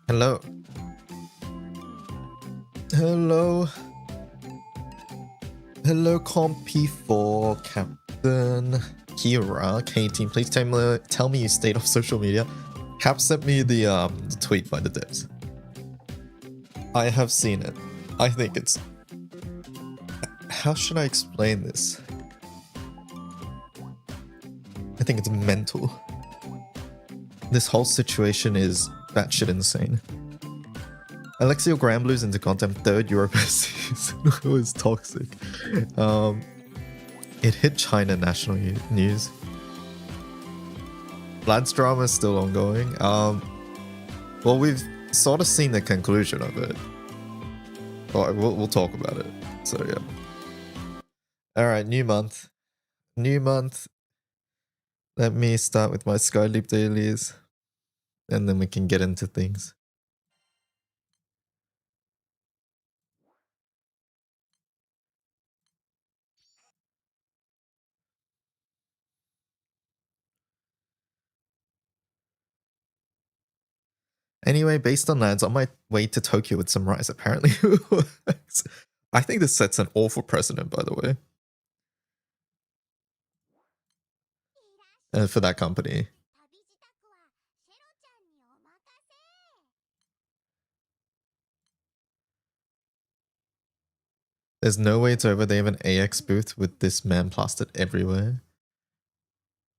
Hello. Hello. Hello, Comp4 Captain Kira. K-Team, please tell me you stayed off social media. Cap sent me the tweet by the devs. I have seen it. I think it's... How should I explain this? I think it's mental. This whole situation is batshit insane. Alexio Gramblew's into content 3rd Europe season was toxic. It hit China national news. Vlad's drama is still ongoing. Well, we've sort of seen the conclusion of it. Well, we'll talk about it. So yeah. All right, new month. New month. Let me start with my Skyleap dailies, and then we can get into things. Anyway, based on that, it's on my way to Tokyo with some rice, apparently. I think this sets an awful precedent, by the way. For that company. There's no way it's over. They have an AX booth with this man plastered everywhere.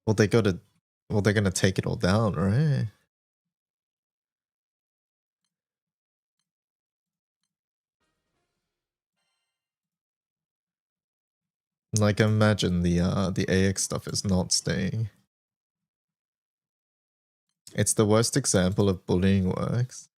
Well, they're gonna take it all down, right? Like, imagine the AX stuff is not staying. It's the worst example of bullying works.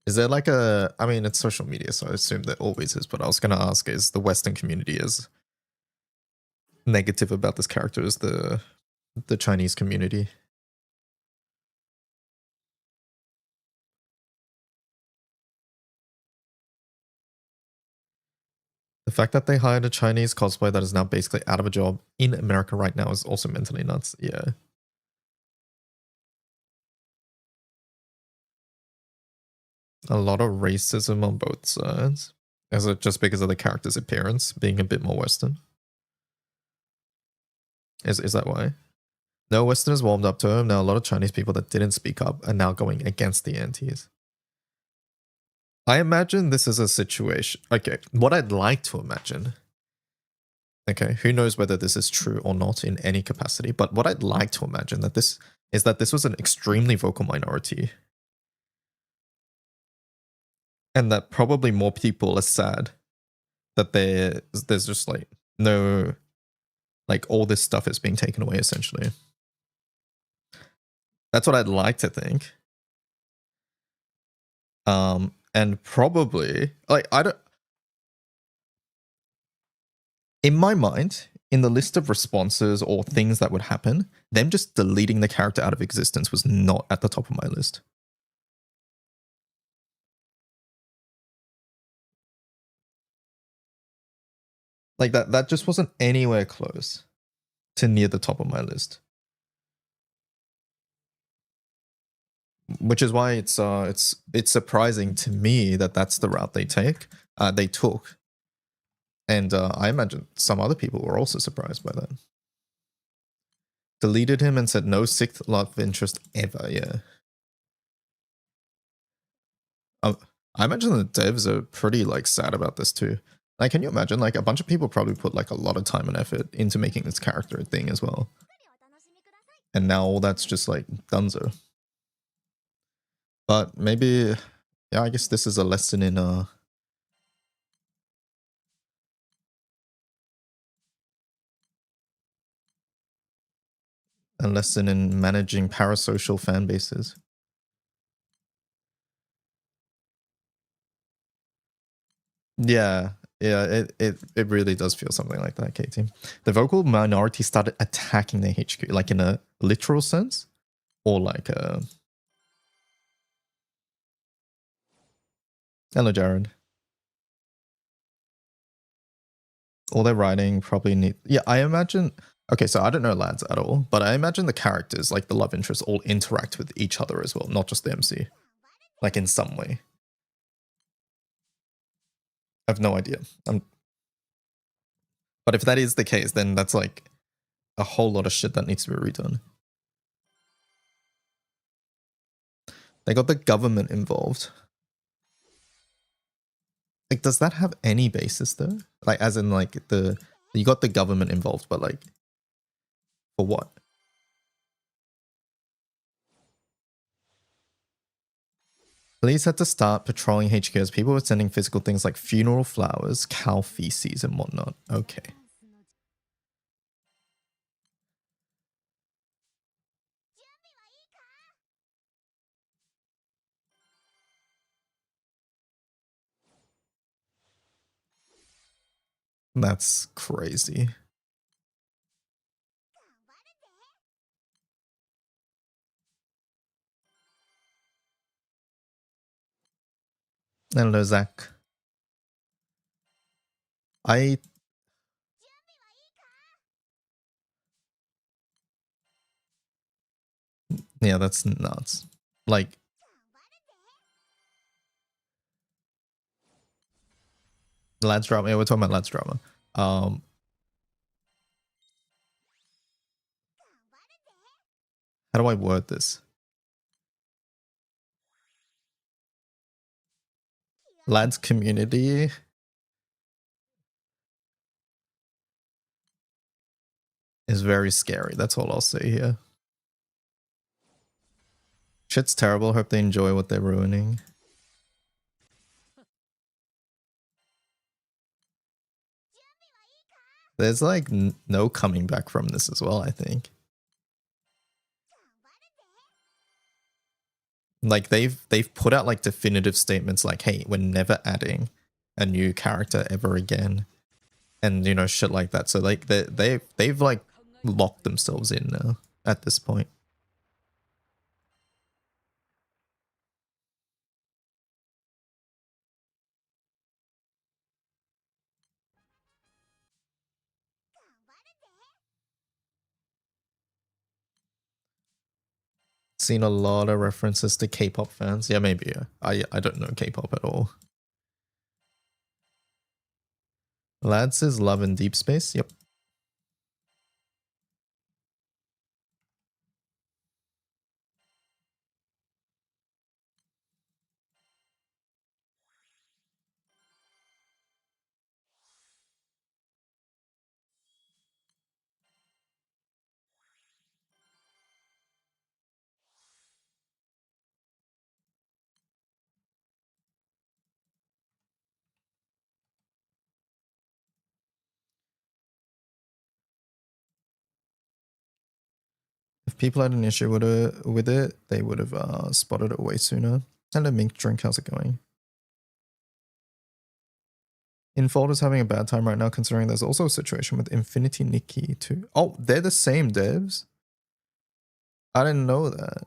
Is there like a... I mean, it's social media, so I assume there always is, but I was gonna ask, is the Western community as negative about this character as the Chinese community? The fact that they hired a Chinese cosplayer that is now basically out of a job in America right now is also mentally nuts. Yeah. A lot of racism on both sides. Is it just because of the character's appearance being a bit more Western? Is that why? No Westerners warmed up to him. Now a lot of Chinese people that didn't speak up are now going against the antis. I imagine this is a situation... Okay, what I'd like to imagine... Okay, who knows whether this is true or not in any capacity, but what I'd like to imagine that this was an extremely vocal minority. And that probably more people are sad that there's just like no... Like all this stuff is being taken away essentially. That's what I'd like to think. And probably... Like, I don't... In my mind, in the list of responses or things that would happen, them just deleting the character out of existence was not at the top of my list. Like that just wasn't anywhere close to near the top of my list. Which is why it's surprising to me that that's the route they took. And I imagine some other people were also surprised by that. Deleted him and said no sixth love interest ever, yeah. I imagine the devs are pretty like sad about this too. Like, can you imagine? Like, a bunch of people probably put like a lot of time and effort into making this character a thing as well. And now all that's just like donezo. But maybe, yeah, I guess this is a lesson in a lesson in managing parasocial fan bases. Yeah, Yeah, it really does feel something like that, K-Team. The vocal minority started attacking the HQ, like in a literal sense, or like a... Hello, Jared. All their writing probably need... Yeah, I imagine... Okay, so I don't know lads at all, but I imagine the characters, like the love interests, all interact with each other as well, not just the MC. Like in some way. I have no idea. But if that is the case, then that's like a whole lot of shit that needs to be redone. They got the government involved. Like, does that have any basis though? Like, as in like you got the government involved, but like, for what? Police had to start patrolling HQ as people were sending physical things like funeral flowers, cow feces, and whatnot. Okay. That's crazy. Hello, Zach. Yeah, that's nuts. Like, lads drama. Yeah, we're talking about lads drama. How do I word this? Lads community is very scary. That's all I'll say here. Shit's terrible. Hope they enjoy what they're ruining. There's like no coming back from this as well, I think. Like they've put out like definitive statements like, hey, we're never adding a new character ever again. And you know, shit like that. So like they've like locked themselves in now at this point. Seen a lot of references to K-pop fans. Yeah, maybe. I don't know K-pop at all. Lads is Love in Deep Space. Yep. If people had an issue with it, they would have spotted it way sooner. Hello, Mink Drink. How's it going? Infold is having a bad time right now, considering there's also a situation with Infinity Nikki too. Oh, they're the same devs? I didn't know that.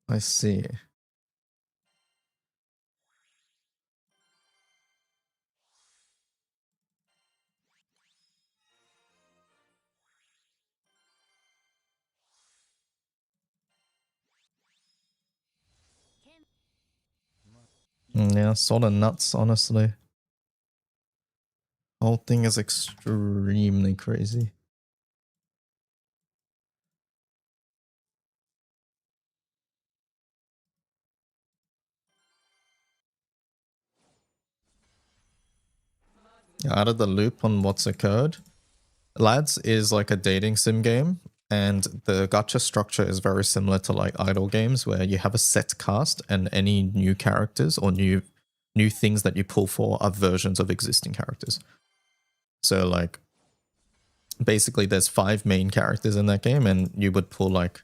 I see. Yeah, sort of nuts, honestly. Whole thing is extremely crazy. Out of the loop on what's occurred. Lads is like a dating sim game, and the gacha structure is very similar to like idol games where you have a set cast and any new characters or new things that you pull for are versions of existing characters. So like basically there's 5 main characters in that game, and you would pull like,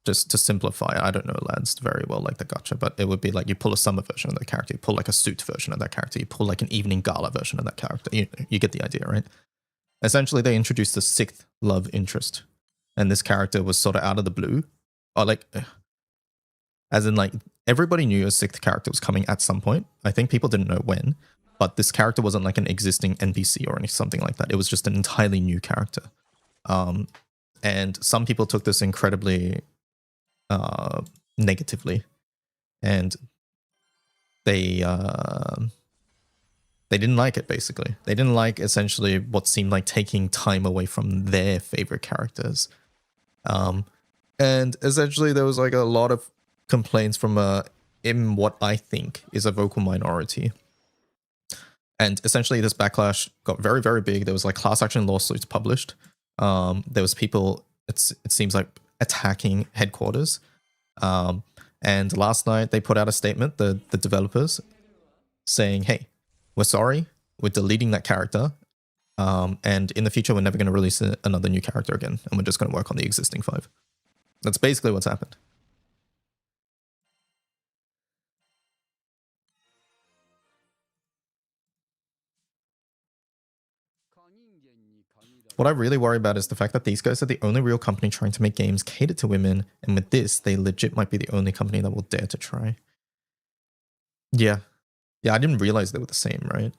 just to simplify, I don't know lads very well like the gacha, but it would be like you pull a summer version of that character, you pull like a suit version of that character, you pull like an evening gala version of that character. You get the idea, right? Essentially, they introduced the 6th love interest, and this character was sort of out of the blue, or like, as in like everybody knew a 6th character was coming at some point. I think people didn't know when, but this character wasn't like an existing NPC or something like that. It was just an entirely new character. And some people took this incredibly negatively, and they didn't like it. Basically, they didn't like essentially what seemed like taking time away from their favorite characters. And essentially there was like a lot of complaints from in what I think is a vocal minority. And essentially this backlash got very, very big. There was like class action lawsuits published. There was people, it seems like, attacking headquarters. And last night they put out a statement, the developers, saying, hey, we're sorry, we're deleting that character. And in the future, we're never going to release another new character again. And we're just going to work on the existing 5. That's basically what's happened. What I really worry about is the fact that these guys are the only real company trying to make games catered to women, and with this, they legit might be the only company that will dare to try. Yeah. Yeah, I didn't realize they were the same, right?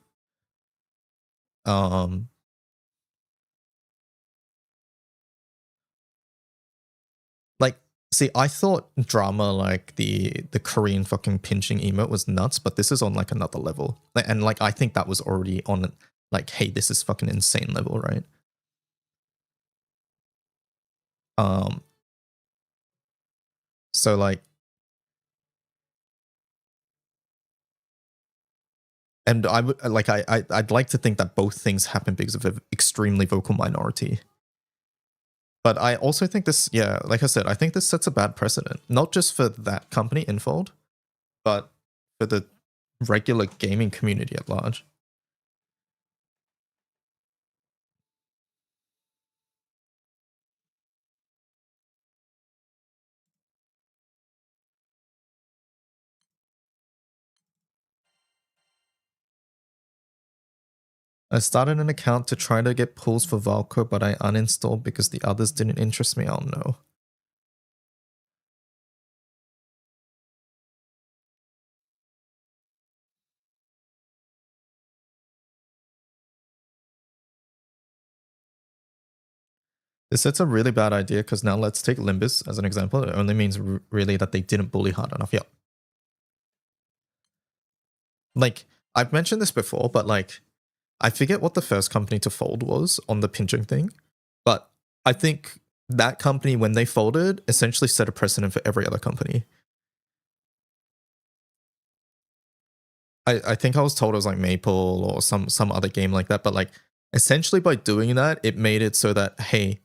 Like, see, I thought drama like the Korean fucking pinching emote was nuts, but this is on like another level. And like, I think that was already on like, hey, this is fucking insane level, right? So like, and I would like, I'd like to think that both things happen because of an extremely vocal minority. But I also think this, yeah, like I said, I think this sets a bad precedent, not just for that company, Infold, but for the regular gaming community at large. I started an account to try to get pulls for Valko, but I uninstalled because the others didn't interest me. Oh no. It's a really bad idea because now let's take Limbus as an example. It only means really that they didn't bully hard enough. Yep. Like, I've mentioned this before, but like, I forget what the first company to fold was on the pinching thing, but I think that company, when they folded, essentially set a precedent for every other company. I think I was told it was like Maple or some other game like that, but like essentially by doing that, it made it so that, hey,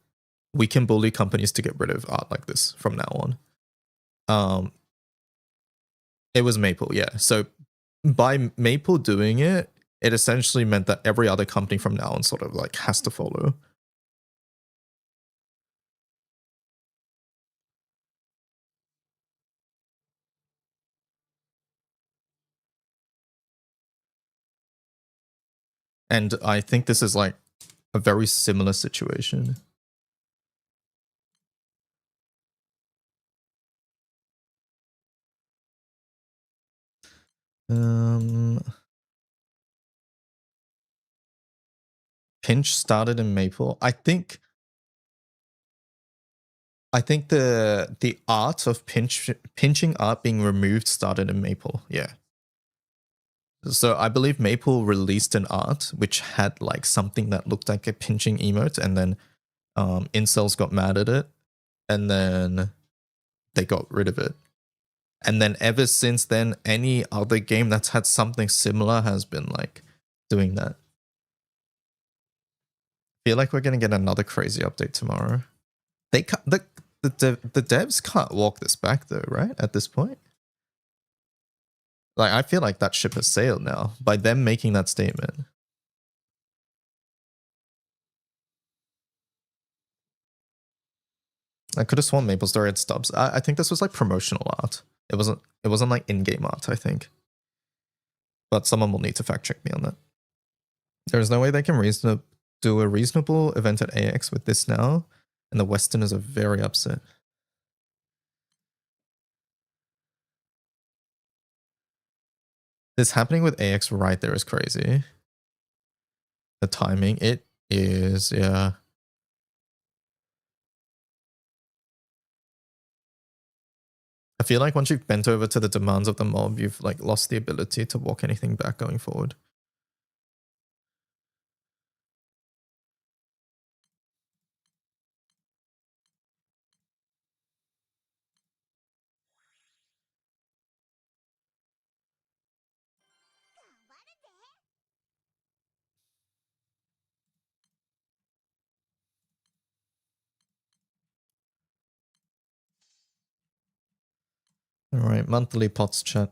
we can bully companies to get rid of art like this from now on. It was Maple, yeah. So by Maple doing it, it essentially meant that every other company from now on sort of like has to follow. And I think this is like a very similar situation. Pinch started in Maple. I think the art of pinching art being removed started in Maple. Yeah. So I believe Maple released an art which had like something that looked like a pinching emote, and then incels got mad at it, and then they got rid of it. And then ever since then, any other game that's had something similar has been like doing that. I feel like we're gonna get another crazy update tomorrow. They the devs can't walk this back though, right? At this point, like I feel like that ship has sailed now by them making that statement. I could have sworn MapleStory had stubs. I think this was like promotional art. It wasn't like in-game art, I think. But someone will need to fact check me on that. There's no way they can do a reasonable event at AX with this now, and the Westerners are very upset. This happening with AX right there is crazy. The timing, it is, yeah. I feel like once you've bent over to the demands of the mob, you've like lost the ability to walk anything back going forward. All right, monthly pots chat.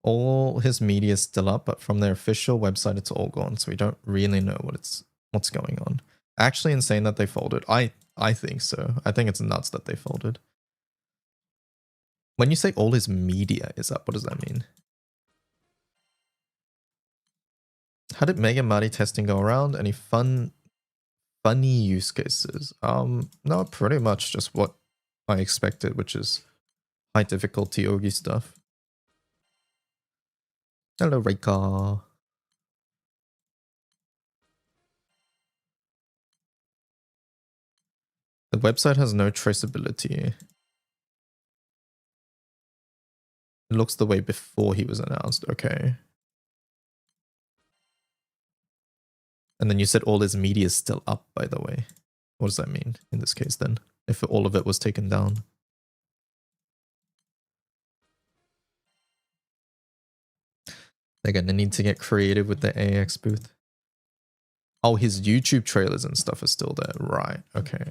All his media is still up, but from their official website, it's all gone. So we don't really know what's going on. Actually, insane that they folded. I think so. I think it's nuts that they folded. When you say all his media is up, what does that mean? How did Mega Marty testing go around? Any funny use cases? No, pretty much just what I expected, which is high difficulty Ogi stuff. Hello, Reika. The website has no traceability. It looks the way before he was announced. Okay. And then you said all his media is still up, by the way. What does that mean in this case then? If all of it was taken down? They're gonna need to get creative with the AX booth. Oh, his YouTube trailers and stuff are still there. Right. Okay.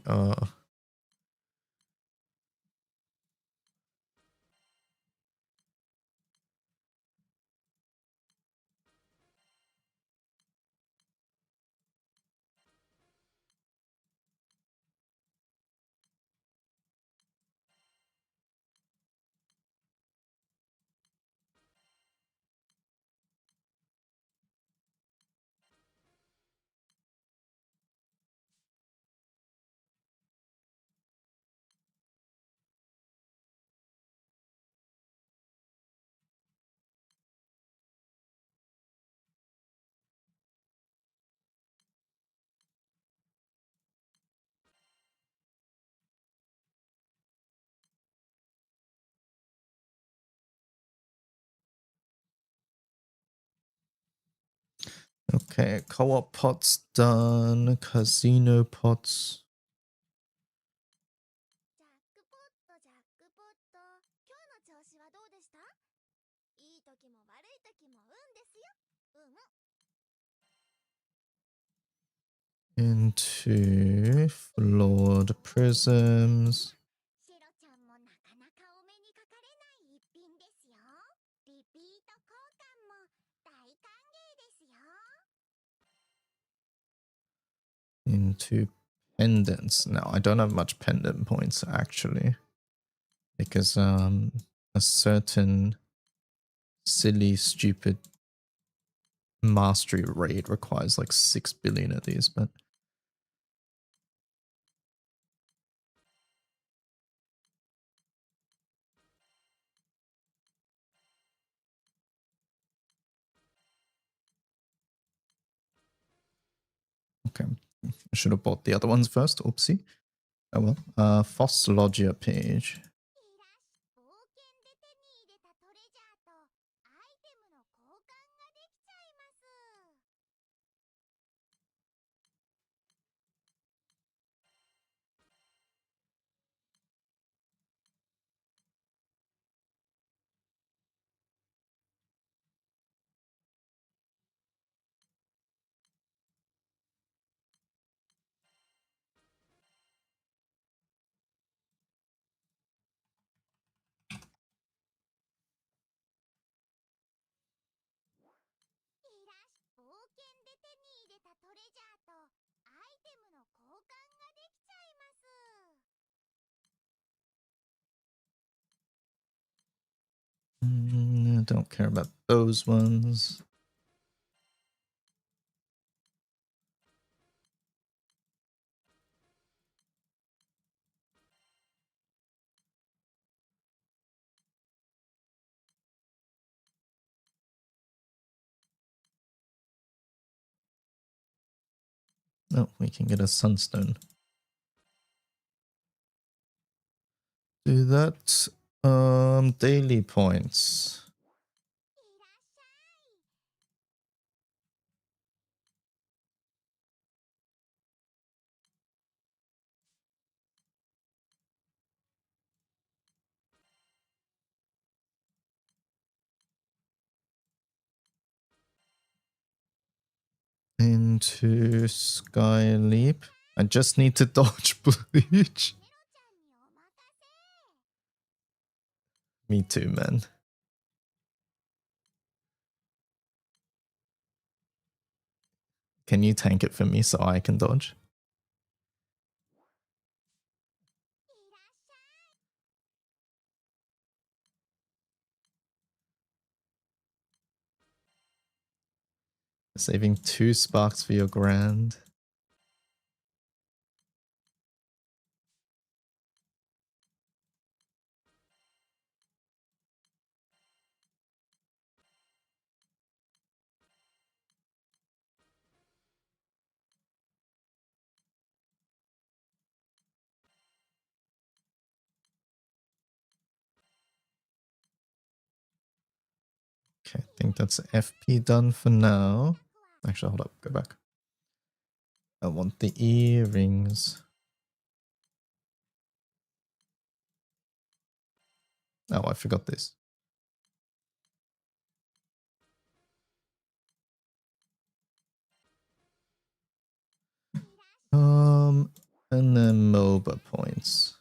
Okay, co-op pots done. Casino pots. Into flawed prisms. Into pendants. Now, I don't have much pendant points actually, because a certain silly, stupid mastery raid requires like 6 billion of these, but okay. I should have bought the other ones first. Oopsie. Oh well. Foss Loggia page. don't care about those ones. Oh, we can get a sunstone. Do that. Daily points. Into Sky Leap. I just need to dodge Bleach. Me too, man. Can you tank it for me so I can dodge? Saving 2 sparks for your grand. Okay, I think that's FP done for now. Actually, hold up, go back. I want the earrings. Oh, I forgot this. And then MOBA points.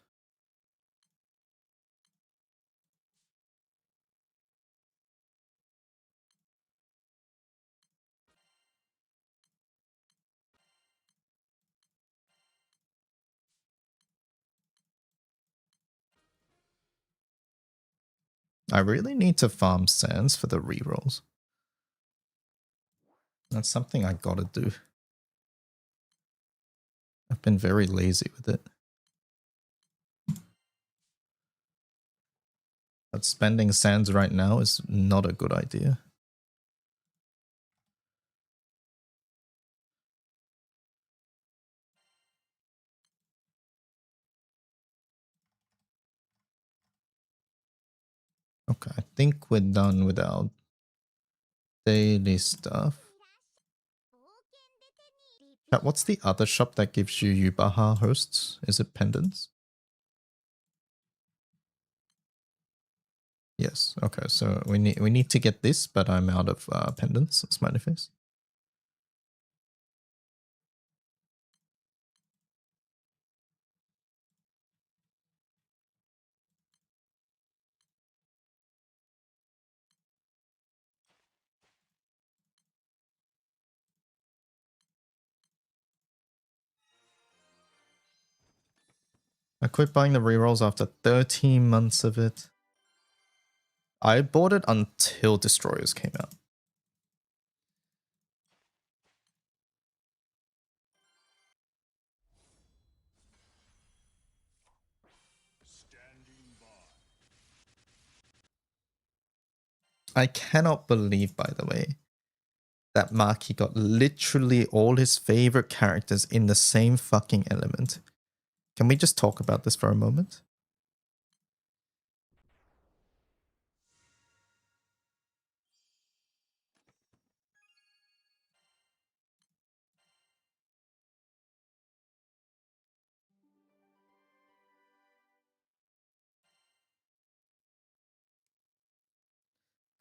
I really need to farm sands for the rerolls. That's something I gotta do. I've been very lazy with it. But spending sands right now is not a good idea. Okay, I think we're done with our daily stuff. What's the other shop that gives you Yubaha hosts? Is it pendants? Yes. Okay, so we need to get this, but I'm out of pendants. Smiley face. I quit buying the rerolls after 13 months of it. I bought it until Destroyers came out. I cannot believe, by the way, that Maki got literally all his favorite characters in the same fucking element. Can we just talk about this for a moment?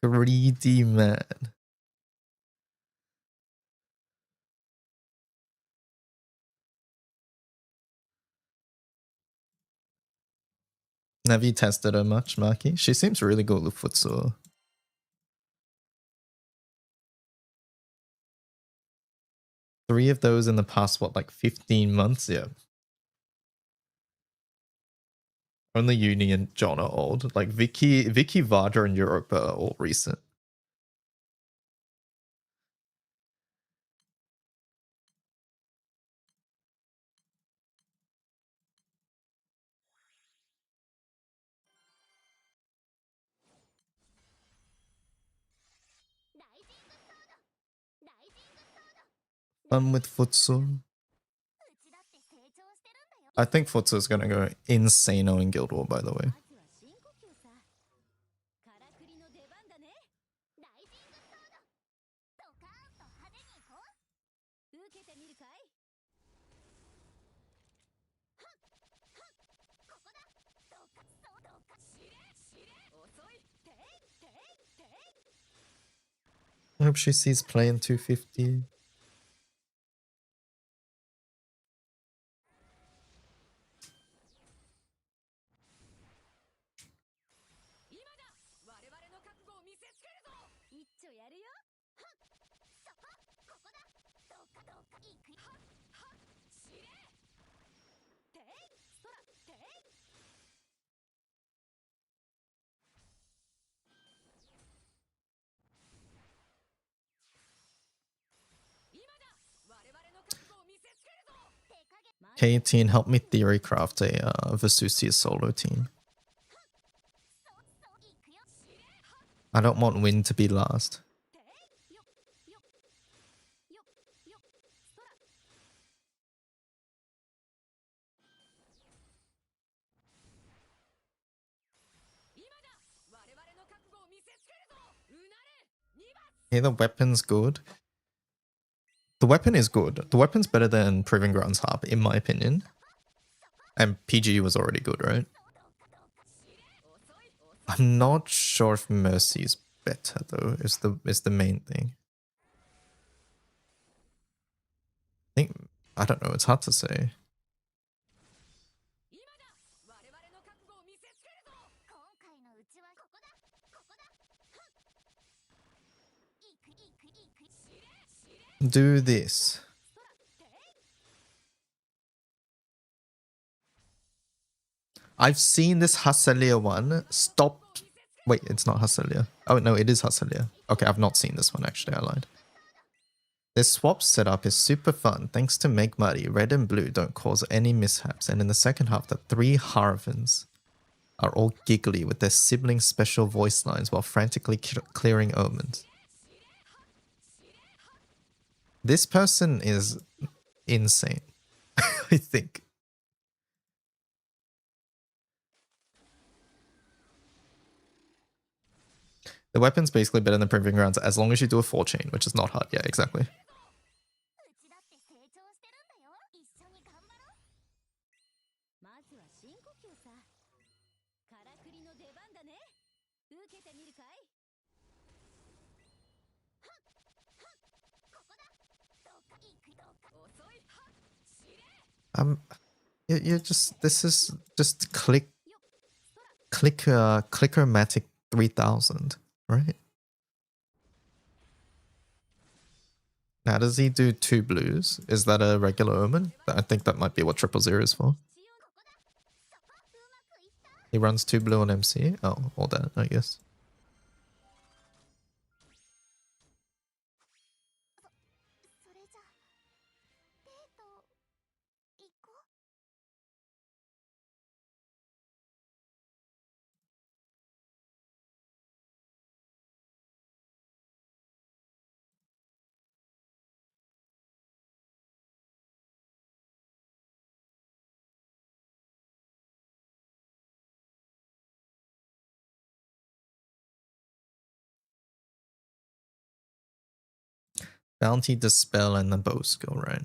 Greedy man. Have you tested her much, Maki? She seems really good with Futsal. 3 of those in the past, what, like 15 months? Yeah. Only Uni and John are old. Like Vicky, Varda, and Europa are all recent. Fun with Futsu. I think Futsu is gonna go insano in Guild War, by the way. I hope she sees play in 250. K18, help me theory craft a Vesusia solo team. I don't want Win to be last. Hey, the weapon's good. The weapon is good. The weapon's better than Proving Grounds Harp, in my opinion. And PG was already good, right? I'm not sure if Mercy is better though, is the main thing. I don't know, it's hard to say. Do this. I've seen this Hasselia one. Stop. Wait, it's not Hasselia. Oh, no, it is Hasselia. Okay, I've not seen this one, actually. I lied. This swap setup is super fun. Thanks to Make Muddy, red and blue don't cause any mishaps. And in the second half, the 3 Harvins are all giggly with their sibling special voice lines while frantically clearing omens. This person is insane, I think. The weapon's basically better than Proving Grounds as long as you do a 4-chain, which is not hard. Yeah, exactly. You're just, this is just Clickermatic 3000, right? Now, does he do 2 blues? Is that a regular omen? I think that might be what 000 is for. He runs 2 blue on MC? Oh, or that, I guess. Bounty, Dispel, and the bow skill, right?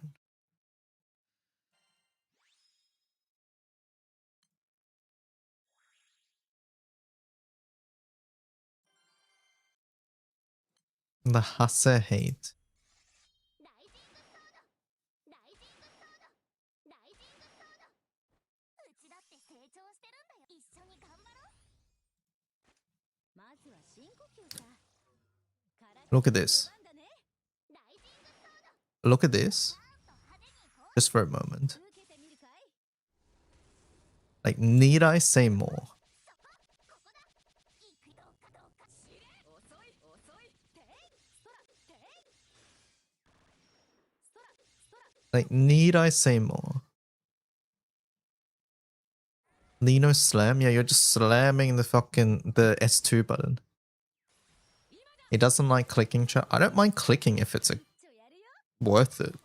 The Hase hate. Look at this. Look at this. Just for a moment. Like, need I say more? Like, need I say more? Nino slam? Yeah, you're just slamming the the S2 button. He doesn't like clicking chat. I don't mind clicking if it's worth it.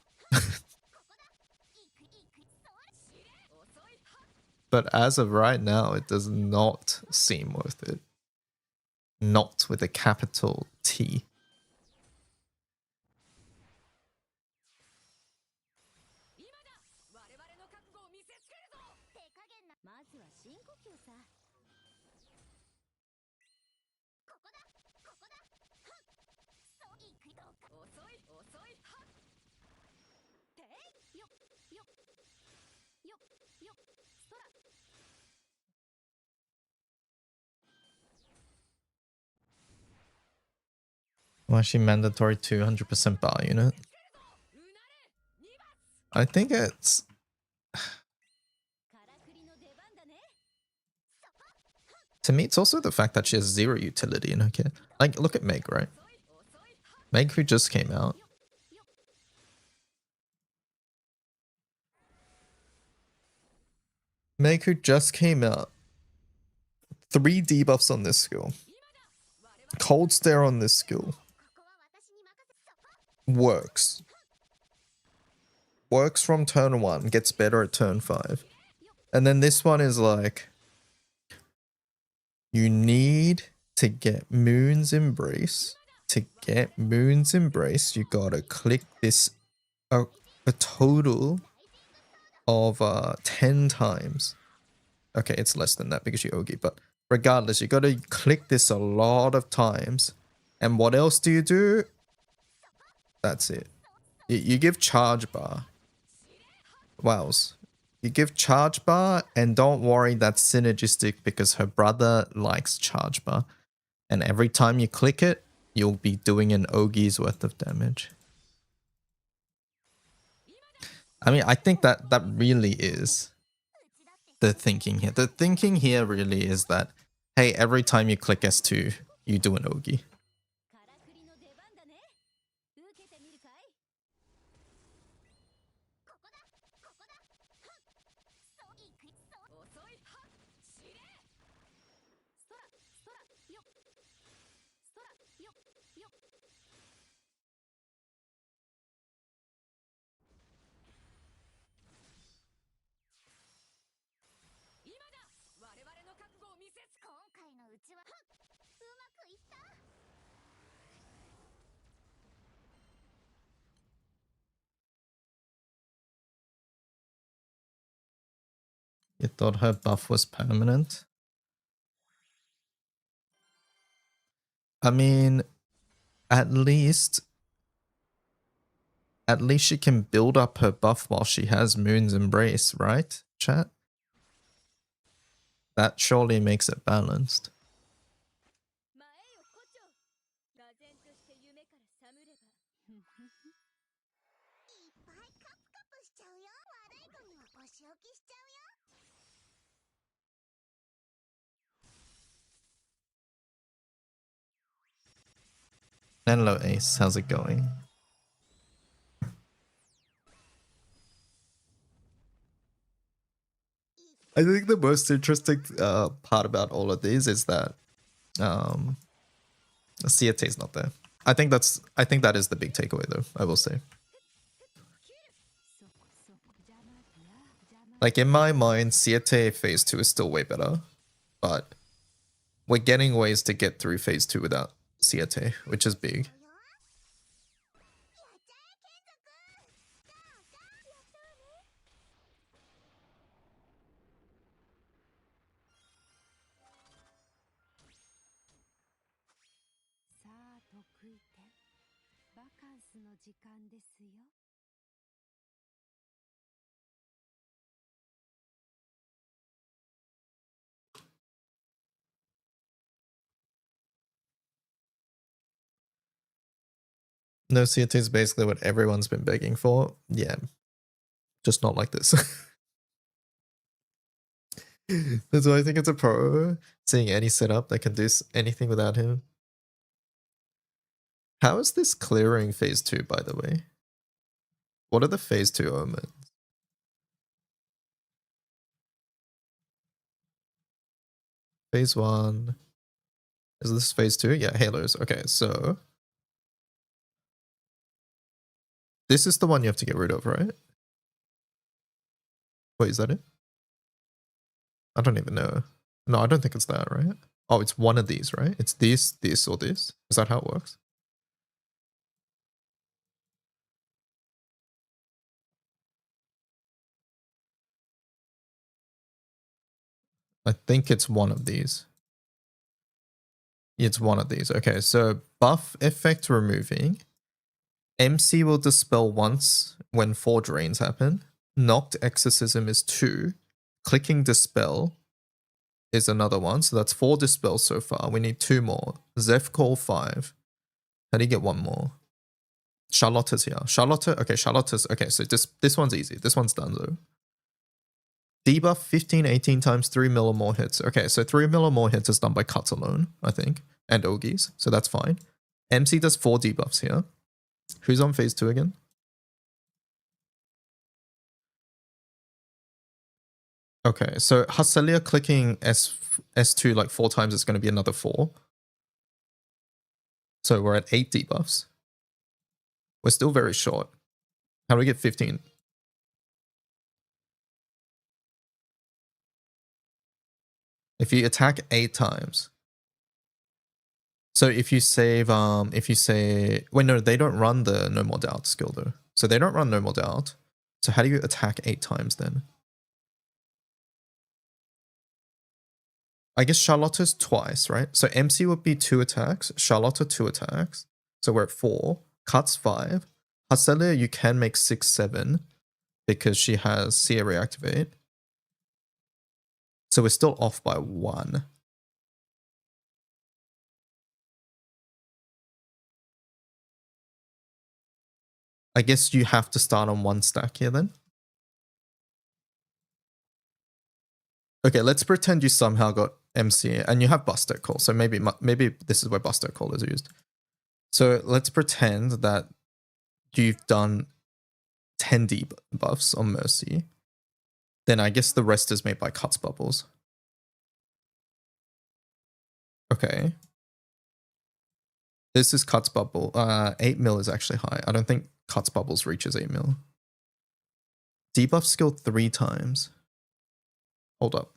But as of right now, it does not seem worth it. Not with a capital T. Why is she mandatory 200% bar unit? I think it's... To me, it's also the fact that she has zero utility in her kit. Like, look at Meg, right? Meg, who just came out. Meg, who just came out. 3 debuffs on this skill. Cold Stare on this skill. Works. Works from turn 1, gets better at turn 5. And then this one is like... You need to get Moon's Embrace. To get Moon's Embrace, you gotta click this a total of 10 times. Okay, it's less than that because you Ogi, but regardless, you gotta click this a lot of times. And what else do you do? That's it. You give charge bar. Wows. You give charge bar, and don't worry, that's synergistic because her brother likes charge bar. And every time you click it, you'll be doing an Ogi's worth of damage. I mean, I think that really is the thinking here. The thinking here really is that, hey, every time you click S2, you do an Ogi. You thought her buff was permanent? I mean, at least she can build up her buff while she has Moon's Embrace, right, chat? That surely makes it balanced. Hello Ace, how's it going? I think the most interesting part about all of these is that Siete is not there. I think that is the big takeaway though, I will say. Like in my mind, Siete phase 2 is still way better, but we're getting ways to get through phase 2 without Siete, which is big. No, Siete is basically what everyone's been begging for. Yeah, just not like this. That's why I think it's a pro. Seeing any setup that can do anything without him. How is this clearing phase 2, by the way? What are the phase 2 omens? Phase 1. Is this phase 2? Yeah, halos. Okay, so this is the one you have to get rid of, right? Wait, is that it? I don't even know. No, I don't think it's that, right? Oh, it's one of these, right? It's this, this, or this. Is that how it works? I think it's one of these. It's one of these. Okay, so buff effect removing. MC will dispel once when 4 drains happen. Knocked exorcism is 2. Clicking dispel is another one. So that's 4 dispels so far. We need 2 more. Zeph call 5. How do you get 1 more? Charlotte's here. Charlotte, okay, Charlotte's, okay, so this one's easy. This one's done though. Debuff 15, 18 times 3 mil or more hits. Okay, so 3 mil or more hits is done by cuts alone, I think, and Ogies, so that's fine. MC does 4 debuffs here. Who's on phase 2 again? Okay, so Hacelia clicking S2 like 4 times is going to be another 4. So we're at 8 debuffs. We're still very short. How do we get 15? If you attack 8 times. So if you save, if you say, wait, no, they don't run the No More Doubt skill though. So they don't run No More Doubt. So how do you attack 8 times then? I guess Charlotte's twice, right? So MC would be 2 attacks, Charlotte 2 attacks. So we're at 4. Cuts 5. Hacelia, you can make 6, 7 because she has Seer Reactivate. So we're still off by 1. I guess you have to start on 1 stack here then. Okay, let's pretend you somehow got MC and you have Buster Call. So maybe this is where Buster Call is used. So let's pretend that you've done 10 debuffs on Mercy. Then I guess the rest is made by Cuts Bubbles. Okay. This is Cuts Bubble. 8 mil is actually high. I don't think Cuts Bubbles reaches 8 mil. Debuff skill 3 times. Hold up.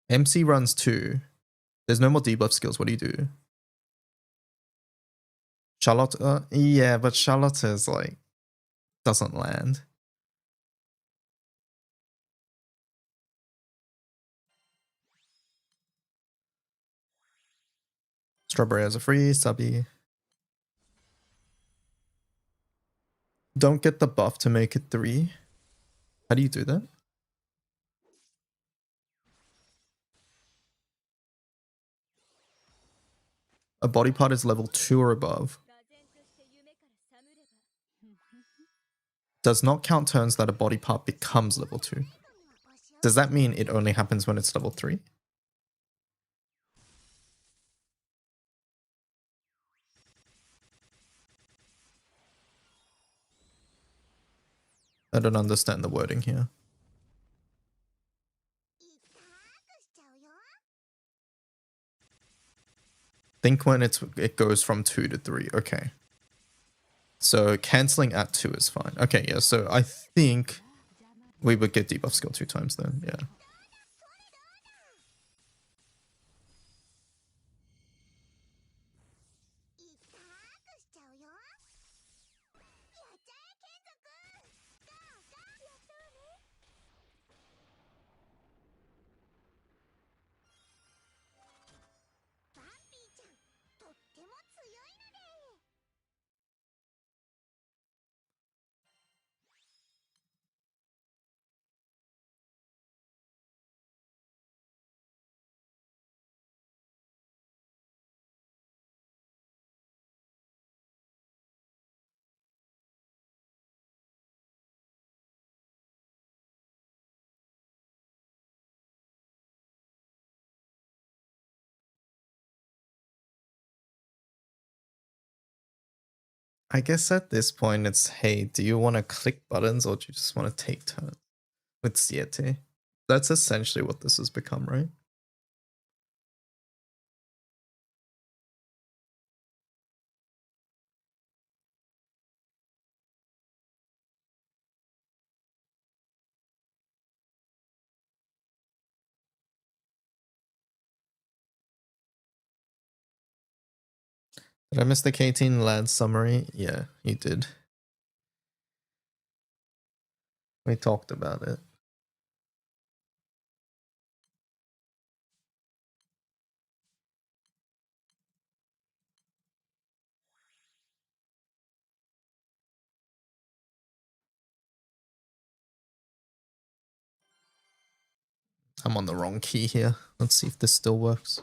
MC runs 2. There's no more debuff skills. What do you do? Charlotte? Yeah, but Charlotte is like, doesn't land. Strawberry has a free, subby. Don't get the buff to make it 3. How do you do that? A body part is level 2 or above. Does not count turns that a body part becomes level 2. Does that mean it only happens when it's level 3? I don't understand the wording here. Think when it goes from 2 to 3. Okay. So cancelling at 2 is fine. Okay, yeah, so I think we would get debuff skill 2 times then, yeah. I guess at this point it's, hey, do you want to click buttons or do you just want to take turns with Siete? That's essentially what this has become, right? Did I miss the K-Teen lad summary? Yeah, you did. We talked about it. I'm on the wrong key here. Let's see if this still works.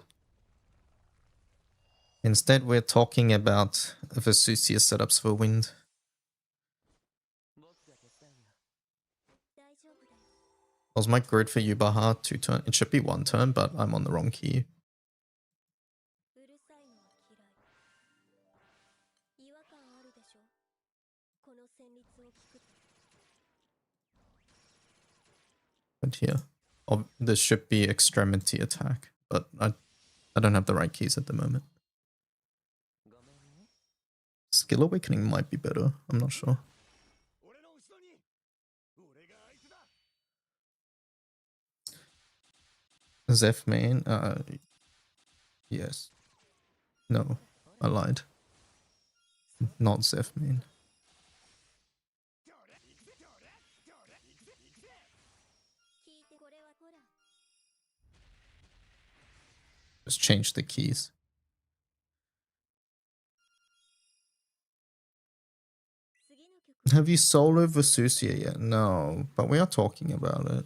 Instead, we're talking about Vesusia setups for wind. Was my grid for Yubaha 2 turn? It should be 1 turn, but I'm on the wrong key. And here. Oh, this should be extremity attack, but I don't have the right keys at the moment. Skill Awakening might be better. I'm not sure. Zeph main? Yes. No, I lied. Not Zeph main. Just change the keys. Have you soloed Vesusia yet? No, but we are talking about it.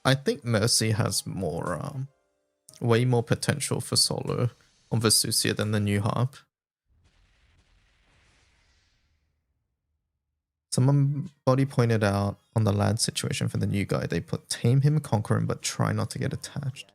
I think Mercy has more, way more potential for solo on Vesusia than the new harp. Somebody pointed out on the lad situation for the new guy, they put tame him, conquer him, but try not to get attached.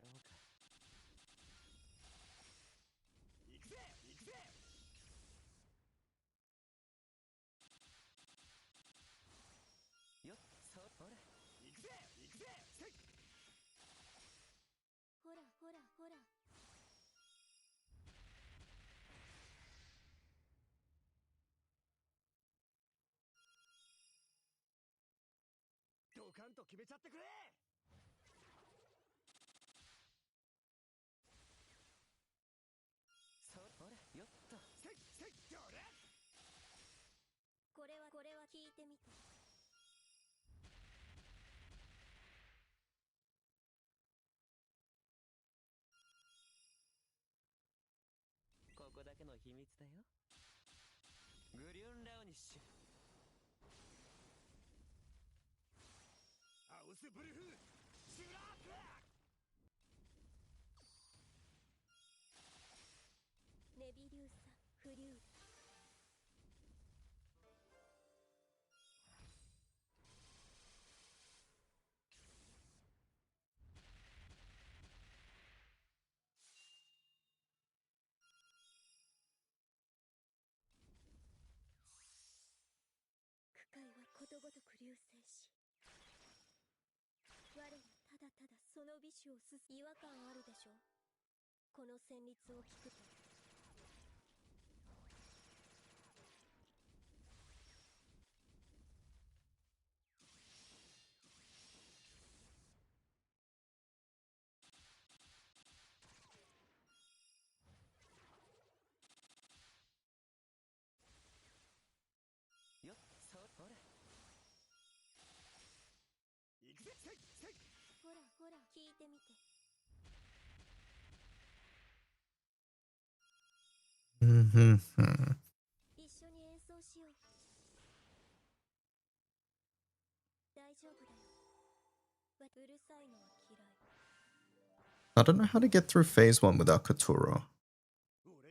I don't know how to get through phase 1 without Katuro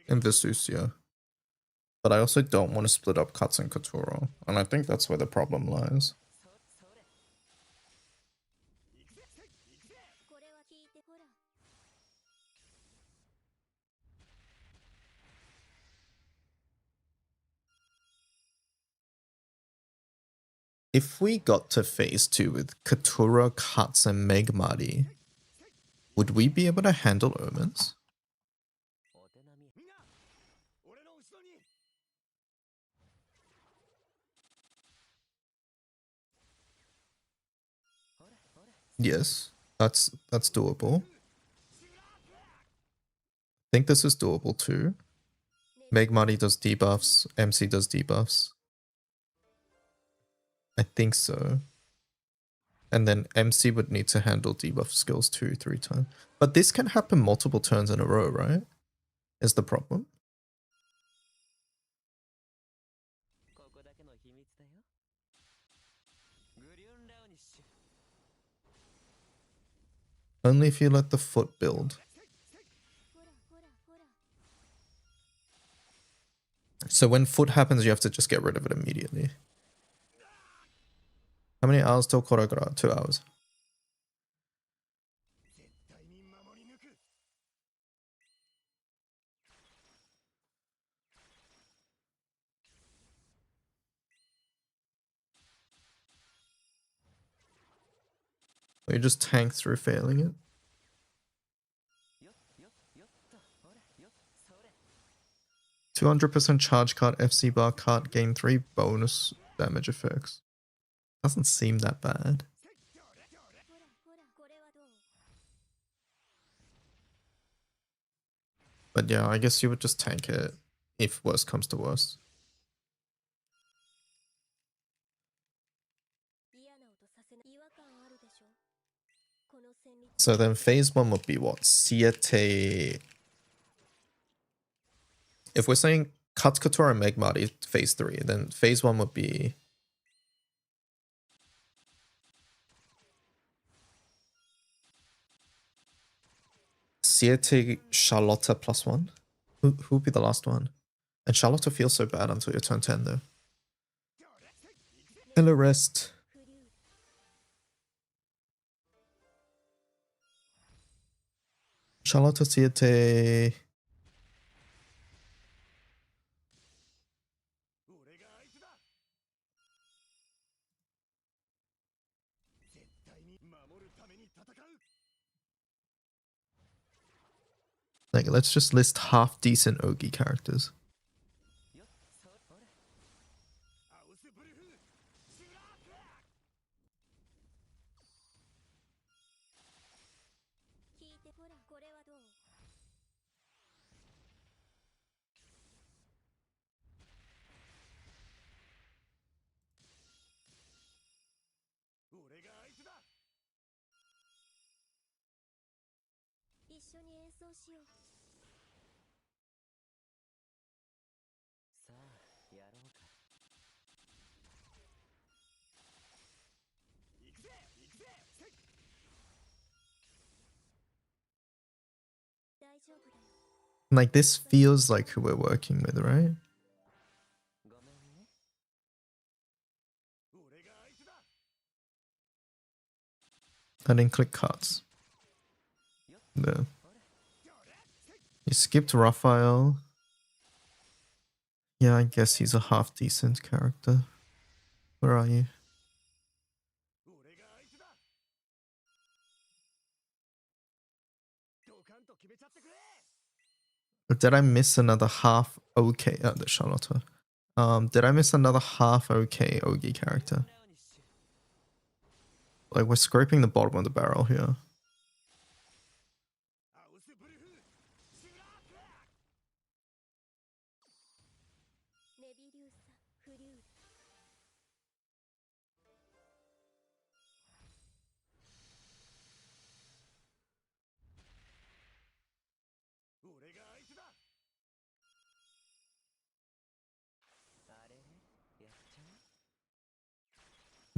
and Vesusia. But I also don't want to split up Cuts and Katuro, and I think that's where the problem lies. If we got to phase 2 with Katuro, Cuts, and Megmari, would we be able to handle Omens? Yes, that's doable. I think this is doable too. Megmari does debuffs, MC does debuffs. I think so. And then MC would need to handle debuff skills 2-3 times. But this can happen multiple turns in a row, right? Is the problem? Only if you let the foot build. So when foot happens, you have to just get rid of it immediately. How many hours till Koregra? 2 hours. Or you just tank through failing it. 200% charge card, FC bar card, gain 3 bonus damage effects. Doesn't seem that bad. But yeah, I guess you would just tank it if worse comes to worse. So then phase 1 would be what? Siete. If we're saying Cut Couture and Megmari phase 3, then phase 1 would be Siete Charlotta +1. Who would be the last one? And Charlotta feels so bad until your turn 10 though. Hello rest. Charlotta Siete. Like, let's just list half decent Ogi characters. Like, this feels like who we're working with, right? I didn't click cards. No. You skipped Raphael. Yeah, I guess he's a half decent character. Where are you? Did I miss another half okay? The Charlotte. Did I miss another half okay Ogi character? Like, we're scraping the bottom of the barrel here.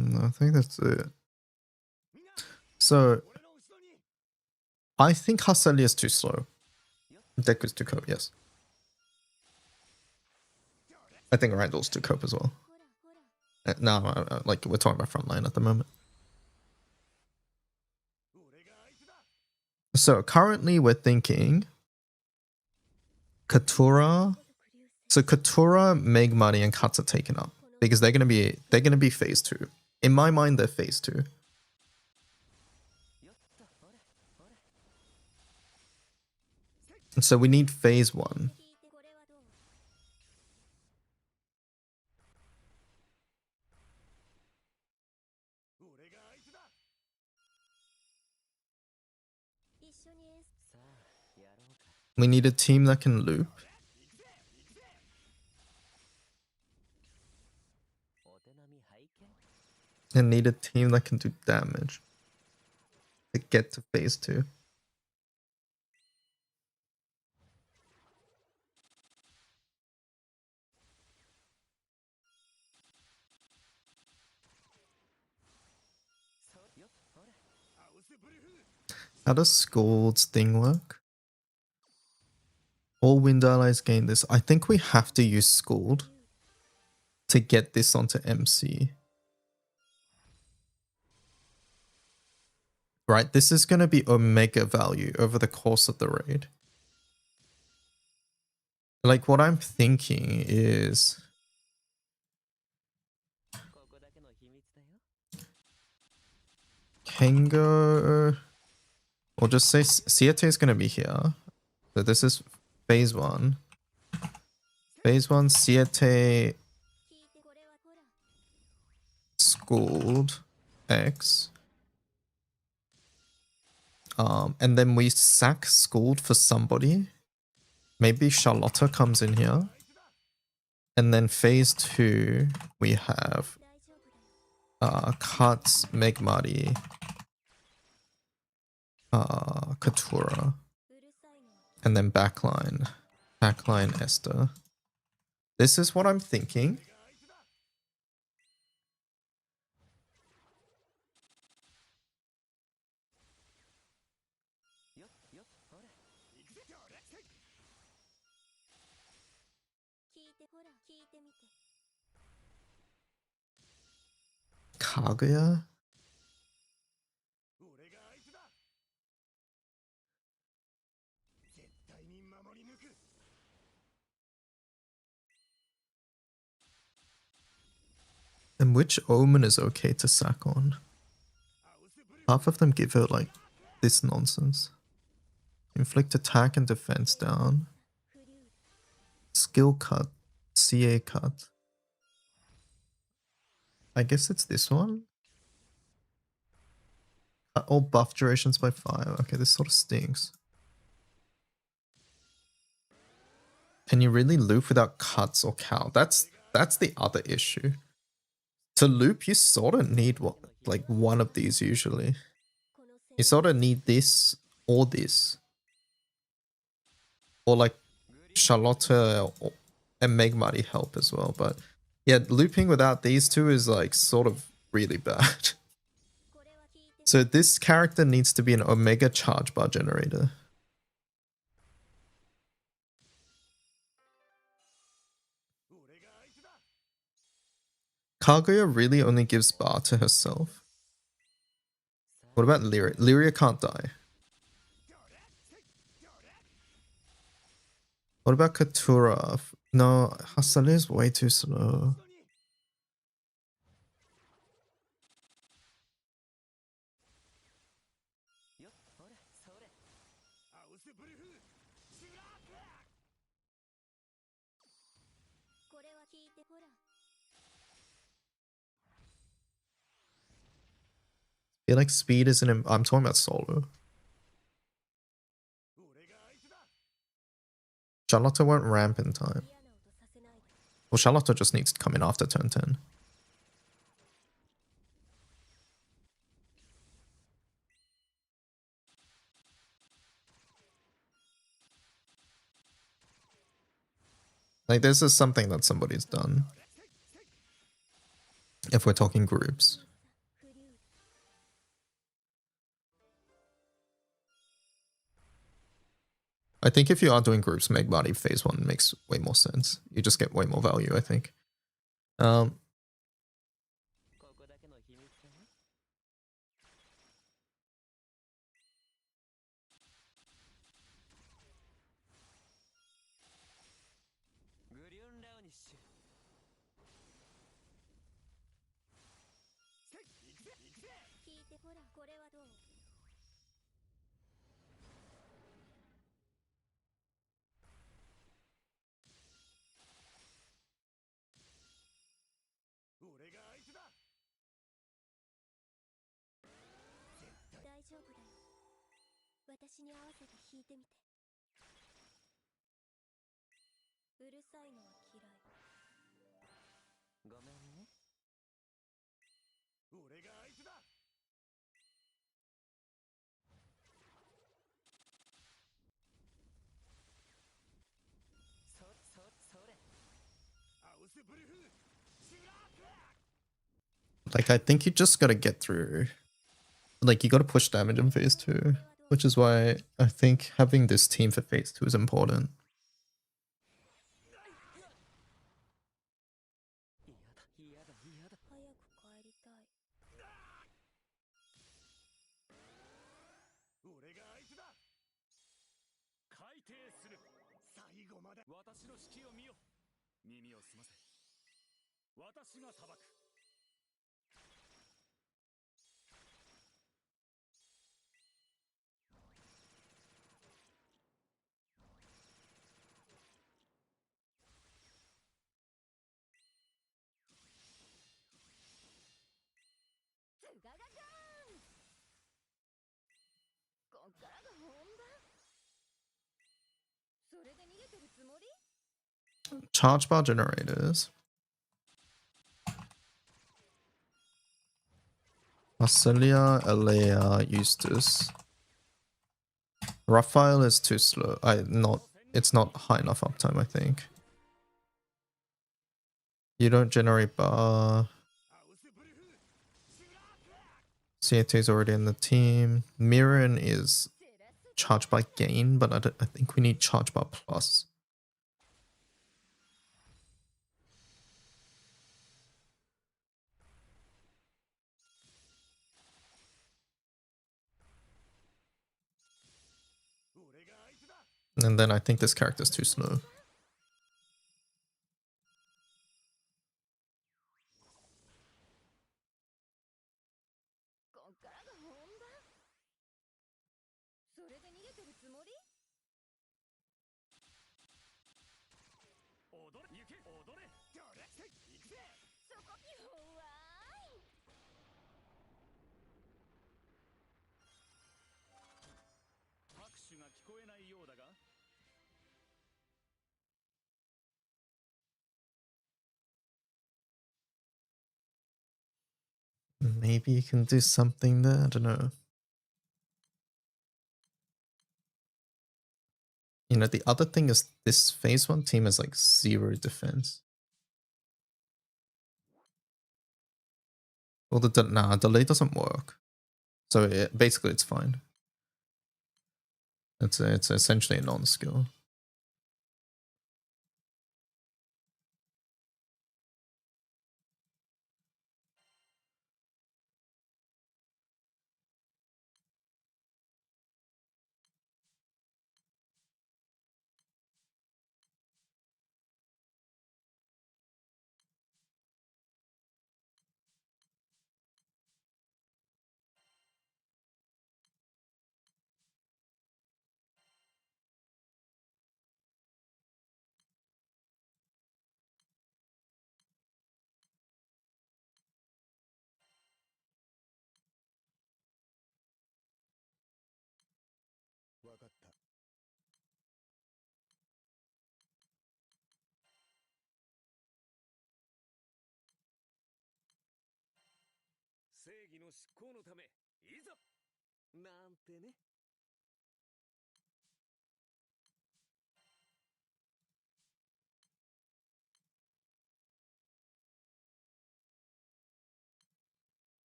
No, I think that's it. So, I think Hassali is too slow. Deku is too cold, yes. I think Randall's to cope as well. No, like we're talking about frontline at the moment. So currently we're thinking Katura. So Katura, Megmari, and Katsu taken up because they're gonna be phase 2. In my mind, they're phase 2. So we need phase 1. We need a team that can loop. And need a team that can do damage to get to phase 2. How does Scald's thing work? All wind allies gain this. I think we have to use Scald to get this onto MC. Right, this is going to be Omega value over the course of the raid. Like, what I'm thinking is... Kengo... We'll just say Siete is going to be here. So this is phase 1. Phase 1, Siete... Scald... X... and then we sack Scald for somebody. Maybe Charlotta comes in here. And then phase 2, we have Katz, Megmari, Katura. And then backline. Backline Esther. This is what I'm thinking. Kaguya? And which Omen is okay to sack on? Half of them give her like this nonsense. Inflict attack and defense down. Skill cut. CA cut. I guess it's this one. All buff durations by 5. Okay, this sort of stinks. Can you really loop without cuts or cal? That's the other issue. To loop, you sort of need what, like one of these usually. You sort of need this or this. Or like Charlotta and Megmari help as well. But yeah, looping without these two is like sort of really bad. So this character needs to be an Omega charge bar generator. Kaguya really only gives bar to herself. What about Lyria? Lyria can't die. What about Katura? No, Hasale is way too slow. I feel like speed isn't... I'm talking about solo. Charlotta won't ramp in time. Well, Charlotta just needs to come in after turn 10. Like, this is something that somebody's done. If we're talking groups. I think if you are doing groups, make body phase 1 makes way more sense. You just get way more value, I think. Like, I think you just gotta get through. Like, you gotta push damage in phase 2, which is why I think having this team for phase 2 is important. Charge bar generators. Marcelia, Alea, Eustace. Raphael is too slow. It's not high enough uptime, I think. You don't generate bar. CAT is already in the team. Mirren is charge bar gain, but I think we need charge bar plus. And then I think this character's too slow. Maybe you can do something there, I don't know. You know, the other thing is this phase 1 team is like 0 defense. Well, nah, delay doesn't work. So basically it's fine. It's essentially a non-skill.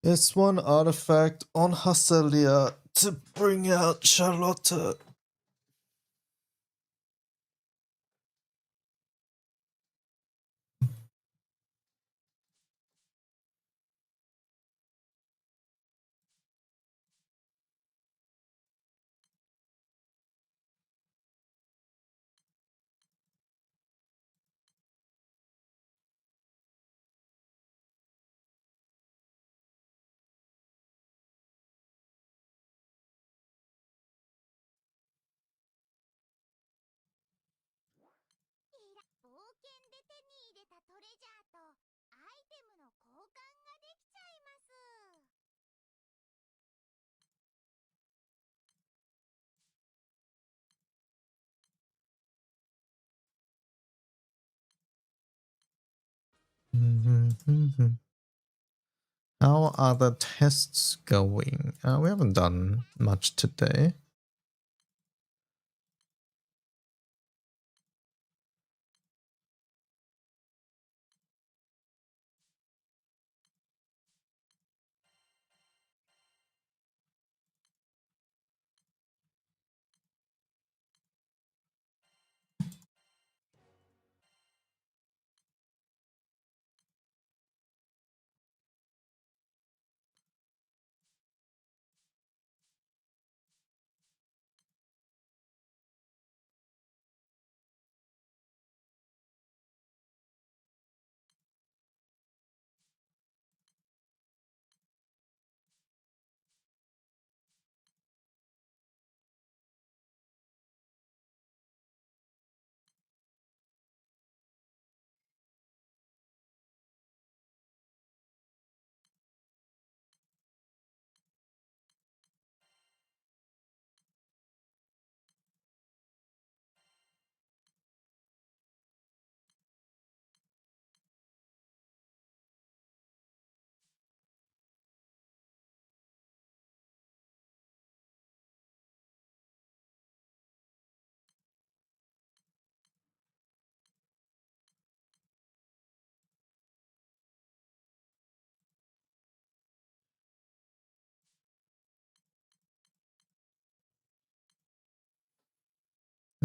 It's one artifact on Hasselia to bring out Charlotte. How are the tests going? We haven't done much today.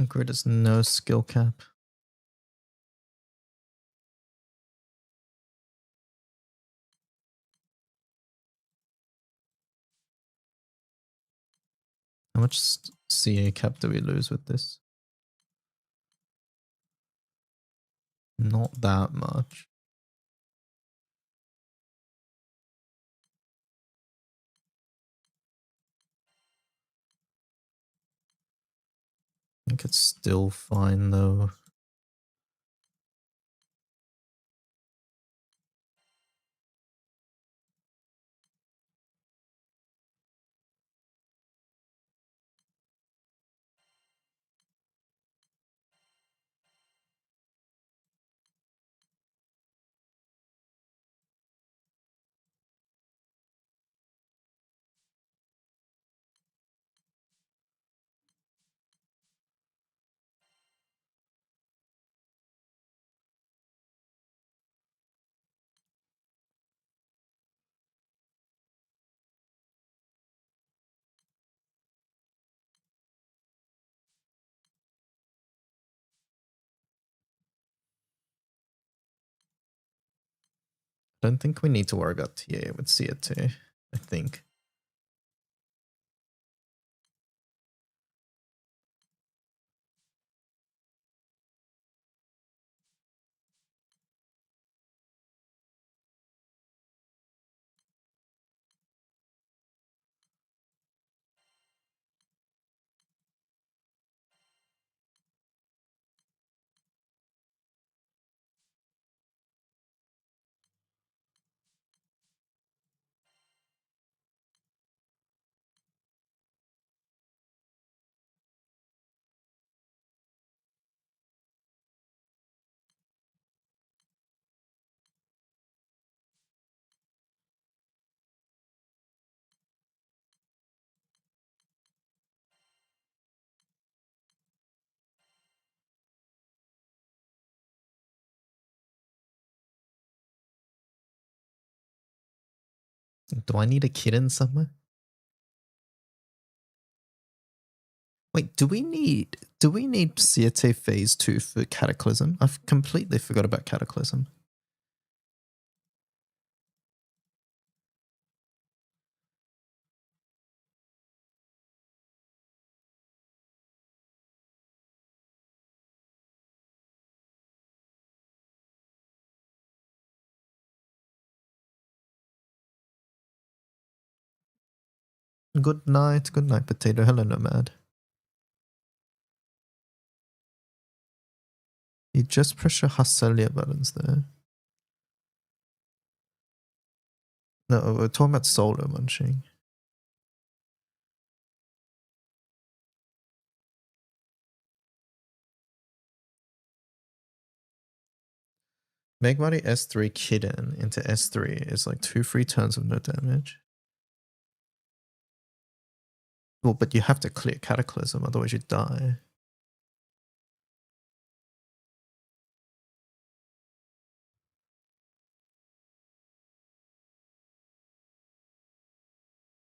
Grid is no skill cap. How much CA cap do we lose with this? Not that much. I think it's still fine though. I don't think we need to worry about TA with CAT, I think. Do I need a kitten somewhere? Wait, do we need Siete Phase 2 for Cataclysm? I've completely forgot about Cataclysm. Good night, Potato. Hello, Nomad. You just press your Hasselia buttons there. No, we're talking about solo munching. Megmighty S3 Kitten into S3 is like 2 free turns of no damage. Well, but you have to clear Cataclysm, otherwise you die.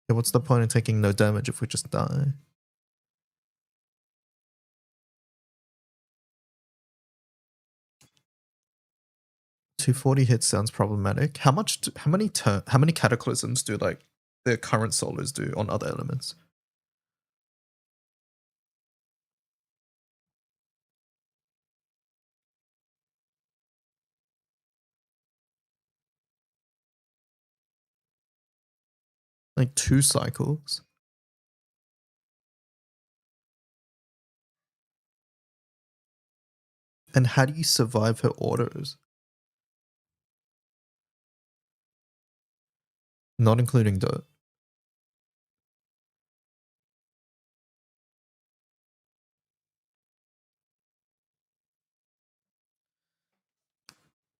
Yeah, what's the point in taking no damage if we just die? $240 hits sounds problematic. How many Cataclysms do like the current solos do on other elements? Like 2 cycles. And how do you survive her autos? Not including dirt.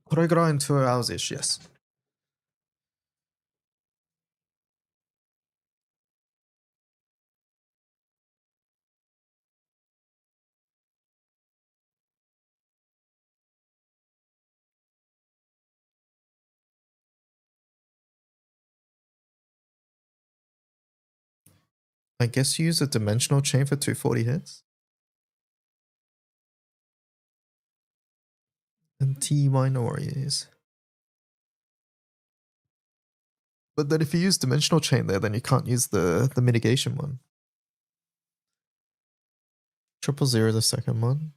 Koregra in 2 hours-ish, yes. I guess you use a dimensional chain for 240 hits. And T minorities. But then if you use dimensional chain there, then you can't use the mitigation one. 000 the second one.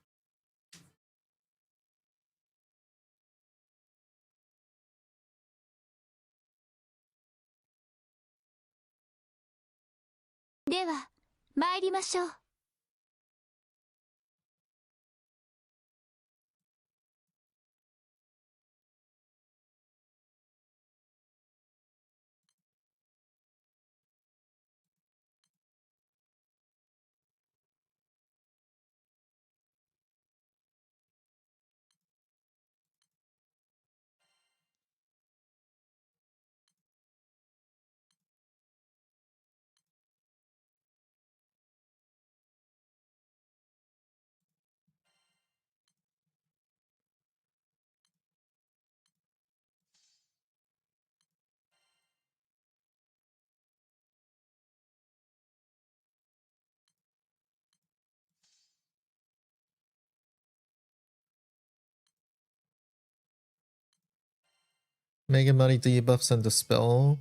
Mega Money debuffs and Dispel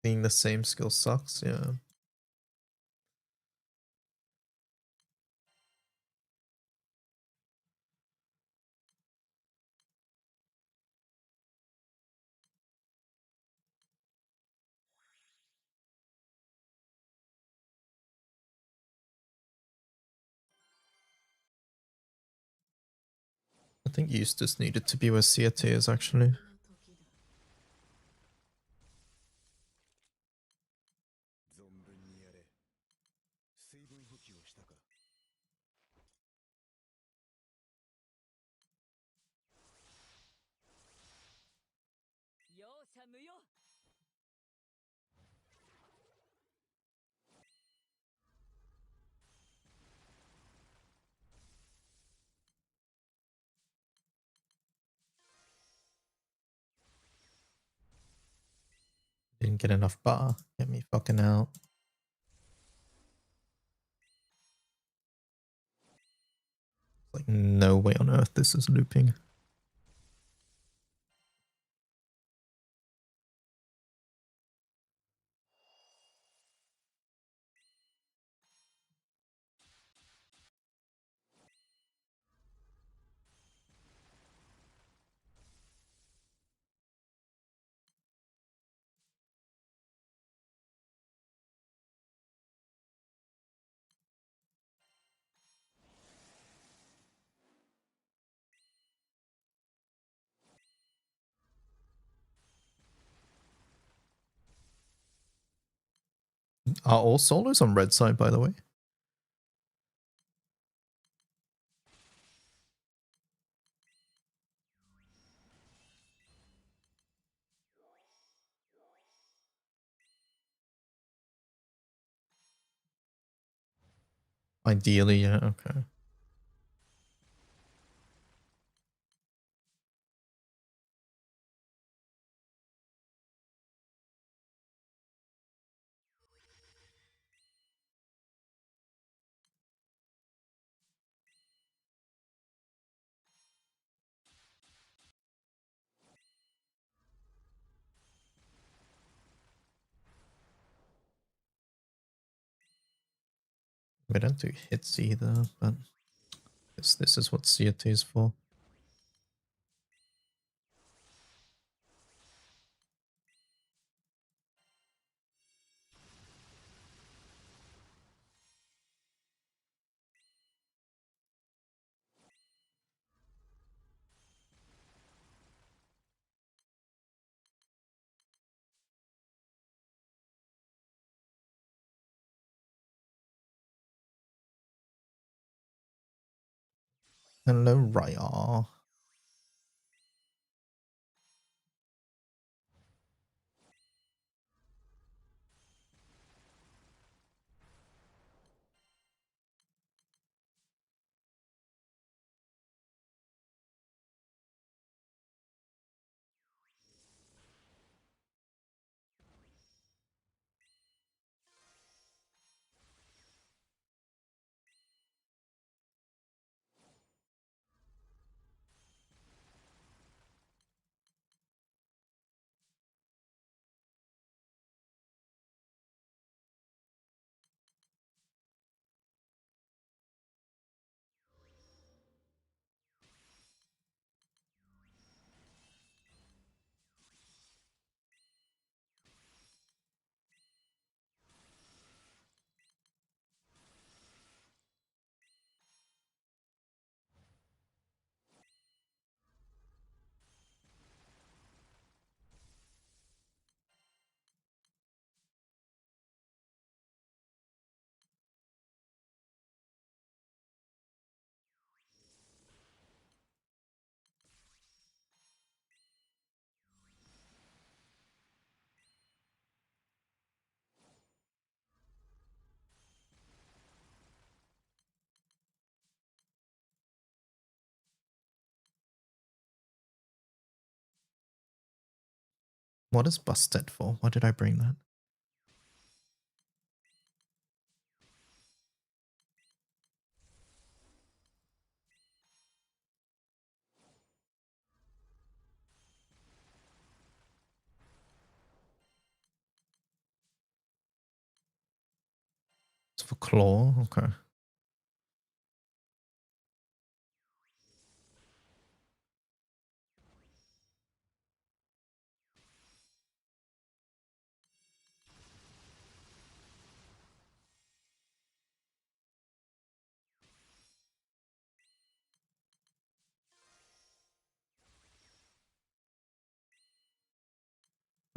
being the same skill sucks, yeah. I think Eustace needed to be where Siete is actually. Didn't get enough bar. Get me fucking out. Like, no way on earth this is looping. Are all solos on red side, by the way? Ideally, yeah, okay. We don't do hits either, but this is what CT is for. Hello, Raya. What is busted for? Why did I bring that? It's for claw. Okay.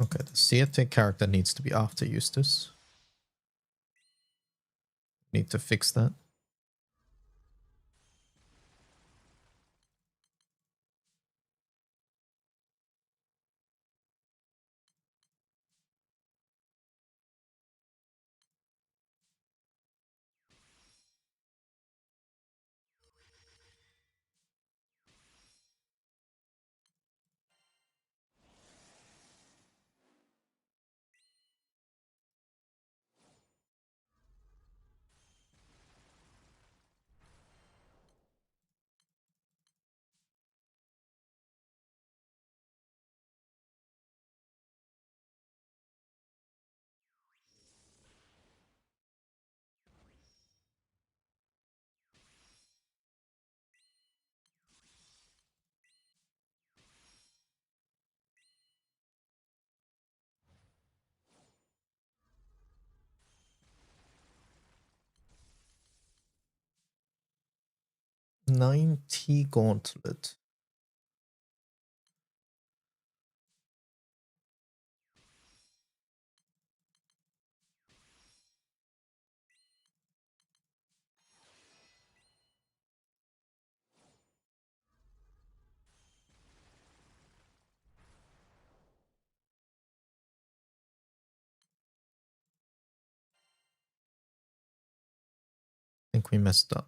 Okay, the CFT character needs to be after Eustace. Need to fix that. 90 gauntlet. I think we messed up.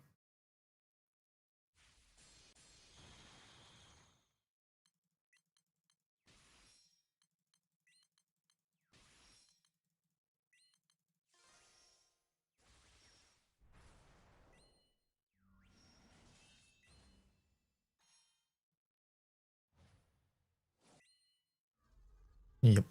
Yep.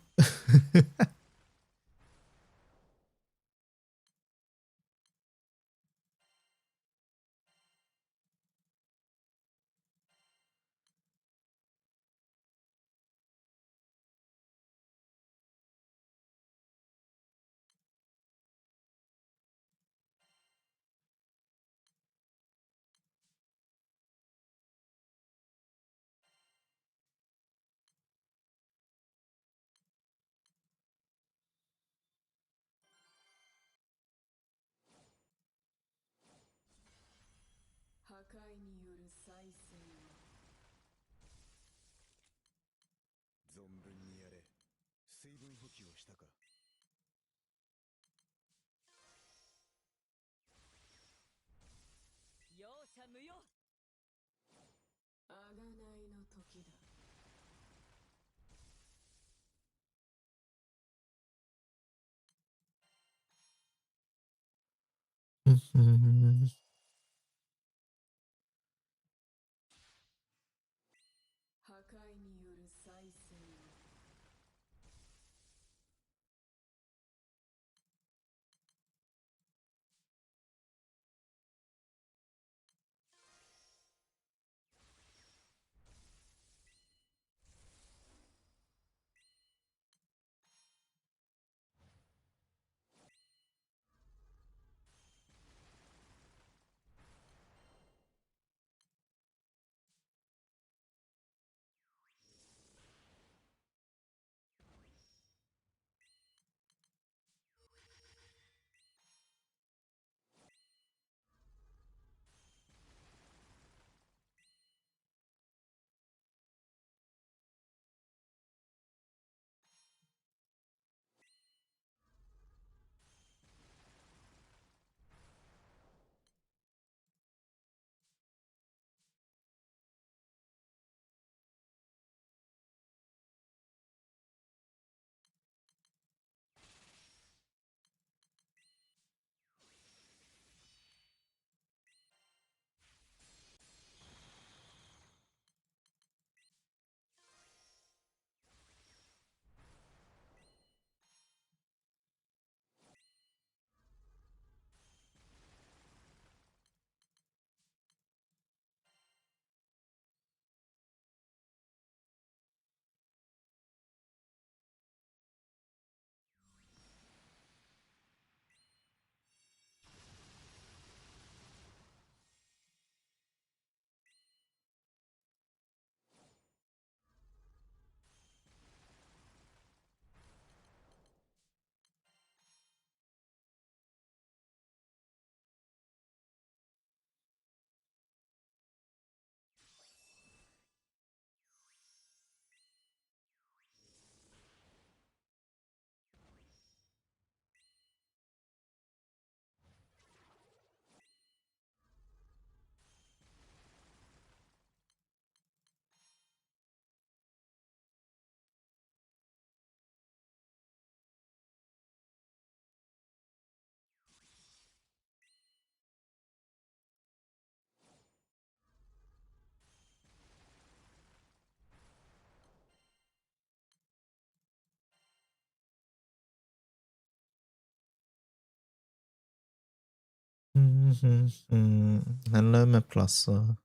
Hello med plasser.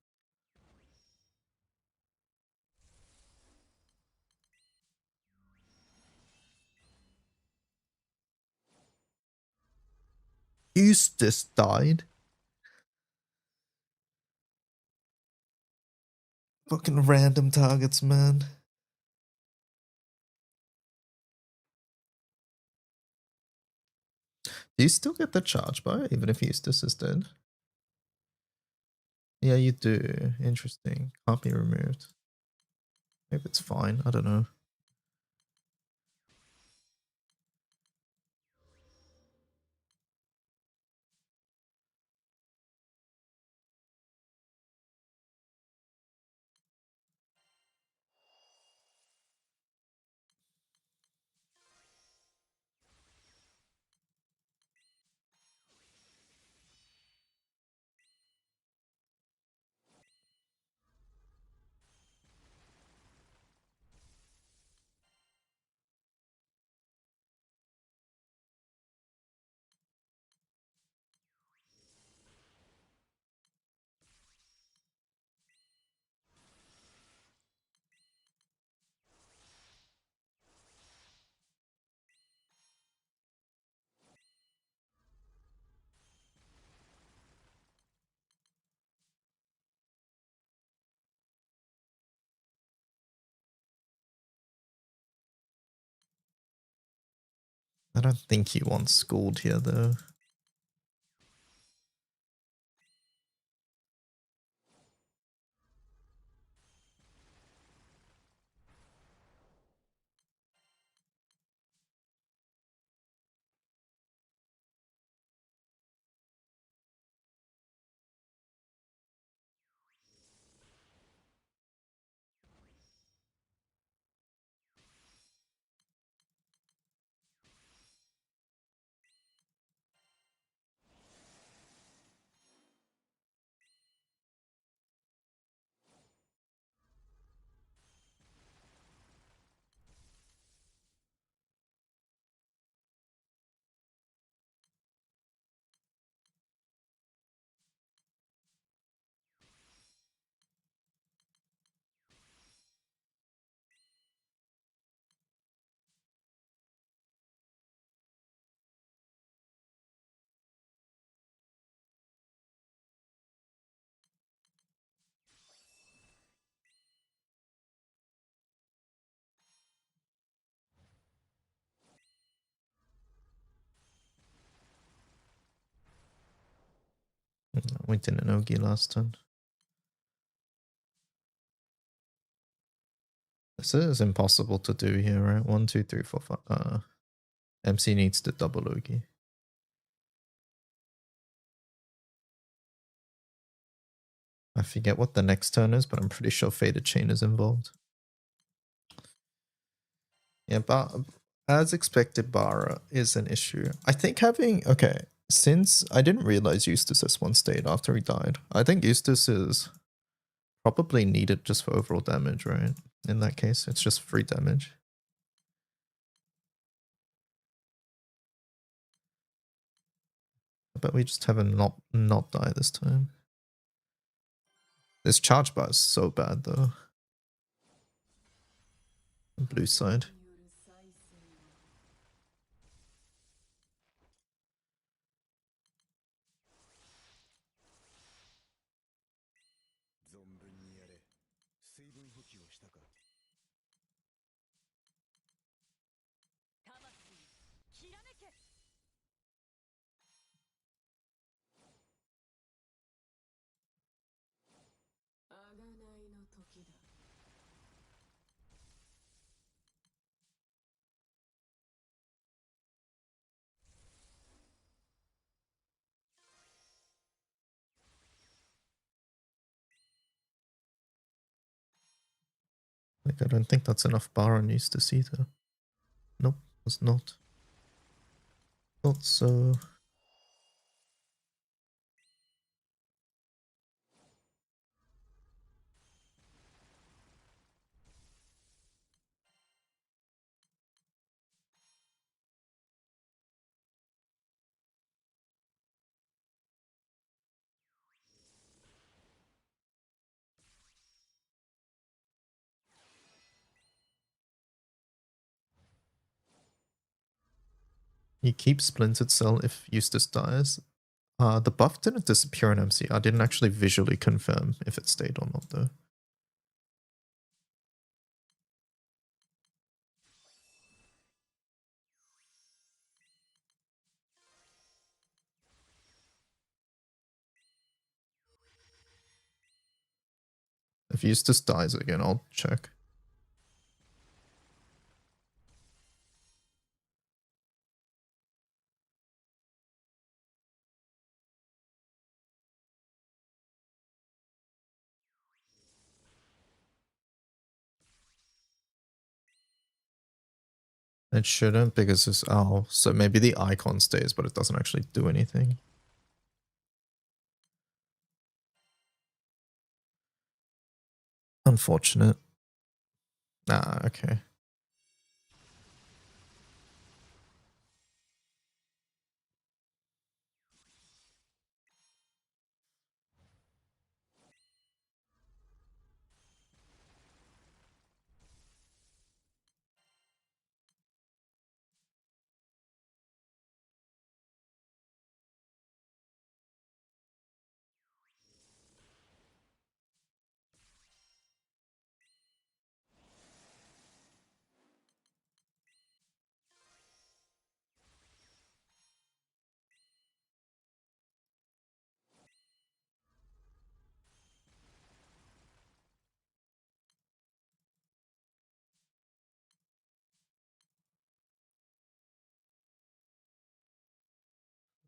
Eustace died. Fucking random targets, man. Do you still get the charge bar even if Eustace is dead? Yeah, you do. Interesting. Can't be removed. Maybe it's fine. I don't know. I don't think he wants schooled here though. We didn't Ogi last turn. This is impossible to do here, right? 1, 2, 3, 4, 5. MC needs to double Ogi. I forget what the next turn is, but I'm pretty sure Faded Chain is involved. Yeah, but as expected, Bara is an issue. I think having... Okay, since I didn't realize Eustace has one state after he died, I think Eustace is probably needed just for overall damage, right? In that case, it's just free damage. But we just have him not die this time. This charge bar is so bad though. Blue side. Like, I don't think that's enough bar on Eustace either. Nope, it's not. Thought so. You keep Splintered Cell if Eustace dies. The buff didn't disappear in MC. I didn't actually visually confirm if it stayed or not though. If Eustace dies again, I'll check. It shouldn't because it's oh, so maybe the icon stays, but it doesn't actually do anything. Unfortunate. Ah, okay.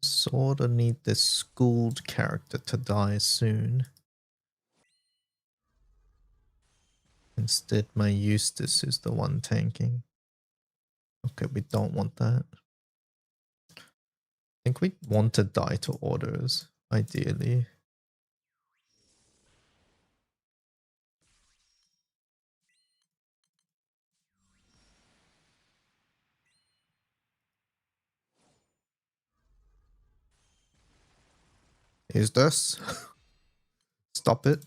Sorta need this schooled character to die soon. Instead, my Eustace is the one tanking. Okay, we don't want that. I think we want to die to orders, ideally. Is this? Stop it.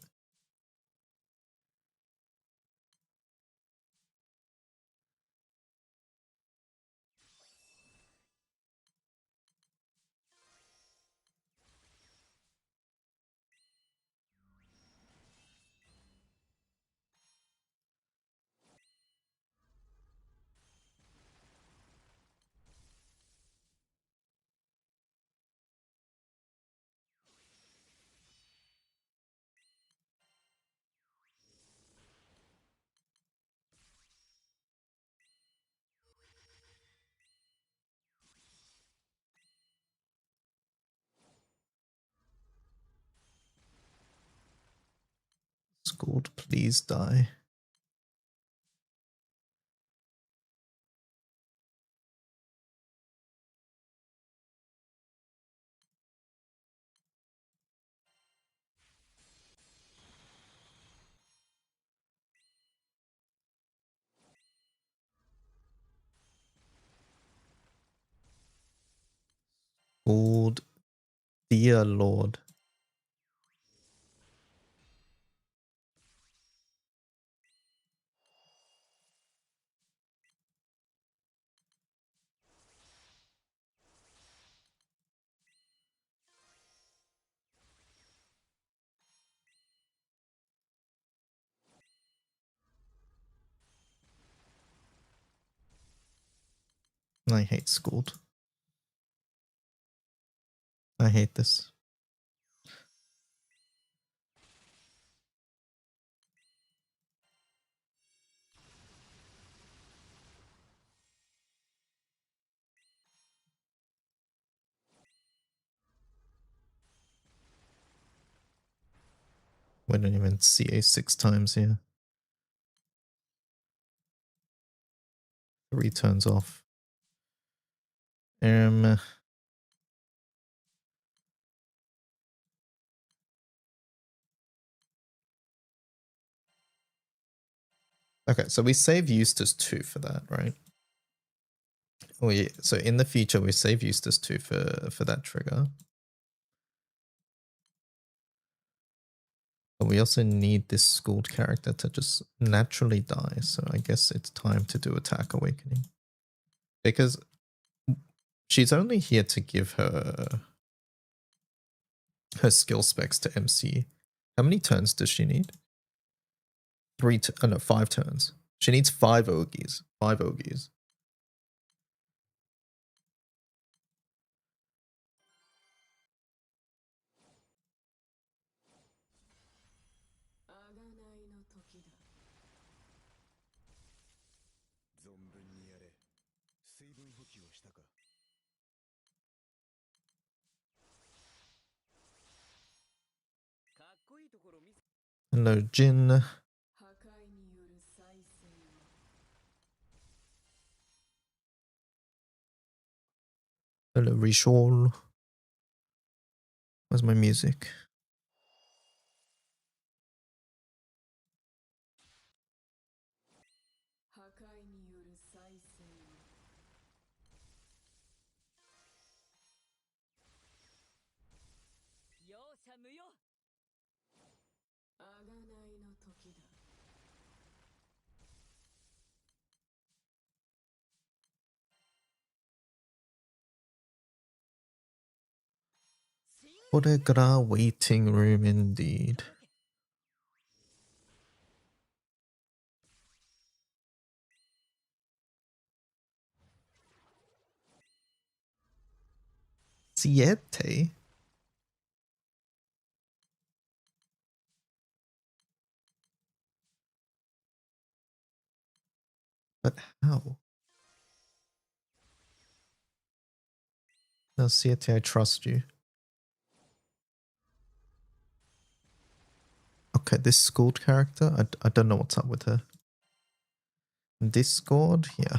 Schooled, please die. Schooled, dear lord. I hate schooled. I hate this. We don't even CA 6 times here. 3 turns off. Okay, so we save Eustace 2 for that, right? Oh yeah, so in the future we save Eustace 2 for that trigger. But we also need this schooled character to just naturally die, so I guess it's time to do Attack Awakening. Because she's only here to give her skill specs to MC. How many turns does she need? 5 turns. She needs 5 Ogies. 5 Ogies. Hello, Jin. Hello, Rishol. Where's my music? Koregra waiting room indeed. Siete? But how? No, Siete, I trust you. Okay, this Scold character, I don't know what's up with her. Discord? Yeah.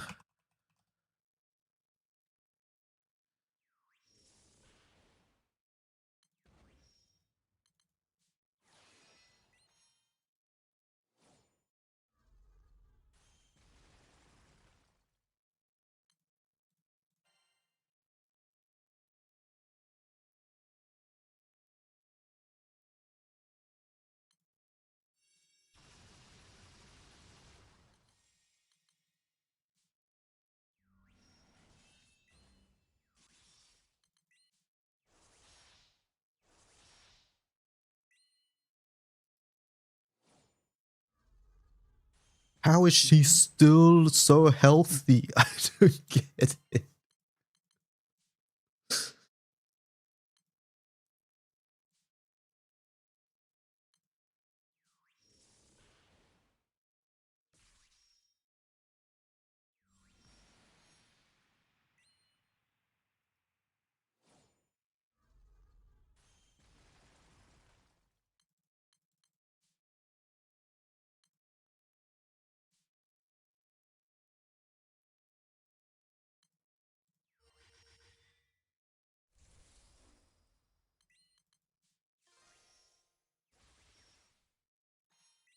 How is she still so healthy? I don't get it.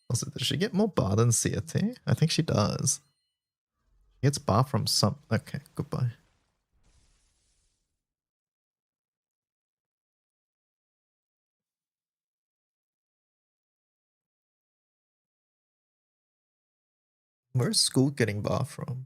Also, does she get more bar than Siete? I think she does. She gets bar from some. Okay, goodbye. Where's school getting bar from?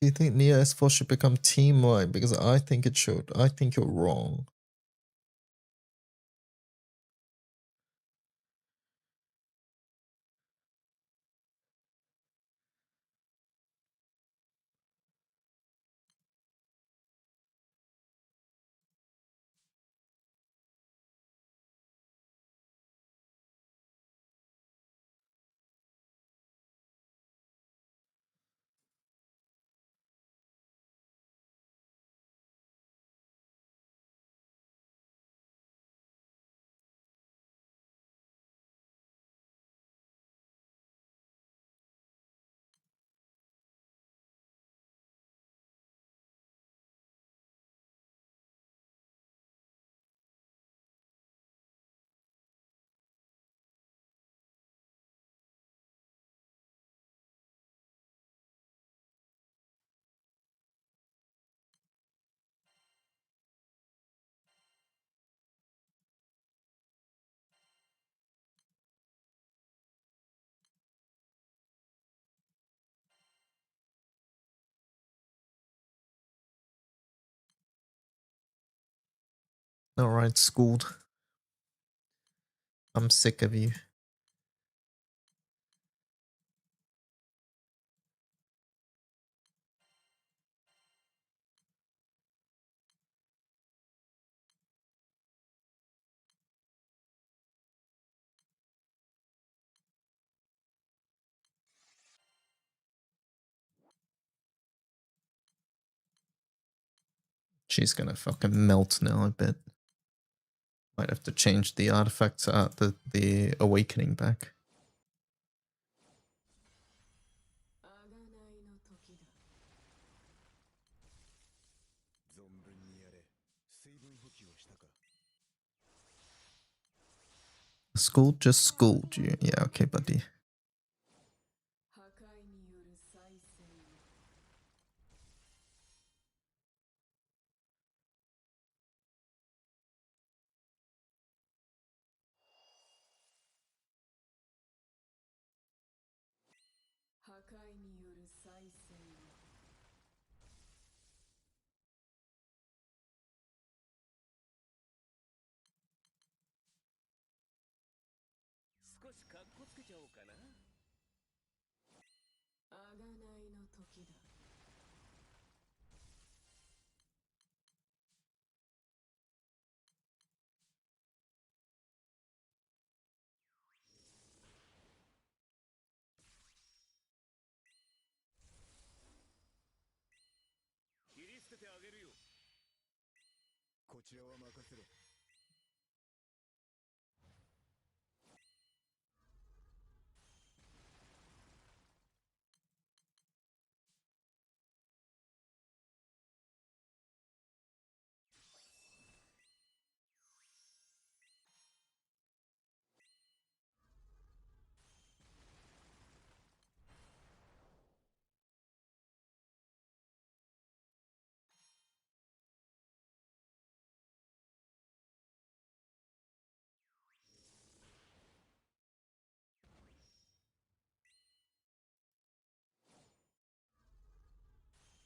Do you think Nia S4 should become Team White? Because I think it should. I think you're wrong. Alright, schooled. I'm sick of you. She's gonna fucking melt now, I bet. Might have to change the artifacts, the awakening back. School just schooled you. Yeah, okay, buddy.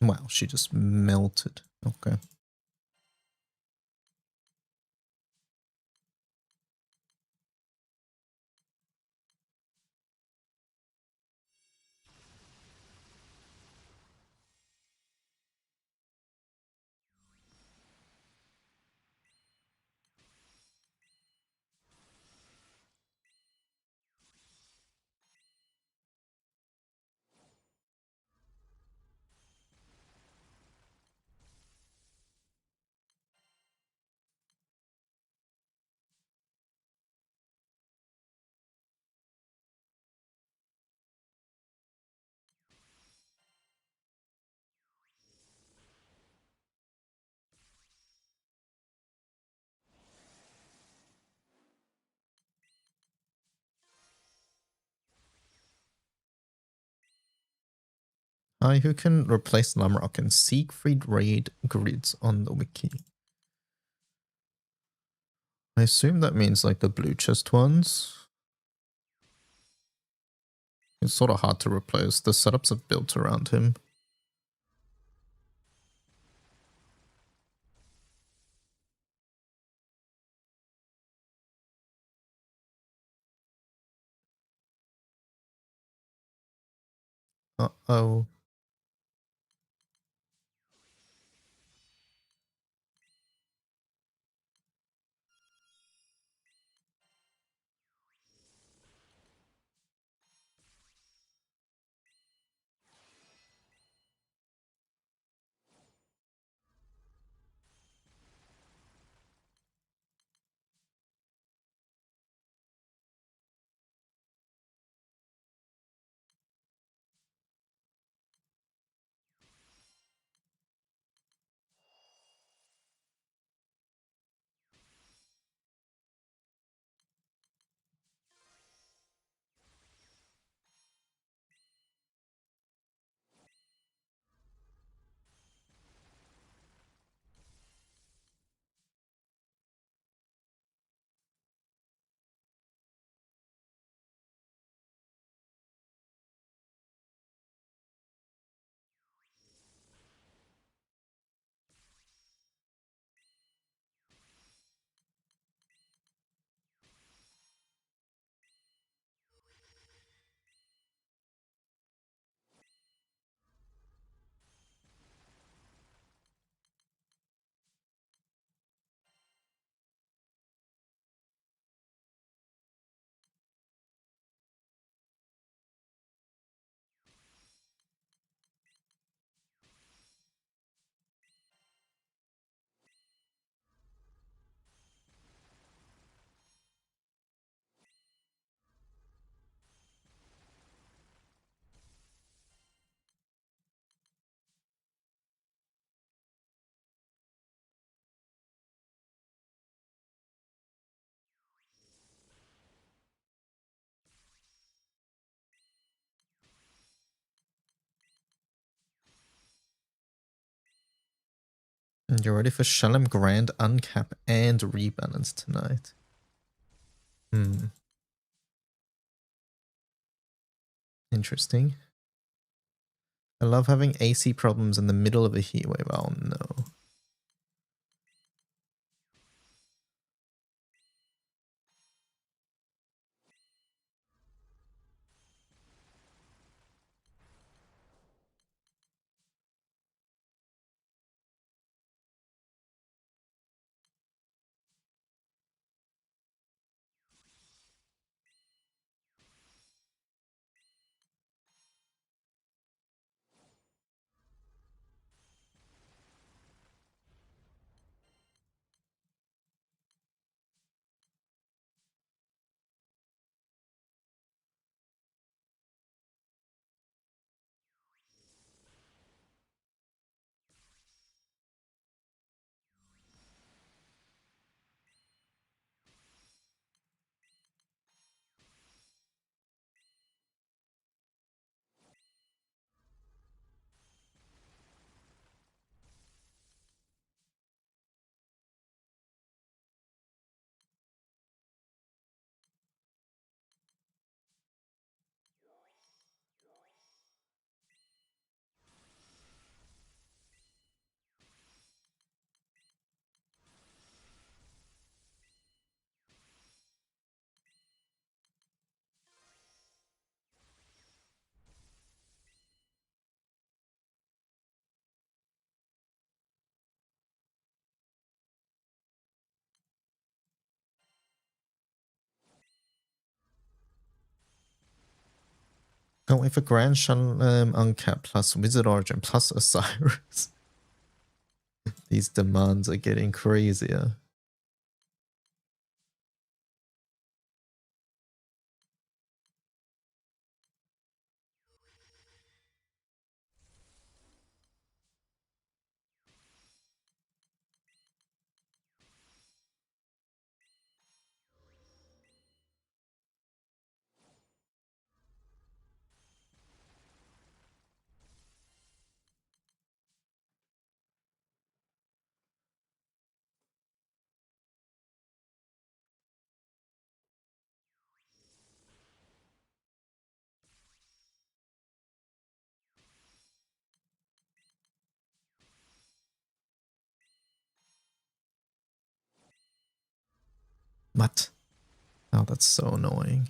Wow, she just melted. Okay. Hi, who can replace Lamrock and Siegfried raid grids on the wiki? I assume that means like the blue chest ones. It's sort of hard to replace. The setups are built around him. Uh-oh. And you're ready for Shalom Grand Uncap and Rebalance tonight. Interesting. I love having AC problems in the middle of a heatwave. Oh no. Can't wait for Grand Shalom Uncap plus Wizard Origin plus Osiris. These demands are getting crazier. What? Oh, that's so annoying.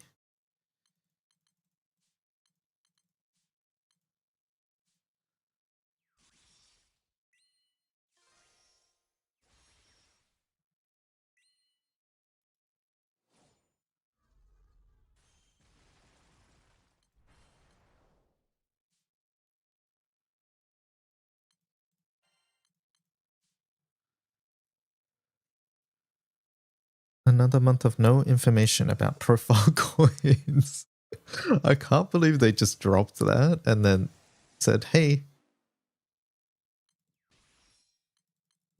Another month of no information about profile coins. I can't believe they just dropped that and then said, hey.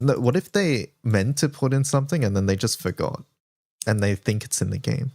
No, what if they meant to put in something and then they just forgot and they think it's in the game?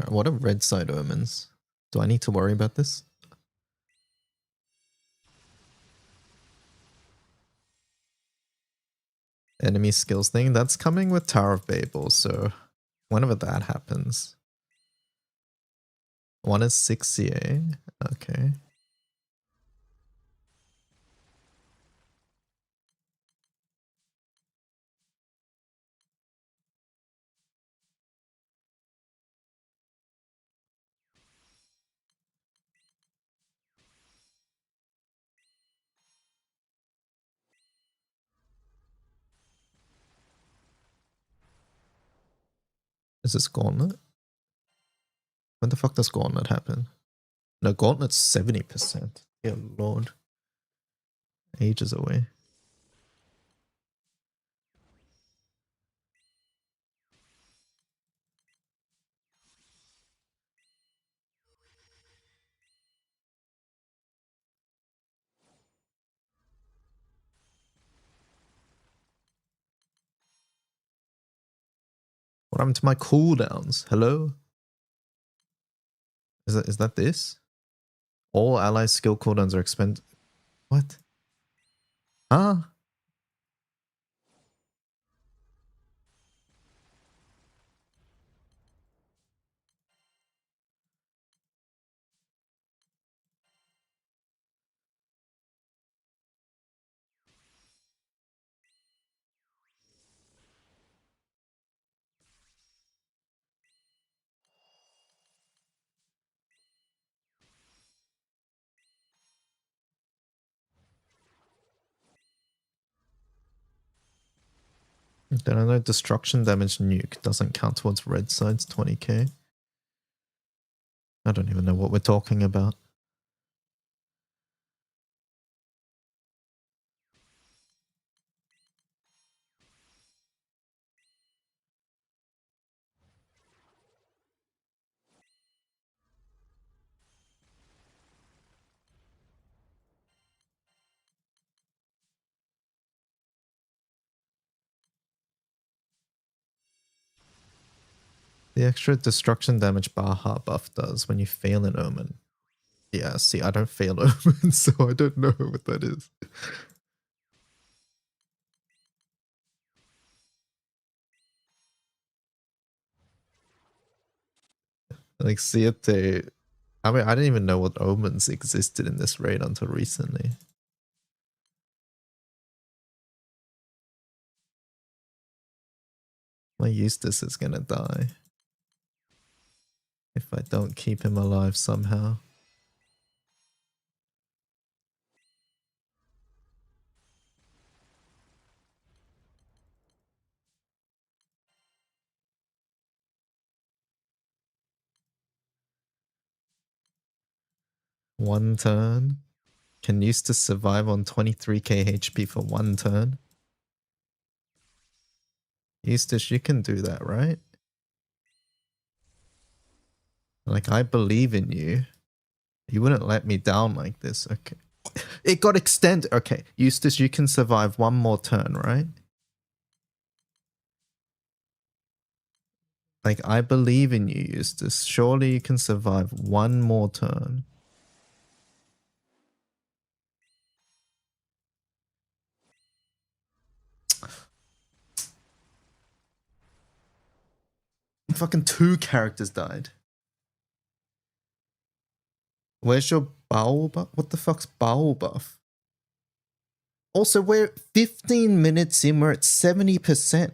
What are red side omens? Do I need to worry about this? Enemy skills thing. That's coming with Tower of Babel, so whenever that happens. One is 6 CA. Okay. Is this Gauntlet? When the fuck does Gauntlet happen? No, Gauntlet's 70%. Yeah, Lord. Ages away. What happened to my cooldowns? Hello? Is that this? All allies' skill cooldowns are expended. What? Ah. Then I know destruction damage nuke doesn't count towards red side's 20k. I don't even know what we're talking about. The extra destruction damage Baha buff does when you fail an omen. Yeah, see, I don't fail omens, so I don't know what that is. Like, Siete. I mean, I didn't even know what omens existed in this raid until recently. My Eustace is gonna die if I don't keep him alive somehow. One turn. Can Eustace survive on 23k HP for one turn? Eustace, you can do that, right? Like, I believe in you. You wouldn't let me down like this. Okay. It got extended. Okay. Eustace, you can survive one more turn, right? Like, I believe in you, Eustace. Surely you can survive one more turn. Fucking 2 characters died. Where's your bowel buff? What the fuck's bowel buff? Also, we're 15 minutes in, we're at 70%.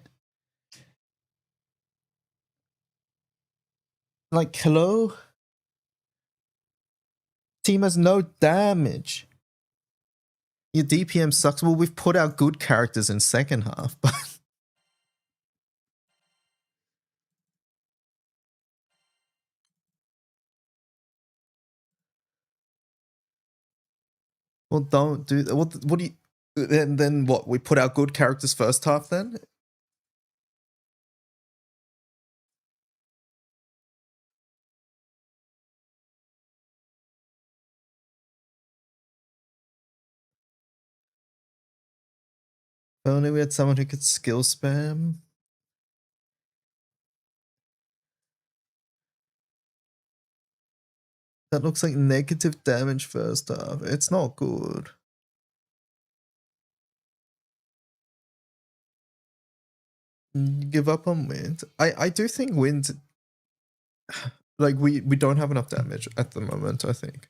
Like, hello? Team has no damage. Your DPM sucks. Well, we've put our good characters in second half, but... Well, don't do that. What do you... Then what? We put our good characters first half then? If only we had someone who could skill spam. That looks like negative damage first half. It's not good. Give up on wind. I do think wind... Like, we don't have enough damage at the moment, I think.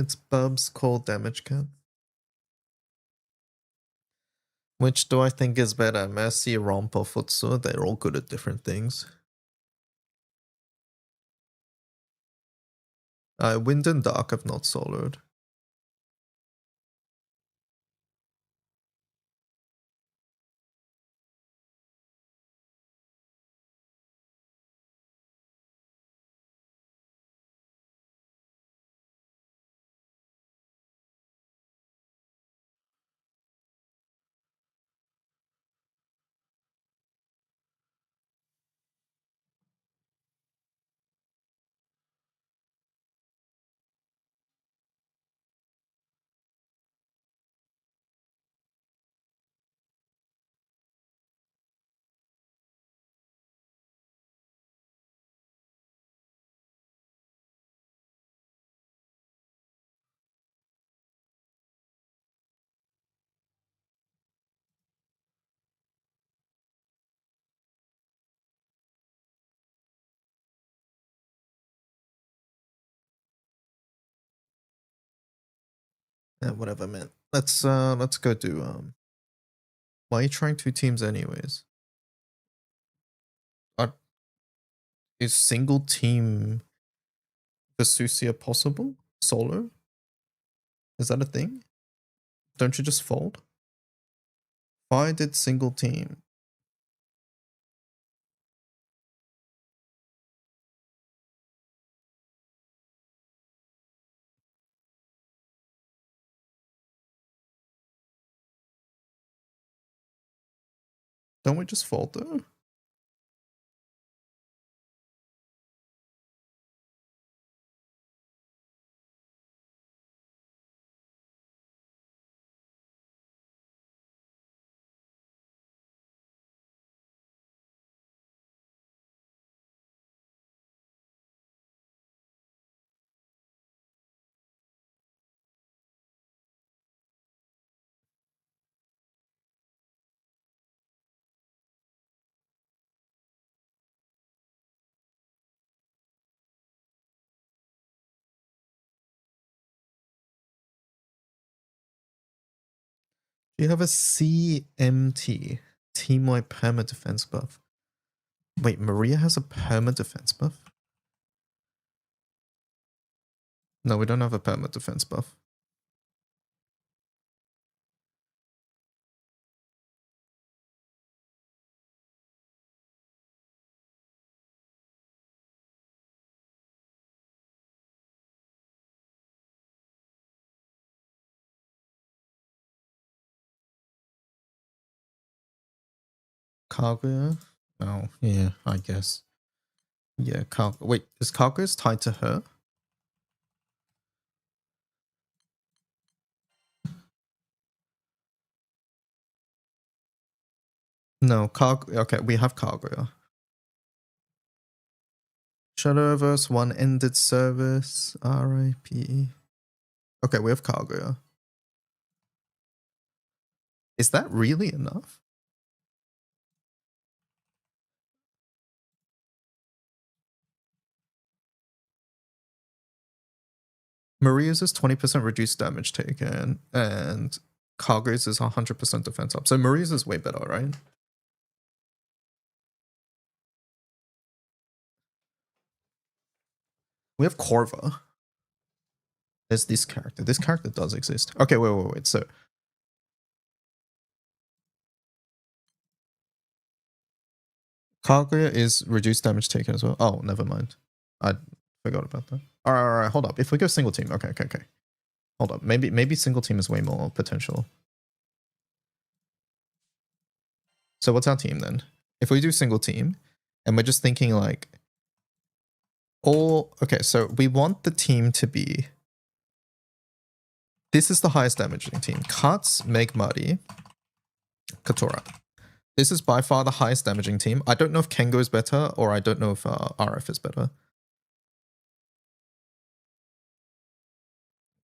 It's Bub's called damage cat. Which do I think is better? Mercy, Romp, or Futsu? They're all good at different things. Wind and Dark have not soloed. Yeah, whatever, man. Let's go do why are you trying 2 teams anyways? Is single team Vesusia possible? Solo? Is that a thing? Don't you just fold? Why did single team? Don't we just fold though? Do you have a CMT? Team-wide perma defense buff. Wait, Maria has a perma defense buff? No, we don't have a perma defense buff. Kaguya? Oh, yeah, I guess. Yeah, wait, is Kaguya's tied to her? No, okay, we have Kaguya. Shadowverse, 1 ended service, RIP. Okay, we have Kaguya. Is that really enough? Maria's is 20% reduced damage taken, and Kaguya's is 100% defense up. So Maria's is way better, right? We have Corva. There's this character. This character does exist. Okay, wait. So Kaguya is reduced damage taken as well. Oh, never mind. I forgot about that. All right. Hold up. If we go single team, okay. Hold up. Maybe single team is way more potential. So what's our team then? If we do single team, and we're just thinking like okay. So we want the team to be. This is the highest damaging team. Cuts, Megmari, Katora. This is by far the highest damaging team. I don't know if Kengo is better, or I don't know if RF is better.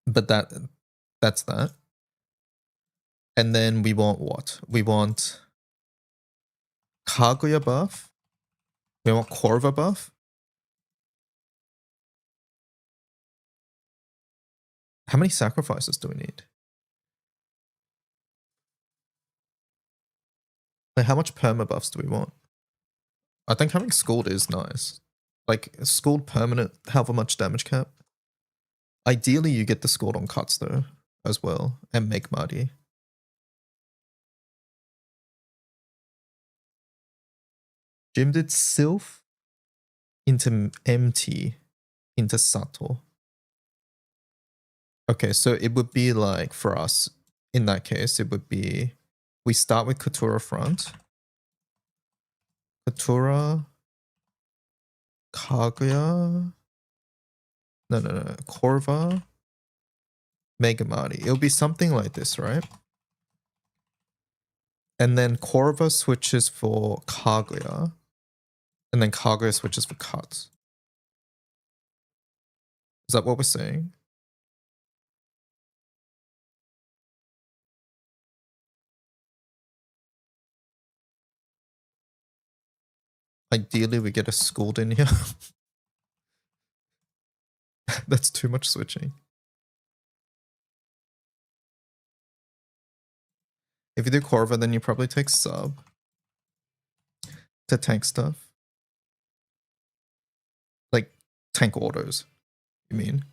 But that's that. And then we want what? We want Kaguya buff. We want Corva buff. How many sacrifices do we need? Like, how much perma buffs do we want? I think having Scald is nice. Like, Scald permanent, however much damage cap. Ideally, you get the Scald on cuts, though, as well, and make Marty. Jim did Sylph into MT into Sato. Okay, so it would be like, for us, in that case, it would be, we start with Katura front. Katura, Kaguya, no, Korva, Megamati. It'll be something like this, right? And then Korva switches for Kaguya, and then Kaguya switches for cuts. Is that what we're saying? Ideally, we get a Scald in here. That's too much switching. If you do Korva, then you probably take sub to tank stuff. Like, tank autos, you mean?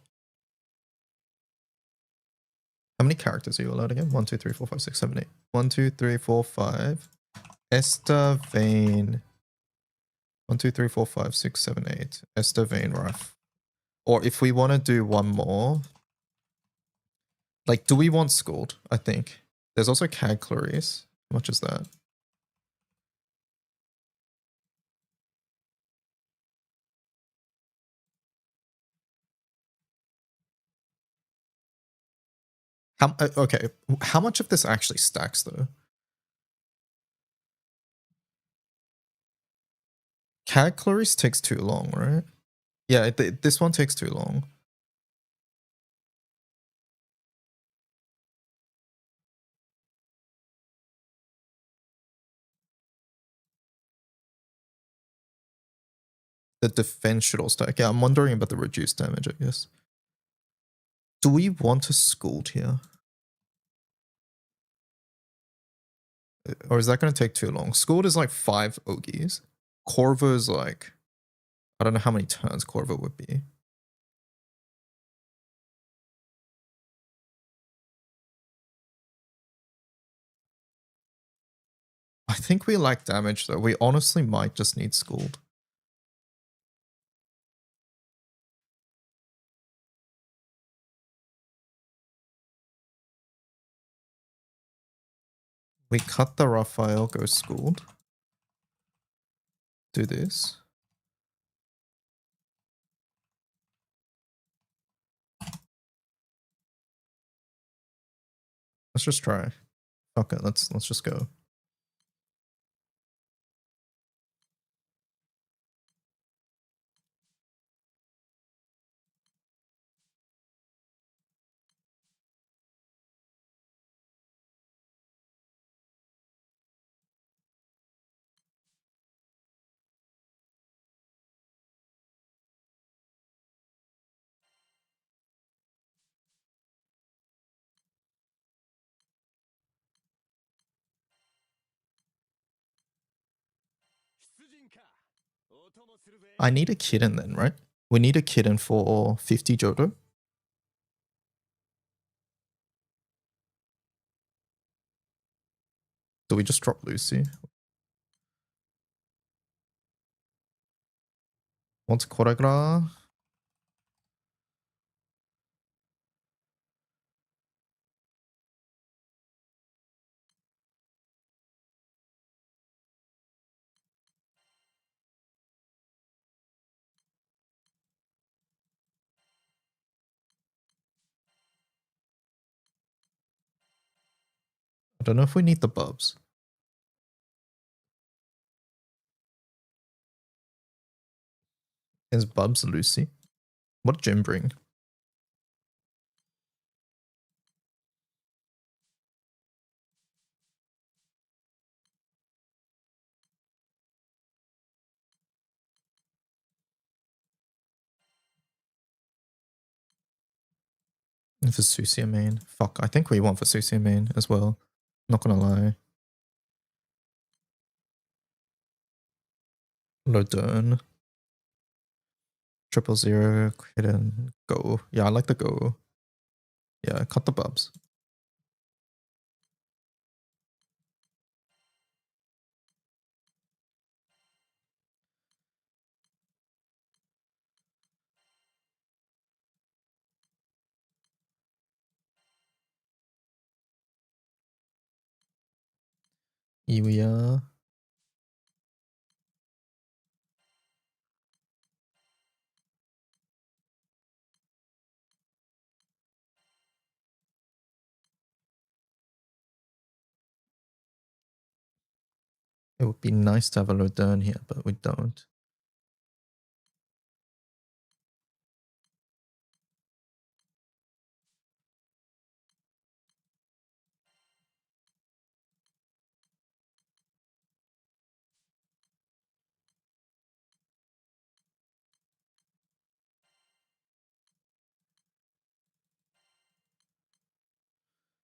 How many characters are you allowed again? 1, 2, 3, 4, 5, 6, 7, 8. 1, 2, 3, 4, 5. Esther, Vayne. 1, 2, 3, 4, 5, 6, 7, 8. Esther, Vayne, Rife. Or if we want to do one more, like, do we want Scald? I think. There's also Cag Clarice. How much is that? Okay, how much of this actually stacks though? Cag Clarice takes too long, right? Yeah, this one takes too long. The defense should all stack. Yeah, I'm wondering about the reduced damage, I guess. Do we want to Scald here? Or is that going to take too long? Scald is like 5 Ogies. Corvo is like, I don't know how many turns Corvo would be. I think we like damage though. We honestly might just need Scald. We cut the Raphael, go Scald. Do this. Let's just try. Okay, let's just go. I need a kitten then, right? We need a kitten for 50 Johto. Do we just drop Lucy? Want Koregra? I don't know if we need the Bubs. Is Bubs Lucy? What did Jim bring? Vesusia main. Fuck, I think we want Vesusia main as well. Not gonna lie. Lodern. 000, hidden, go. Yeah, I like the go. Yeah, cut the bubs. Iwia. It would be nice to have a Lodern here, but we don't.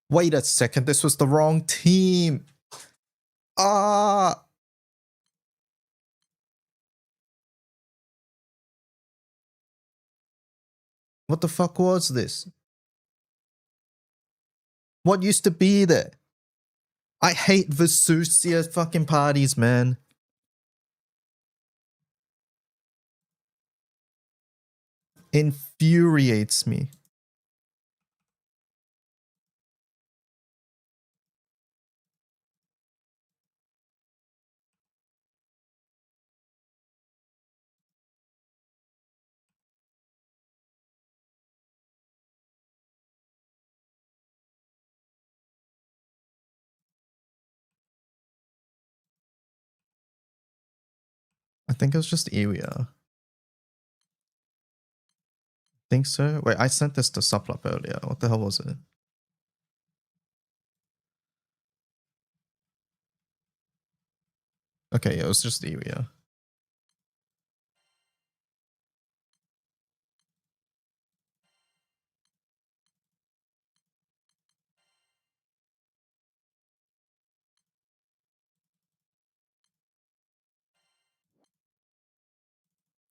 Wait a second, this was the wrong team. Ah! What the fuck was this? What used to be there? I hate Vesusia fucking parties, man. Infuriates me. I think it was just Iwia. Think so? Wait, I sent this to Suplop earlier. What the hell was it? Okay, yeah, it was just Iwia.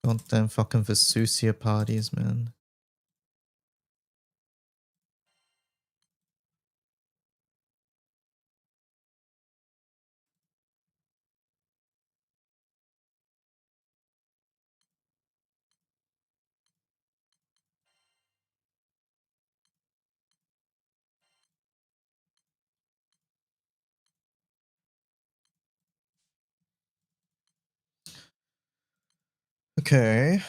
Goddamn fucking Vesusia parties, man. Okay.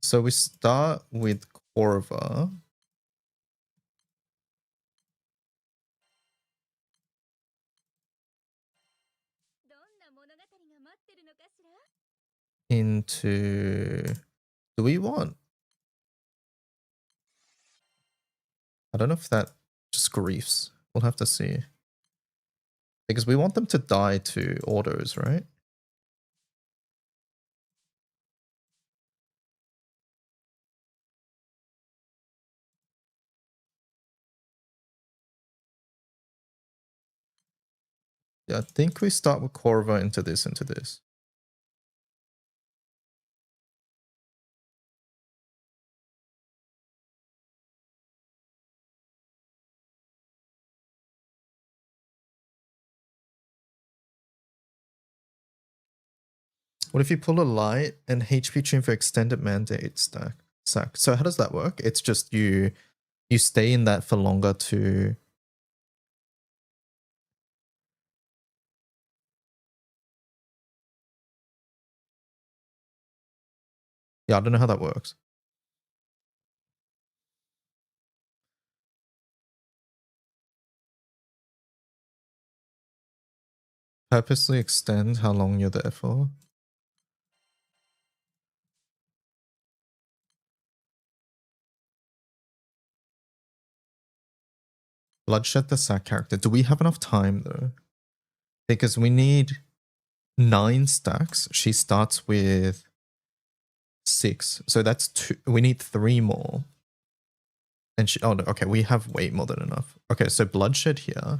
So we start with Korva. Into... Do we want... I don't know if that just griefs. We'll have to see. Because we want them to die to autos, right? Yeah, I think we start with Korva into this, into this. What if you pull a light and HP tune for extended mandate stack? So how does that work? It's just you stay in that for longer to... Yeah, I don't know how that works. Purposely extend how long you're there for. Bloodshed the sack character. Do we have enough time though? Because we need 9 stacks. She starts with 6. So that's 2. We need 3 more. And she, oh no, okay, we have way more than enough. Okay, so bloodshed here.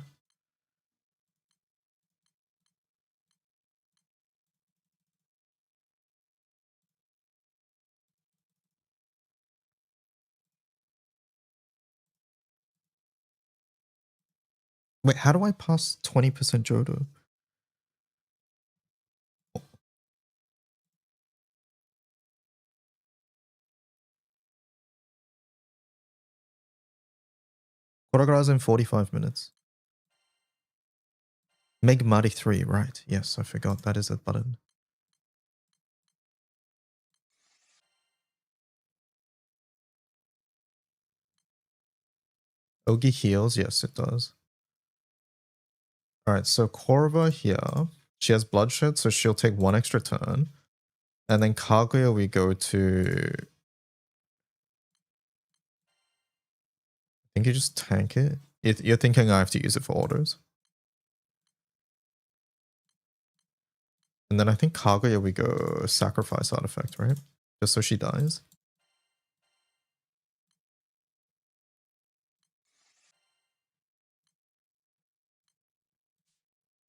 Wait, how do I pass 20% Jodo? Koregra's in 45 minutes. Make Mari 3, right. Yes, I forgot. That is a button. Ogi heals. Yes, it does. Alright, so Korva here. She has bloodshed, so she'll take 1 extra turn. And then Kaguya, we go to... I think you just tank it. You're thinking I have to use it for orders. And then I think Kaguya, we go sacrifice artifact, right? Just so she dies.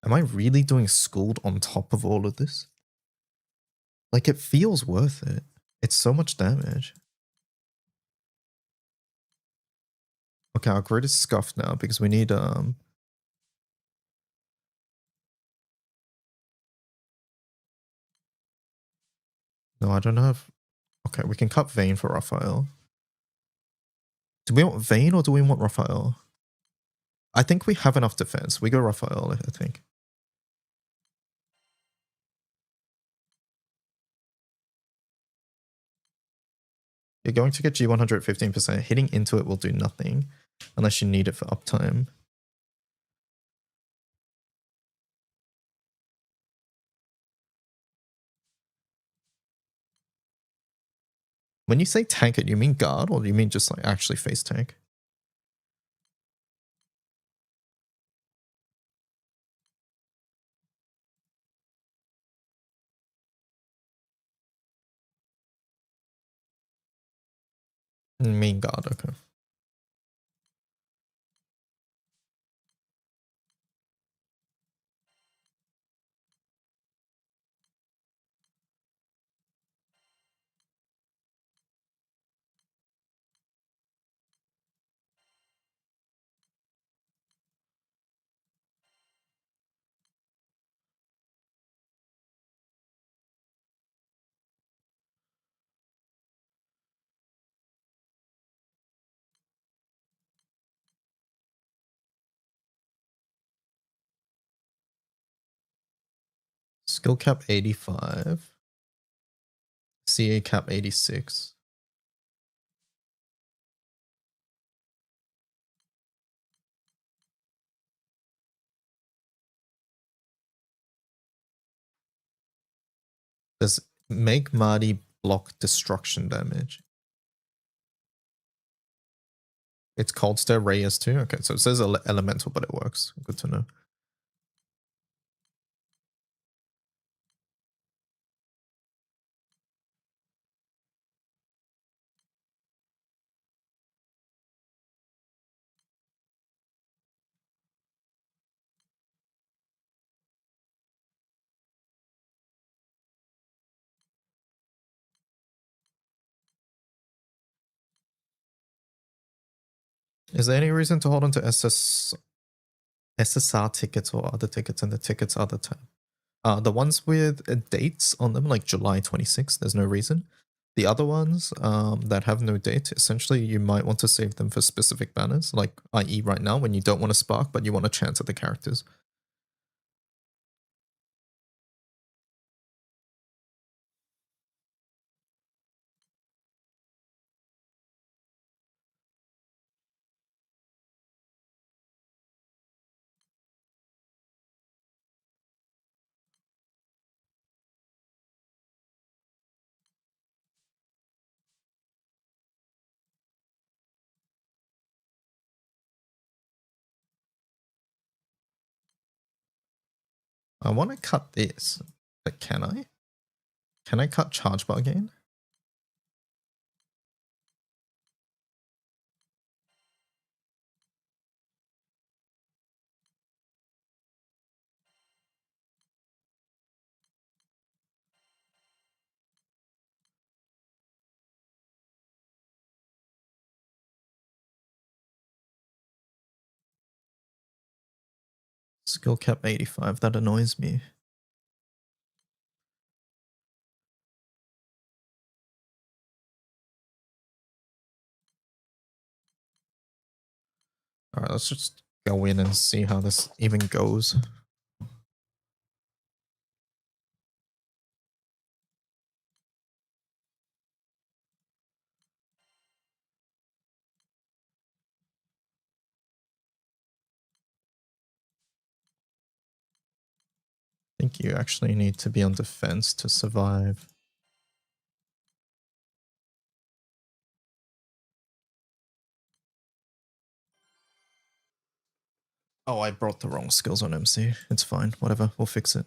Am I really doing schooled on top of all of this? Like, it feels worth it. It's so much damage. Okay, our grid is scuffed now because we need, No, I don't have... Okay, we can cut Vayne for Raphael. Do we want Vayne or do we want Raphael? I think we have enough defense. We go Raphael, I think. You're going to get G100 15%. Hitting into it will do nothing unless you need it for uptime. When you say tank it, you mean guard or do you mean just like actually face tank? Mean guard, okay. Skill cap 85. CA cap 86. Does make Marty block destruction damage? It's cold stare Reyes too? Okay, so it says elemental, but it works. Good to know. Is there any reason to hold on to SSR tickets or other tickets and the tickets are the ones with dates on them, like July 26th, there's no reason. The other ones that have no date, essentially you might want to save them for specific banners, like i.e. right now when you don't want to spark but you want a chance at the characters. I want to cut this, but can I? Can I cut charge bar gain? Skill cap 85, that annoys me. Alright, let's just go in and see how this even goes. I think you actually need to be on defense to survive. Oh, I brought the wrong skills on MC. It's fine. Whatever. We'll fix it.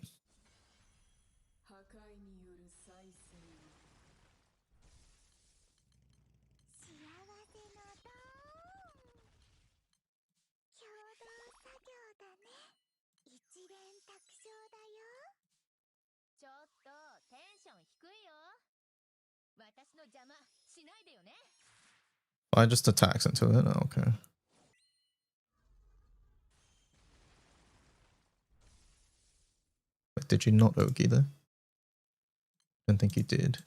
I just attacks into it. Oh, okay. Wait, did you not Ogi there? Didn't think you did.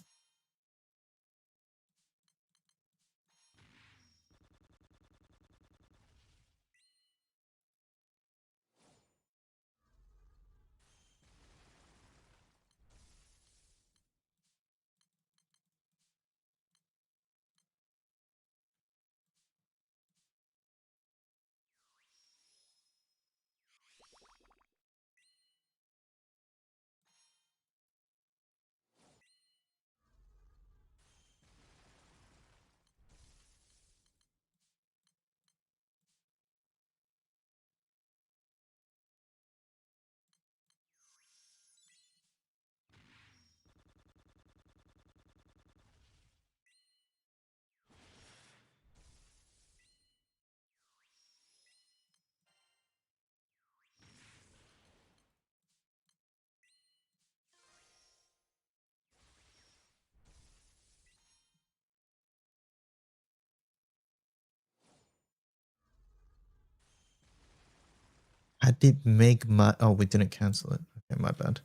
I did make my... Oh, we didn't cancel it. Okay, my bad.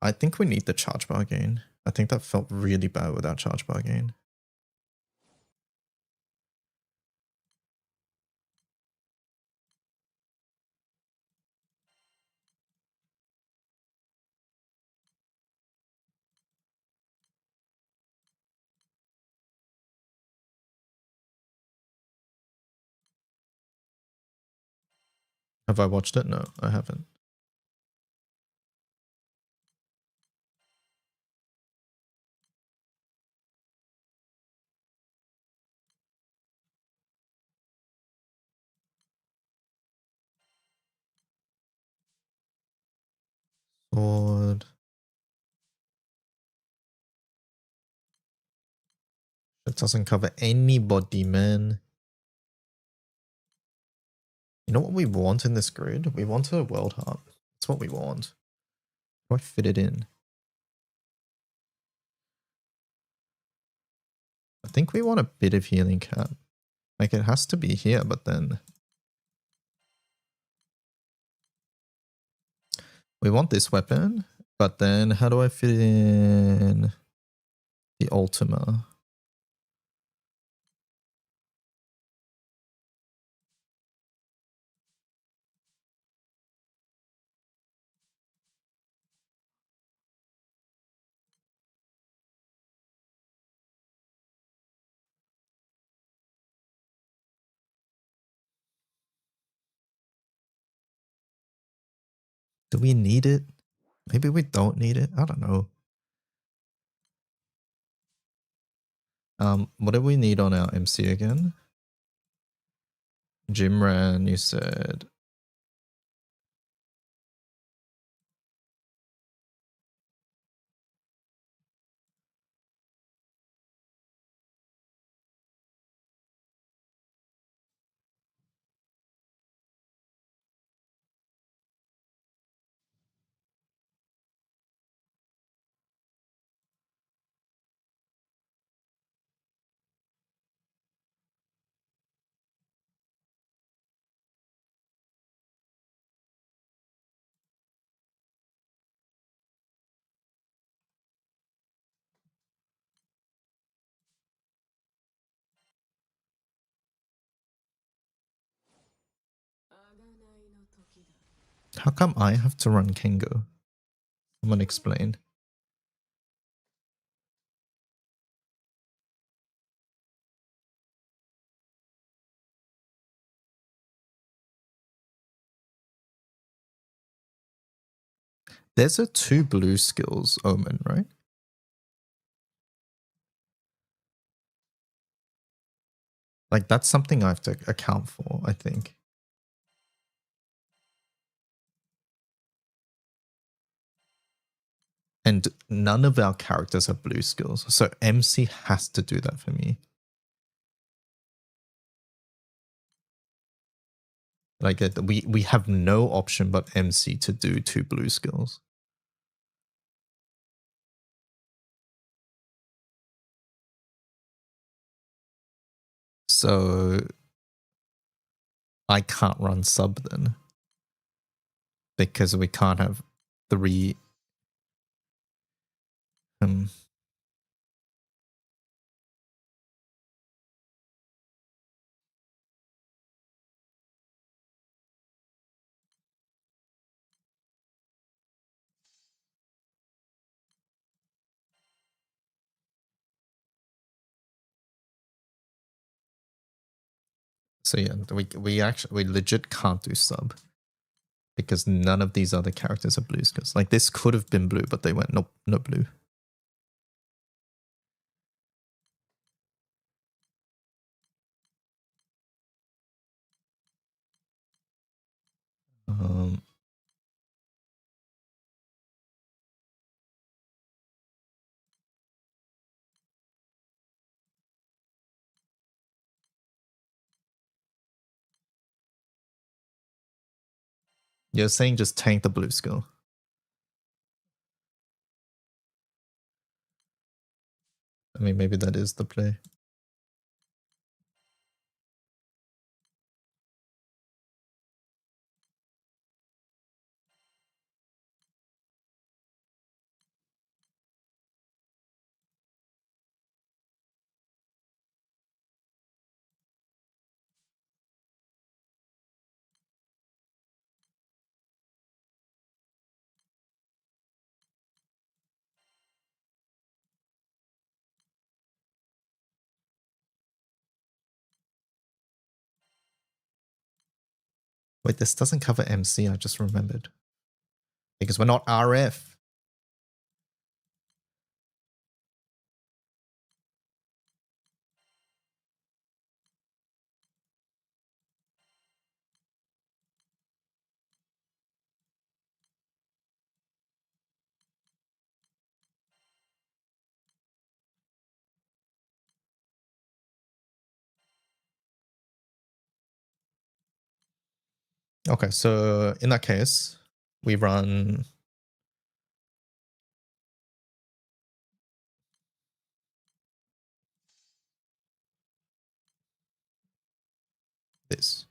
I think we need the charge bar gain. I think that felt really bad without charge bar gain. Have I watched it? No, I haven't. Sword. It doesn't cover anybody, man. You know what we want in this grid? We want a world heart. That's what we want. How do I fit it in? I think we want a bit of healing cap. Like, it has to be here, but then... We want this weapon, but then how do I fit in the Ultima? Do we need it? Maybe we don't need it. I don't know. What do we need on our MC again? Jimran, you said How come I have to run Kengo? Someone explain. There's a 2 blue skills Omen, right? Like, that's something I have to account for, I think. And none of our characters have blue skills, so MC has to do that for me. Like, we have no option but MC to do 2 blue skills. So I can't run sub then, because we can't have 3. So yeah, we legit can't do sub because none of these other characters are blue skills. Like, this could have been blue, but they went nope, no blue. You're saying just tank the blue skill. I mean, maybe that is the play. Wait, this doesn't cover MC, I just remembered. Because we're not RF. Okay, so in that case, we run this.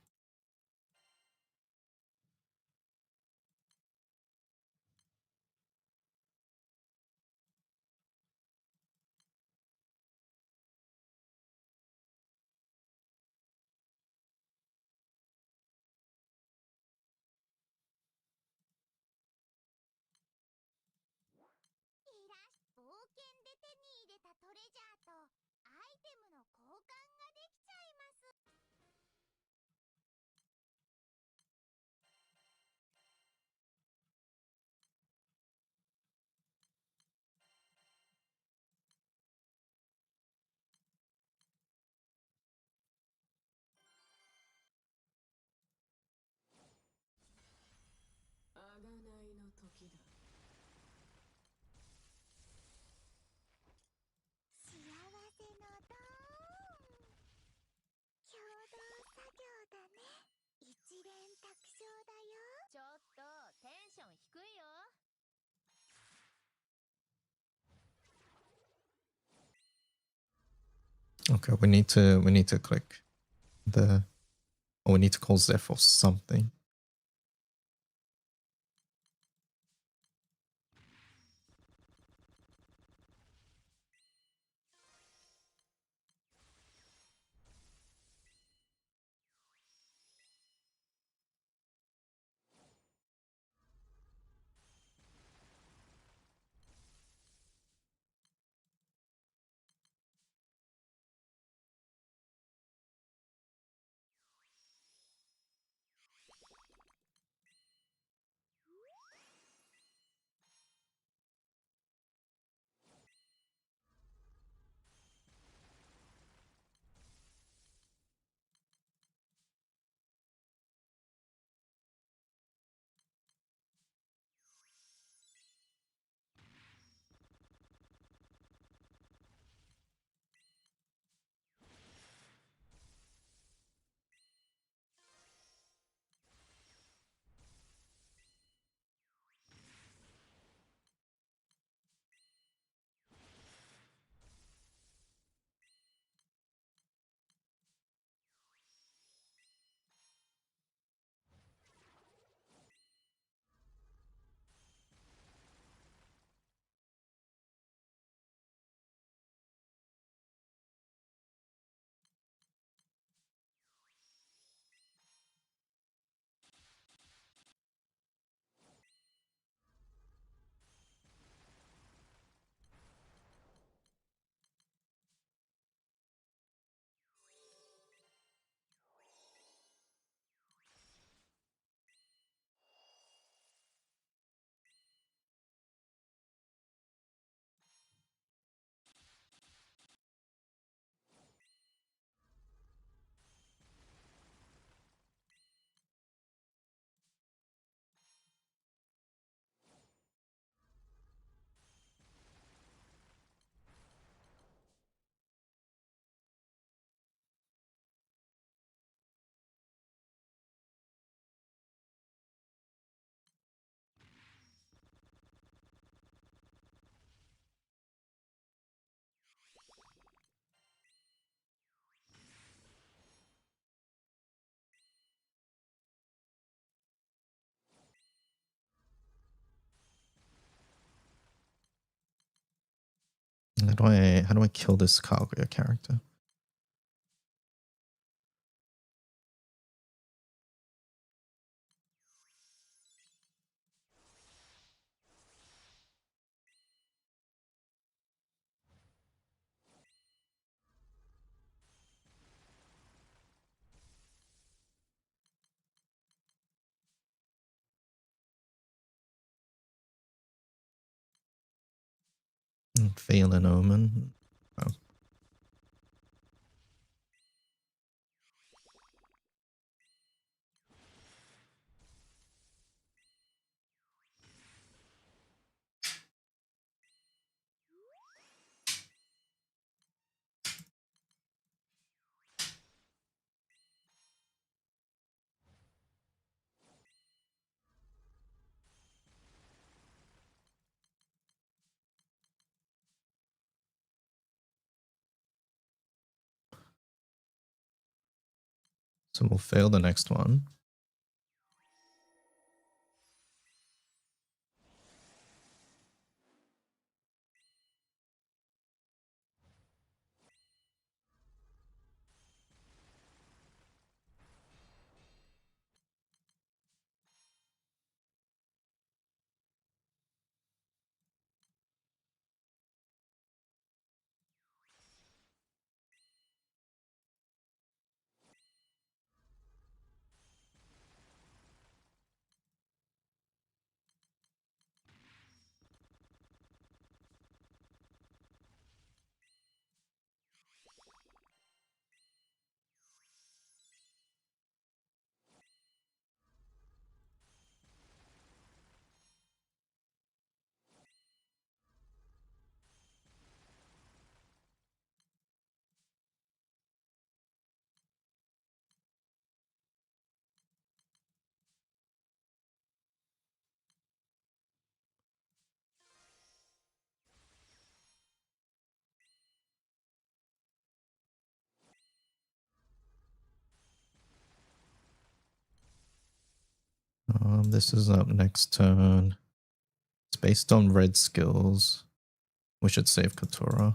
Okay, we need to click the, or we need to call Zeph or something. How do I kill this Koregra character? Fail an omen. Oh. So we'll fail the next one. This is up next turn. It's based on red skills. We should save Katura.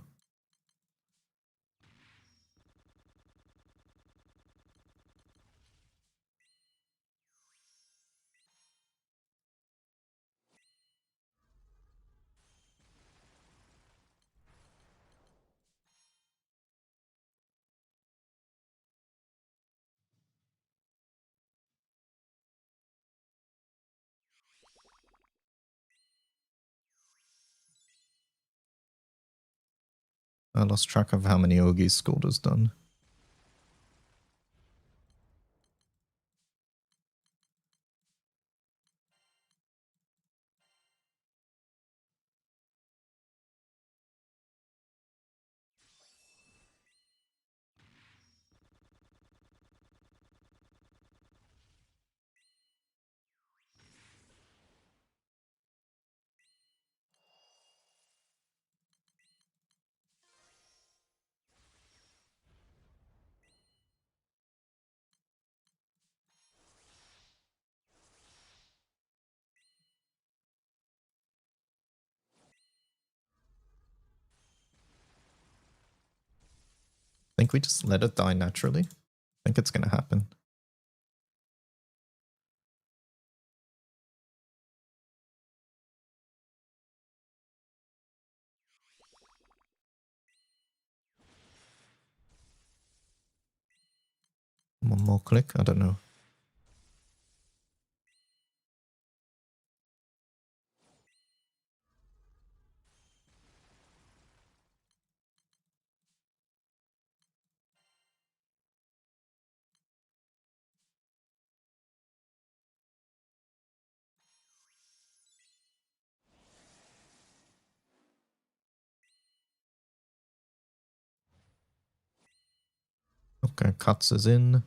I lost track of how many Ogis School has done. I think we just let it die naturally. I think it's gonna happen. One more click? I don't know. Okay, cuts is in.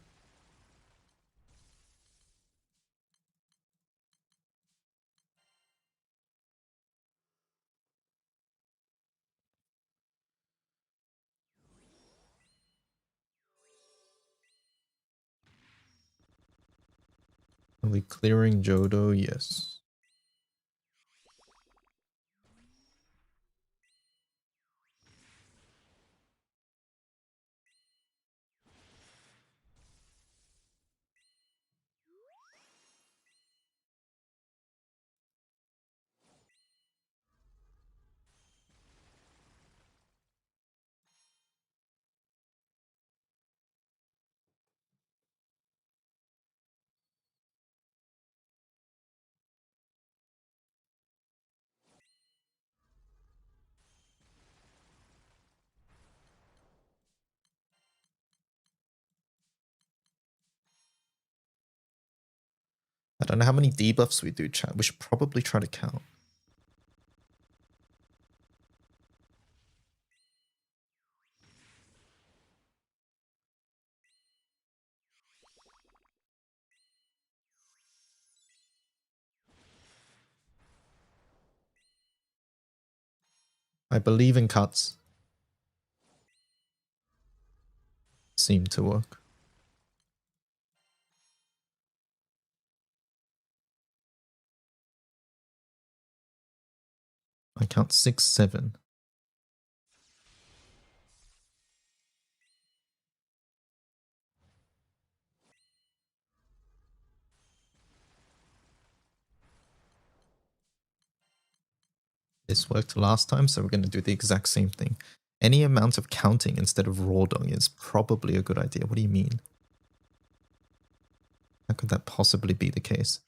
Are we clearing Jodo? Yes. don't know how many debuffs we do, chat. We should probably try to count. I believe in cuts. Seem to work. I count 6, 7. This worked last time, so we're going to do the exact same thing. Any amount of counting instead of raw dong is probably a good idea. What do you mean? How could that possibly be the case?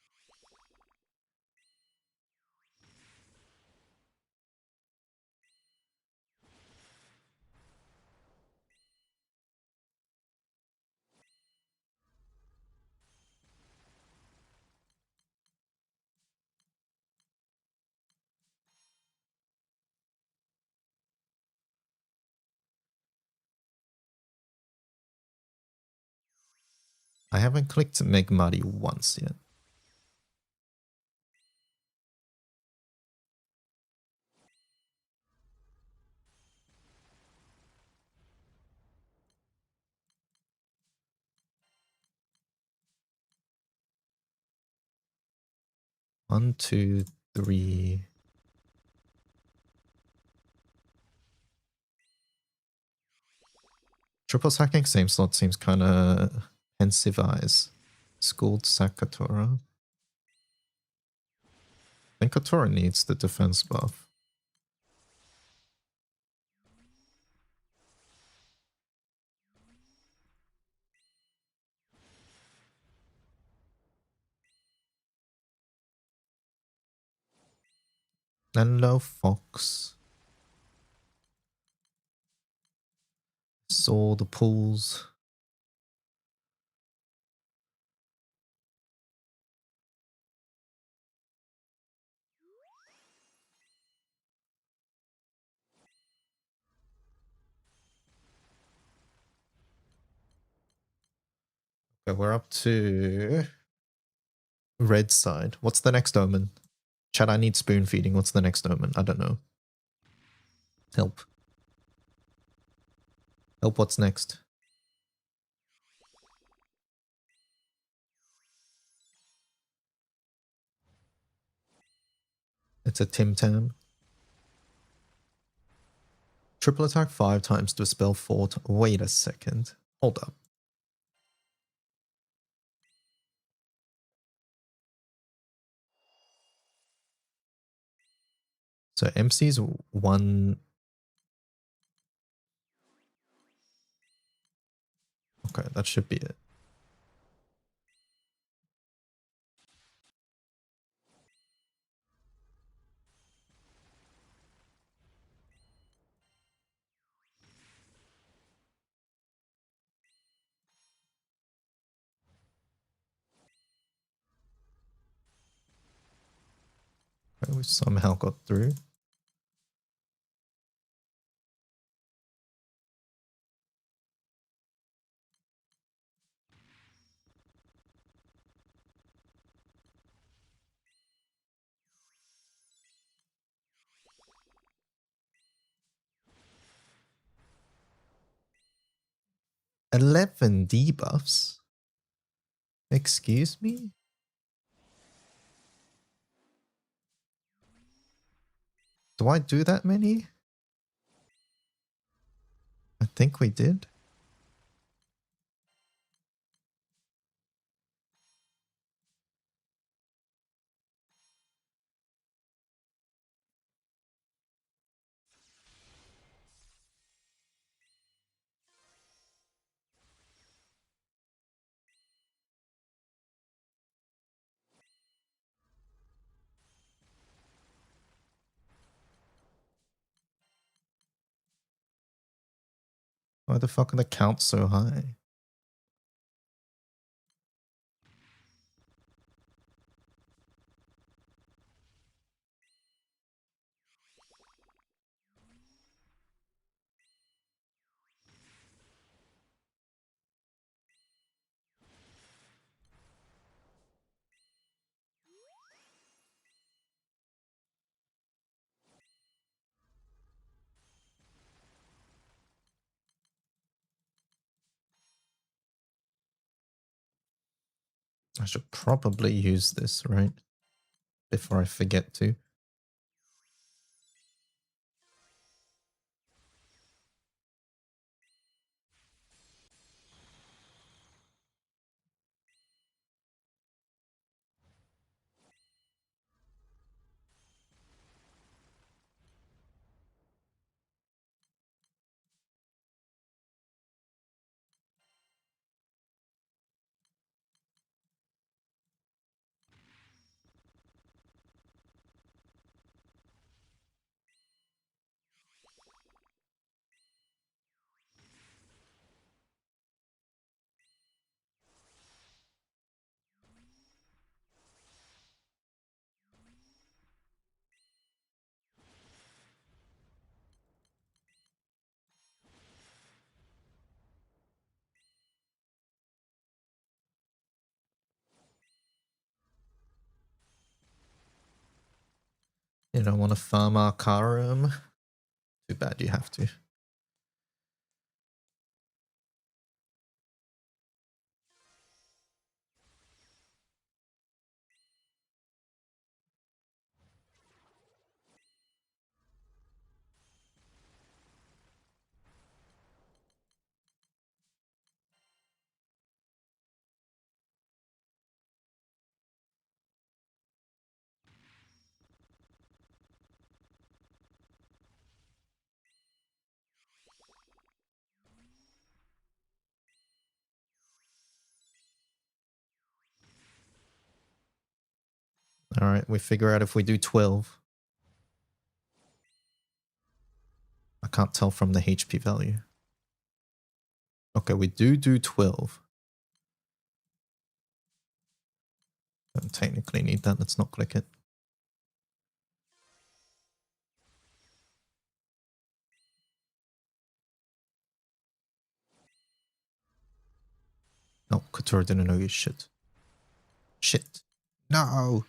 I haven't clicked Meg Muddy once yet. One, two, three. Triple sacking same slot seems kind of pensive eyes. Schooled sack Katora. I think Katora needs the defense buff. Hello, Fox. Saw the pools. Okay, we're up to red side. What's the next omen? Chat, I need spoon feeding. What's the next omen? I don't know. Help. Help, what's next? It's a Tim Tam. Triple attack 5 times, dispel 4 times. Wait a second. Hold up. So MC's 1. Okay, that should be it. Okay, we somehow got through. "11 debuffs? Excuse me? Do I do that many? I think we did. Why the fuck are the counts so high? I should probably use this, right? Before I forget to. You don't want to farm Arcarum? Too bad you have to. Alright, we figure out if we do 12. I can't tell from the HP value. Okay, we do 12. Don't technically need that, let's not click it. No, Couture didn't know you shit. Shit. No!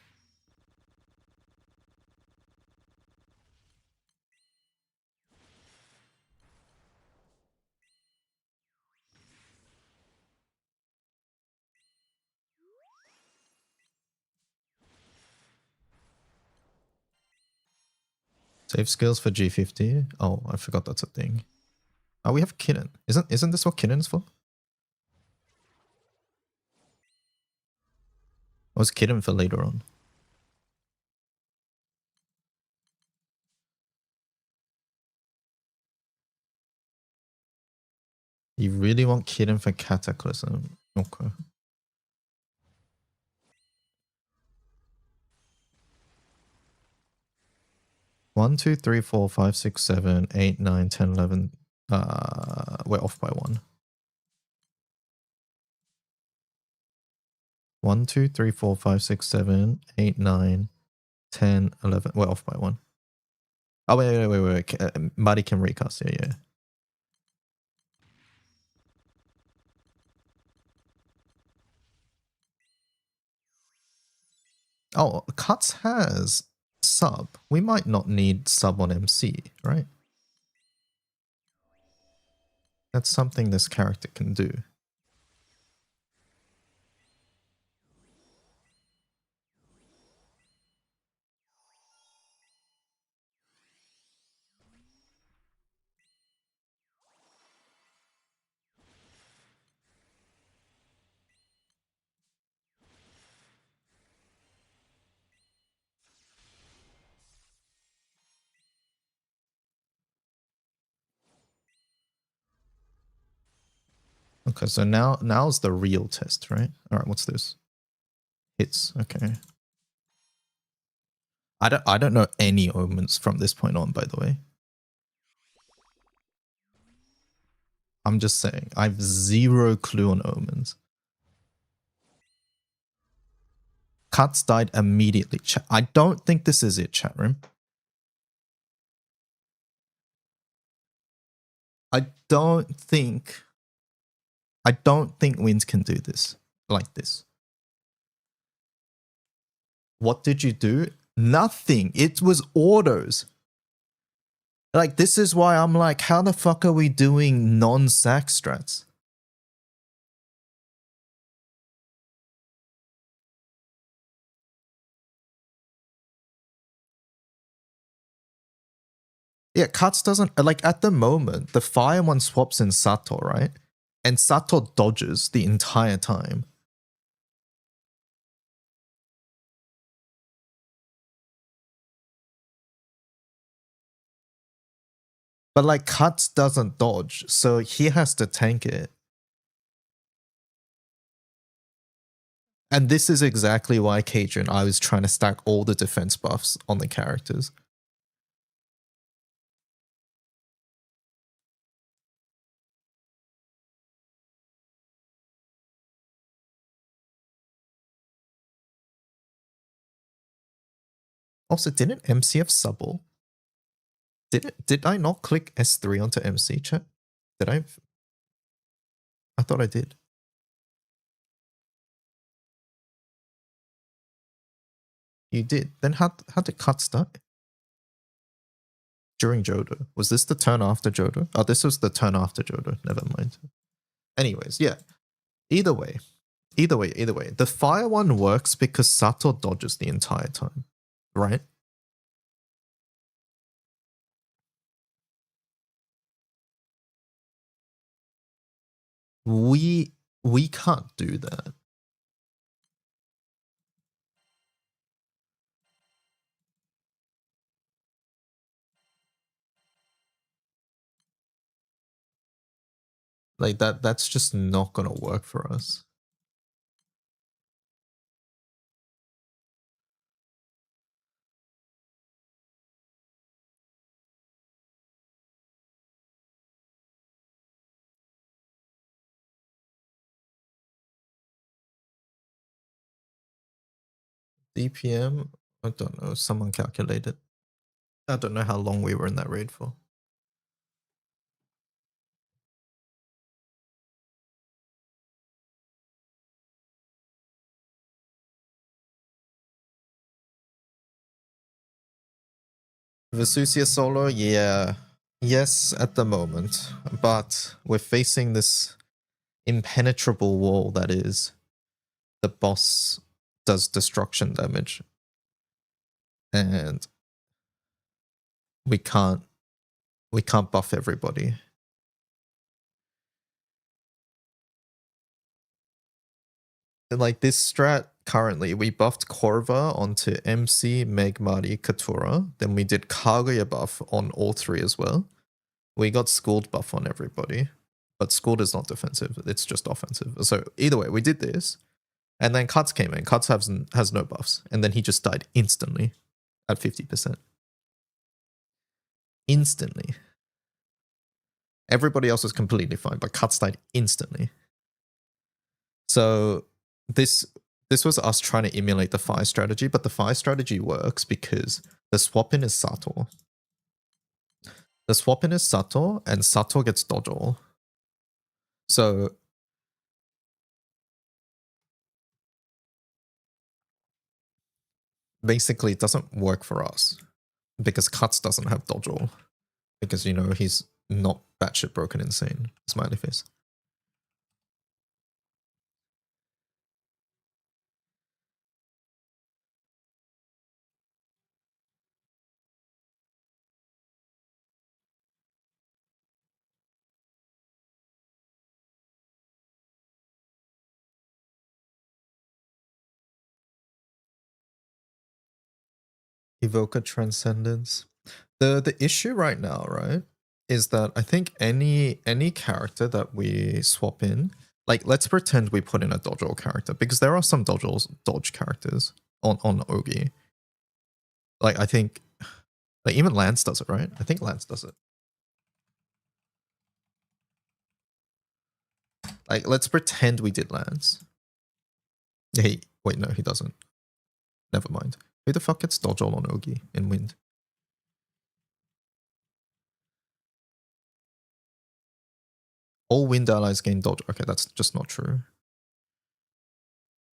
Save skills for G50. Oh, I forgot that's a thing. Oh, we have Kinnan. Isn't this what Kinnan is for? Or was Kinnan for later on? You really want Kinnan for Cataclysm? Okay. 1, 2, 3, 4, 5, 6, 7, 8, 9, 10, 11. We're off by 1. 1, 2, 3, 4, 5, 6, 7, 8, 9, 10, 11. We're off by 1. Oh, wait. Muddy can recast. Yeah. Oh, Cuts has sub. We might not need sub on MC, right? That's something this character can do. Okay, so now's the real test, right? All right, what's this? Hits. Okay. I don't know any omens from this point on, by the way. I'm just saying, I have zero clue on omens. Cuts died immediately. I don't think this is it, chat room. I don't think Wins can do this like this. What did you do? Nothing. It was autos. Like, this is why I'm like, how the fuck are we doing non-sack strats? Yeah, Cuts doesn't like at the moment the fire one swaps in Sato, right? And Sato dodges the entire time. But like Cuts doesn't dodge, so he has to tank it. And this is exactly why Cajun, I was trying to stack all the defense buffs on the characters. Also, didn't MCF subble? Did I not click S3 onto MC chat? Did I? I thought I did. You did. Then how did Cuts die? During Jodo. Was this the turn after Jodo? Oh, this was the turn after Jodo. Never mind. Anyways, yeah. Either way. The fire one works because Sato dodges the entire time. Right? We can't do that. Like that's just not gonna work for us. DPM, I don't know, someone calculated. I don't know how long we were in that raid for. Vesusia solo, yeah. Yes, at the moment. But we're facing this impenetrable wall that is the boss does destruction damage. And we can't buff everybody. And like this strat currently, we buffed Korva onto MC, Megmari, Katura. Then we did Kaguya buff on all three as well. We got Schooled buff on everybody. But Schooled is not defensive, it's just offensive. So either way, we did this. And then Cuts came in. Cuts has no buffs. And then he just died instantly at 50%. Instantly. Everybody else was completely fine, but Cuts died instantly. So this was us trying to emulate the fire strategy, but the fire strategy works because the swap in is Sato. The swap in is Sato, and Sato gets dodge all. So basically it doesn't work for us because Cuts doesn't have dodge all. Because, you know, he's not batshit broken insane. Smiley face. Evoker Transcendence. The issue right now, right, is that I think any character that we swap in, like let's pretend we put in a dodge character because there are some dodge characters on Ogi. Like I think, like even Lance does it, right? I think Lance does it. Like let's pretend we did Lance. Hey, wait, no, he doesn't. Never mind. Who the fuck gets dodge all on Ogi in Wind? All Wind allies gain dodge. Okay, that's just not true.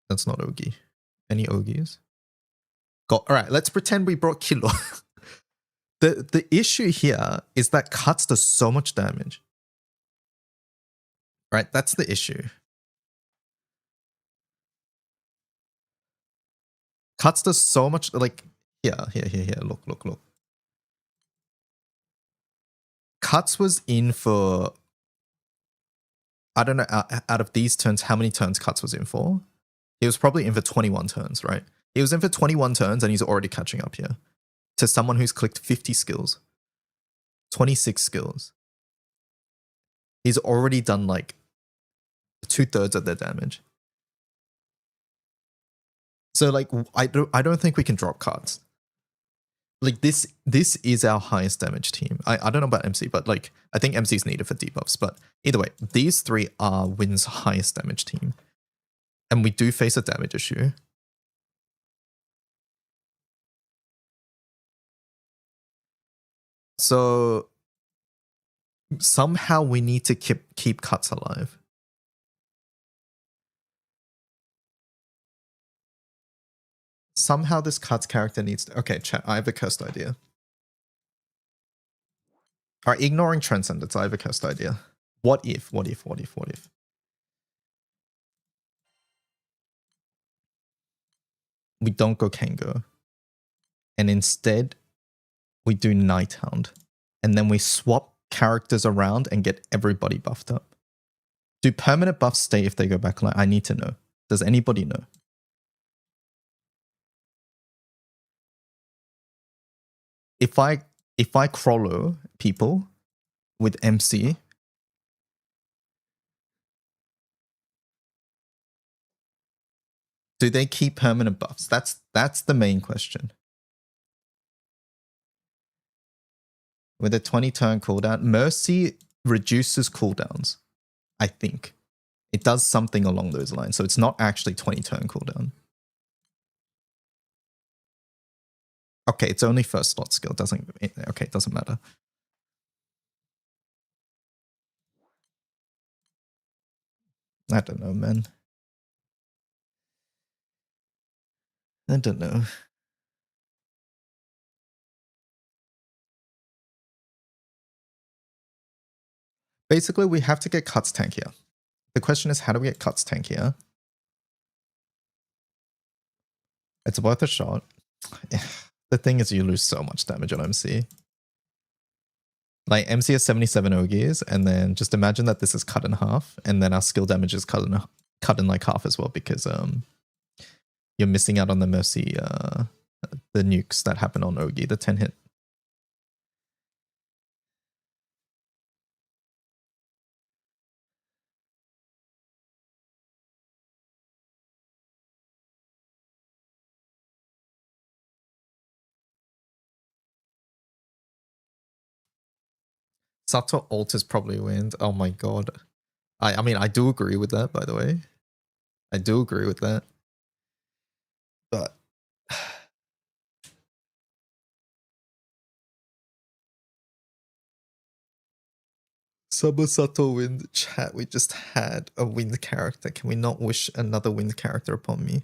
That's not Ogi. Any Ogis? All right, let's pretend we brought Kilo. The issue here is that Cuts does so much damage. Right? That's the issue. Cuts does so much, like, here. Look. Cuts was in for, I don't know, out of these turns, how many turns Cuts was in for? He was probably in for 21 turns, right? He was in for 21 turns and he's already catching up here to someone who's clicked 50 skills, 26 skills. He's already done like 2/3 of their damage. So like, I don't think we can drop cards. Like this is our highest damage team. I don't know about MC, but like I think MC is needed for debuffs. But either way, these three are Win's highest damage team, and we do face a damage issue. So somehow we need to keep Cuts alive. Somehow this Cuts character needs to... Okay, chat, I have a cursed idea. Alright, ignoring Transcendence, I have a cursed idea. What if? We don't go Kango. And instead, we do Nighthound. And then we swap characters around and get everybody buffed up. Do permanent buffs stay if they go back line? I need to know. Does anybody know? If I Crollo people with MC, do they keep permanent buffs? That's the main question. With a 20 turn cooldown, Mercy reduces cooldowns, I think. It does something along those lines, so it's not actually 20 turn cooldown. Okay, it's only first slot skill. Okay, it doesn't matter. I don't know, man. I don't know. Basically, we have to get Cuts tankier. The question is, how do we get Cuts tankier? It's worth a shot. The thing is, you lose so much damage on MC. Like, MC has 77 Ogies, and then just imagine that this is cut in half, and then our skill damage is cut in like half as well, because you're missing out on the Mercy, the nukes that happen on Ogi, the 10 hit. Sato ult is probably wind. Oh my god. I mean, I do agree with that, by the way. I do agree with that. But Summer Sato wind chat. We just had a wind character. Can we not wish another wind character upon me?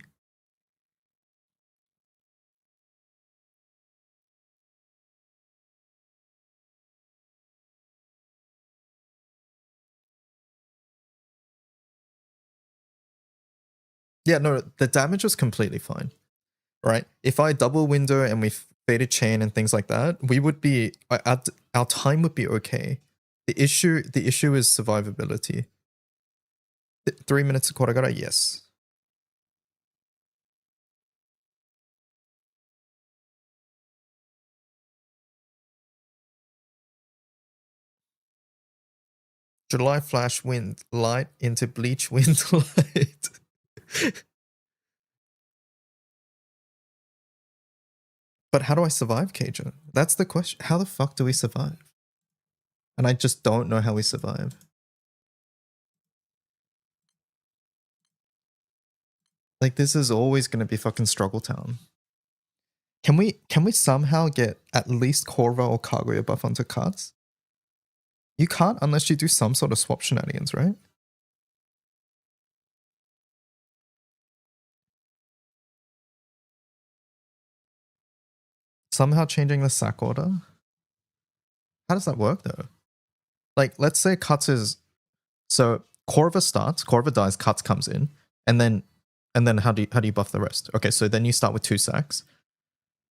Yeah, no, the damage was completely fine, right? If I double window and we faded chain and things like that, we would be, our time would be okay. The issue is survivability. 3 minutes of Koregra, yes. July flash wind light into bleach wind light. But how do I survive, Keijo? That's the question. How the fuck do we survive? And I just don't know how we survive. Like, this is always going to be fucking struggle town. Can we somehow get at least Korva or Kaguya buff onto cards? You can't unless you do some sort of swap shenanigans, right? Somehow changing the sack order? How does that work though? Like, let's say Cuts is... So, Korva starts, Korva dies, Cuts comes in, and then how do you buff the rest? Okay, so then you start with 2 sacks.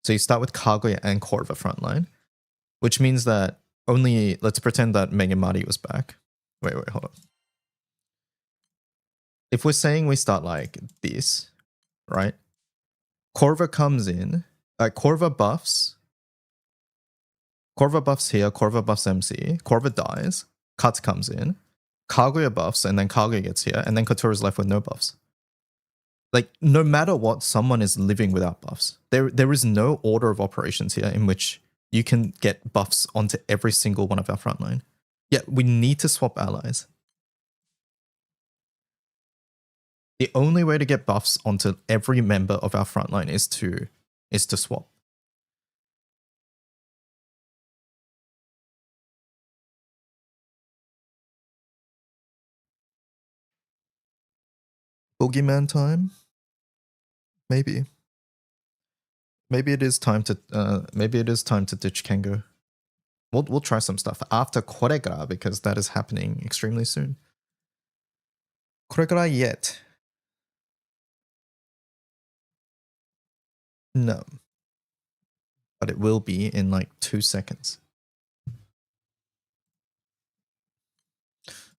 So you start with Kaguya and Korva frontline, which means that only let's pretend that Megamati was back. Wait, hold on. If we're saying we start like this, right? Korva comes in, Korva buffs here, Korva buffs MC, Korva dies, Cut comes in, Kaguya buffs, and then Kaguya gets here, and then Kotora's left with no buffs. Like, no matter what, someone is living without buffs. There is no order of operations here in which you can get buffs onto every single one of our frontline. Yeah, we need to swap allies. The only way to get buffs onto every member of our frontline is to swap. Boogeyman time? Maybe. Maybe it is time to ditch Kengo. We'll try some stuff after Koregra because that is happening extremely soon. Koregra yet? No. But it will be in like 2 seconds.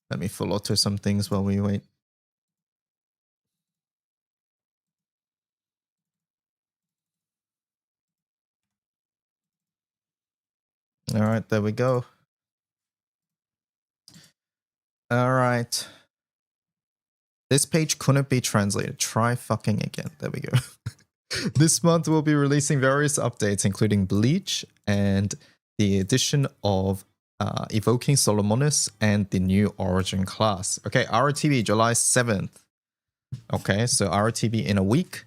Let me full auto some things while we wait. All right, there we go. All right. This page couldn't be translated. Try fucking again. There we go. This month we'll be releasing various updates, including Bleach and the addition of Evoking Solomonis and the new Origin class. Okay, RTB July 7th. Okay, so RTB in a week.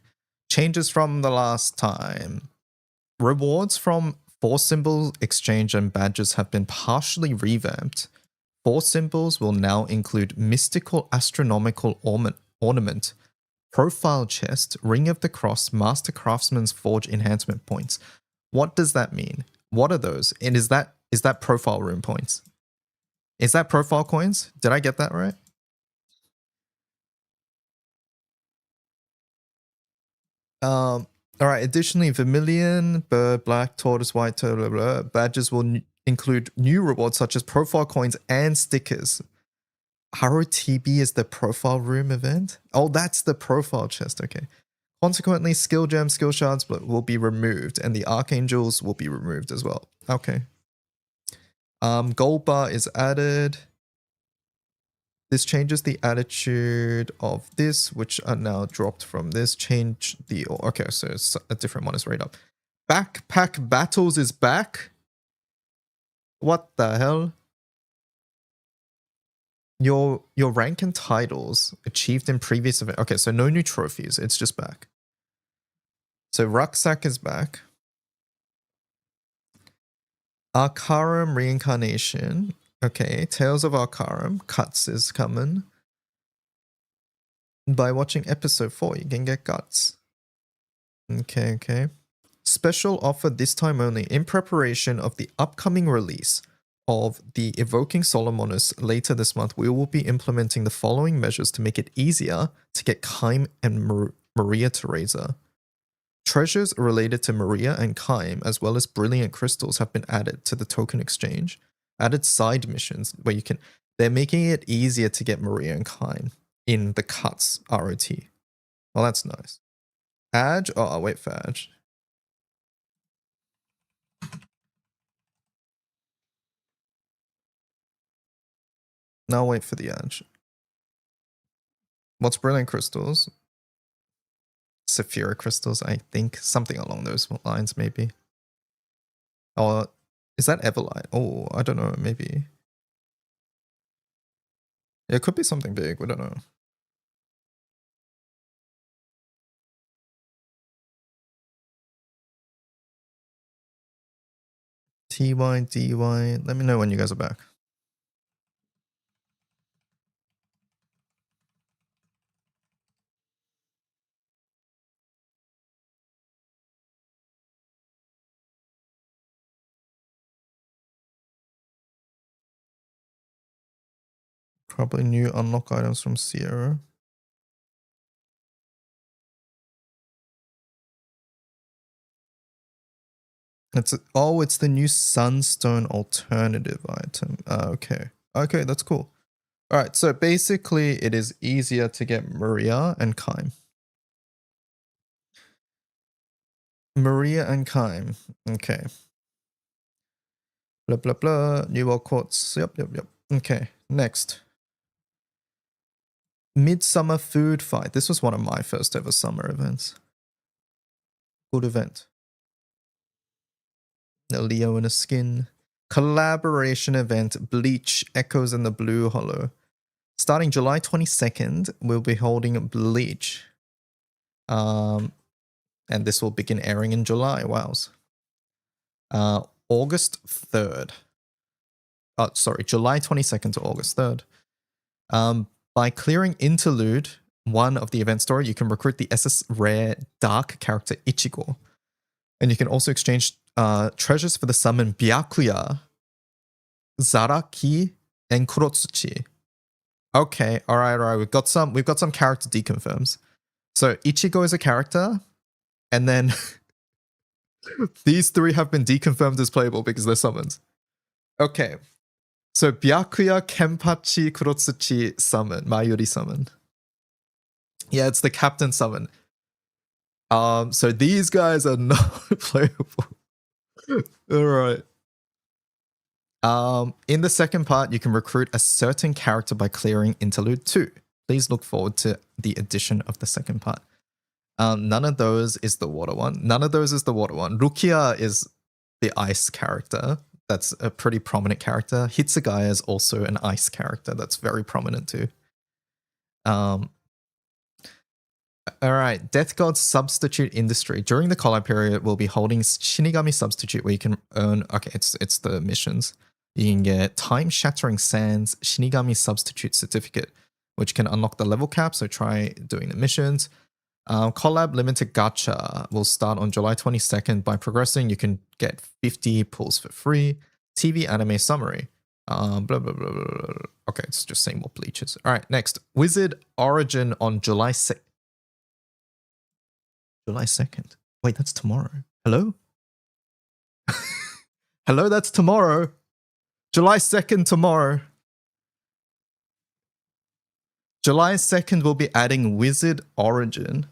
Changes from the last time. Rewards from Force Symbol Exchange and badges have been partially revamped. Force Symbols will now include Mystical Astronomical Ornament, Profile Chest, Ring of the Cross, Master Craftsman's Forge enhancement points. What does that mean? What are those? And is that profile room points? Is that profile coins? Did I get that right? All right. Additionally, Vermilion, Bird, Black, Tortoise, White, blah, blah, badges will include new rewards such as profile coins and stickers. ROTB is the profile room event? Oh, that's the profile chest. Okay. Consequently, skill gems, skill shards will be removed, and the archangels will be removed as well. Okay. Gold bar is added. This changes the attitude of this, which are now dropped from this. Change the... Okay, so it's a different one is right up. Backpack Battles is back? What the hell? Your rank and titles achieved in previous event. Okay, so no new trophies. It's just back. So Rucksack is back. Arcarum Reincarnation. Okay, Tales of Arcarum. Cuts is coming. By watching episode 4, you can get Guts. Okay. Special offer this time only. In preparation of the upcoming release of the Evoking Solomonis later this month, we will be implementing the following measures to make it easier to get Kaim and Maria Theresa. Treasures related to Maria and Kaim, as well as brilliant crystals, have been added to the token exchange. Added side missions where you can... They're making it easier to get Maria and Kaim in the Cuts ROT. Well, that's nice. Adge? Oh, I'll wait for Adge. Now wait for the Adge. What's brilliant crystals? Saphira crystals, I think. Something along those lines, maybe. Or is that Everlight? Oh, I don't know, maybe. Yeah, it could be something big, we don't know. TY, DY. Let me know when you guys are back. Probably new unlock items from Sierra. It's the new Sunstone alternative item. Okay. Okay, that's cool. All right, so basically it is easier to get Maria and Kaim. Maria and Kaim. Okay. Blah, blah, blah. New World Quartz. Yep. Okay, next. Midsummer Food Fight. This was one of my first ever summer events. Good event. A Leo in a skin. Collaboration event. Bleach. Echoes in the Blue Hollow. Starting July 22nd, we'll be holding Bleach. And this will begin airing in July. Wows. August 3rd. July 22nd to August 3rd. By clearing Interlude 1 of the event story, you can recruit the SS Rare Dark character Ichigo. And you can also exchange treasures for the summon Byakuya, Zaraki, and Kurotsuchi. Okay, alright. We've got some character deconfirms. So Ichigo is a character, and then these 3 have been deconfirmed as playable because they're summons. Okay. So Byakuya, Kenpachi, Kurotsuchi summon, Mayuri summon. Yeah, it's the captain summon. So these guys are not playable. Alright. In the second part, you can recruit a certain character by clearing Interlude 2. Please look forward to the addition of the second part. None of those is the water one. Rukia is the ice character. That's a pretty prominent character. Hitsugaya is also an ice character that's very prominent too. Alright, Death God Substitute Industry. During the collab period, we'll be holding Shinigami Substitute where you can earn... Okay, it's the missions. You can get Time Shattering Sands Shinigami Substitute Certificate, which can unlock the level cap, so try doing the missions. Collab Limited Gacha will start on July 22nd. By progressing, you can get 50 pulls for free. TV Anime Summary. Blah, blah, blah, blah, blah. Okay, it's just saying more bleaches. All right, next. Wizard Origin on July 2nd. July 2nd. Wait, that's tomorrow. Hello? Hello, that's tomorrow. July 2nd tomorrow. July 2nd, we'll be adding Wizard Origin.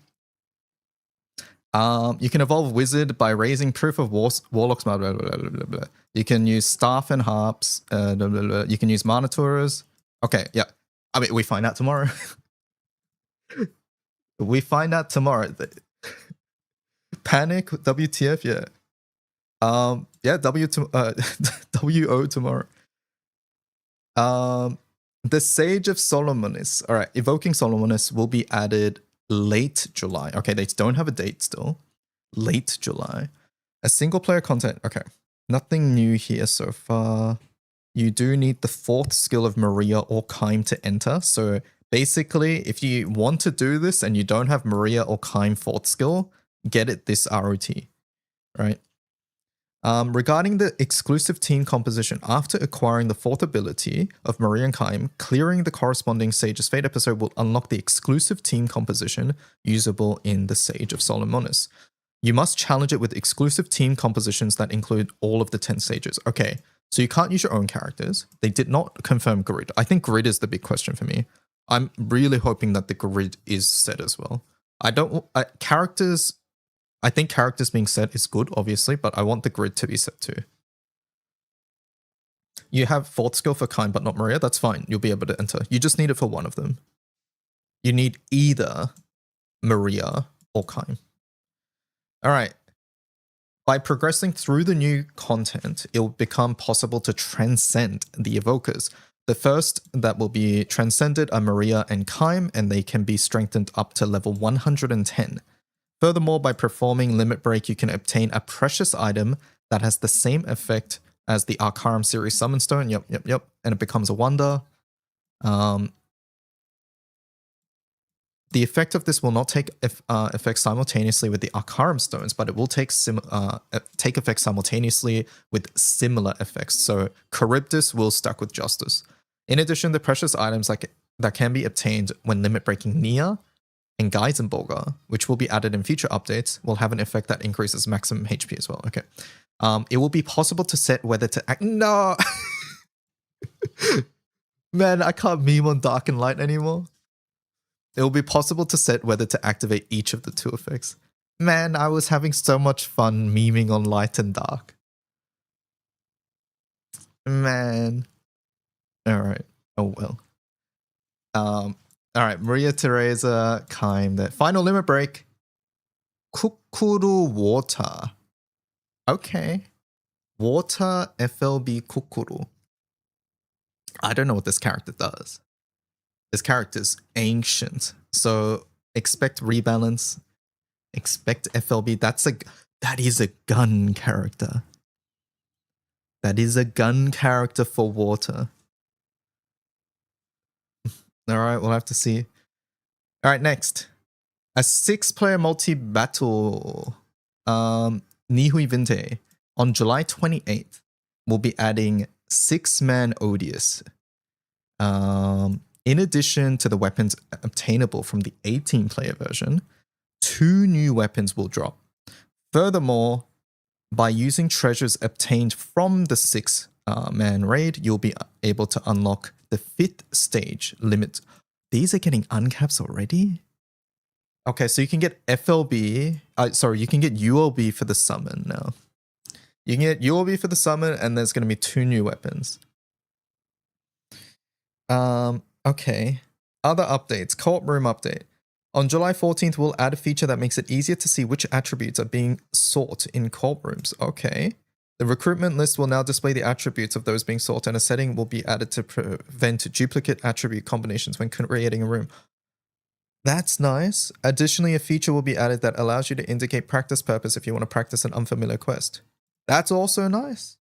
You can evolve Wizard by raising Proof of Warlocks. Blah, blah, blah, blah, blah. You can use Staff and Harps. Blah, blah, blah. You can use Manaturas. Okay, yeah. I mean, we find out tomorrow. We find out tomorrow. Panic, WTF, yeah. Yeah, WO tomorrow. The Sage of Solomonis. All right, Evoking Solomonis will be added late July. Okay, they don't have a date still. Late July. A single player content. Okay, nothing new here so far. You do need the 4th skill of Maria or Kaim to enter. So basically, if you want to do this and you don't have Maria or Kaim 4th skill, get it this ROT, right? Regarding the exclusive team composition, after acquiring the 4th ability of Maria and Kaim, clearing the corresponding Sage's Fate episode will unlock the exclusive team composition usable in the Sage of Solomonis. You must challenge it with exclusive team compositions that include all of the 10 sages. Okay, so you can't use your own characters. They did not confirm grid. I think grid is the big question for me. I'm really hoping that the grid is set as well. I think characters being set is good, obviously, but I want the grid to be set too. You have 4th skill for Kaim, but not Maria. That's fine. You'll be able to enter. You just need it for one of them. You need either Maria or Kaim. All right. By progressing through the new content, it will become possible to transcend the evokers. The first that will be transcended are Maria and Kaim, and they can be strengthened up to level 110. Furthermore, by performing Limit Break, you can obtain a precious item that has the same effect as the Arcarum series Summon Stone. Yep. And it becomes a wonder. The effect of this will not take effect simultaneously with the Arcarum Stones, but it will take effect simultaneously with similar effects. So Charybdis will stack with Justice. In addition, the precious items that can be obtained when Limit Breaking Nia and Geisenberger, which will be added in future updates, will have an effect that increases maximum HP as well. Okay. It will be possible to set whether to act. No! Man, I can't meme on Dark and Light anymore. It will be possible to set whether to activate each of the two effects. Man, I was having so much fun memeing on Light and Dark. Man. Alright. Oh well. Alright, Maria Teresa Kaim there. Final limit break. Kukuru Water. Okay. Water FLB Kukuru. I don't know what this character does. This character's ancient. So expect rebalance. Expect FLB. That is a gun character. That is a gun character for water. Alright, we'll have to see. Alright, next. A 6-player multi-battle Nihui Vinte on July 28th will be adding 6-man Odious. In addition to the weapons obtainable from the 18-player version, 2 new weapons will drop. Furthermore, by using treasures obtained from the 6-man raid, you'll be able to unlock the 5th stage limit. These are getting uncaps already? Okay, so you can get FLB. You can get ULB for the summon now. You can get ULB for the summon, and there's going to be 2 new weapons. Okay. Other updates. Co-op room update. On July 14th, we'll add a feature that makes it easier to see which attributes are being sought in co-op rooms. Okay. The recruitment list will now display the attributes of those being sought, and a setting will be added to prevent duplicate attribute combinations when creating a room. That's nice. Additionally, a feature will be added that allows you to indicate practice purpose if you want to practice an unfamiliar quest. That's also nice.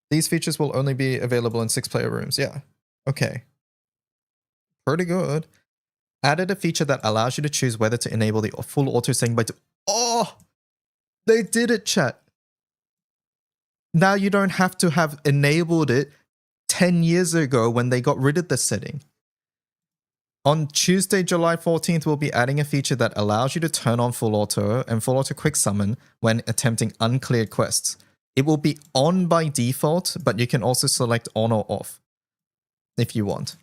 These features will only be available in 6-player rooms. Yeah. Okay. Pretty good. Added a feature that allows you to choose whether to enable the full auto saving by... Oh! They did it, chat. Now you don't have to have enabled it 10 years ago when they got rid of the setting. On Tuesday, July 14th, we'll be adding a feature that allows you to turn on full auto and full auto quick summon when attempting uncleared quests. It will be on by default, but you can also select on or off if you want.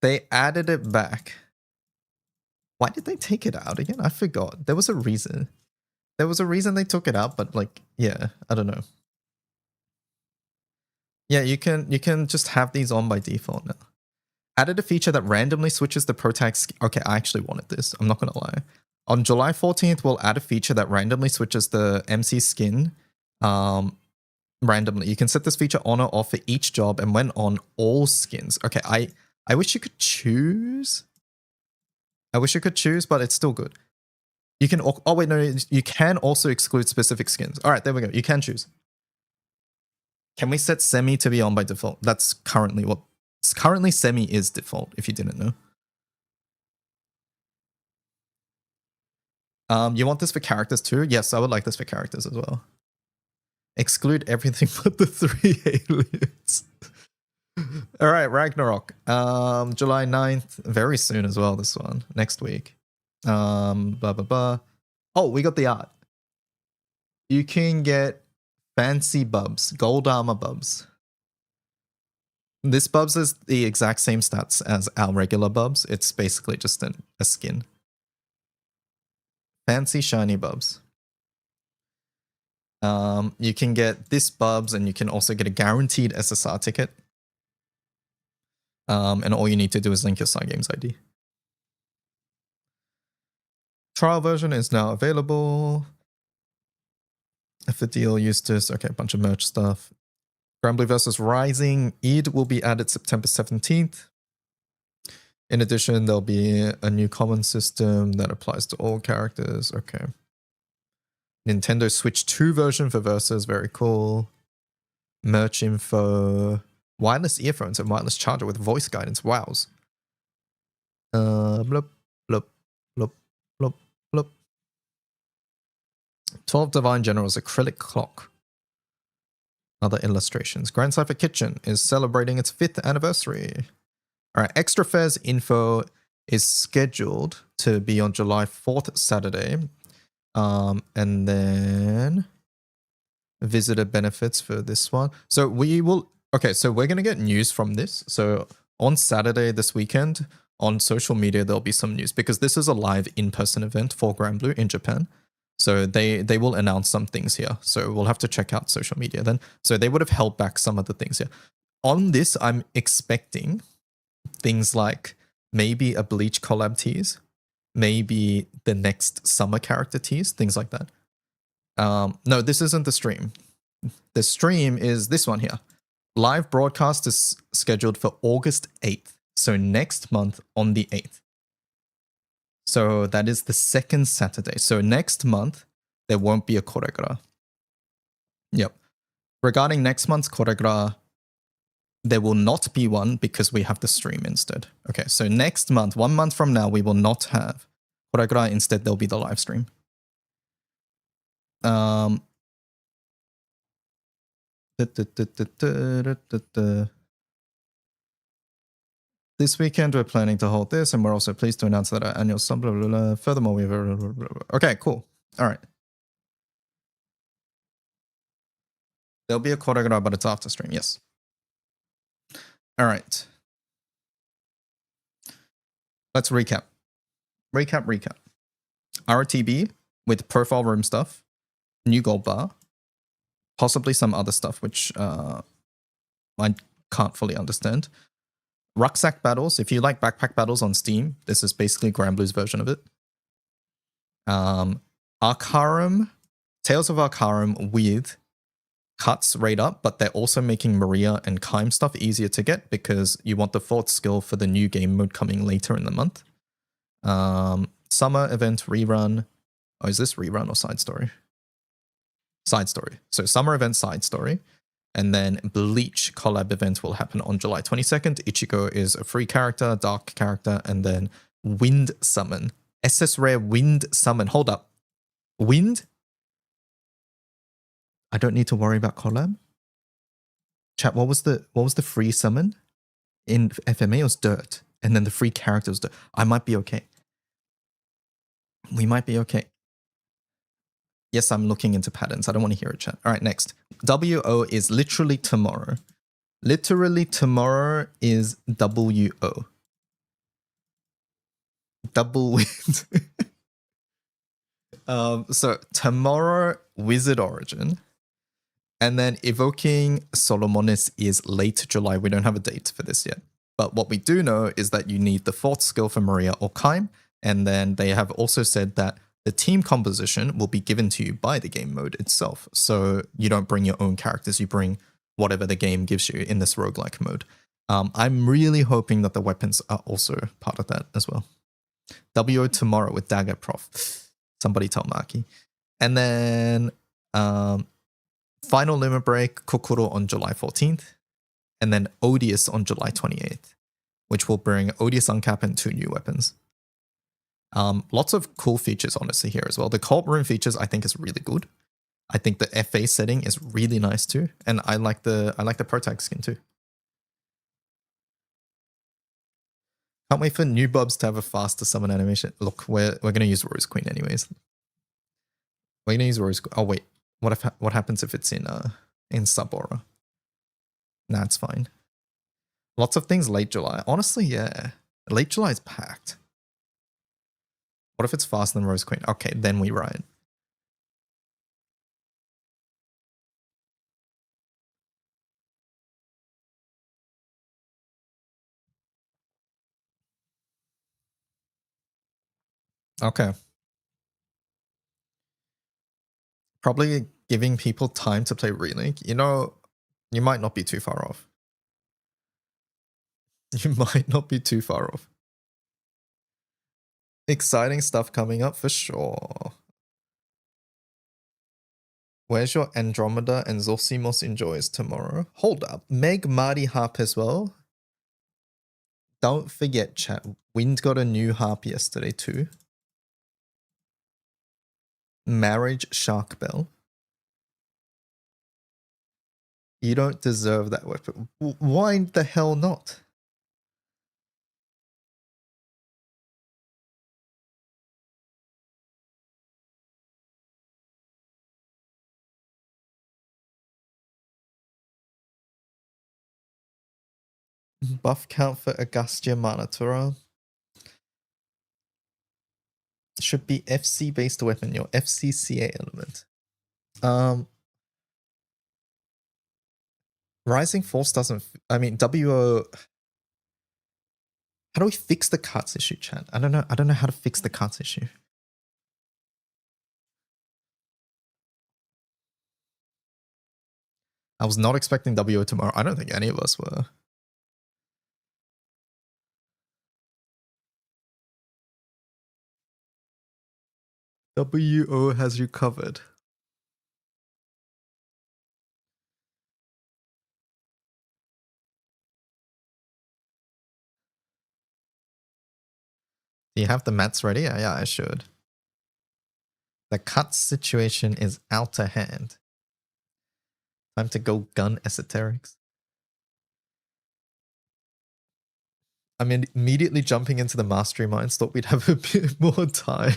They added it back. Why did they take it out again? I forgot. There was a reason. There was a reason they took it out, but like, yeah, I don't know. Yeah, you can just have these on by default now. Added a feature that randomly switches the protag. Okay, I actually wanted this. I'm not going to lie. On July 14th, we'll add a feature that randomly switches the MC skin randomly. You can set this feature on or off for each job and when on all skins. Okay, I wish you could choose. I wish you could choose, but it's still good. You can... Oh, wait, no. You can also exclude specific skins. All right, there we go. You can choose. Can we set semi to be on by default? That's currently what... Currently, semi is default, if you didn't know. You want this for characters too? Yes, I would like this for characters as well. Exclude everything but the 3 aliens. All right, Ragnarok. July 9th. Very soon as well, this one. Next week. Blah, blah, blah. Oh, we got the art. You can get fancy bubs. Gold armor bubs. This bubs is the exact same stats as our regular bubs. It's basically just a skin. Fancy shiny bubs. You can get this bubs and you can also get a guaranteed SSR ticket. And all you need to do is link your Cygames ID. Trial version is now available. For DL Eustace, okay, a bunch of merch stuff. Granblue vs. Rising, Eid will be added September 17th. In addition, there'll be a new common system that applies to all characters. Okay. Nintendo Switch 2 version for Versus, very cool. Merch info. Wireless earphones and wireless charger with voice guidance. Wows. Blup, blup, blup, blup, blup. 12 Divine Generals acrylic clock. Other illustrations. Grand Cypher Kitchen is celebrating its 5th anniversary. All right, extra fares info. is scheduled to be on July 4th, Saturday. And then visitor benefits for this one. So we will, okay, so we're going to get news from this. So on Saturday this weekend, on social media, there'll be some news because this is a live in-person event for Granblue in Japan. So they will announce some things here. So we'll have to check out social media then. So they would have held back some of the things here. On this, I'm expecting things like maybe a Bleach collab tease, maybe the next summer character tease, things like that. No, this isn't the stream. The stream is this one here. Live broadcast is scheduled for August 8th. So next month on the 8th. So that is the second Saturday. So next month, there won't be a Koregra. Yep. Regarding next month's Koregra, there will not be one because we have the stream instead. Okay, so next month, 1 month from now, we will not have Koregra. Instead, there'll be the live stream. This weekend, we're planning to hold this, and we're also pleased to announce that our annual sub. Furthermore, we have. Okay, cool. All right. There'll be a Koregra, but it's after stream. Yes. All right. Let's recap. Recap. RTB with profile room stuff, new gold bar, possibly some other stuff which I can't fully understand. Rucksack battles. If you like backpack battles on Steam, this is basically Granblue's version of it. Arcarum, Tales of Arcarum with cuts rate up, but they're also making Maria and Kaim stuff easier to get because you want the fourth skill for the new game mode coming later in the month. Summer event rerun. Oh, is this rerun or side story? Side story. So summer event side story. And then Bleach collab event will happen on July 22nd. Ichigo is a free character, dark character, and then Wind Summon. SS Rare Wind Summon. Hold up. Wind? I don't need to worry about collab. Chat, what was the free summon? In FMA it was dirt. And then the free character was dirt. I might be okay. We might be okay. Yes, I'm looking into patterns. I don't want to hear it, chat. All right, next. WO is literally tomorrow. Literally tomorrow is WO. Double wind. So tomorrow, Wizard Origin. And then Evoking Solomonis is late July. We don't have a date for this yet. But what we do know is that you need the fourth skill for Maria or Kaim. And then they have also said that the team composition will be given to you by the game mode itself. So you don't bring your own characters, you bring whatever the game gives you in this roguelike mode. I'm really hoping that the weapons are also part of that as well. WO tomorrow with Dagger Prof. Somebody tell Maki. And then Final Limit Break, Kokoro on July 14th. And then Odious on July 28th, which will bring Odious Uncap and 2 new weapons. Lots of cool features, honestly, here as well. The cult room features, I think, is really good. I think the FA setting is really nice too, and I like the protag skin too. Can't wait for new bubs to have a faster summon animation. Look, we're gonna use Rose Queen anyways. We're gonna use Rose. Oh wait, what happens if it's in Sabora? Nah, it's fine. Lots of things late July. Honestly, yeah, late July is packed. What if it's faster than Rose Queen? Okay, then we ride. Okay. Probably giving people time to play Relink. You know, you might not be too far off. You might not be too far off. Exciting stuff coming up for sure. Where's your Andromeda and Zosimos enjoys tomorrow? Hold up. Meg Marty harp as well. Don't forget, chat. Wind got a new harp yesterday too. Marriage Shark Bell. You don't deserve that weapon. Why the hell not? Buff count for Agastya Manatura should be FC based weapon, your FCCA element. Rising Force doesn't. I mean, WO. How do we fix the cards issue, chat? I don't know. I don't know how to fix the cards issue. I was not expecting WO tomorrow. I don't think any of us were. WO has you covered. Do you have the mats ready? Yeah, I should. The cut situation is out of hand. Time to go gun esoterics. I'm immediately jumping into the mastery mines. Thought we'd have a bit more time.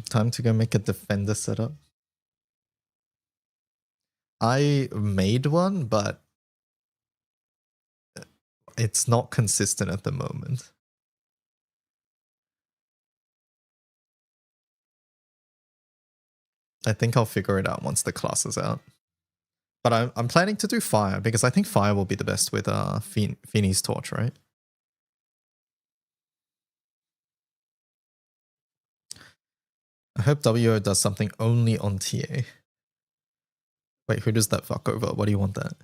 Time to go make a defender setup. I made one, but it's not consistent at the moment. I think I'll figure it out once the class is out. But I'm planning to do fire because I think fire will be the best with Feeney's torch, right? I hope WO does something only on TA. Wait, who does that fuck over? What do you want that?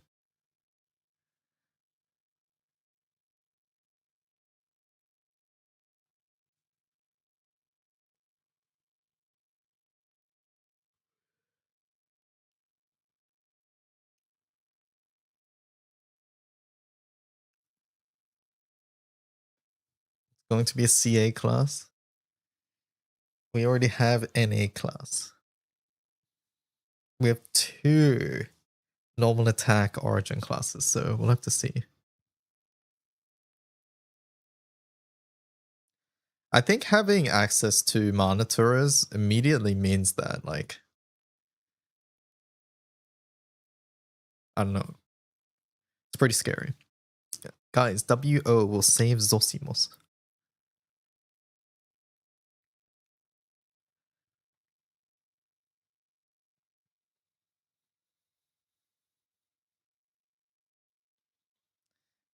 It's going to be a CA class. We already have NA class. We have 2 normal attack origin classes, so we'll have to see. I think having access to monitors immediately means that, like, I don't know. It's pretty scary. Yeah. Guys, WO will save Zosimos.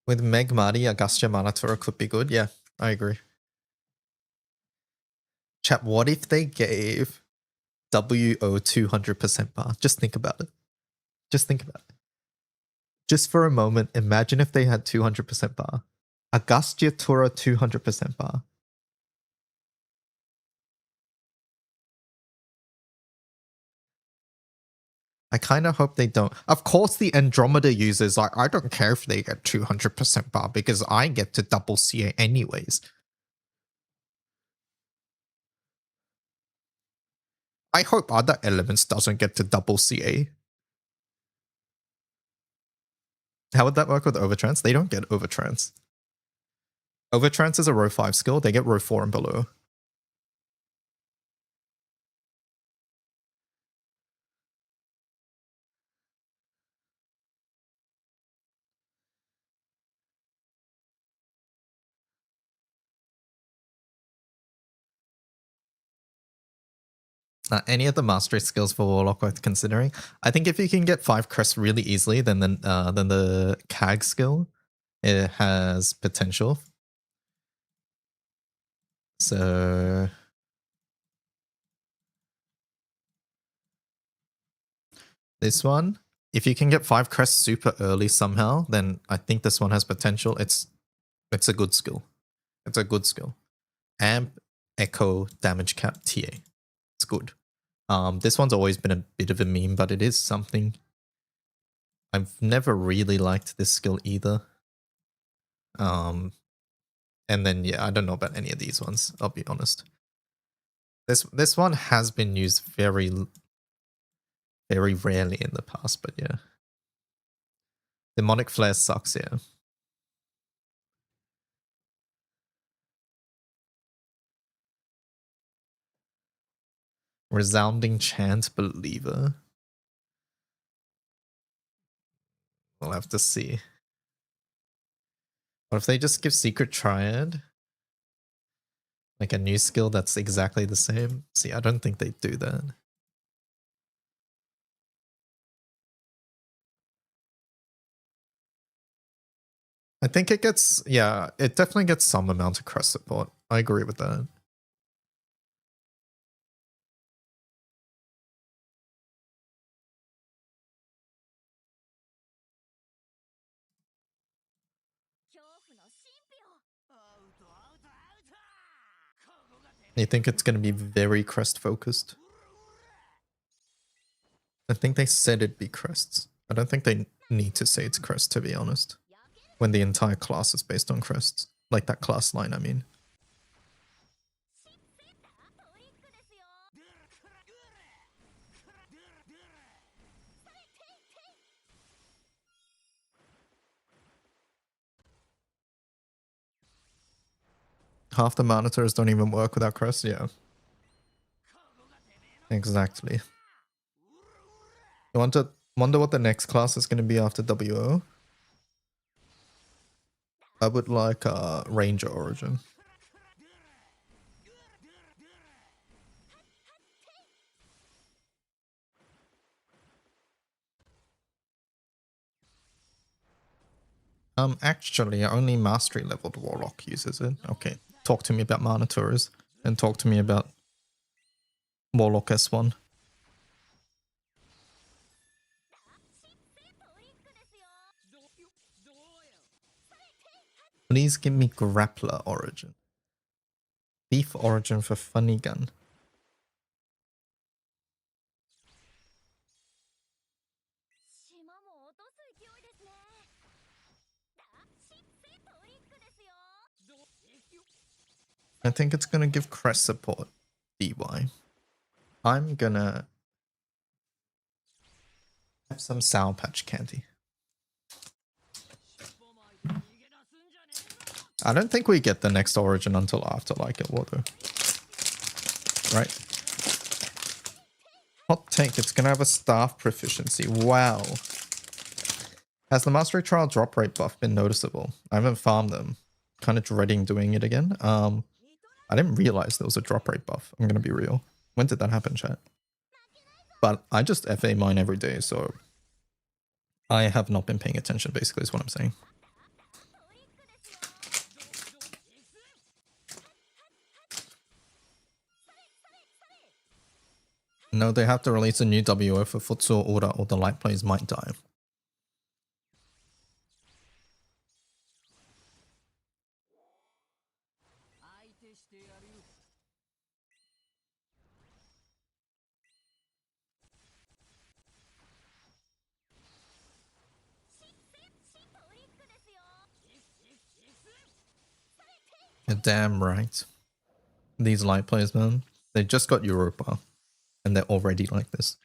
With Meg Marty, Agastya Manatura could be good. Yeah, I agree. Chat, what if they gave WO 200% bar? Just think about it. Just think about it. Just for a moment, imagine if they had 200% bar. Agastya Tura 200% bar. I kind of hope they don't. Of course, the Andromeda users, like, I don't care if they get 200% bar because I get to double CA anyways. I hope other elements doesn't get to double CA. How would that work with Overtrance? They don't get Overtrance. Overtrance is a row 5 skill. They get row 4 and below. Any of the mastery skills for Warlock worth considering? I think if you can get 5 crests really easily, then the CAG skill, it has potential. So this one, if you can get 5 crests super early somehow, then I think this one has potential. It's a good skill. It's a good skill. Amp, Echo, Damage Cap, TA. It's good. This one's always been a bit of a meme, but it is something. I've never really liked this skill either. And then, yeah, I don't know about any of these ones, I'll be honest. This one has been used very rarely in the past, but yeah. Demonic Flare sucks, yeah. Resounding Chant Believer. We'll have to see. What if they just give Secret Triad? Like a new skill that's exactly the same? See, I don't think they do that. I think it gets, yeah, it definitely gets some amount of crest support. I agree with that. You think it's going to be very crest focused? I think they said it'd be crests. I don't think they need to say it's crest, to be honest. When the entire class is based on crests. Like that class line, I mean. Half the monitors don't even work without crests, yeah. Exactly. I wonder what the next class is going to be after WO. I would like Ranger Origin. Actually, only Mastery leveled Warlock uses it. Okay, talk to me about monitors and talk to me about Warlock S1. Please give me Grappler Origin. Thief Origin for Funny Gun. I think it's gonna give crest support. DY. I'm gonna have some Sour Patch Candy. I don't think we get the next Origin until after like it water. Right? Hot take, it's gonna have a staff proficiency. Wow. Has the Mastery Trial drop rate buff been noticeable? I haven't farmed them. Kind of dreading doing it again. I didn't realize there was a drop rate buff. I'm gonna be real. When did that happen, chat? But I just FA mine every day, so I have not been paying attention, basically, is what I'm saying. No, they have to release a new WO for Futsu Order or the light plays might die. You're damn right. These light players, man, they just got Europa and they're already like this.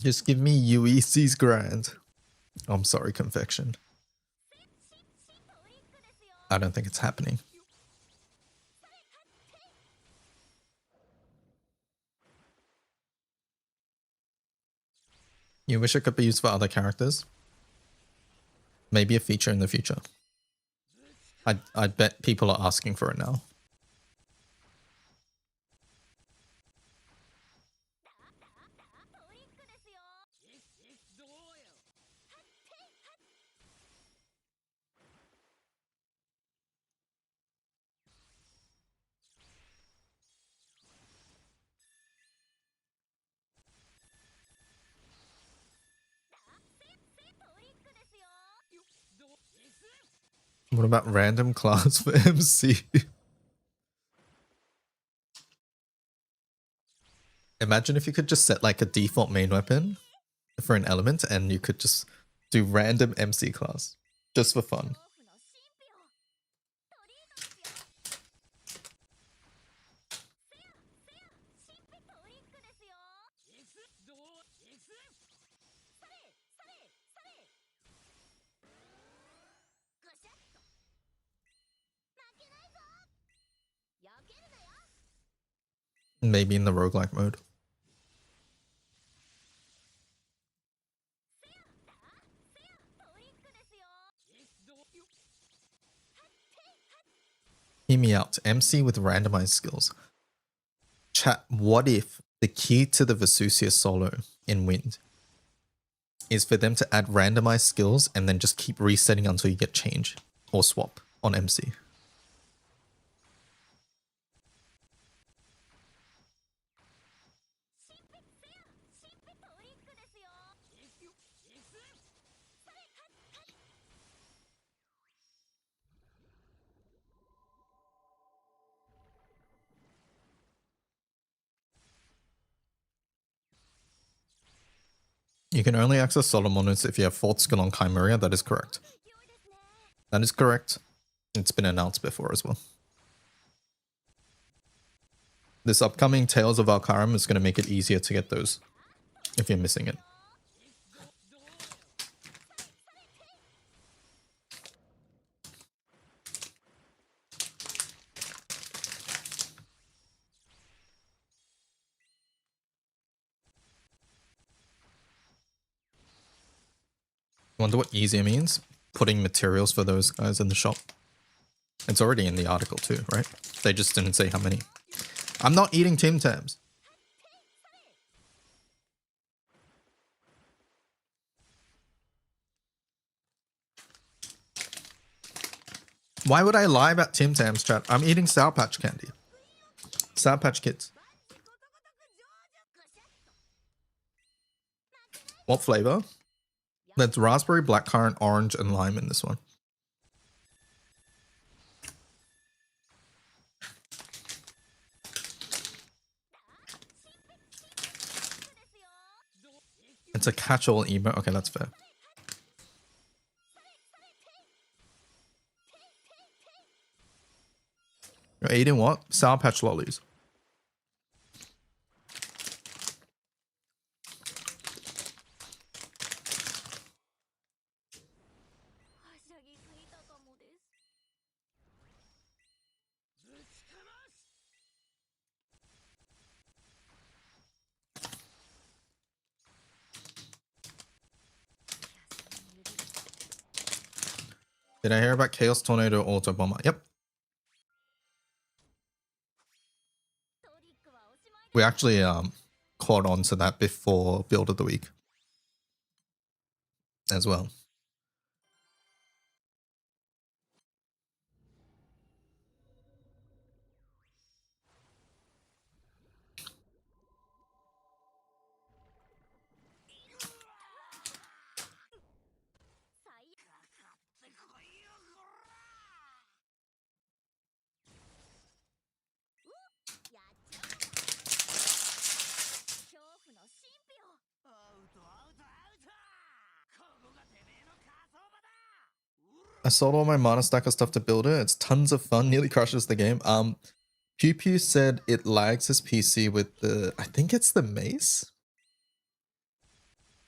Just give me UEC's grand. I'm sorry, Confection. I don't think it's happening. You wish it could be used for other characters? Maybe a feature in the future. I bet people are asking for it now. What about random class for MC? Imagine if you could just set like a default main weapon for an element and you could just do random MC class just for fun. Maybe in the roguelike mode. Hear me out. MC with randomized skills. Chat, what if the key to the Vesusius solo in Wind is for them to add randomized skills and then just keep resetting until you get change or swap on MC? You can only access Solomonus if you have 4th skill on Chimera. That is correct. That is correct. It's been announced before as well. This upcoming Tales of Valkyram is going to make it easier to get those if you're missing it. Wonder what easier means? Putting materials for those guys in the shop. It's already in the article too, right? They just didn't say how many. I'm not eating Tim Tams. Why would I lie about Tim Tams, chat? I'm eating Sour Patch candy. Sour Patch Kids. What flavor? That's raspberry, blackcurrant, orange, and lime in this one. It's a catch-all emo. Okay, that's fair. You're eating what? Sour Patch lollies. Did I hear about Chaos Tornado Auto Bomber? Yep. We actually caught on to that before Build of the Week as well. I sold all my mana stack of stuff to build it. It's tons of fun. Nearly crushes the game. Pew Pew said it lags his PC with the... I think it's the mace?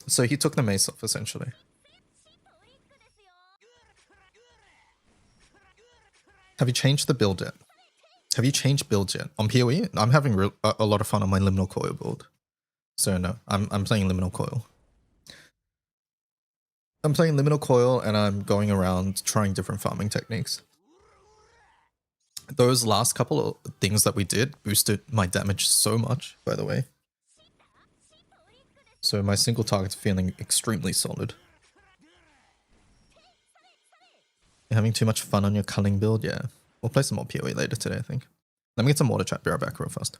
So he took the mace off, essentially. Have you changed the build yet? Have you changed builds yet? On PoE? I'm having a lot of fun on my Liminal Coil build. So no, I'm playing Liminal Coil. I'm playing Liminal Coil and I'm going around trying different farming techniques. Those last couple of things that we did boosted my damage so much, by the way. So my single target's feeling extremely solid. You're having too much fun on your culling build? Yeah. We'll play some more PoE later today, I think. Let me get some water, chat. Be right back real fast.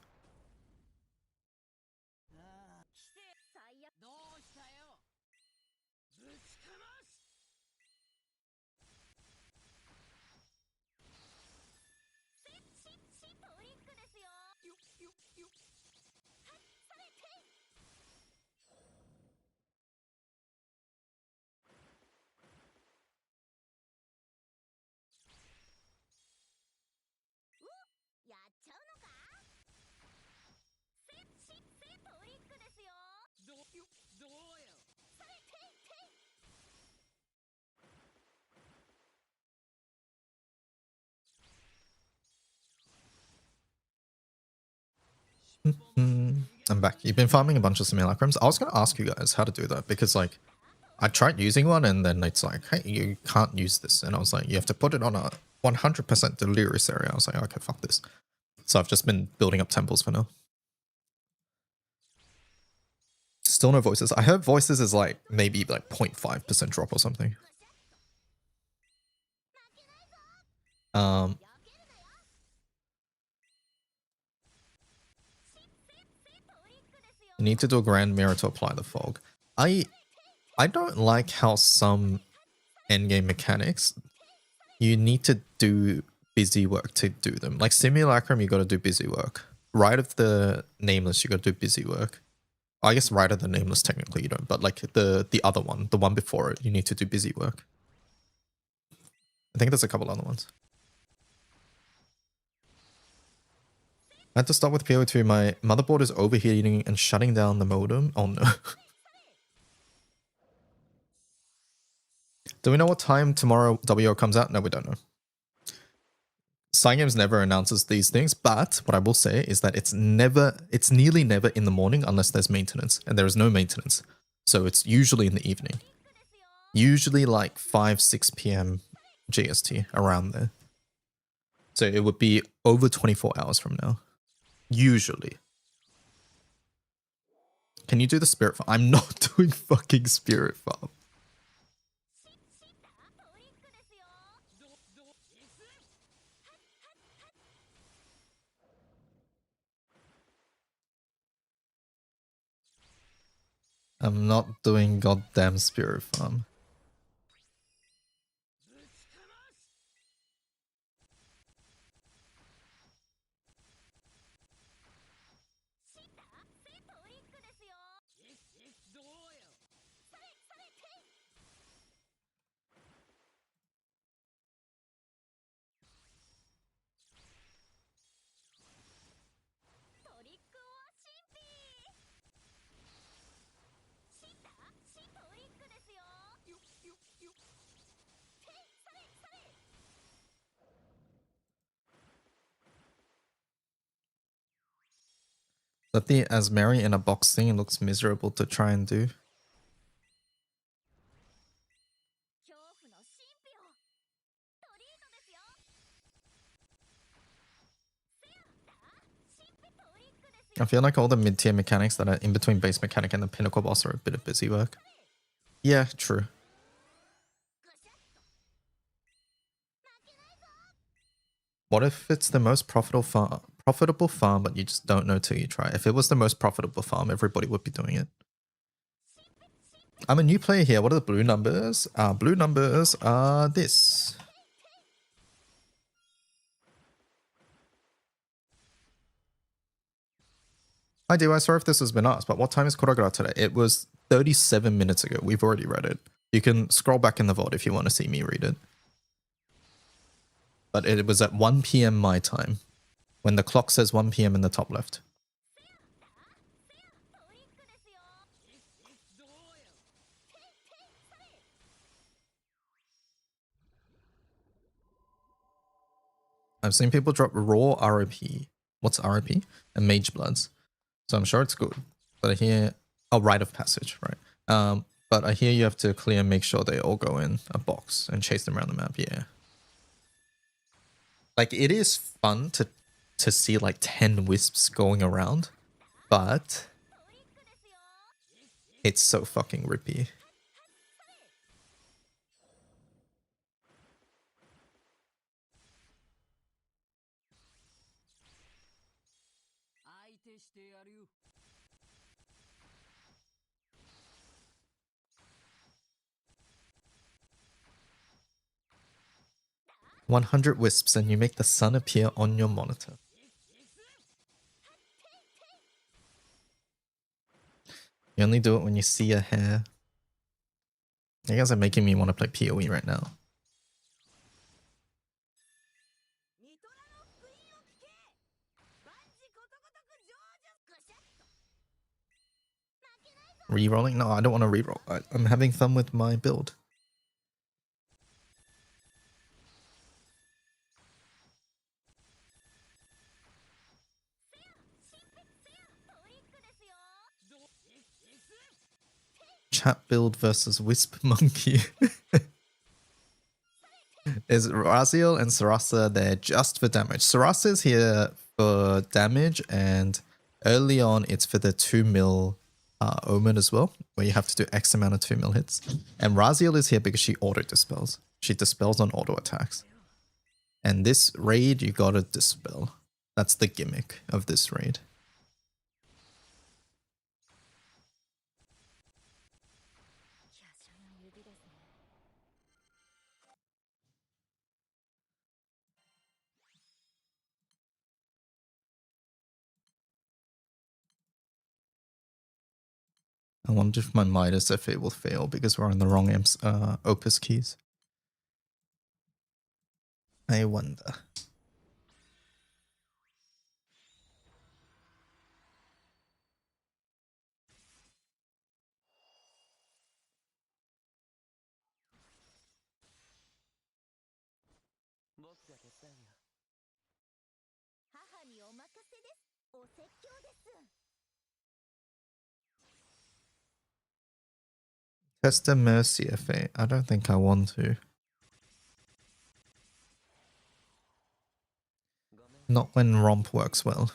I'm back. You've been farming a bunch of simulacrums. I was going to ask you guys how to do that because, like, I tried using one and then it's like, hey, you can't use this. And I was like, you have to put it on a 100% delirious area. I was like, okay, fuck this. So I've just been building up temples for now. Still no voices. I heard voices is like maybe like 0.5% drop or something. You need to do a grand mirror to apply the fog. I don't like how some endgame mechanics, you need to do busy work to do them. Like Simulacrum, you got to do busy work. Rite of the Nameless, you got to do busy work. I guess Rite of the Nameless technically you don't, but like the other one, the one before it, you need to do busy work. I think there's a couple other ones. I had to start with PO2. My motherboard is overheating and shutting down the modem. Oh no. Do we know what time tomorrow WO comes out? No, we don't know. Cygames never announces these things, but what I will say is that it's nearly never in the morning unless there's maintenance, and there is no maintenance. So it's usually in the evening. Usually like 5, 6 p.m. GST, around there. So it would be over 24 hours from now. Usually. Can you do the Spirit Farm? I'm not doing fucking Spirit Farm. I'm not doing goddamn Spirit Farm. But the Asmeri in a box thing looks miserable to try and do. I feel like all the mid-tier mechanics that are in between base mechanic and the pinnacle boss are a bit of busy work. Yeah, true. What if it's the most profitable farm, but you just don't know till you try? If it was the most profitable farm, everybody would be doing it. I'm a new player here. What are the blue numbers? Blue numbers are this. Hi, DY. Sorry if this has been asked, but what time is Koregra today? It was 37 minutes ago. We've already read it. You can scroll back in the VOD if you want to see me read it. But it was at 1 p.m. my time, when the clock says 1 p.m. in the top left. I've seen people drop raw ROP. What's ROP? And Mage Bloods. So I'm sure it's good. But I hear... Oh, Rite of Passage, right. But I hear you have to clear and make sure they all go in a box and chase them around the map, yeah. Like, it is fun to see, like, 10 wisps going around. But... it's so fucking rippy. "100 wisps and you make the sun appear on your monitor." You only do it when you see a hair. You guys are making me want to play PoE right now. Rerolling? No, I don't want to reroll. I'm having fun with my build. chat build versus Wisp Monkey. Is Raziel and Sarasa there just for damage? Sarasa is here for damage, and early on it's for the 2 mil Omen as well, where you have to do X amount of 2 mil hits. And Raziel is here because she auto dispels. She dispels on auto attacks. And this raid, you gotta dispel. That's the gimmick of this raid. I wonder if my Midas FA will fail because we're on the wrong Opus keys. I wonder. Test a Mercy FA. I don't think I want to. Not when Romp works well.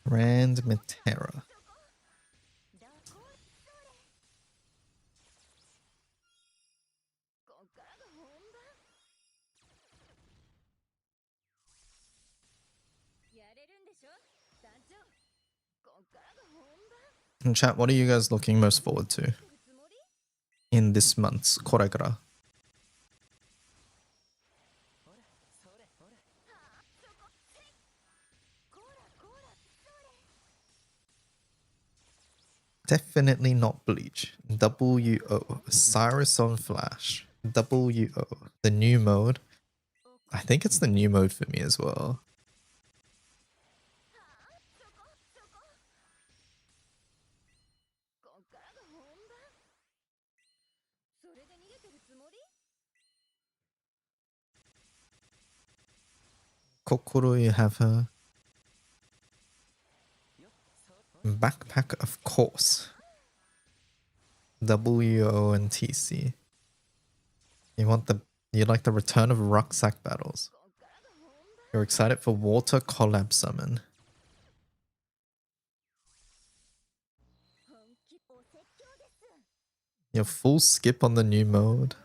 Rand Metera. In chat, what are you guys looking most forward to in this month's Koregra? Definitely not Bleach. WO. Cyrus on Flash. WO. The new mode. I think it's the new mode for me as well. Kokoro, you have her. Backpack, of course. WO and TC. You like the return of rucksack battles. You're excited for water collab summon. Your full skip on the new mode.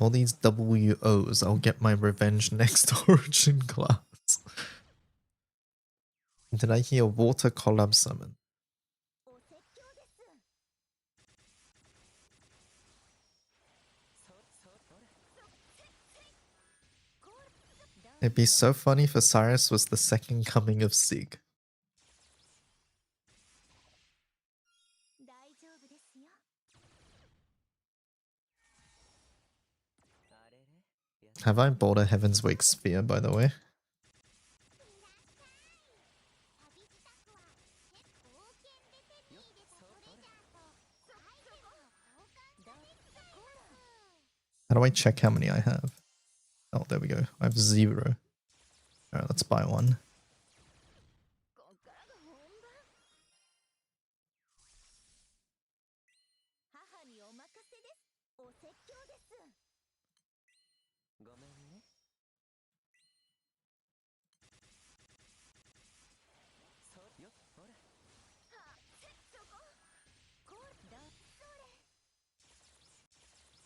All these WOs, I'll get my revenge next Origin class. Did I hear water collab summon? It'd be so funny if Osiris was the second coming of Sig. Have I bought a Heaven's Wake sphere, by the way? How do I check how many I have? Oh, there we go. I have 0. Alright, let's buy one.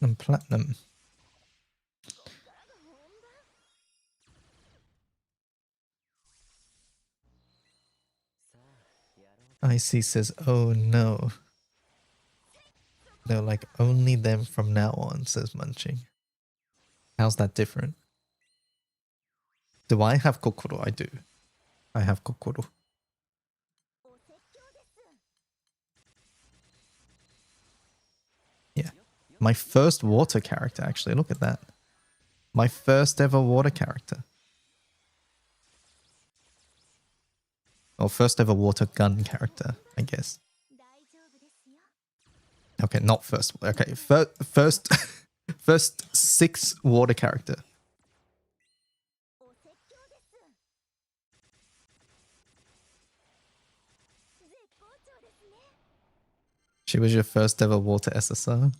And platinum. IC says, oh no. They're like, only them from now on, says Munching. How's that different? Do I have kokoro? I do. I have kokoro. Yeah. My first water character, actually. Look at that. My first ever water character. Or first ever water gun character, I guess. Okay, not first. Okay, first, first 6 water character. She was your first ever water SSR.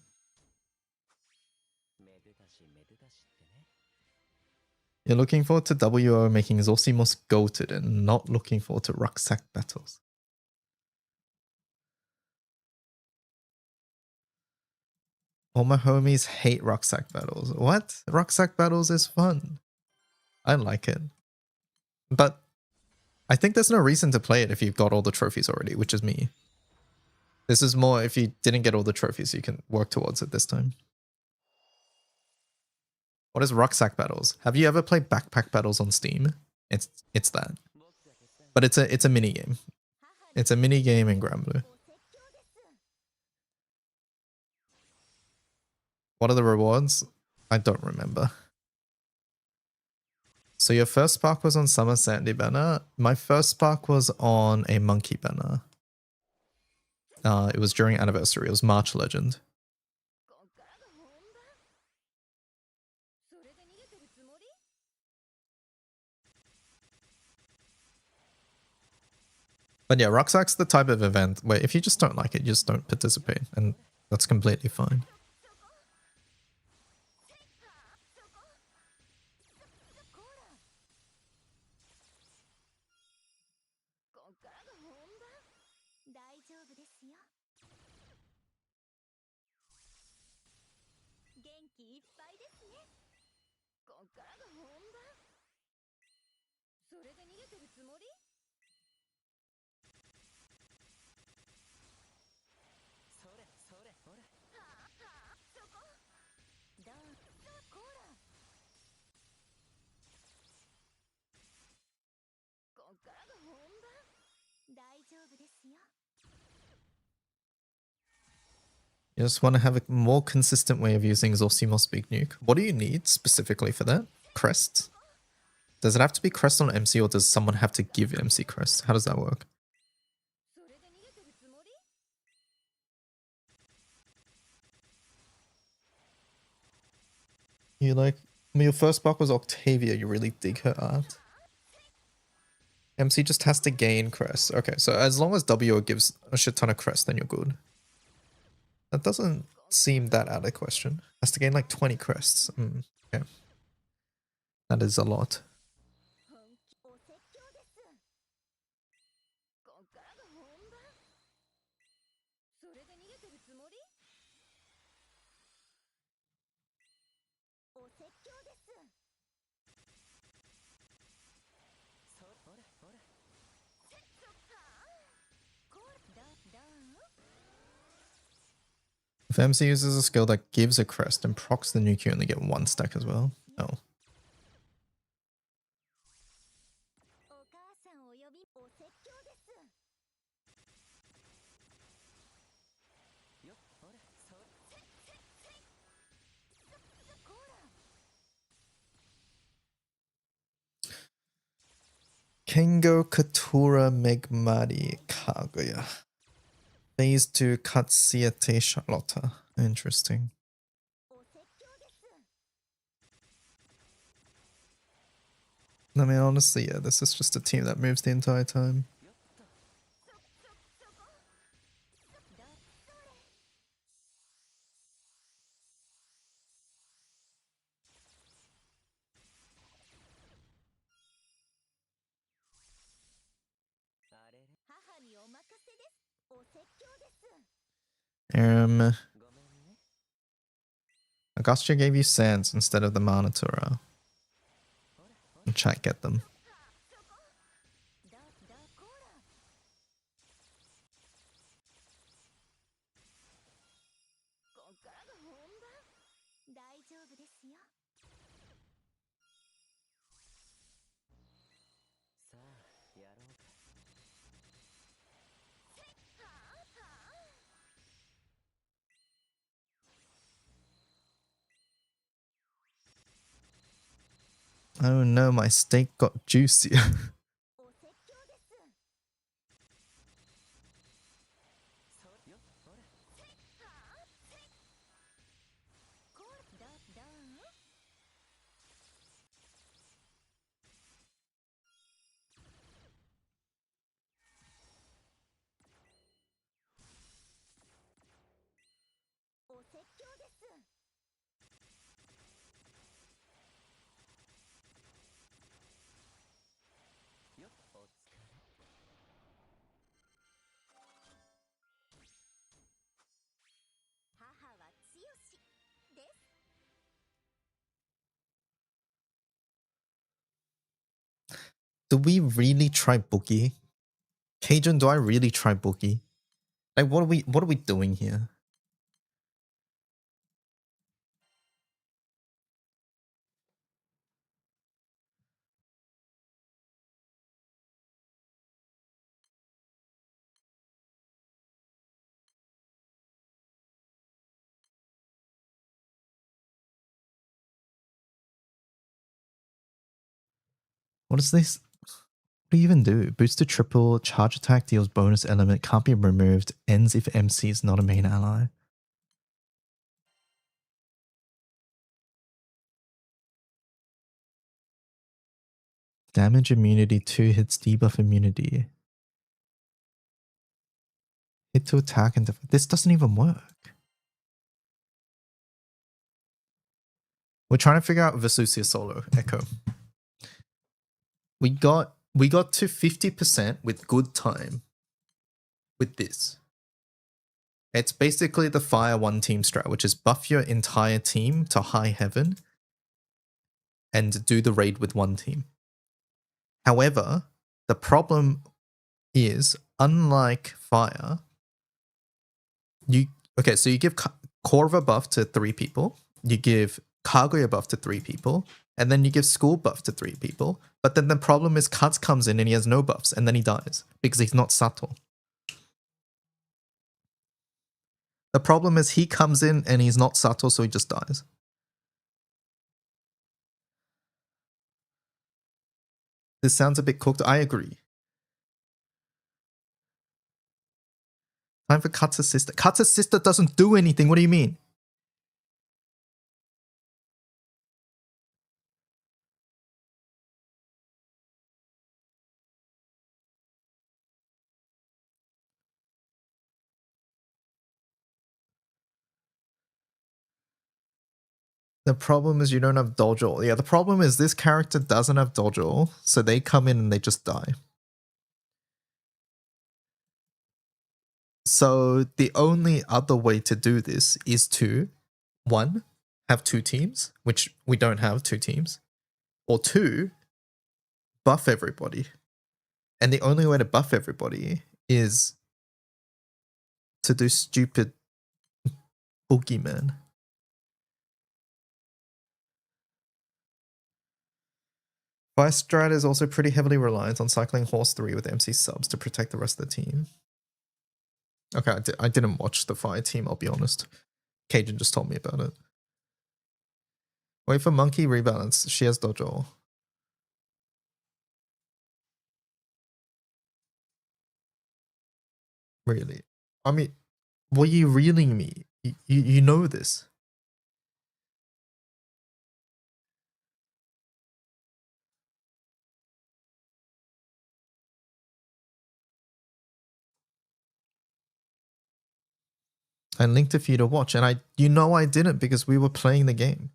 You're looking forward to WO making Zosimos goated and not looking forward to rucksack battles. All my homies hate rucksack battles. What? Rucksack battles is fun. I like it. But I think there's no reason to play it if you've got all the trophies already, which is me. This is more if you didn't get all the trophies, you can work towards it this time. What is rucksack battles? Have you ever played backpack battles on Steam? It's that. But it's a mini game. It's a mini game in Granblue. What are the rewards? I don't remember. So your first spark was on Summer Sandy banner. My first spark was on a Monkey banner. It was during anniversary. It was March Legend. But yeah, Rucksack's the type of event where if you just don't like it, you just don't participate. And that's completely fine. You just want to have a more consistent way of using Zosimos Big Nuke. What do you need specifically for that? Crests? Does it have to be crest on MC or does someone have to give MC crest? How does that work? You like... I mean, your first spark was Octavia. You really dig her art. MC just has to gain crest. Okay, so as long as WO gives a shit ton of crest, then you're good. That doesn't seem that out of question. Has to gain like 20 crests. Okay. That is a lot. If MC uses a skill that gives a crest and procs the nuke, you only get 1 stack as well. Oh. Kengo Katura Megmari Kaguya. Phase 2 Katsiete Charlotta. Interesting. I mean, honestly, yeah, this is just a team that moves the entire time. Agostia gave you Sands instead of the Monitora. Chat, get them. Oh no, my steak got juicy. Do we really try Bookie? Cajun, do I really try Bookie? Like, what are we doing here? What is this? What do you even do? Boost to triple, charge attack deals bonus element, can't be removed, ends if MC is not a main ally. Damage immunity, 2 hits, debuff immunity. Hit to attack and this doesn't even work. We're trying to figure out Vesusia solo, Echo. We got to 50% with good time with this. It's basically the Fire 1 team strat, which is buff your entire team to high heaven and do the raid with one team. However, the problem is, unlike Fire, you give Korva buff to 3 people, you give Kaguya buff to 3 people, and then you give School buff to 3 people. But then the problem is Katz comes in and he has no buffs, and then he dies because he's not subtle. The problem is he comes in and he's not subtle, so he just dies. This sounds a bit cooked. I agree. Time for Katz's sister. Katz's sister doesn't do anything. What do you mean? The problem is you don't have dodgel. Yeah, the problem is this character doesn't have dodgel, so they come in and they just die. So the only other way to do this is to, 1, have 2 teams, which we don't have 2 teams, or 2, buff everybody. And the only way to buff everybody is to do stupid boogeyman. Vice Strat is also pretty heavily reliant on cycling Horse 3 with MC subs to protect the rest of the team. Okay, I didn't watch the Fire team, I'll be honest. Cajun just told me about it. Wait for Monkey rebalance. She has dodgel. Really? I mean, what are you reeling me? You know this. I linked it for you to watch, and you know I didn't because we were playing the game.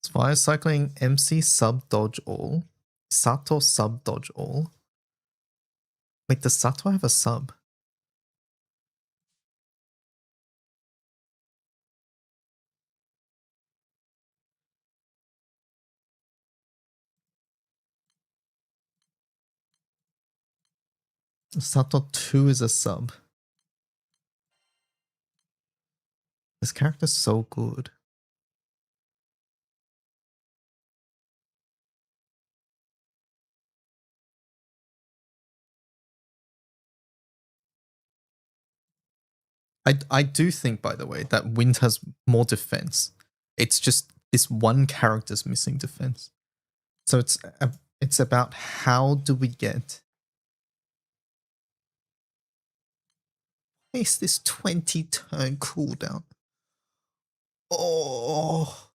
Fire cycling MC sub dodge all. Sato sub dodge all. Wait, does Sato have a sub? Sato 2 is a sub. This character's so good. I do think, by the way, that Wind has more defense. It's just this one character's missing defense. So it's about how do we get... Why is this 20 turn cooldown? Oh...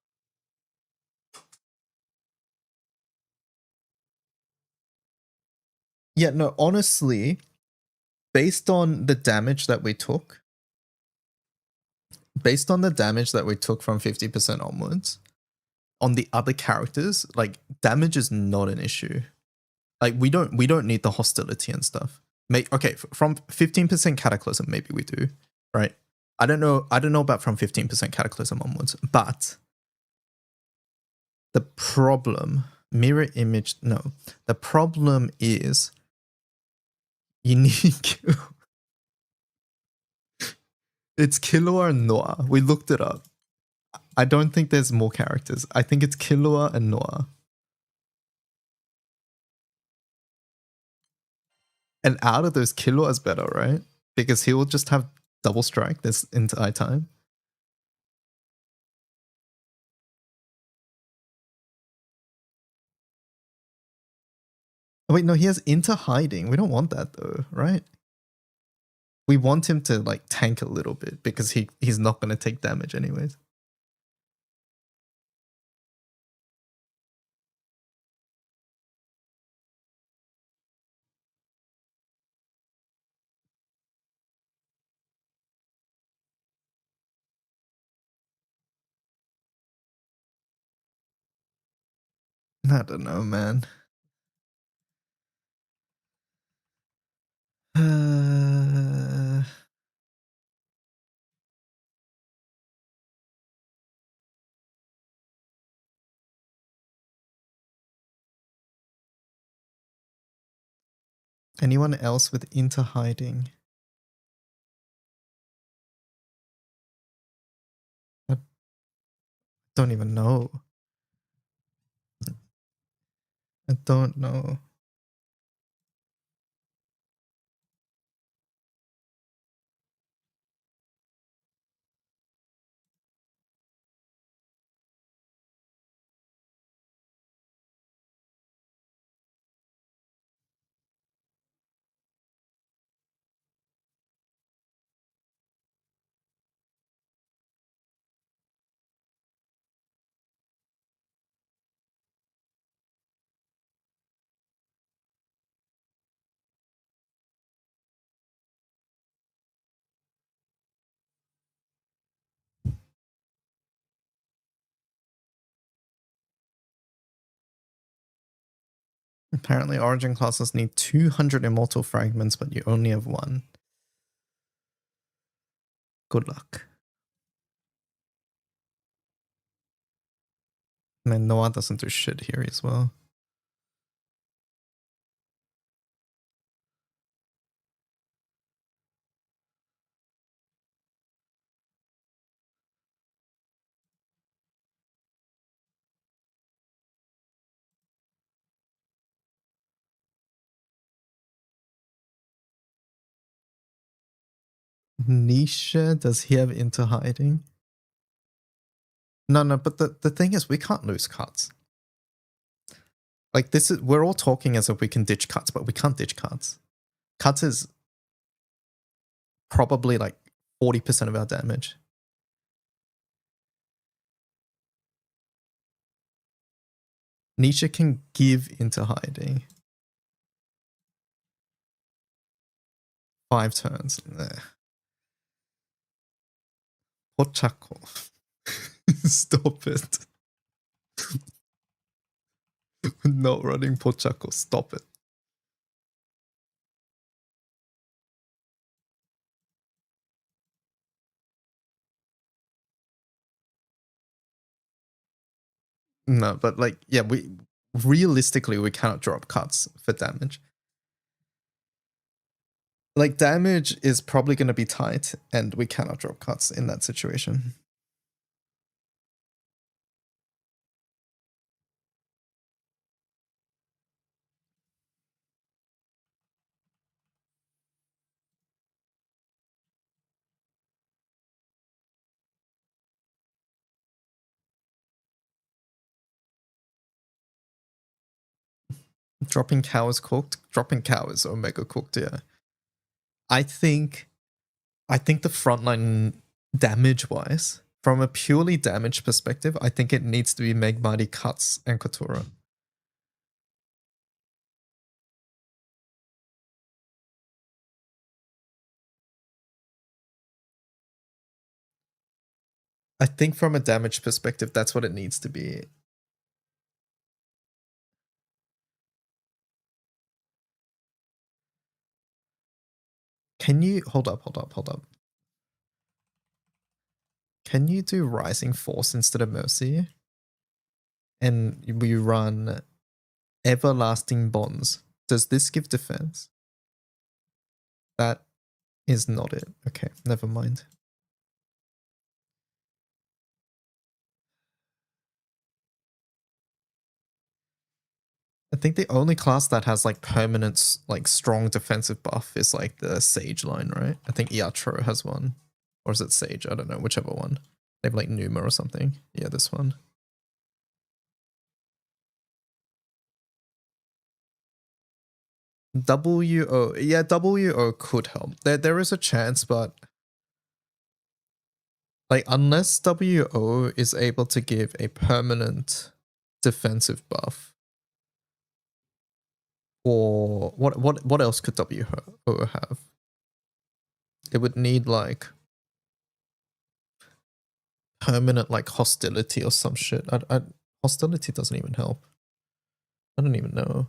Yeah, no, honestly, based on the damage that we took, from 50% onwards, on the other characters, like, damage is not an issue. Like, we don't need the hostility and stuff. Okay, from 15% Cataclysm, maybe we do, right? I don't know about from 15% Cataclysm onwards, but the problem, mirror image, no. The problem is you need it's Killua and Noah. We looked it up. I don't think there's more characters. I think it's Killua and Noah. And out of those, Killua is better, right? Because he will just have double strike this entire time. Oh, wait, no, he has into hiding. We don't want that though, right? We want him to like tank a little bit because he's not going to take damage anyways. I don't know, man. Anyone else with into hiding? I don't even know. I don't know. Apparently, origin classes need 200 immortal fragments, but you only have 1. Good luck. And then Noah doesn't do shit here as well. Nisha, does he have into hiding? No, but the thing is, we can't lose cuts. Like, this is, we're all talking as if we can ditch cuts, but we can't ditch cuts. Cuts is probably like 40% of our damage. Nisha can give into hiding. 5 turns. Pochaco. Stop it. Not running Pochako, stop it. No, but like, yeah, we realistically we cannot drop cuts for damage. Like damage is probably going to be tight, and we cannot drop cuts in that situation. Dropping cow is cooked. Dropping cow is omega cooked. Yeah, I think the frontline damage wise, from a purely damage perspective, I think it needs to be Meg Mighty Cuts and Katura. I think from a damage perspective, that's what it needs to be. Can you hold up? Can you do Rising Force instead of Mercy? And we run Everlasting Bonds. Does this give defense? That is not it. Okay, never mind. I think the only class that has like permanent, like strong defensive buff is like the Sage line, right? I think Iatro has one. Or is it Sage? I don't know, whichever one. They have like Numa or something. Yeah, this one. WO. Yeah, WO could help. There is a chance, but like unless WO is able to give a permanent defensive buff, or what else could WO have? It would need like permanent like hostility or some shit. Hostility doesn't even help. I don't even know.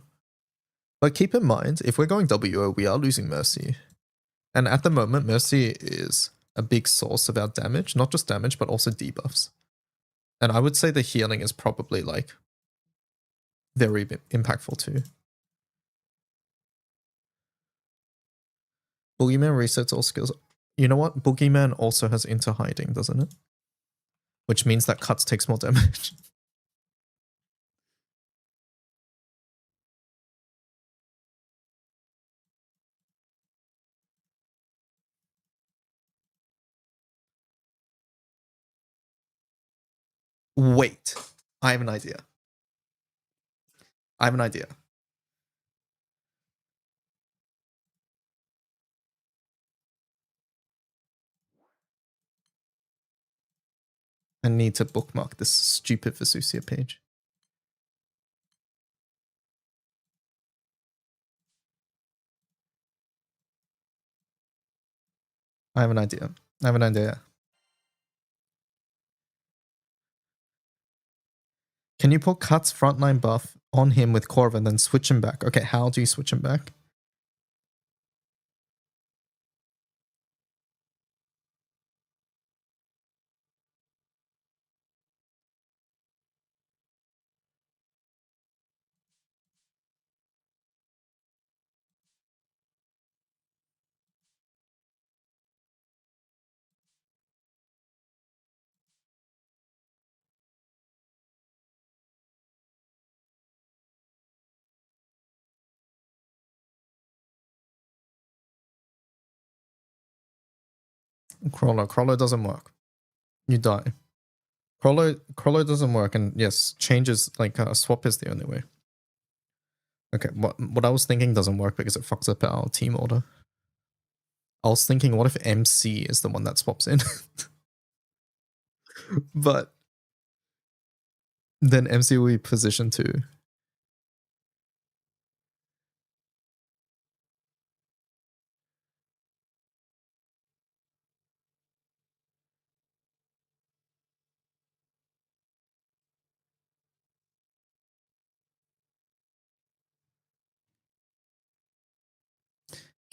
But keep in mind, if we're going WO, we are losing Mercy. And at the moment, Mercy is a big source of our damage. Not just damage, but also debuffs. And I would say the healing is probably like very impactful too. Boogeyman resets all skills. You know what? Boogeyman also has into hiding, doesn't it? Which means that cuts takes more damage. Wait, I have an idea. I have an idea. I need to bookmark this stupid Vesusia page. I have an idea. I have an idea. Can you put Cut's frontline buff on him with Corv and then switch him back? Okay, how do you switch him back? Crawler doesn't work. You die. Crawler doesn't work, and yes, changes like swap is the only way. Okay, what I was thinking doesn't work because it fucks up our team order. I was thinking, what if MC is the one that swaps in? But then MC will be position 2.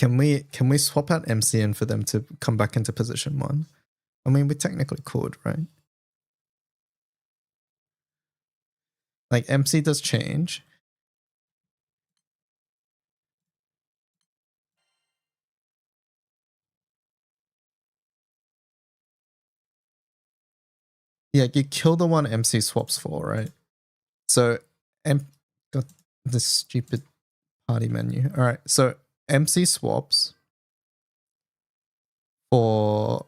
Can we swap out MC in for them to come back into position 1? I mean, we technically could, right? Like, MC does change. Yeah, you kill the one MC swaps for, right? So, got this stupid party menu. All right, so MC swaps for,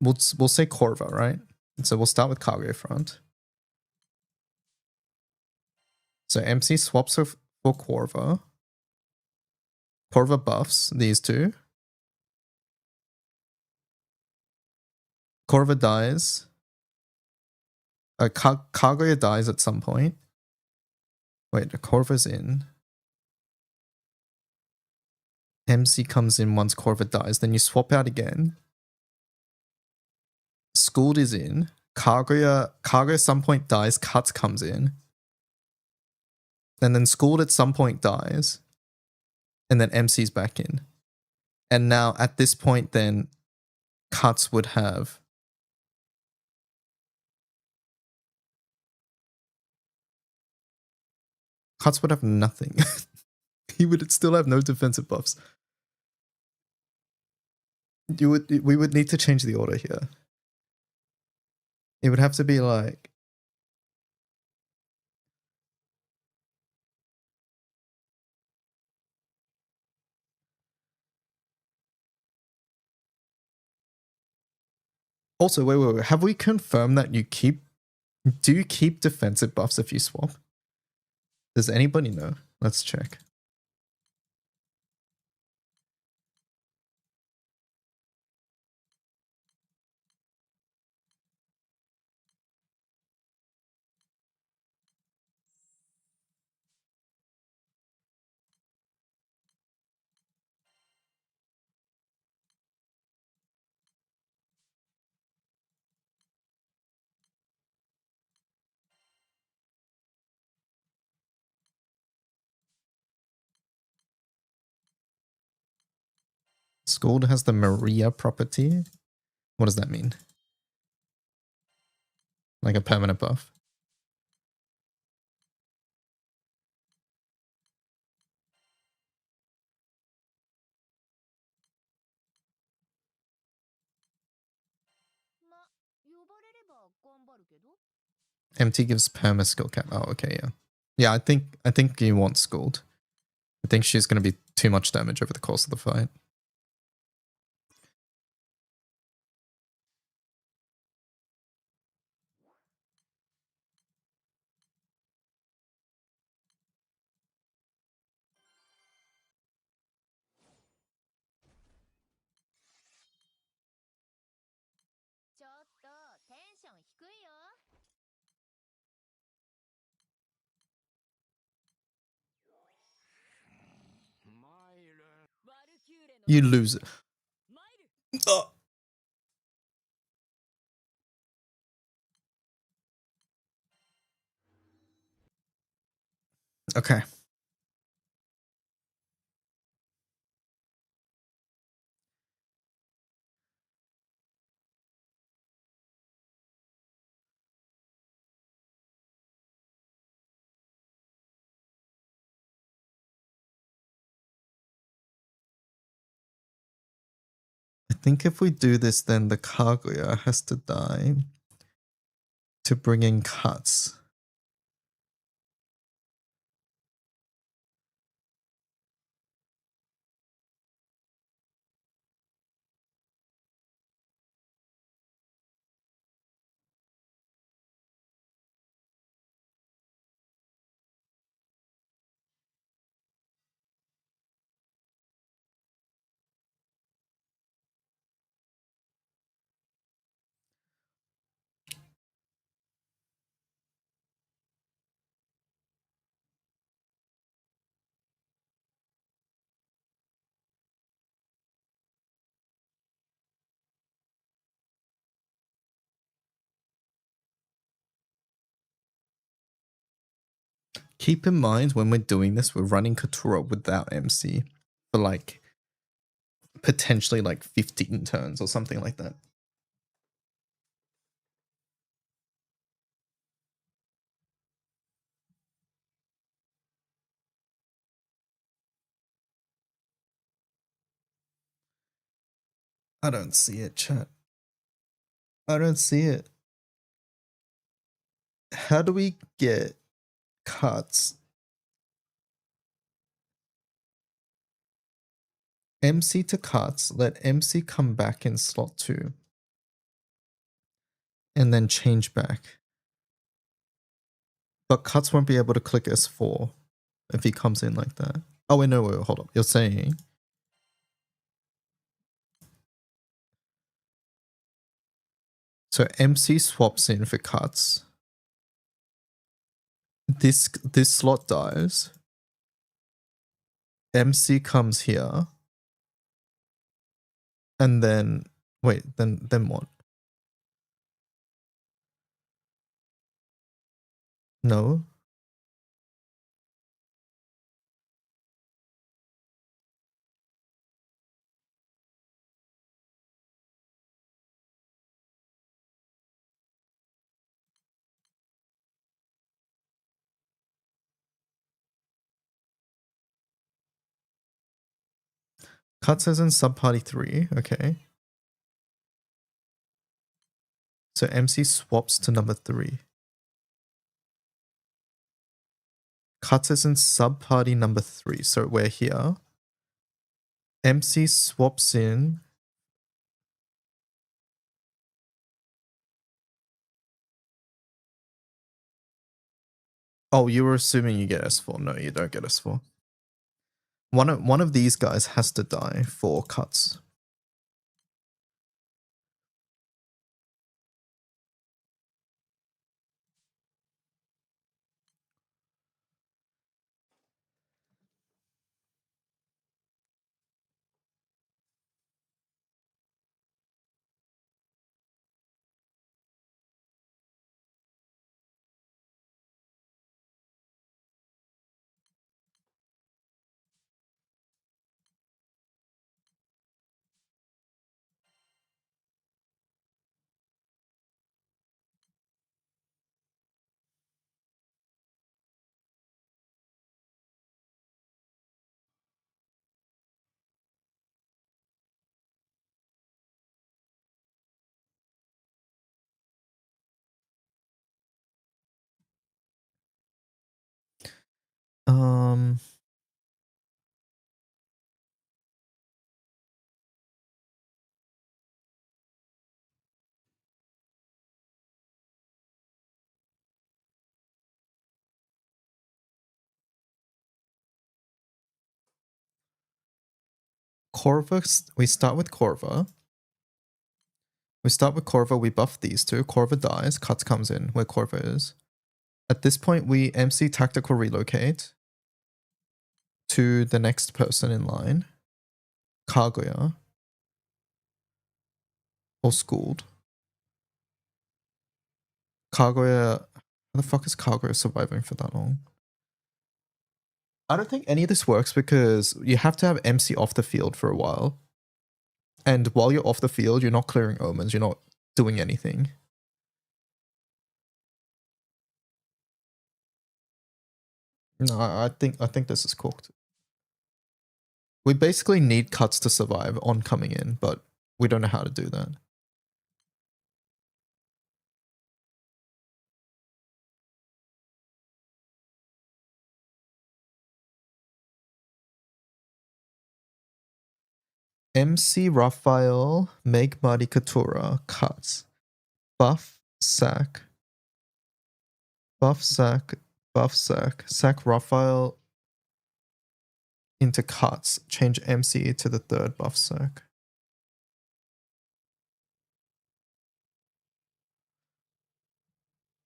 we'll say Corva, right? So we'll start with cargo front. So MC swaps for Corva. Corva buffs these two. Corva dies. Kaguya dies at some point. Wait, the Corva's in. MC comes in once Corva dies. Then you swap out again. Schooled is in. Kaguya at some point dies. Cuts comes in. And then Schooled at some point dies. And then MC's back in. And now at this point then Cuts would have nothing. He would still have no defensive buffs. We would need to change the order here. It would have to be like, also, wait. Have we confirmed that do you keep defensive buffs if you swap? Does anybody know? Let's check. Scold has the Maria property. What does that mean? Like a permanent buff? MT gives perma skill cap. Oh, okay, yeah. Yeah, I think you want Scold. I think she's going to be too much damage over the course of the fight. You lose it. Oh. Okay. I think if we do this, then the Kaguya has to die to bring in Cuts. Keep in mind when we're doing this, we're running Katura without MC. for like potentially like 15 turns or something like that. I don't see it, chat. I don't see it. How do we get cuts? MC to cuts, let MC come back in slot 2. And then change back. But cuts won't be able to click S4 if he comes in like that. Oh, wait, no, wait, hold up. You're saying... So MC swaps in for cuts. This slot dies. MC comes here. And then... Wait, then what? No? Cuts as in sub-party 3, okay. So MC swaps to number 3. Cuts as in sub-party number 3. So we're here. MC swaps in. Oh, you were assuming you get S4. No, you don't get S4. One of these guys has to die for cuts. Korva, we start with Korva. We buff these two. Korva dies, Cuts comes in where Korva is. At this point, we MC tactical relocate to the next person in line. Kaguya. Or Schooled. Kaguya... How the fuck is Kaguya surviving for that long? I don't think any of this works because you have to have MC off the field for a while. And while you're off the field, you're not clearing omens. You're not doing anything. No, I think this is cooked. We basically need Cuts to survive on coming in, but we don't know how to do that. MC Raphael, make Marty Katura, Cuts. Buff, sack. Buff, sack. Buff, sack. Sack Raphael into Cuts. Change MC to the third buff sack.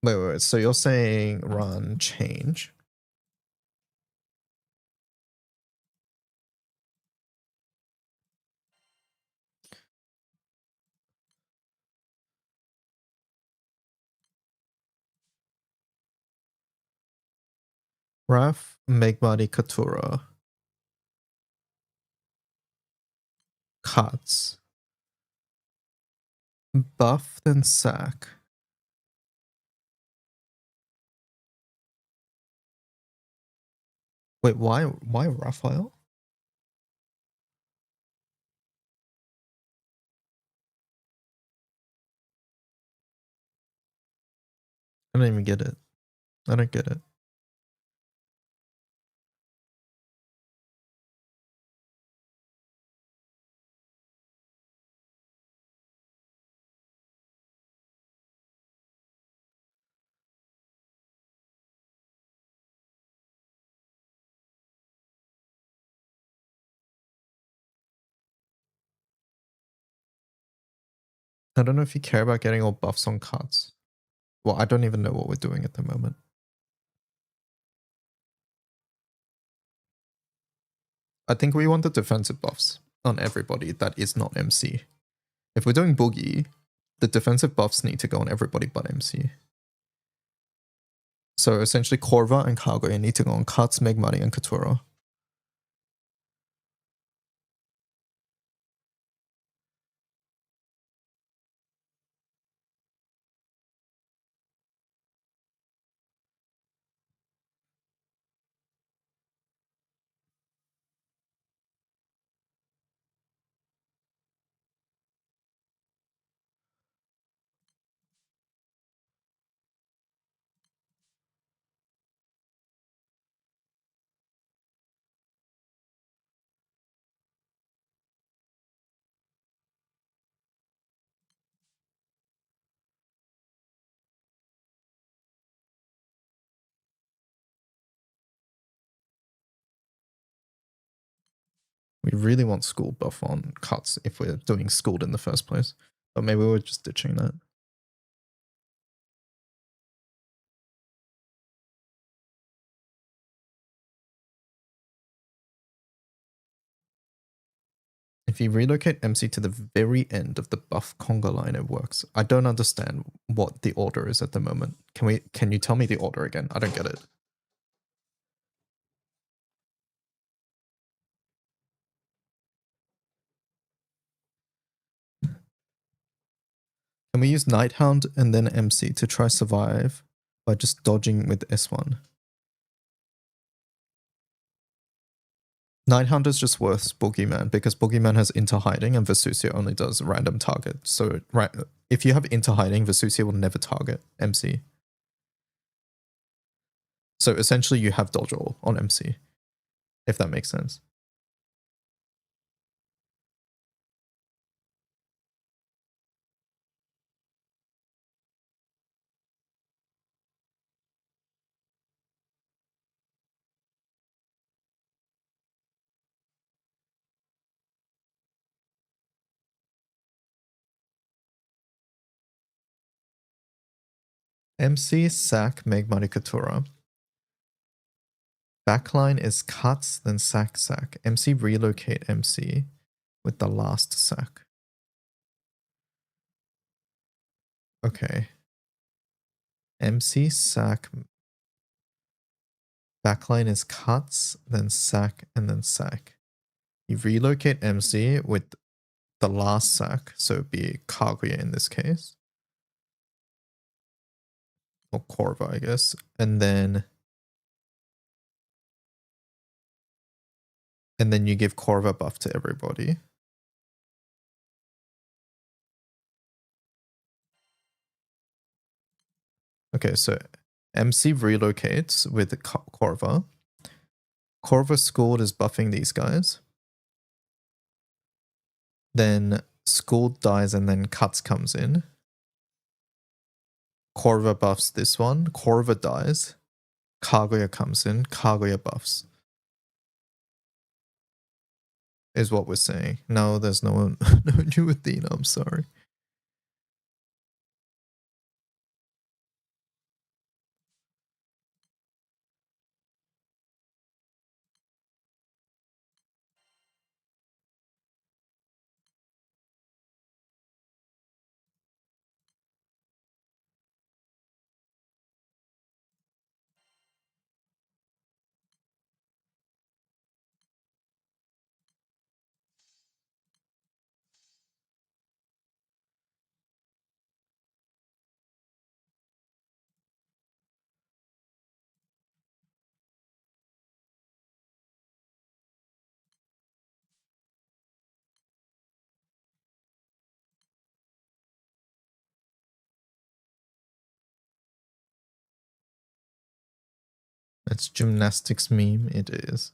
Wait. So you're saying run, change. Raf, Megmati, Katura. cuts. Buff, then sack. Wait, why Raphael? I don't even get it. I don't get it. I don't know if you care about getting all buffs on cuts. Well, I don't even know what we're doing at the moment. I think we want the defensive buffs on everybody that is not MC. If we're doing Boogie, the defensive buffs need to go on everybody but MC. So essentially Korva and Kaguya need to go on cuts, Megmari, and Katura. We really want school buff on cuts if we're doing schooled in the first place. But maybe we're just ditching that. If you relocate MC to the very end of the buff conga line, it works. I don't understand what the order is at the moment. Can you tell me the order again? I don't get it. Can we use Nighthound and then MC to try survive by just dodging with S1? Nighthound is just worse Boogeyman because Boogeyman has Into Hiding and Vesusia only does random target. So right, if you have Into Hiding, Vesusia will never target MC. So essentially you have dodge roll on MC, if that makes sense. MC, sack, Megmari, Katura. Backline is cuts, then sack, sack. MC, relocate MC with the last sack. Okay. MC, sack. Backline is cuts, then sack, and then sack. You relocate MC with the last sack, so it'd be Kaguya in this case. Or Korva, I guess. And then you give Korva buff to everybody. Okay, so MC relocates with Korva. Korva Schooled is buffing these guys. Then Schooled dies and then Cuts comes in. Korva buffs this one. Korva dies. Kaguya comes in. Kaguya buffs. Is what we're saying. No, there's no new Athena, I'm sorry. It's gymnastics meme. It is.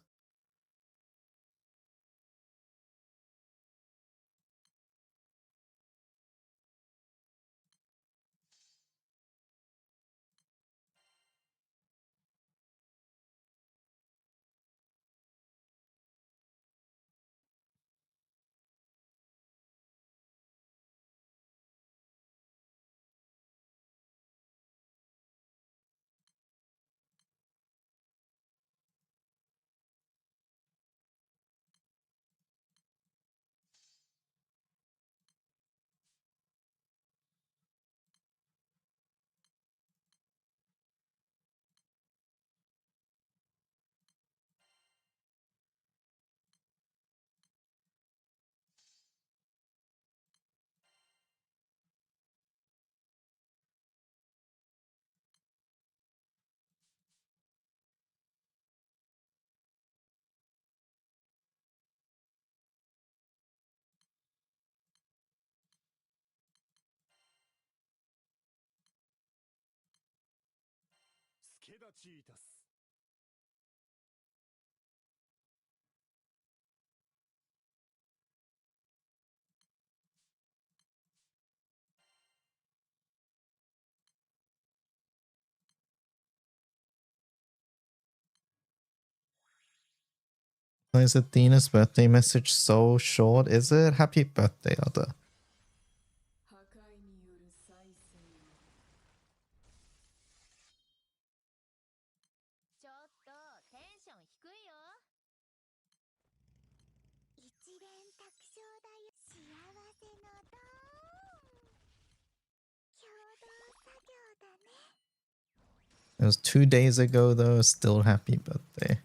Why is Athena's birthday message so short? Is it? Happy birthday, Ada. It was 2 days ago though. Still happy birthday.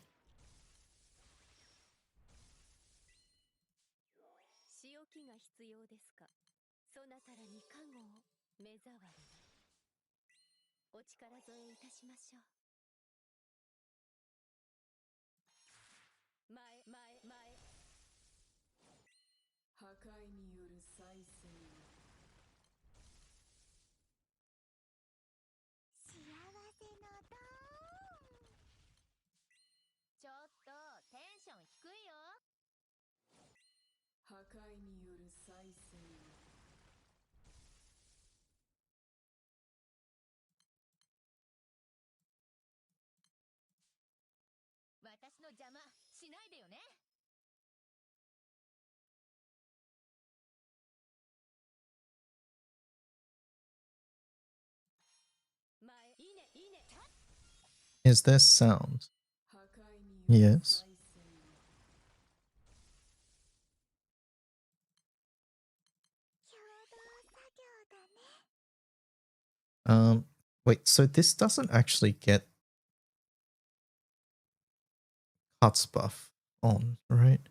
Is there sound? Yes. Wait, so this doesn't actually get cuts buff on, right?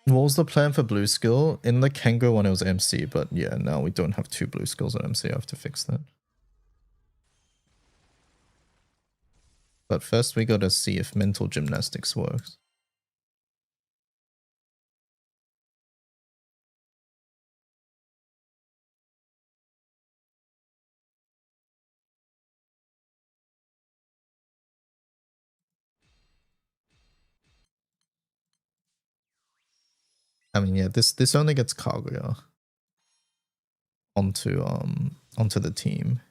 What was the plan for blue skill? In the Kengo one it was MC, but yeah, now we don't have 2 blue skills on MC. I have to fix that. But first we gotta see if mental gymnastics works. I mean, yeah, this only gets Kaguya onto the team.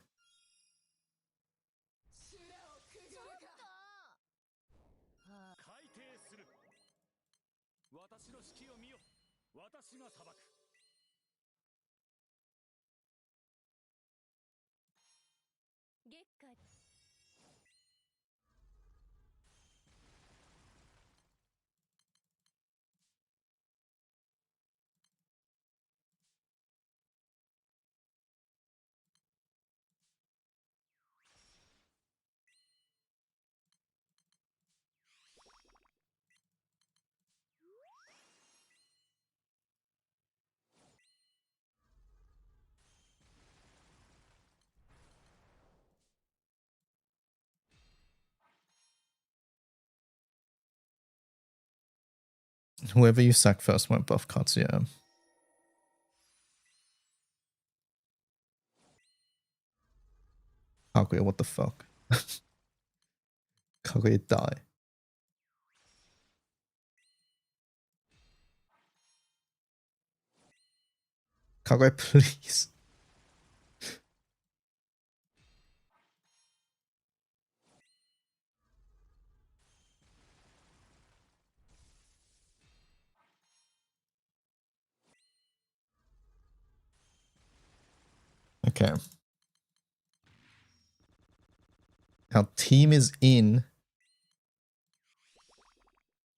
Whoever you sack first won't buff Katsuya. Kaguya, what the fuck? Kaguya, die. Kaguya, please. Okay. Our team is in.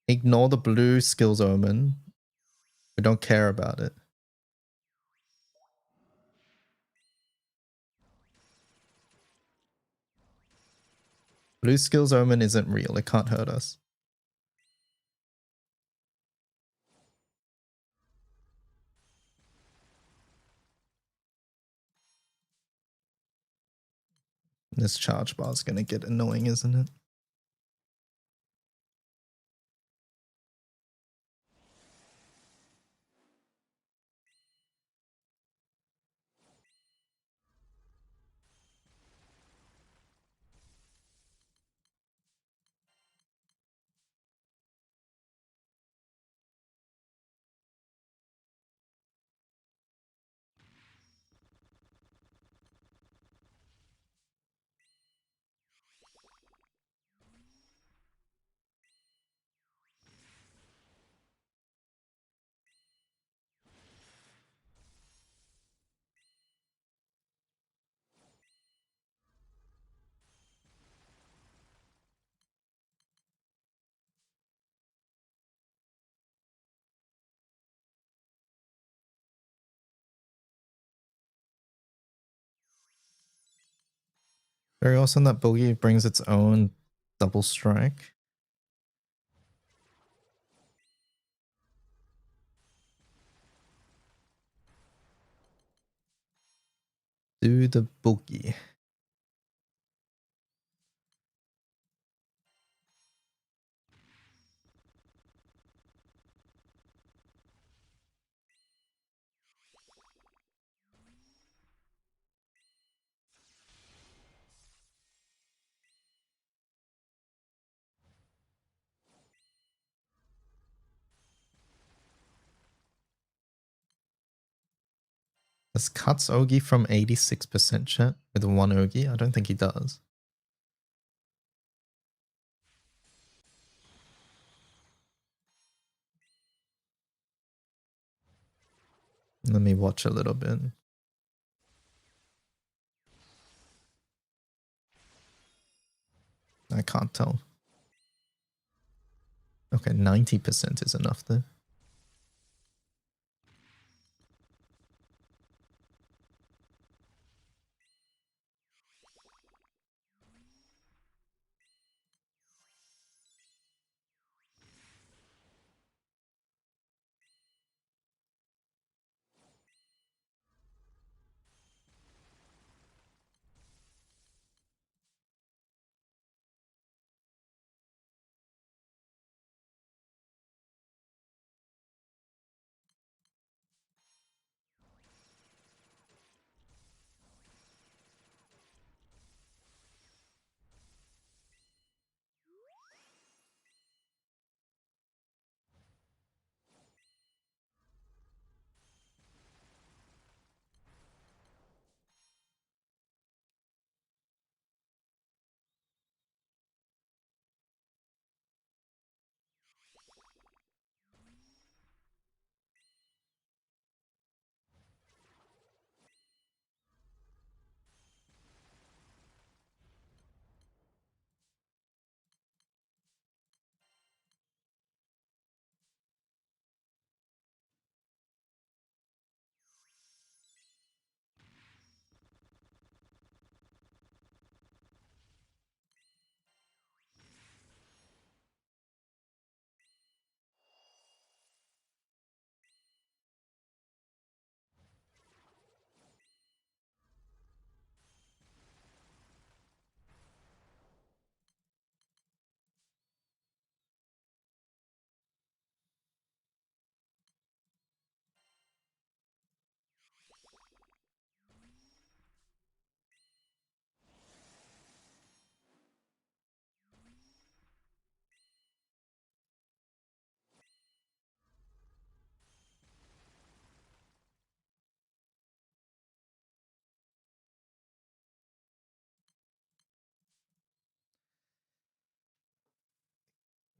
Ignore the blue skills omen. We don't care about it. Blue skills omen isn't real. It can't hurt us. This charge bar is going to get annoying, isn't it? Very awesome that Boogie brings its own double strike. Do the Boogie. Does cuts Ogi from 86% chat with one Ogi? I don't think he does. Let me watch a little bit. I can't tell. Okay, 90% is enough there.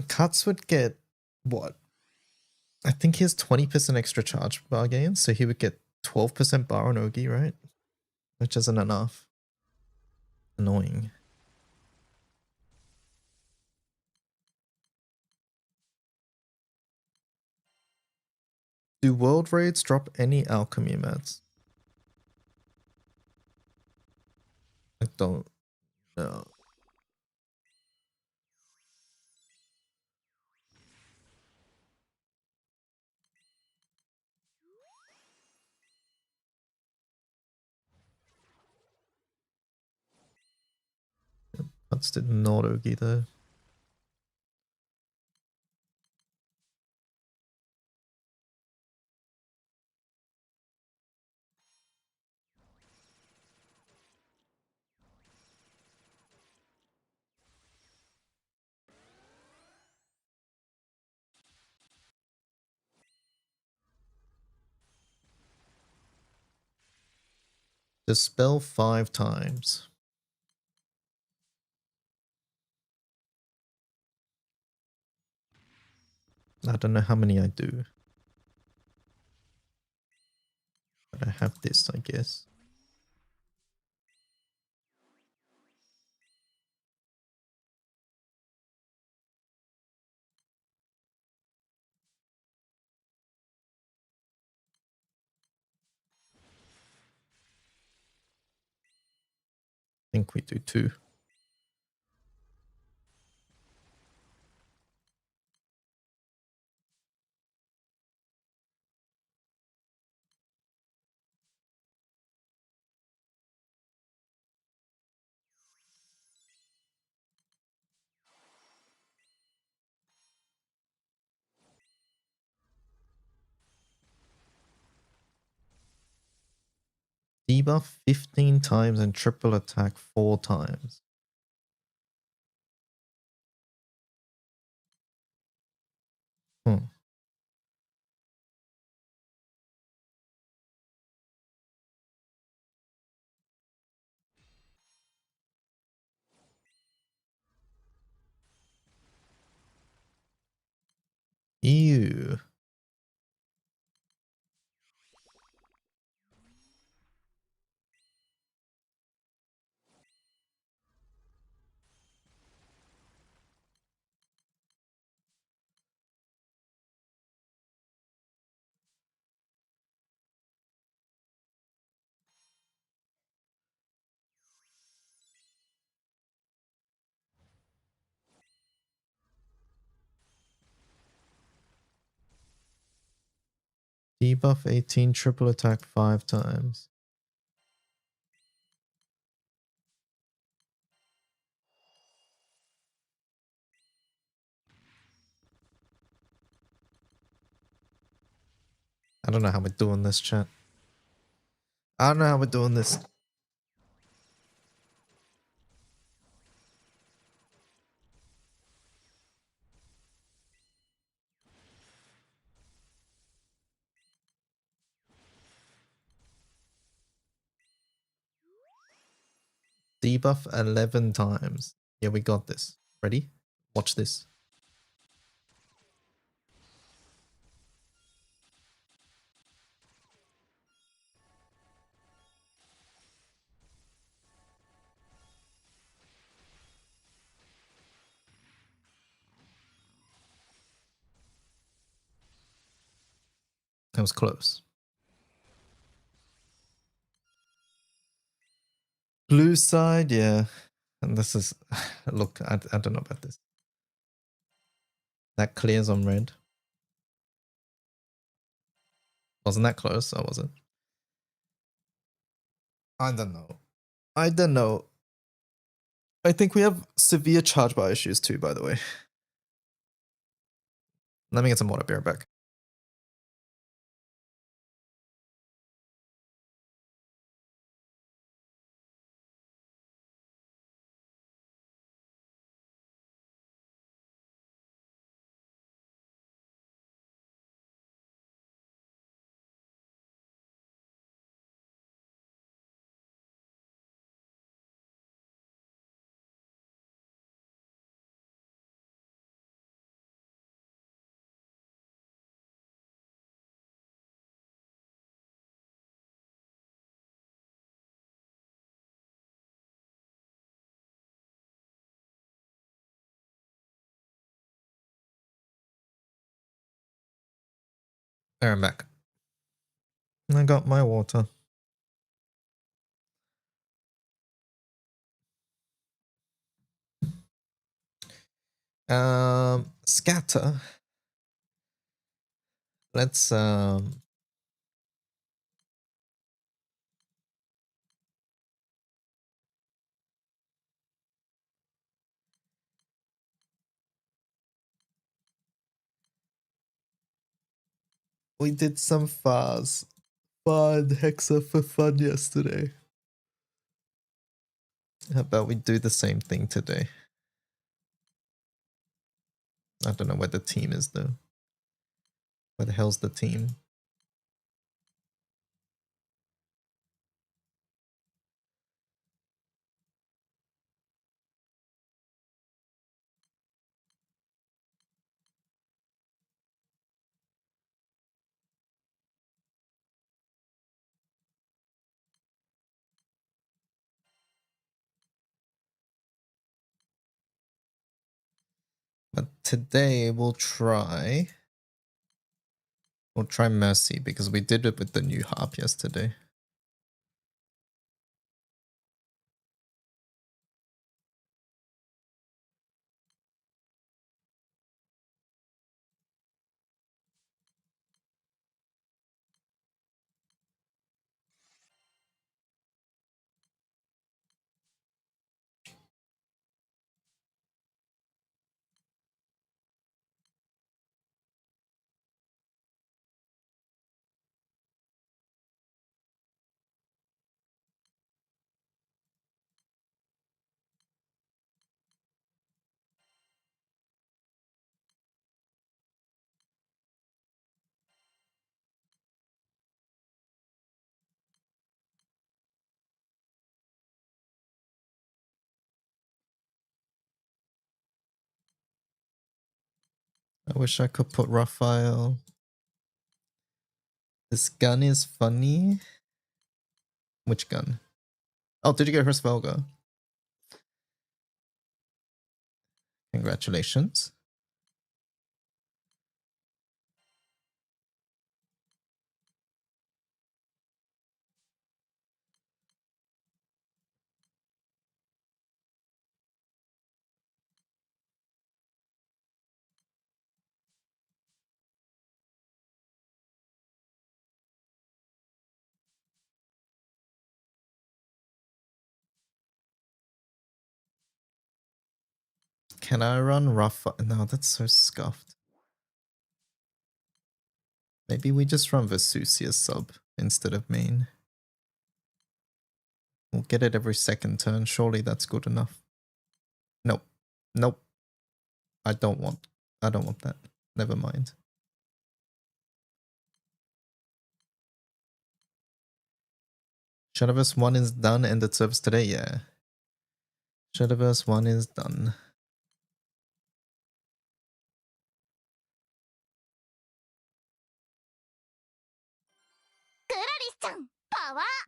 Cuts would get what? I think he has 20% extra charge bar gain, so he would get 12% bar on Ogi, right? Which isn't enough. Annoying. Do world raids drop any alchemy mats? I don't know. Cuts did not Ogi though. Dispel 5 times. I don't know how many I do. But I have this, I guess. I think we do 2. Debuff 15 times and triple attack 4 times. Hmm. Ew. Debuff 18, triple attack 5 times. I don't know how we're doing this, chat. I don't know how we're doing this. Debuff 11 times. Yeah, we got this. Ready? Watch this. That was close. Blue side, yeah. And this is... Look, I don't know about this. That clears on red. Wasn't that close? I wasn't. I don't know. I don't know. I think we have severe charge bar issues too, by the way. Let me get some water. Be right back. There, I'm back. I got my water. Scatter. Let's we did some fun hexa for fun yesterday. How about we do the same thing today? I don't know where the team is though. Where the hell's the team? But today we'll try Mercy because we did it with the new harp yesterday. I wish I could put Raphael. This gun is funny. Which gun? Oh, did you get her Svelga? Congratulations. Can I run Raphael? No, that's so scuffed. Maybe we just run Vesusius sub instead of main. We'll get it every second turn. Surely that's good enough. Nope. Nope. I don't want that. Never mind. Shadowverse 1 is done and it serves today, yeah. Shadowverse 1 is done.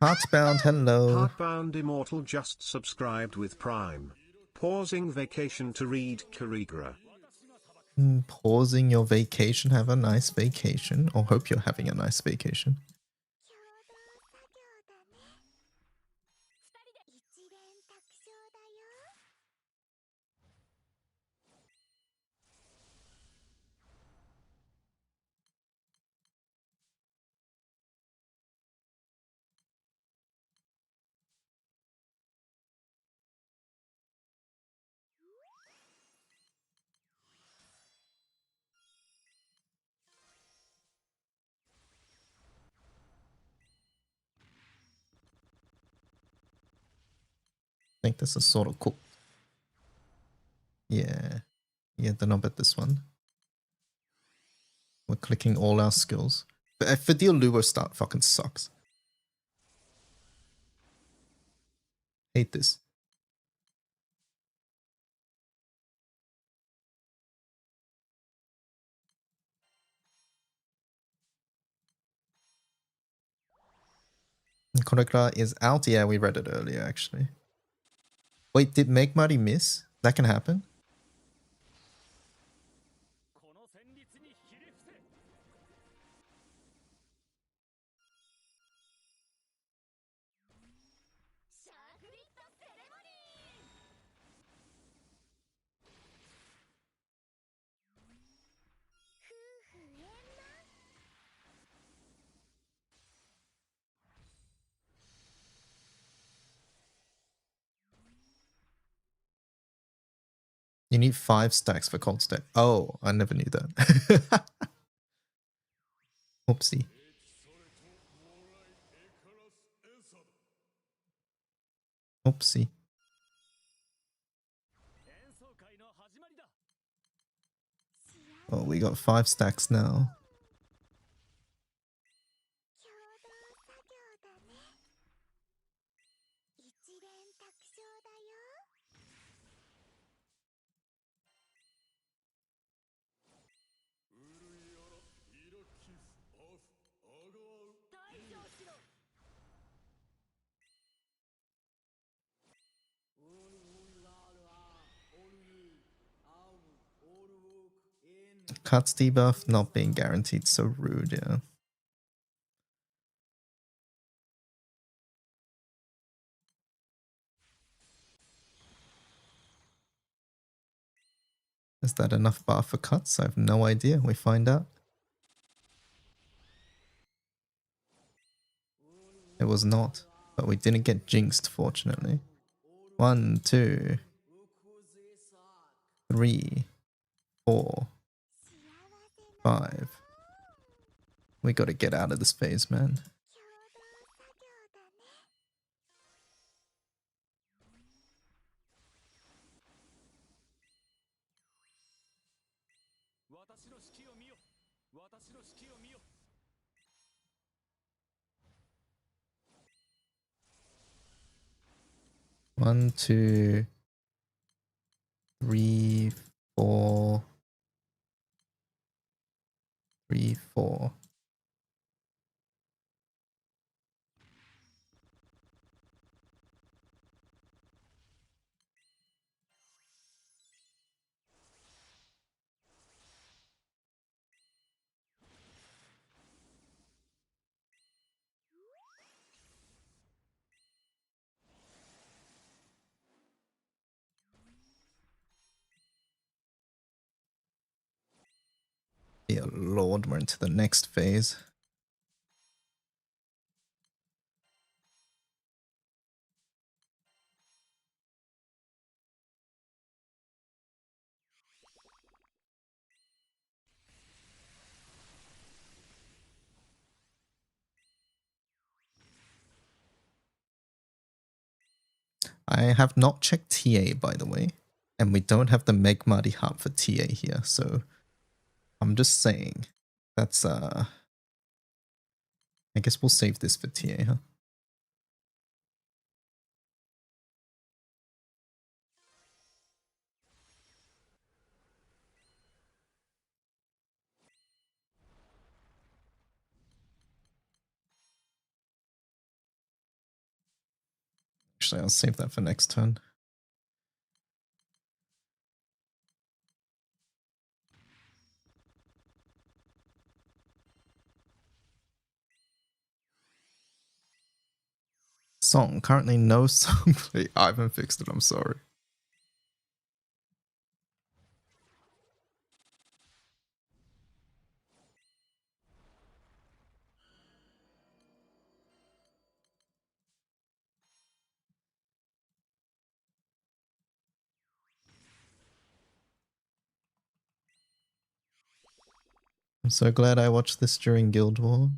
Heartbound, hello. Heartbound Immortal just subscribed with Prime. Pausing vacation to read Koregra. Pausing your vacation. Have a nice vacation. Or hope you're having a nice vacation. I think this is sort of cool. Yeah. Yeah, then I'll bet this one. We're clicking all our skills. But Fidel Luo start fucking sucks. Hate this. Koregra is out. Yeah, we read it earlier, actually. Wait, did Make Mighty miss? That can happen? You need 5 stacks for cold step. Oh, I never knew that. Oopsie. Oopsie. Oh, we got 5 stacks now. Cuts debuff not being guaranteed, so rude, yeah. Is that enough bar for cuts? I have no idea. We find out. It was not, but we didn't get jinxed, fortunately. 1, 2, 3, 4, 5. We gotta get out of this phase, man. One, 2, 3, 4, 3, 4. Dear Lord, we're into the next phase. I have not checked TA, by the way, and we don't have the Megmati hub for TA here, so I'm just saying that's I guess we'll save this for TA, huh? Actually, I'll save that for next turn. Song. Currently no song play. I haven't fixed it, I'm sorry. I'm so glad I watched this during Guild War.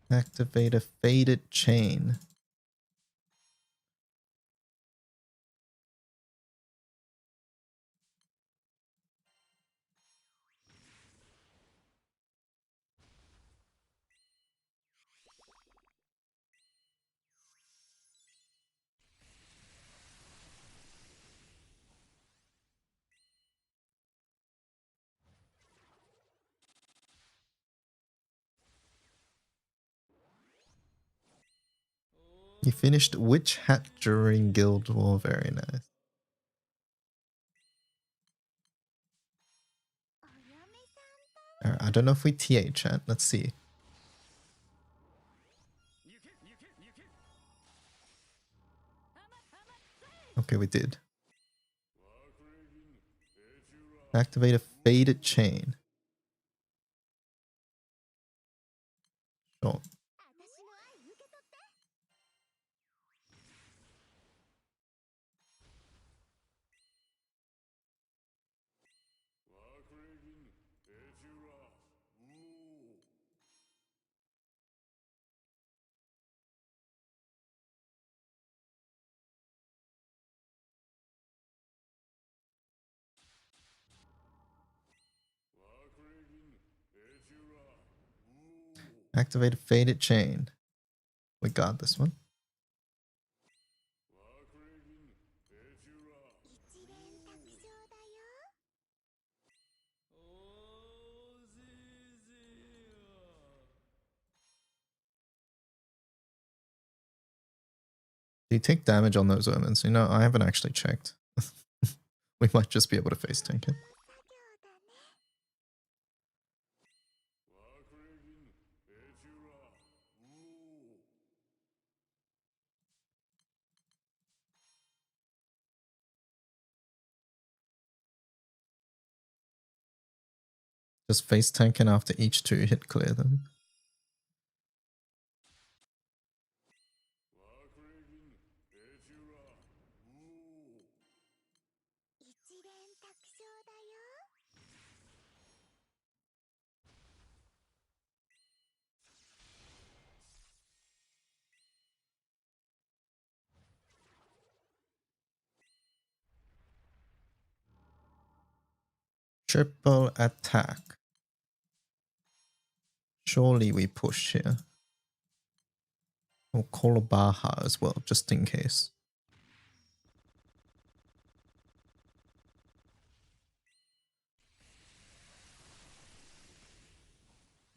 Activate a faded chain. You finished Witch Hat during Guild War. Very nice. Alright, I don't know if we TA chat. Let's see. Okay, we did. Activate a faded chain. Sure. Activate a faded chain. We got this one. Do you take damage on those omens? You know, I haven't actually checked. We might just be able to face tank it. Just face tanking after each 2 hit clear them. Triple attack. Surely we push here. Or call a Baha as well, just in case.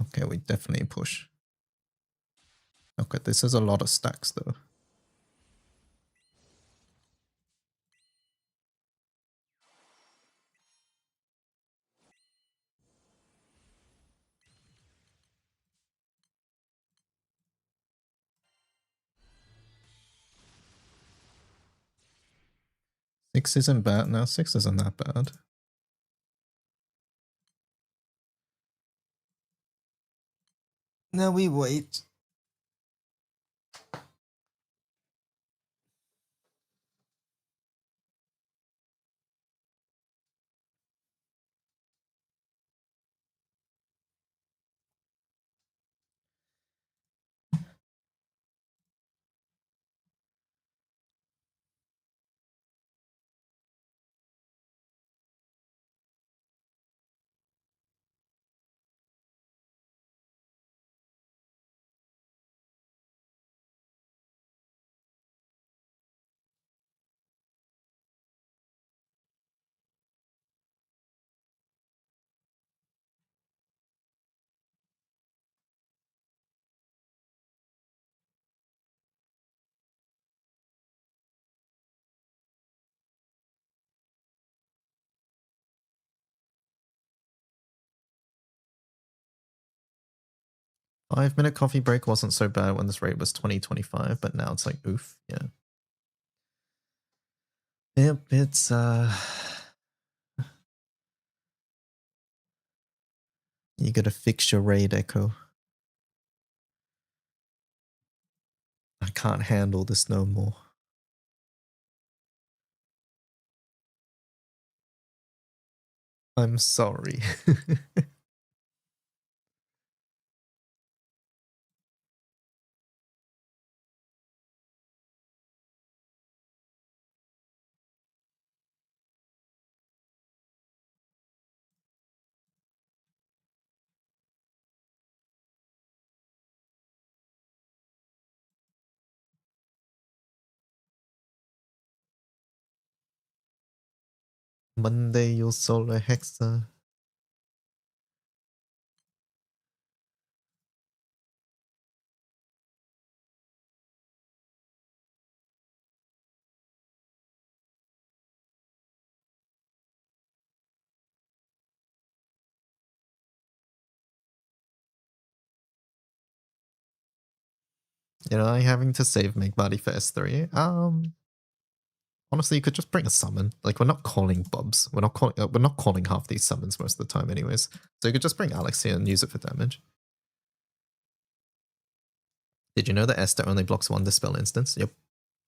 Okay, we definitely push. Okay, this is a lot of stacks though. Six isn't bad now. 6 isn't that bad. Now we wait. Five-minute coffee break wasn't so bad when this rate was 2025, but now it's like, oof, yeah. Yep, it's, you gotta fix your raid, Echo. I can't handle this no more. I'm sorry. Monday, you'll solar hexa. You know, like having to save make party for S3. Honestly, you could just bring a summon. Like, we're not calling bobs. We're not calling half these summons most of the time, anyways. So you could just bring Alex here and use it for damage. Did you know that Esther only blocks one Dispel instance? Yep,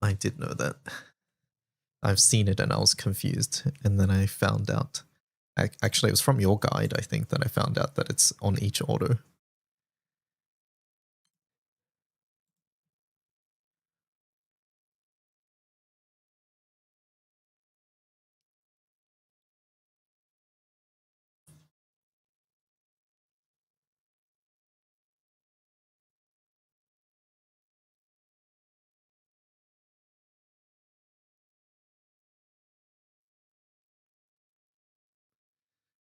I did know that. I've seen it and I was confused, and then I found out. Actually, it was from your guide, I think, that I found out that it's on each auto.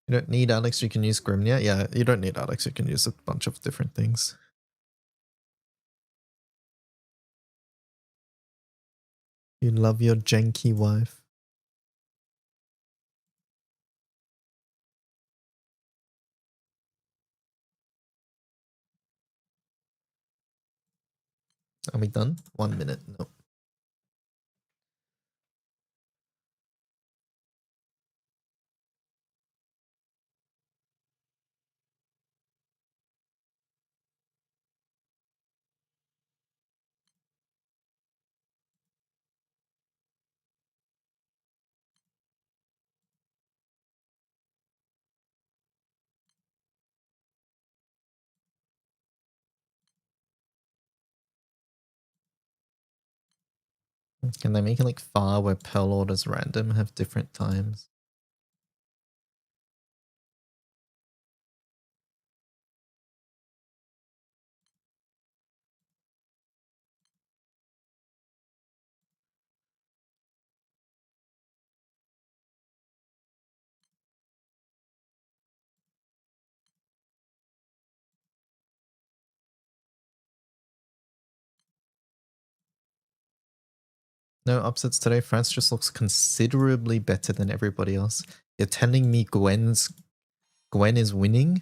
You don't need Alex, you can use Grimnia. Yeah, you don't need Alex, you can use a bunch of different things. You love your janky wife. Are we done? 1 minute. No. Can they make it like far where Pearl orders random have different times? No upsets today. France just looks considerably better than everybody else. You're telling me Gwen is winning?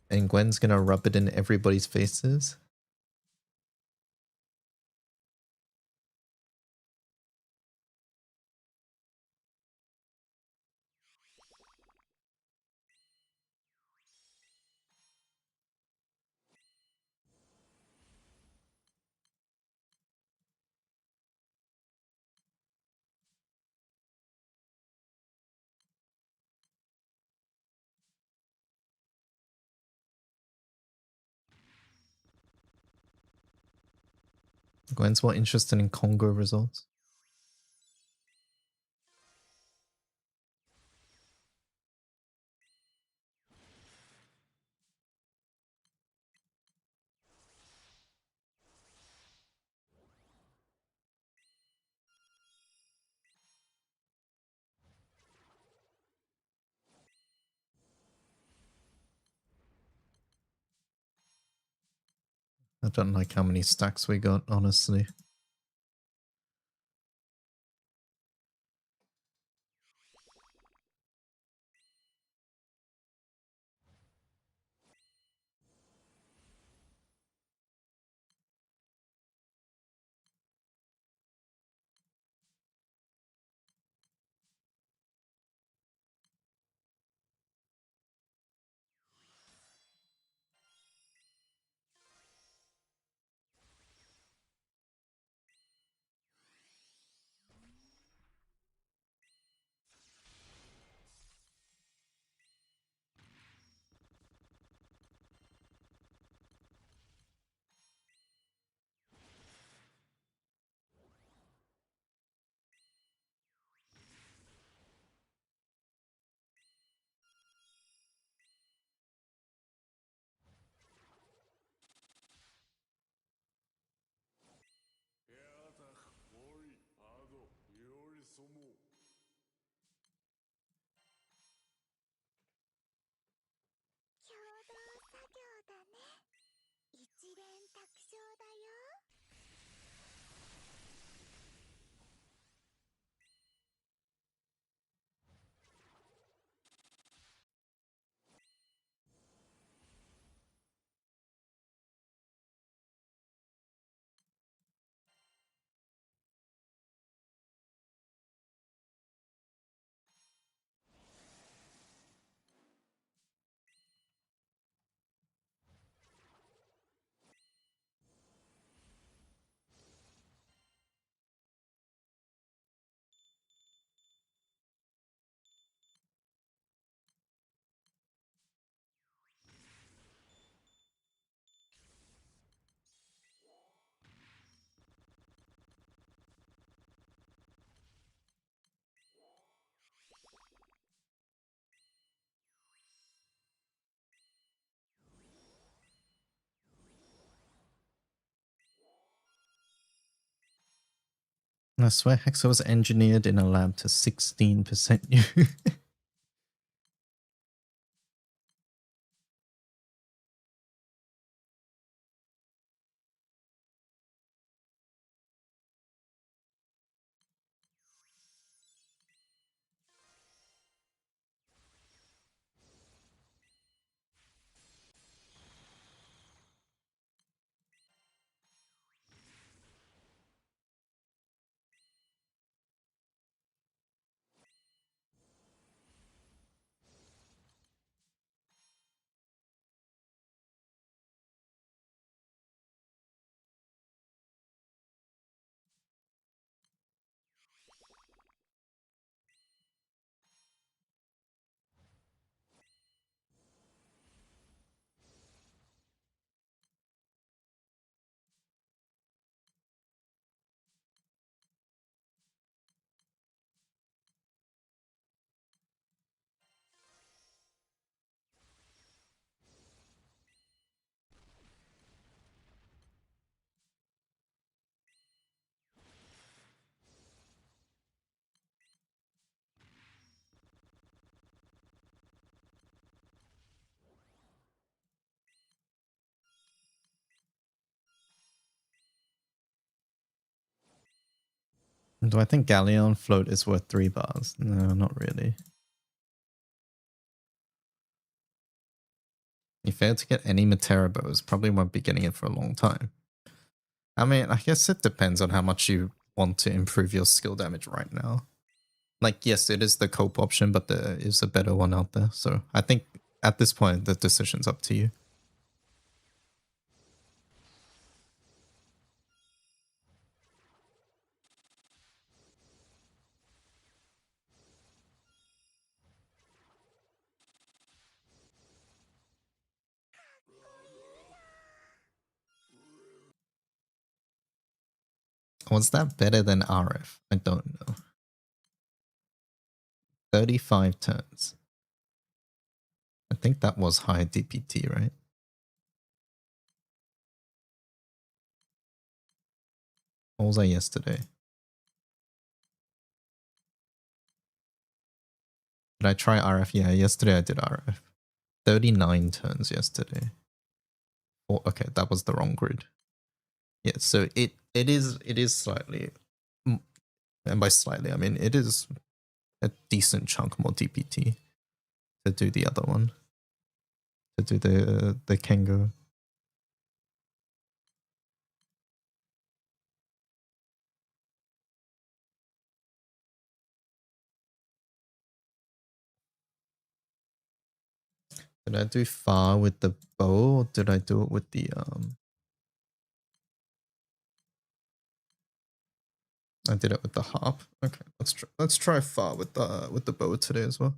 And Gwen's gonna rub it in everybody's faces? Gwen's more interested in Congo results. I don't like how many stacks we got, honestly. I swear Hexa was engineered in a lab to 16% U. Do I think Galleon float is worth 3 bars? No, not really. You fail to get any Matera bows, probably won't be getting it for a long time. I mean, I guess it depends on how much you want to improve your skill damage right now. Like, yes, it is the cope option, but there is a better one out there. So I think at this point, the decision's up to you. Was that better than RF? I don't know. 35 turns. I think that was high DPT, right? What was I yesterday? Did I try RF? Yeah, yesterday I did RF. 39 turns yesterday. Oh, okay, that was the wrong grid. Yeah, so it is slightly, and by slightly I mean it is a decent chunk more DPT to do the other one, to do the Kengo. Did I do far with the bow, or did I do it with the I did it with the harp. Okay, let's try far with the bow today as well.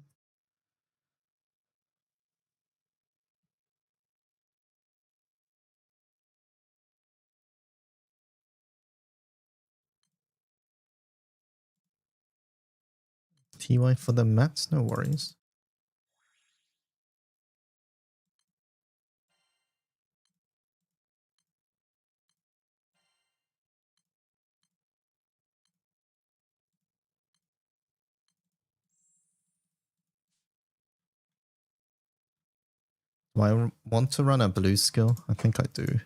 TY for the mats, no worries. Do I want to run a blue skill? I think I do.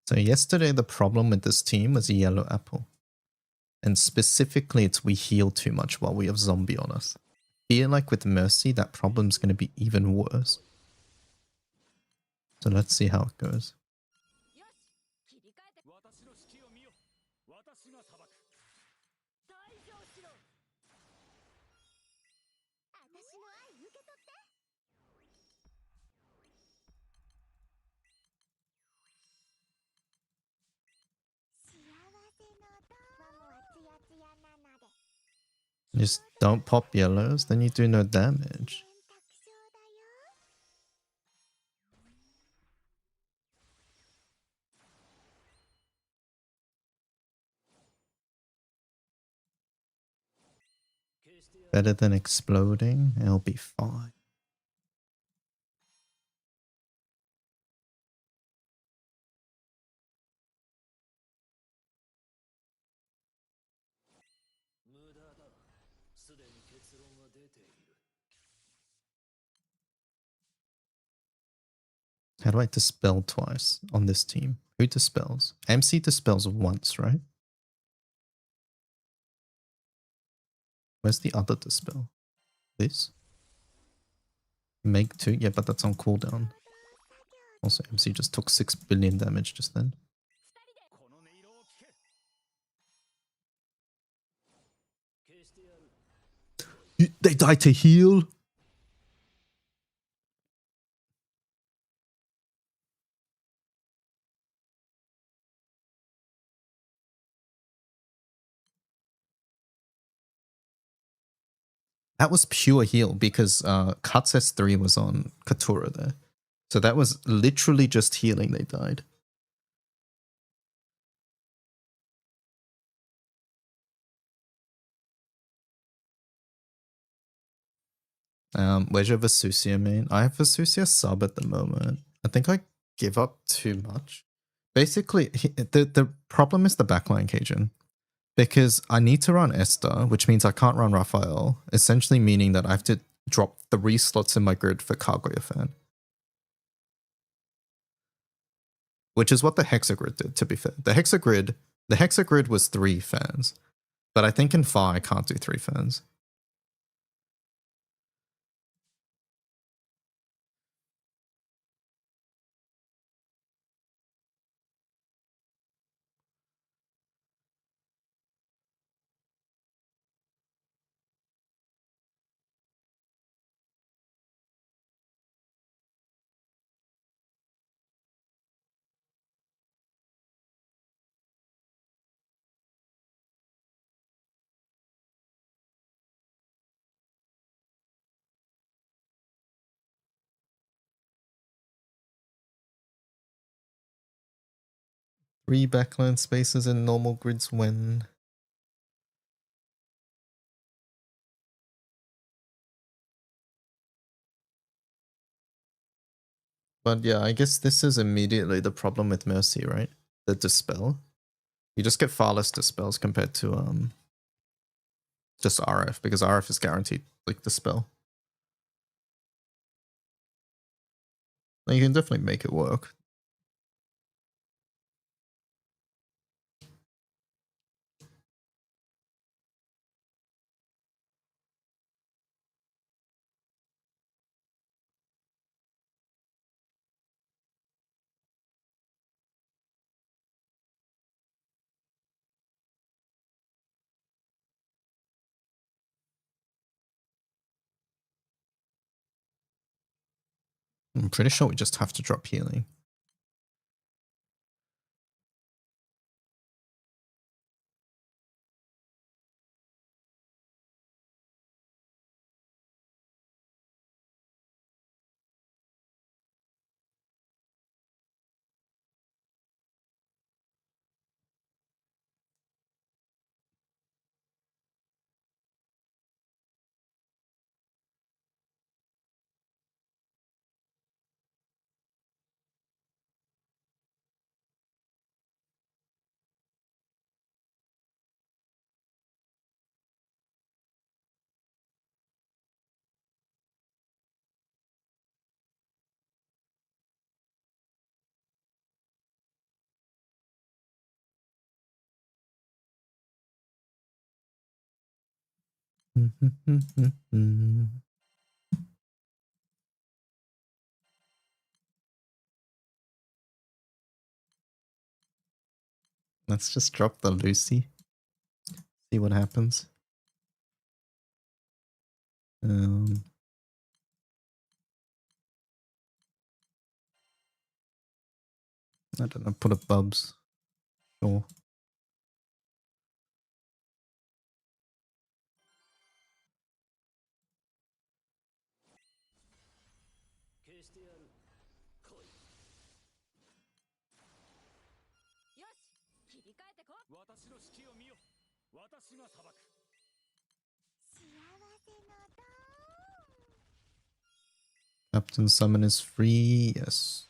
So yesterday the problem with this team was a yellow apple. And specifically it's we heal too much while we have zombie on us. I feel like with Mercy that problem's going to be even worse. So let's see how it goes. Just don't pop yellows, then you do no damage. Better than exploding, it'll be fine. How do I dispel twice on this team? Who dispels? MC dispels once, right? Where's the other dispel? This? Make 2? Yeah, but that's on cooldown. Also, MC just took 6 billion damage just then. They died to heal? That was pure heal because Cuts S3 was on Katura there. So that was literally just healing they died. Where's your Vesusia main? I have Vesusia sub at the moment. I think I give up too much. Basically, the problem is the backline Cajun. Because I need to run Esther, which means I can't run Raphael, essentially meaning that I have to drop 3 slots in my grid for Kaguya fan. Which is what the Hexagrid did, to be fair. The Hexagrid was 3 fans. But I think in Far I can't do 3 fans. Three backline spaces in normal grids when... But yeah, I guess this is immediately the problem with Mercy, right? The Dispel. You just get far less Dispels compared to just RF, because RF is guaranteed like Dispel. Now you can definitely make it work. I'm pretty sure we just have to drop healing. Let's just drop the Lucy. See what happens. I don't know, put a Bubs. Sure. Captain Summon is free, yes.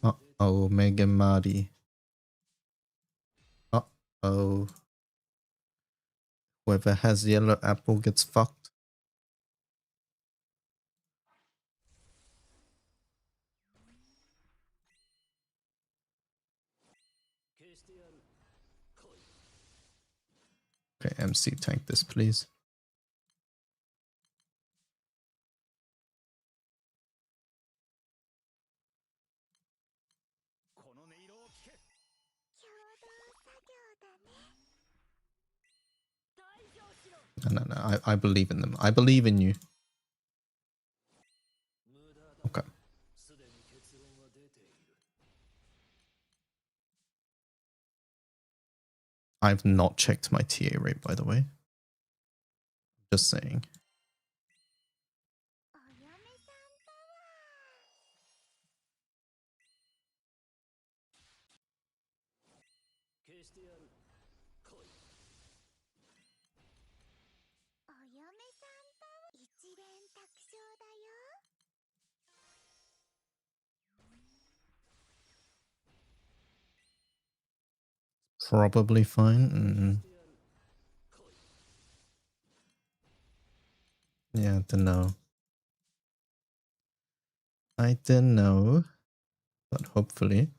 Uh-oh, Mega Marty. Uh-oh. Whoever has yellow apple gets fucked. Okay, MC tank this, please. No, I believe in them. I believe in you. Okay. I've not checked my TA rate, by the way. Just saying. Probably fine. Yeah, I don't know. I don't know, but hopefully.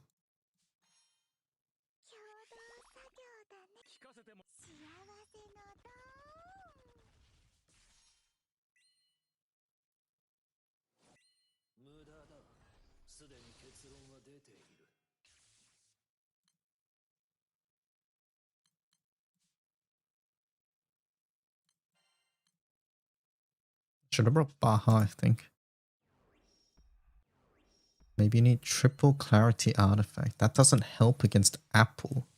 Should have brought Baha, I think. Maybe you need triple clarity artifact. That doesn't help against Apple.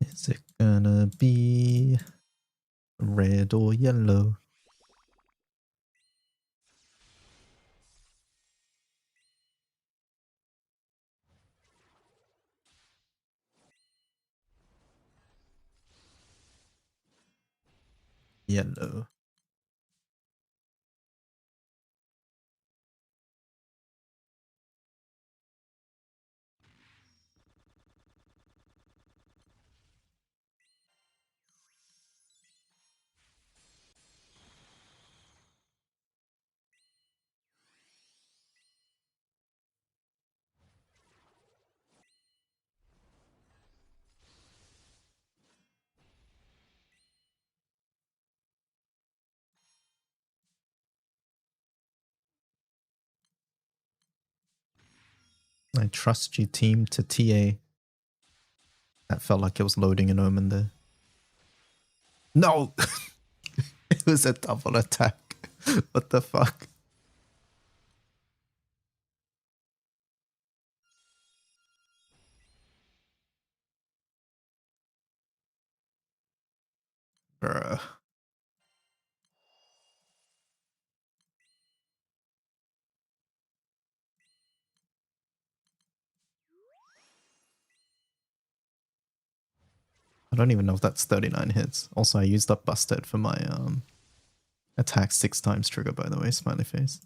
Is it gonna be red or yellow? Yellow. I trust you, team, to TA. That felt like it was loading an omen there. No! It was a double attack. What the fuck? Bruh. I don't even know if that's 39 hits. Also, I used up Busted for my attack 6 times trigger, by the way, smiley face.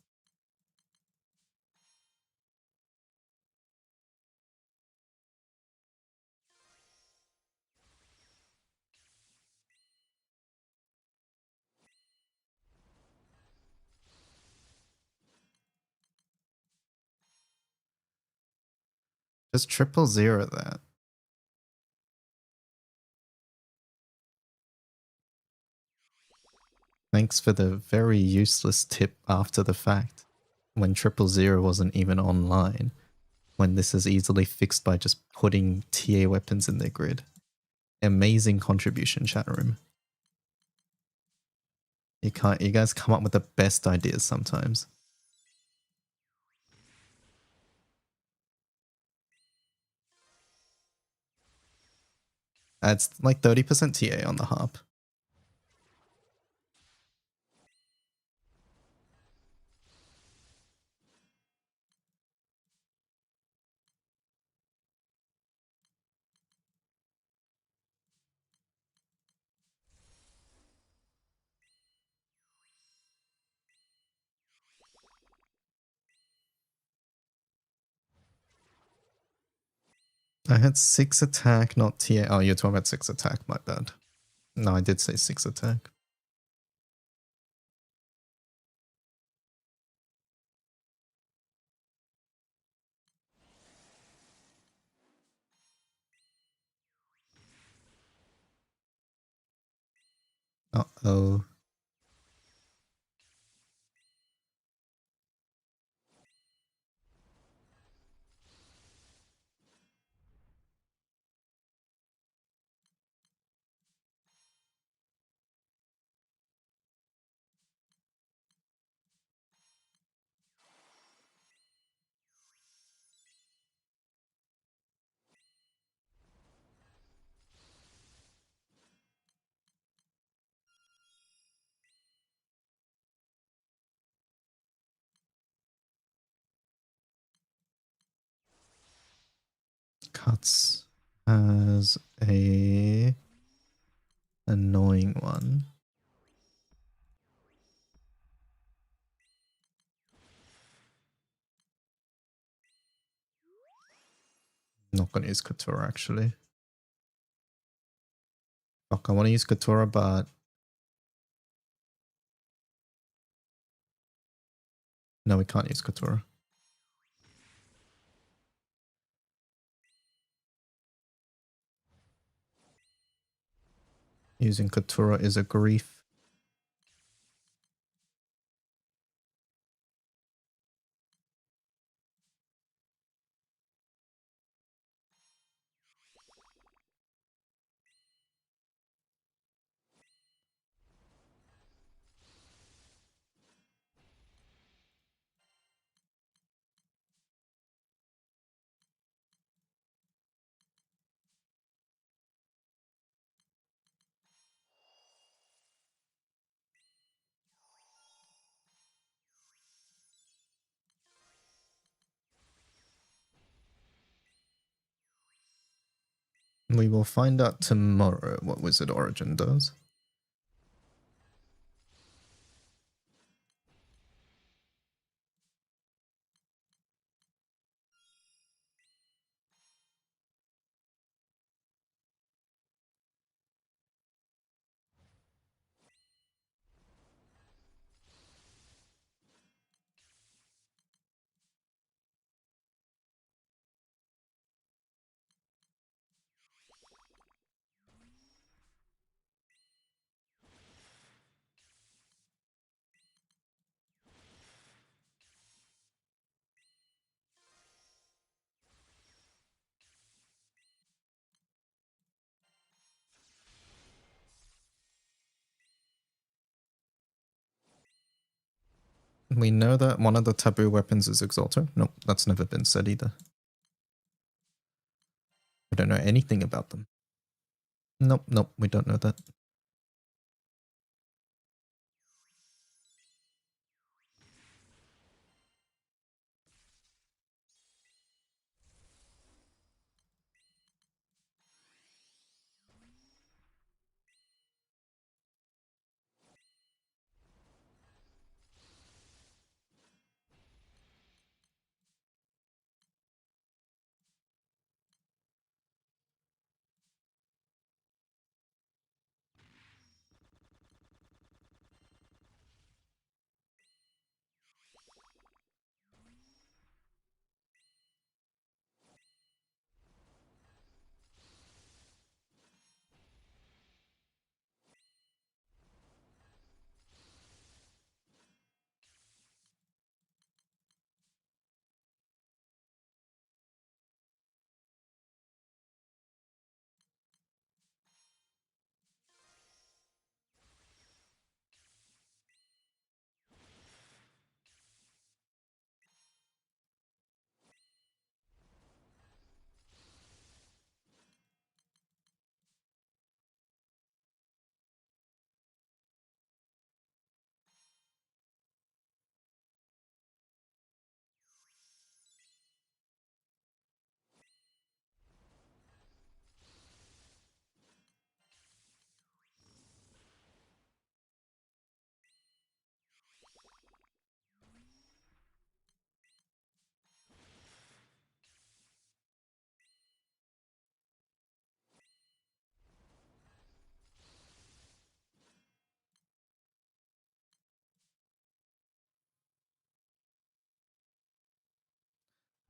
Just 000 that. Thanks for the very useless tip after the fact. When 000 wasn't even online. When this is easily fixed by just putting TA weapons in their grid. Amazing contribution, chat room. You guys come up with the best ideas sometimes. Adds like 30% TA on the harp. I had 6 attack, not TA. Oh, you're talking about 6 attack, my bad. No, I did say 6 attack. Uh-oh. Cuts has a annoying one. Not gonna use Katura actually. Fuck, I want to use Katura, but no, we can't use Katura. Using Katura is a grief. We will find out tomorrow what Wizard Origin does. We know that one of the taboo weapons is Exalter. Nope, that's never been said either. We don't know anything about them. Nope, we don't know that.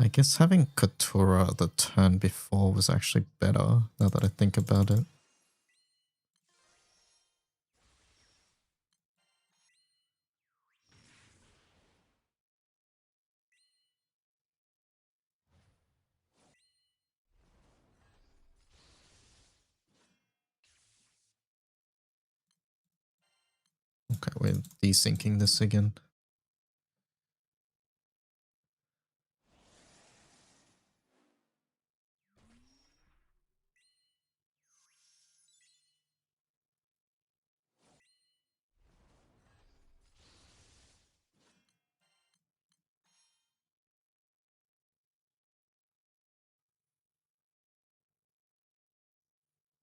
I guess having Katura the turn before was actually better, now that I think about it. Okay, we're desyncing this again.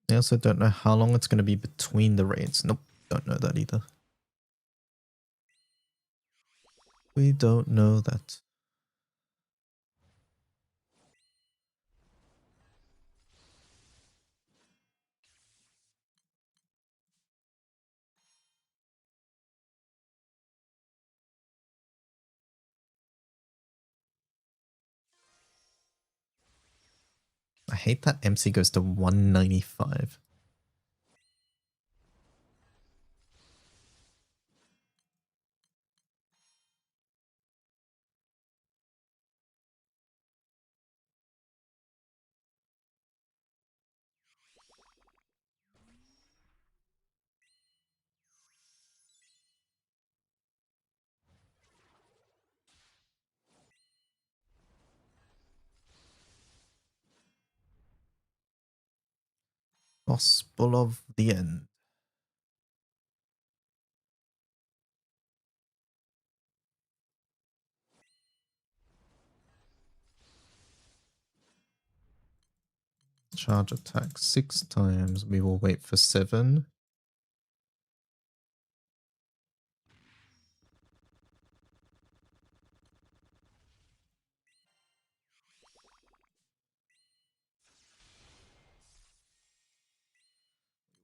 I also don't know how long it's going to be between the raids. Nope, don't know that either. We don't know that. I hate that MC goes to 195. Gospel of the End. Charge attack 6 times. We will wait for 7.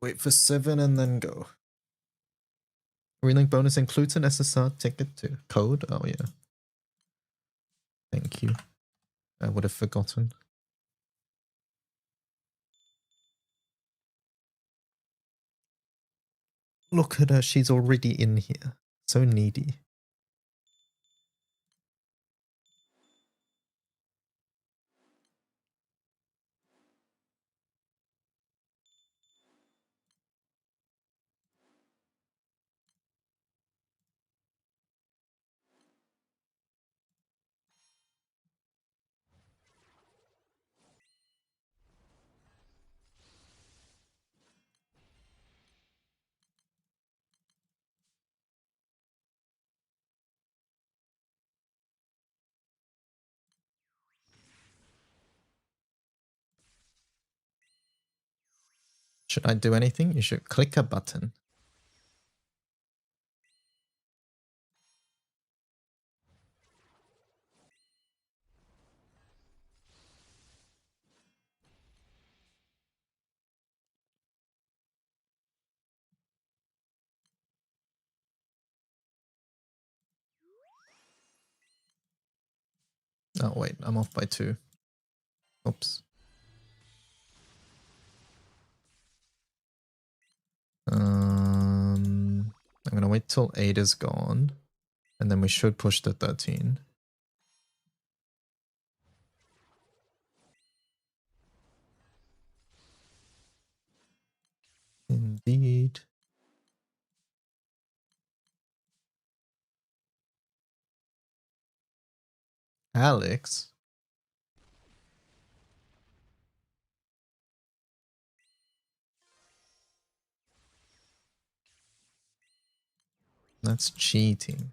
Wait for 7 and then go. Relink bonus includes an SSR ticket too. Code? Oh yeah. Thank you. I would have forgotten. Look at her, she's already in here. So needy. Should I do anything? You should click a button. Oh wait, I'm off by 2. Oops. I'm gonna wait till 8 is gone, and then we should push to 13. Indeed. Alex? That's cheating.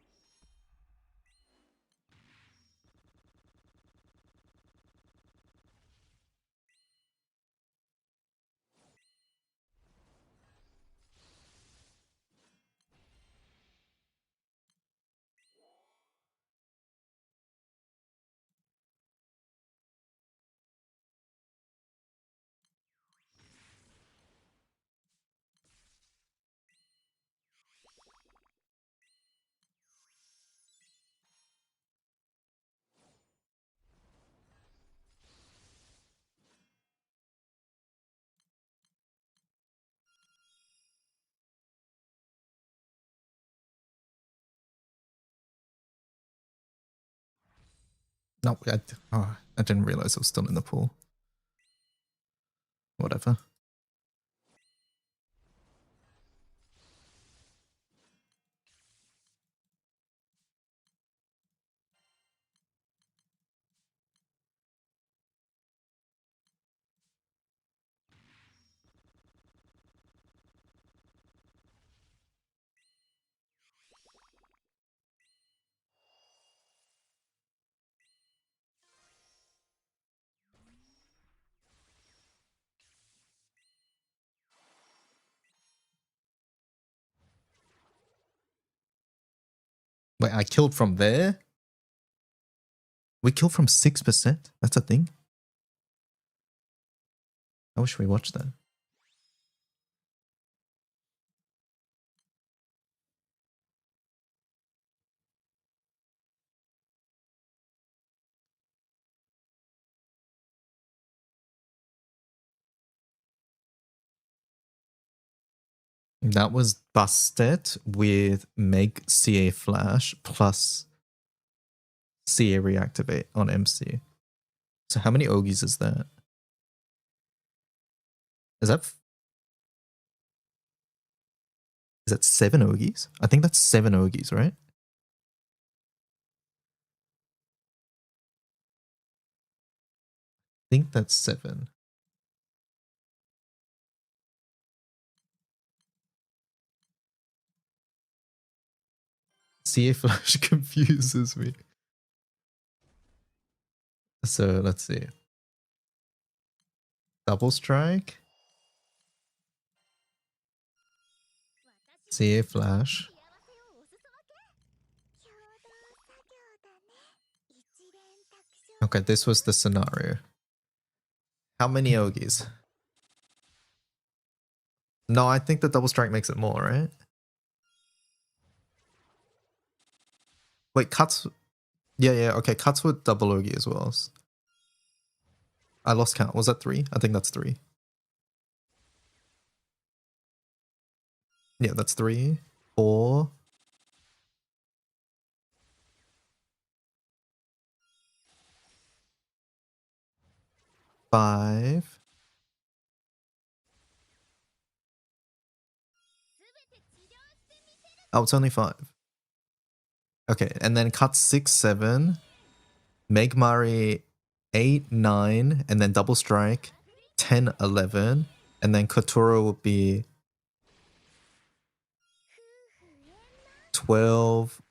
No, I didn't realize I was still in the pool. Whatever. Wait, I killed from there? We killed from 6%? That's a thing? I wish we watched that. That was busted with Meg CA Flash plus CA Reactivate on MC. So how many Ogies is that? Is that 7 Ogies? I think that's 7 Ogies, right? I think that's 7. CA Flash confuses me. So let's see. Double Strike. CA Flash. Okay, this was the scenario. How many Ogies? No, I think the double strike makes it more, right? Wait, cuts. Yeah, okay, cuts with double Ogie as well. I lost count. Was that 3? I think that's 3. Yeah, that's 3. 4. 5. Oh, it's only 5. Okay, and then cut 6, 7. Meg Mari 8, 9, and then double strike 10, 11. And then Kotura would be 12,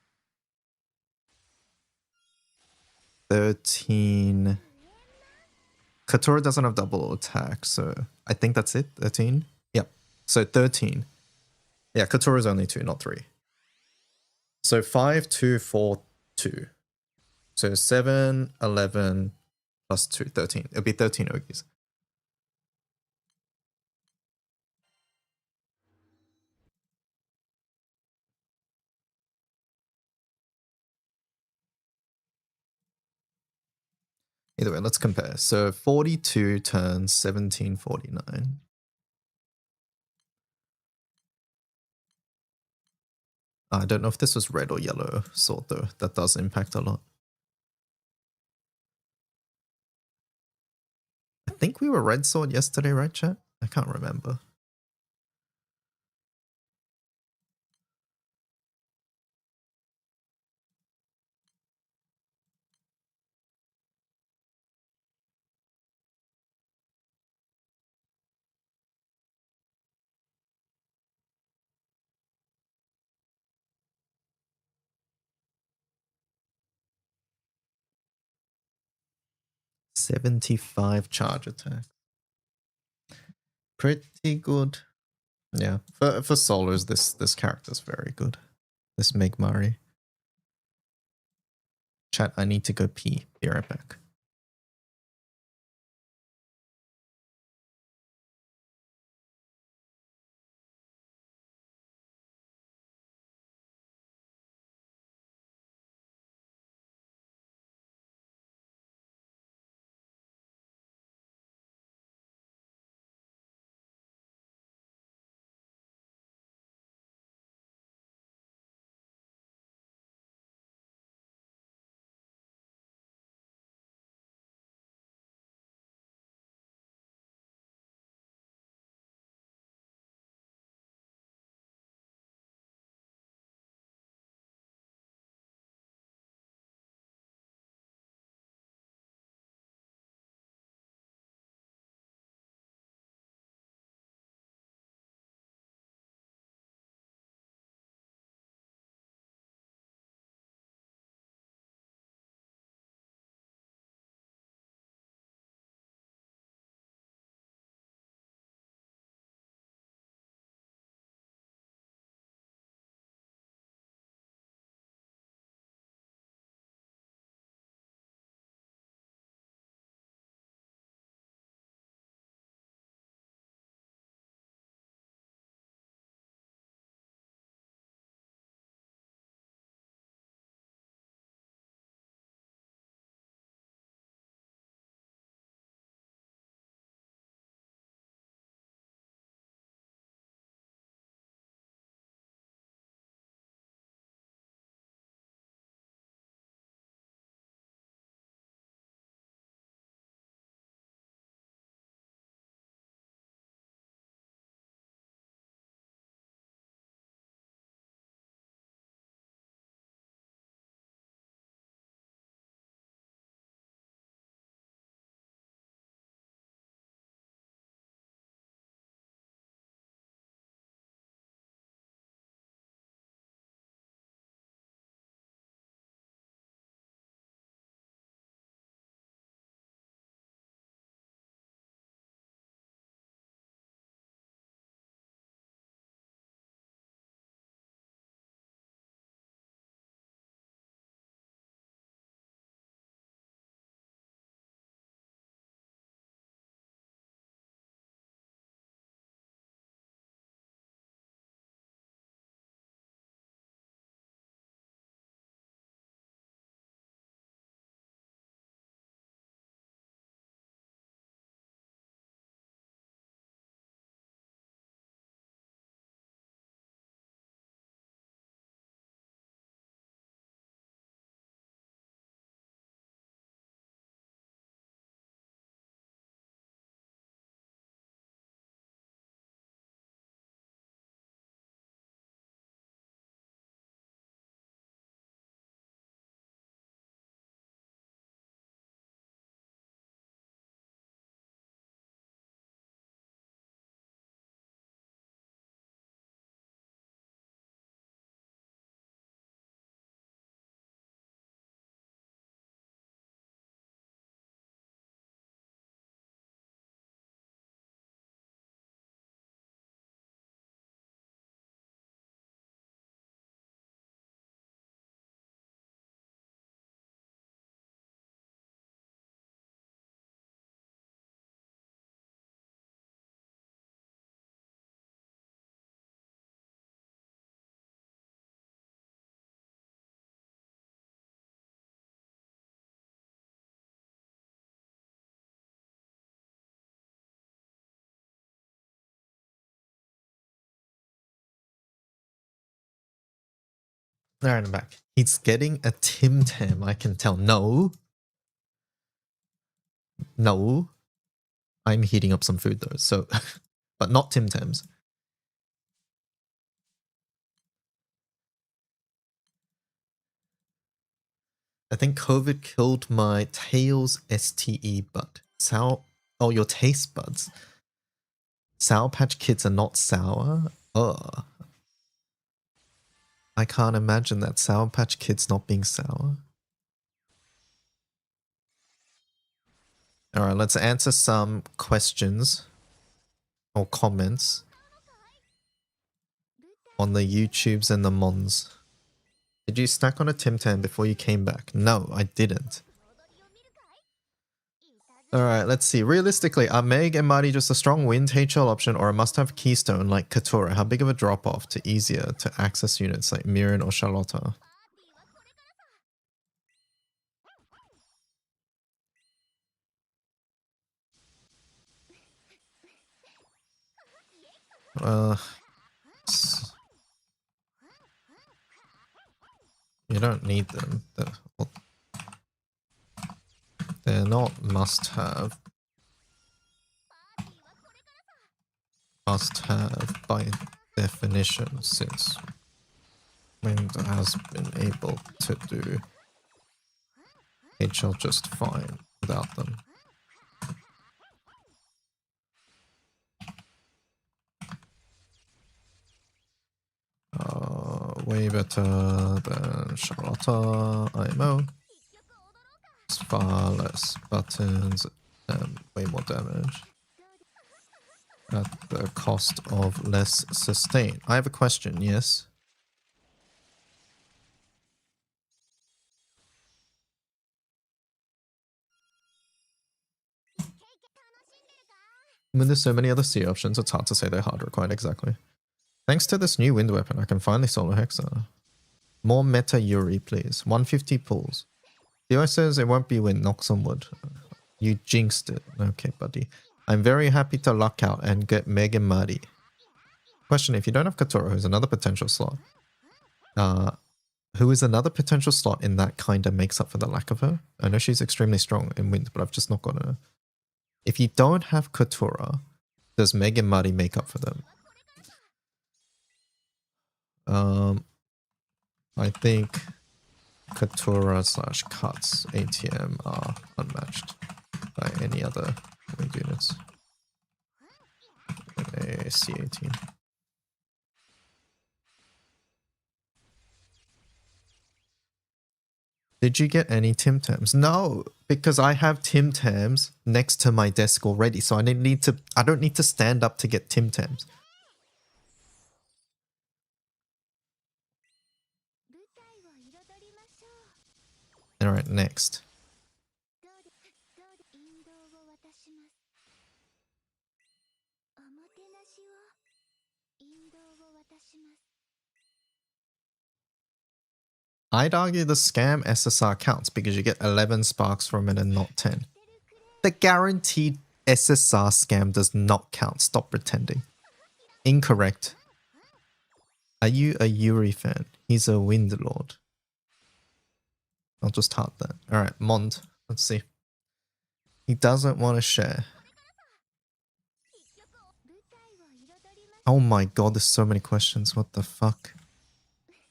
13. Kotura doesn't have double attack, so I think that's it. 13. Yep. So 13. Yeah, Katora's only 2, not 3. So 5, 2, 4, 2. So 7, 11 plus 2, 13. It'll be 13 Ogies. Either way, let's compare. So 42 turns 1749. I don't know if this was red or yellow sword though. That does impact a lot. I think we were red sword yesterday, right, chat? I can't remember. $75 charge attack. Pretty good. Yeah, for solos, this character's very good. This Megmari. Chat, I need to go pee. Be right back. Alright, I'm back. He's getting a Tim Tam, I can tell. No. No. I'm heating up some food though, so but not Tim Tams. I think COVID killed my tails STE bud. Oh, your taste buds. Sour Patch Kids are not sour? Ugh. I can't imagine that Sour Patch Kids not being sour. Alright, let's answer some questions or comments on the YouTubes and the Mons. Did you snack on a Tim Tam before you came back? No, I didn't. Alright, let's see. Realistically, are Meg and Marty just a strong wind HL option or a must-have keystone like Katura? How big of a drop-off to easier to access units like Mirren or Charlotta? You don't need them. They're not must-have. Must-have by definition, since Wind has been able to do HL just fine without them. Way better than Charlotta IMO. It's far less buttons and way more damage at the cost of less sustain. I have a question, yes? When there's so many other C options, it's hard to say they're hard quite exactly. Thanks to this new wind weapon, I can finally solo Hexa. More meta Yuri, please. 150 pulls. Theo says it won't be wind, knocks on wood. You jinxed it. Okay, buddy. I'm very happy to luck out and get Meg and Marty. Question, if you don't have Katora, who's another potential slot, who is another potential slot in that kind of makes up for the lack of her? I know she's extremely strong in wind, but I've just not got her. If you don't have Katora, does Meg and Marty make up for them? I think Katura / Cuts ATM are unmatched by any other wind units in a C18. Did you get any Tim Tams? No, because I have Tim Tams next to my desk already, so I don't need to stand up to get Tim Tams. Alright, next. I'd argue the scam SSR counts because you get 11 sparks from it and not 10. The guaranteed SSR scam does not count. Stop pretending. Incorrect. Are you a Yuri fan? He's a Wind Lord. I'll just heart that. Alright, Mond. Let's see. He doesn't want to share. Oh my god, there's so many questions. What the fuck?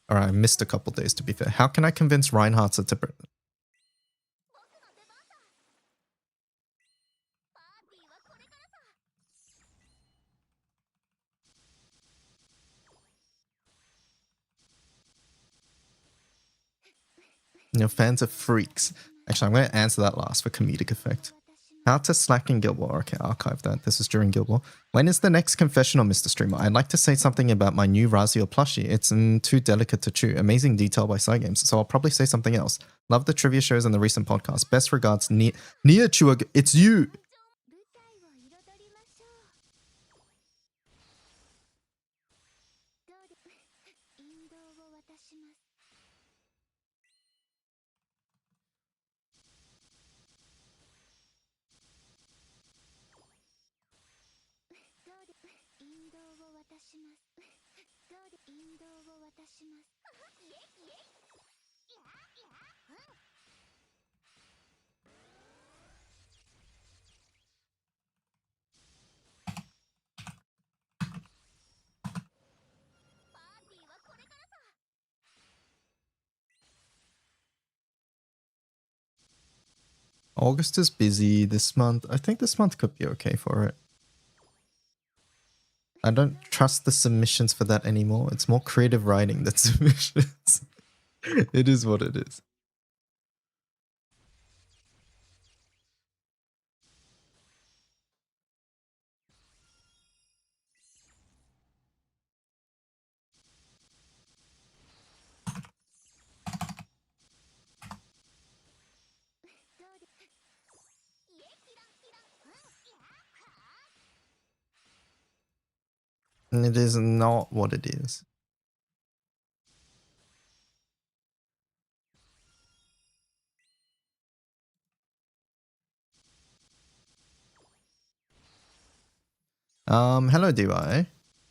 Alright, I missed a couple days to be fair. How can I convince Reinhardt to... You know, fans are freaks. Actually, I'm going to answer that last for comedic effect. How to slack in Guild War. Okay, archive that. This is during Guild War. When is the next confessional, Mr. Streamer? I'd like to say something about my new Razio plushie. It's too delicate to chew. Amazing detail by Side Games. So I'll probably say something else. Love the trivia shows and the recent podcast. Best regards, Nia Chua. It's you. August is busy this month. I think this month could be okay for it. I don't trust the submissions for that anymore. It's more creative writing than submissions. It is what it is. And it is not what it is. Hello DY.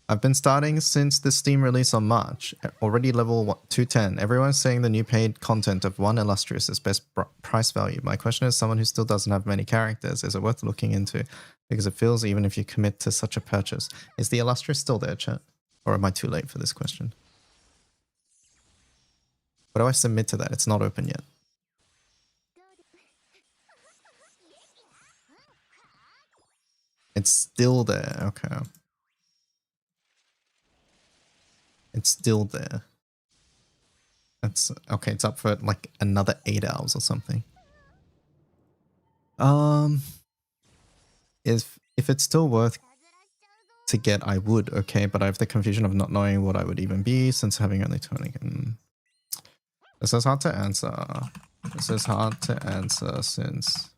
I've been starting since the Steam release on March. Already level 210. Everyone's saying the new paid content of One Illustrious is best price value. My question is, someone who still doesn't have many characters, is it worth looking into? Because it feels even if you commit to such a purchase. Is the Illustrious still there, chat? Or am I too late for this question? What do I submit to that? It's not open yet. It's still there. Okay. It's still there. It's okay. It's up for like another 8 hours or something. If it's still worth to get, I would. Okay, but I have the confusion of not knowing what I would even be since having only 20. This is hard to answer. This is hard to answer since.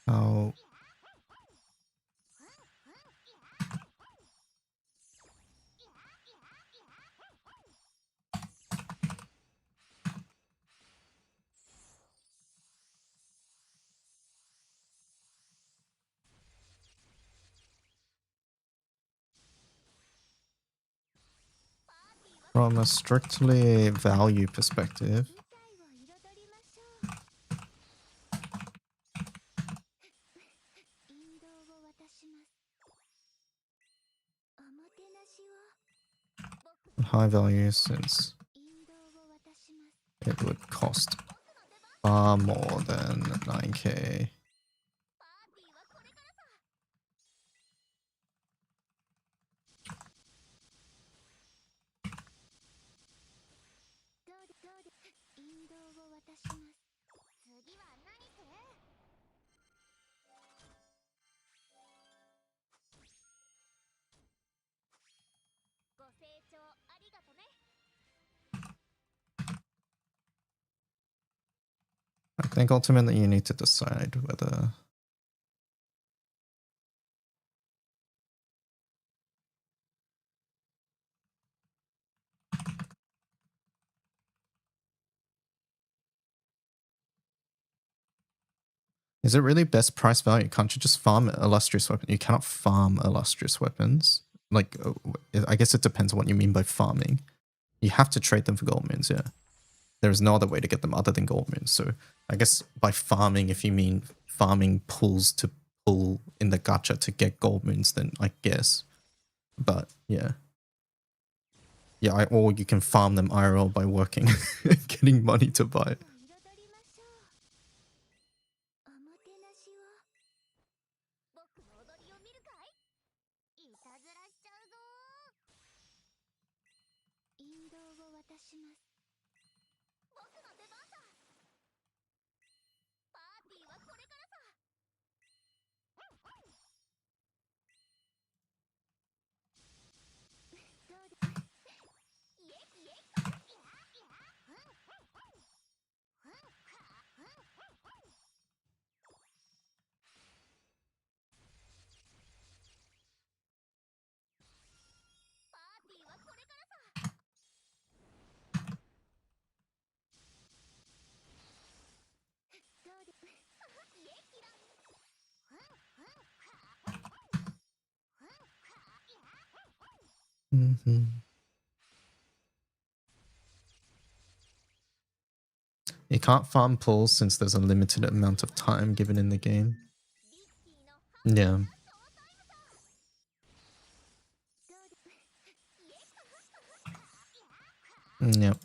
Oh. From a strictly value perspective, high value since it would cost far more than 9k. I think ultimately you need to decide whether is it really best price value? Can't you just farm illustrious weapon? You cannot farm illustrious weapons. Like, I guess it depends on what you mean by farming. You have to trade them for gold moons, yeah. There is no other way to get them other than gold moons. So I guess by farming, if you mean farming pulls to pull in the gacha to get gold moons, then I guess. But yeah. Yeah, or you can farm them IRL by working and getting money to buy it. Mm-hmm. You can't farm pulls since there's a limited amount of time given in the game. Yeah. Yep.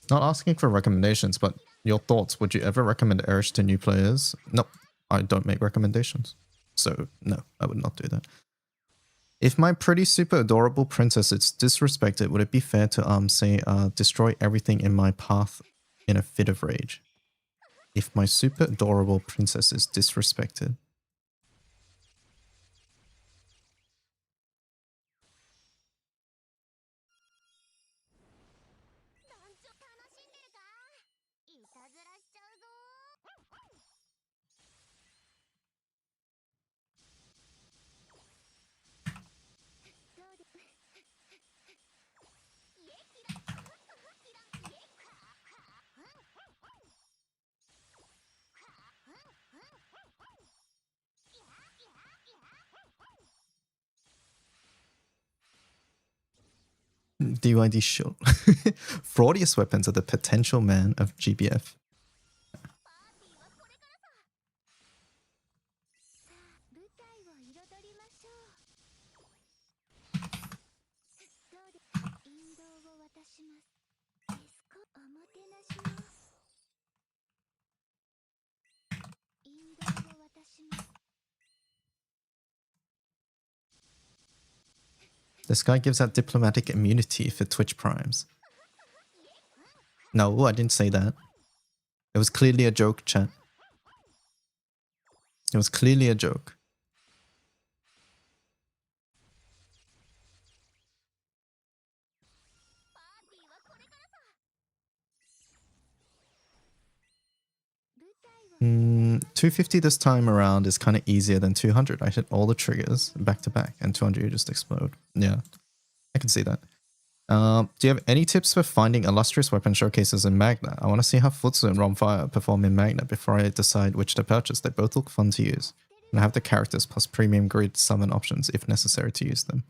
Not asking for recommendations, but your thoughts. Would you ever recommend Erish to new players? No, I don't make recommendations. So, no, I would not do that. If my pretty super adorable princess is disrespected, would it be fair to, say, destroy everything in my path in a fit of rage? If my super adorable princess is disrespected. DYD shield. Fraudious weapons are the potential man of GBF. This guy gives out diplomatic immunity for Twitch primes. No, I didn't say that. It was clearly a joke, chat. It was clearly a joke. Mm, 250 this time around is kind of easier than 200. I hit all the triggers back to back, and 200 you just explode. Yeah, I can see that. Do you have any tips for finding illustrious weapon showcases in Magna? I want to see how Futsu and Romfire perform in Magna before I decide which to purchase. They both look fun to use. And I have the characters plus premium grid summon options if necessary to use them.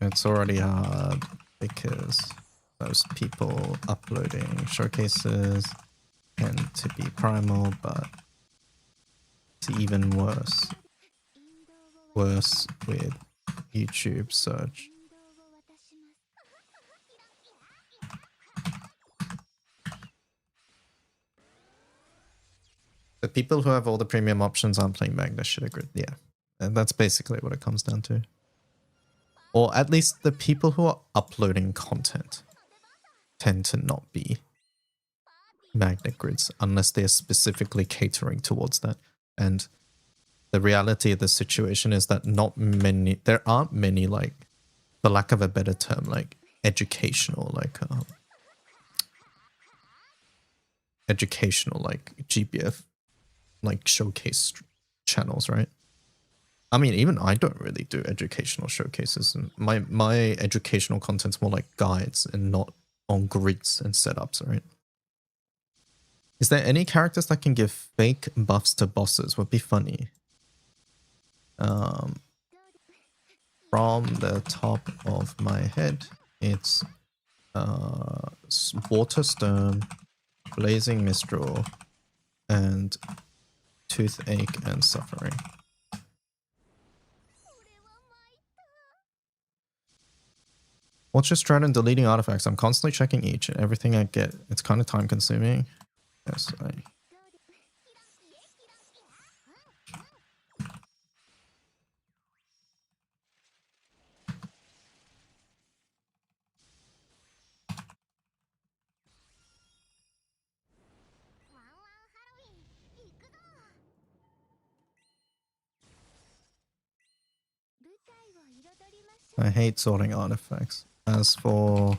It's already hard because most people uploading showcases tend to be primal, but it's even worse. Worse with YouTube search. The people who have all the premium options aren't playing Magna shit agreed. Yeah. And that's basically what it comes down to. Or at least the people who are uploading content tend to not be magnet grids unless they're specifically catering towards that. And the reality of the situation is that there aren't many, like, for lack of a better term, like educational, like GBF, like showcase channels, right? I mean, even I don't really do educational showcases. And my educational content's more like guides and not on grids and setups, right? Is there any characters that can give fake buffs to bosses? Would be funny. From the top of my head, it's Water Stone, Blazing Mistral, and Toothache and Suffering. What's your strat in deleting artifacts? I'm constantly checking each and everything I get. It's kind of time consuming. Yes, I hate sorting artifacts. As for...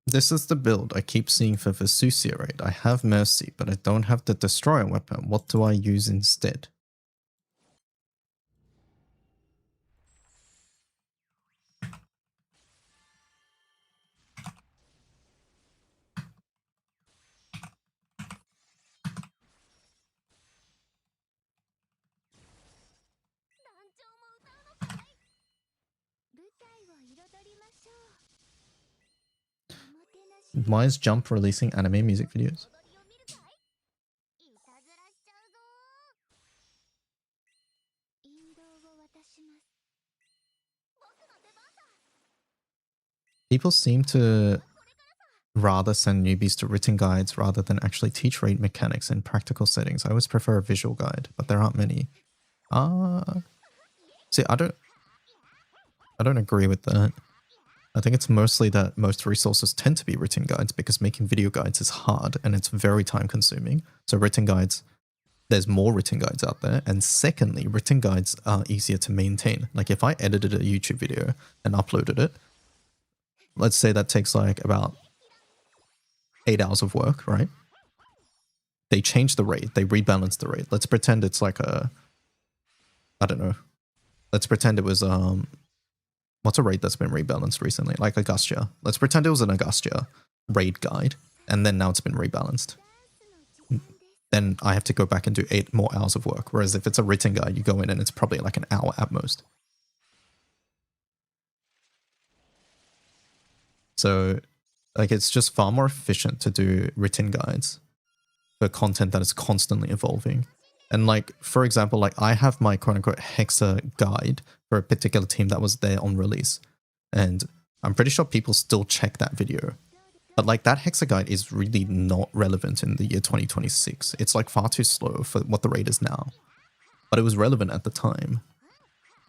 This is the build I keep seeing for Vesusia raid. I have Mercy, but I don't have the Destroyer weapon. What do I use instead? Why is Jump releasing anime music videos? People seem to rather send newbies to written guides rather than actually teach raid mechanics in practical settings. I always prefer a visual guide, but there aren't many. See, I don't agree with that. I think it's mostly that most resources tend to be written guides because making video guides is hard and it's very time consuming. So written guides, there's more written guides out there. And secondly, written guides are easier to maintain. Like if I edited a YouTube video and uploaded it, let's say that takes like about 8 hours of work, right? They change the rate, they rebalance the rate. Let's pretend it's like a, I don't know. Let's pretend it was, what's a raid that's been rebalanced recently? Like Augustia. Let's pretend it was an Augustia raid guide, and then now it's been rebalanced. Then I have to go back and do 8 more hours of work. Whereas if it's a written guide, you go in and it's probably like an hour at most. So, like, it's just far more efficient to do written guides for content that is constantly evolving. And like, for example, like I have my quote unquote Hexa guide for a particular team that was there on release. And I'm pretty sure people still check that video. But like that Hexa guide is really not relevant in the year 2026. It's like far too slow for what the raid is now. But it was relevant at the time.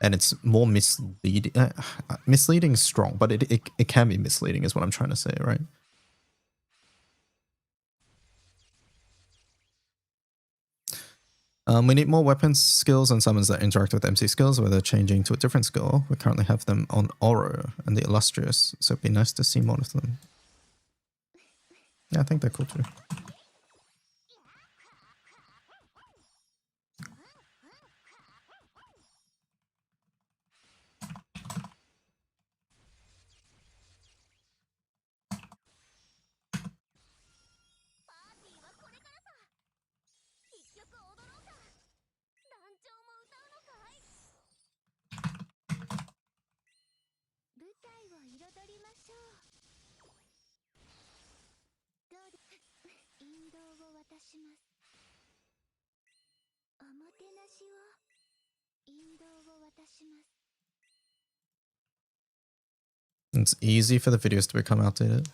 And it's more misleading. Misleading is strong, but it can be misleading is what I'm trying to say, right? We need more weapons skills and summons that interact with MC skills where they're changing to a different skill. We currently have them on Oro and the Illustrious, so it'd be nice to see more of them. Yeah, I think they're cool too. It's easy for the videos to become outdated.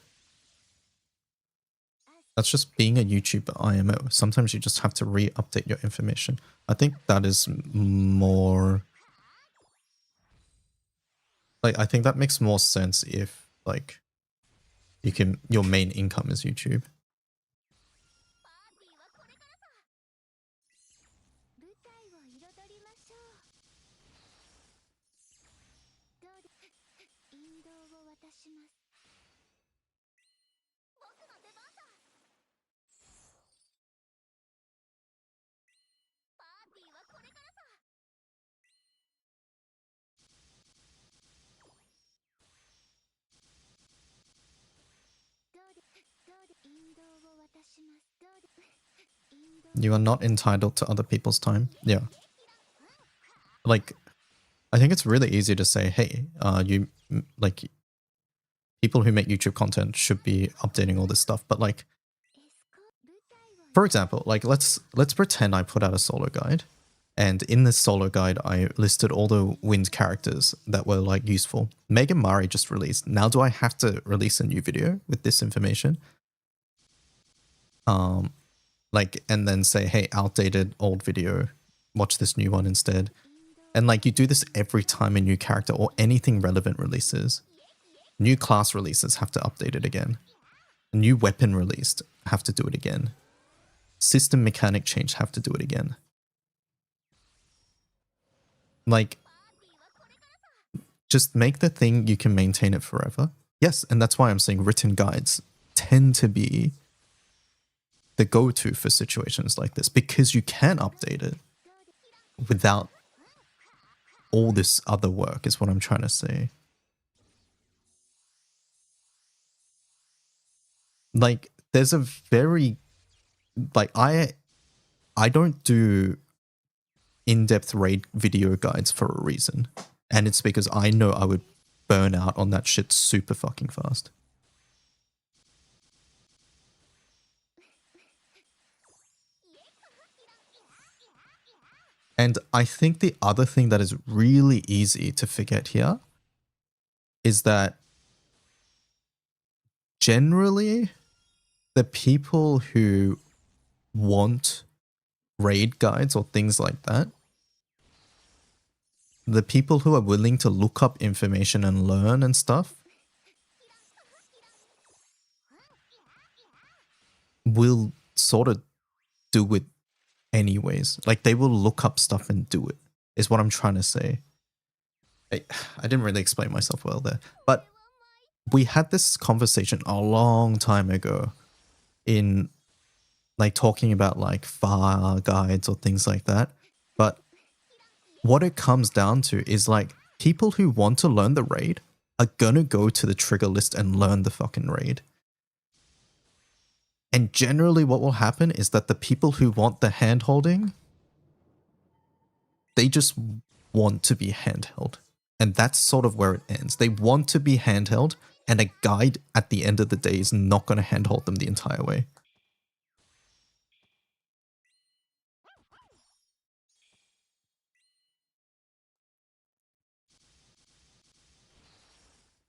That's just being a YouTuber IMO. Sometimes you just have to re-update your information. I think that is more... Like, I think that makes more sense if, like, your main income is YouTube. You are not entitled to other people's time. Yeah. Like, I think it's really easy to say, hey, like, people who make YouTube content should be updating all this stuff. But like, for example, like let's pretend I put out a solo guide, and in this solo guide, I listed all the wind characters that were like useful. Megan Mari just released. Now, do I have to release a new video with this information? Like, and then say, hey, outdated old video, watch this new one instead. And like, you do this every time a new character or anything relevant releases. New class releases have to update it again. A new weapon released, have to do it again. System mechanic change, have to do it again. Like, just make the thing you can maintain it forever. Yes, and that's why I'm saying written guides tend to be the go-to for situations like this, because you can update it without all this other work, is what I'm trying to say. Like, there's a very, like, I don't do in-depth raid video guides for a reason, and it's because I know I would burn out on that shit super fucking fast. And I think the other thing that is really easy to forget here is that generally the people who want raid guides or things like that, the people who are willing to look up information and learn and stuff, will sort of do it anyways. Like, they will look up stuff and do it, is what I'm trying to say. I didn't really explain myself well there, but we had this conversation a long time ago in like talking about like far guides or things like that. But what it comes down to is like, people who want to learn the raid are gonna go to the trigger list and learn the fucking raid. And generally what will happen is that the people who want the hand holding, they just want to be handheld. And that's sort of where it ends. They want to be handheld, and a guide at the end of the day is not going to handhold them the entire way.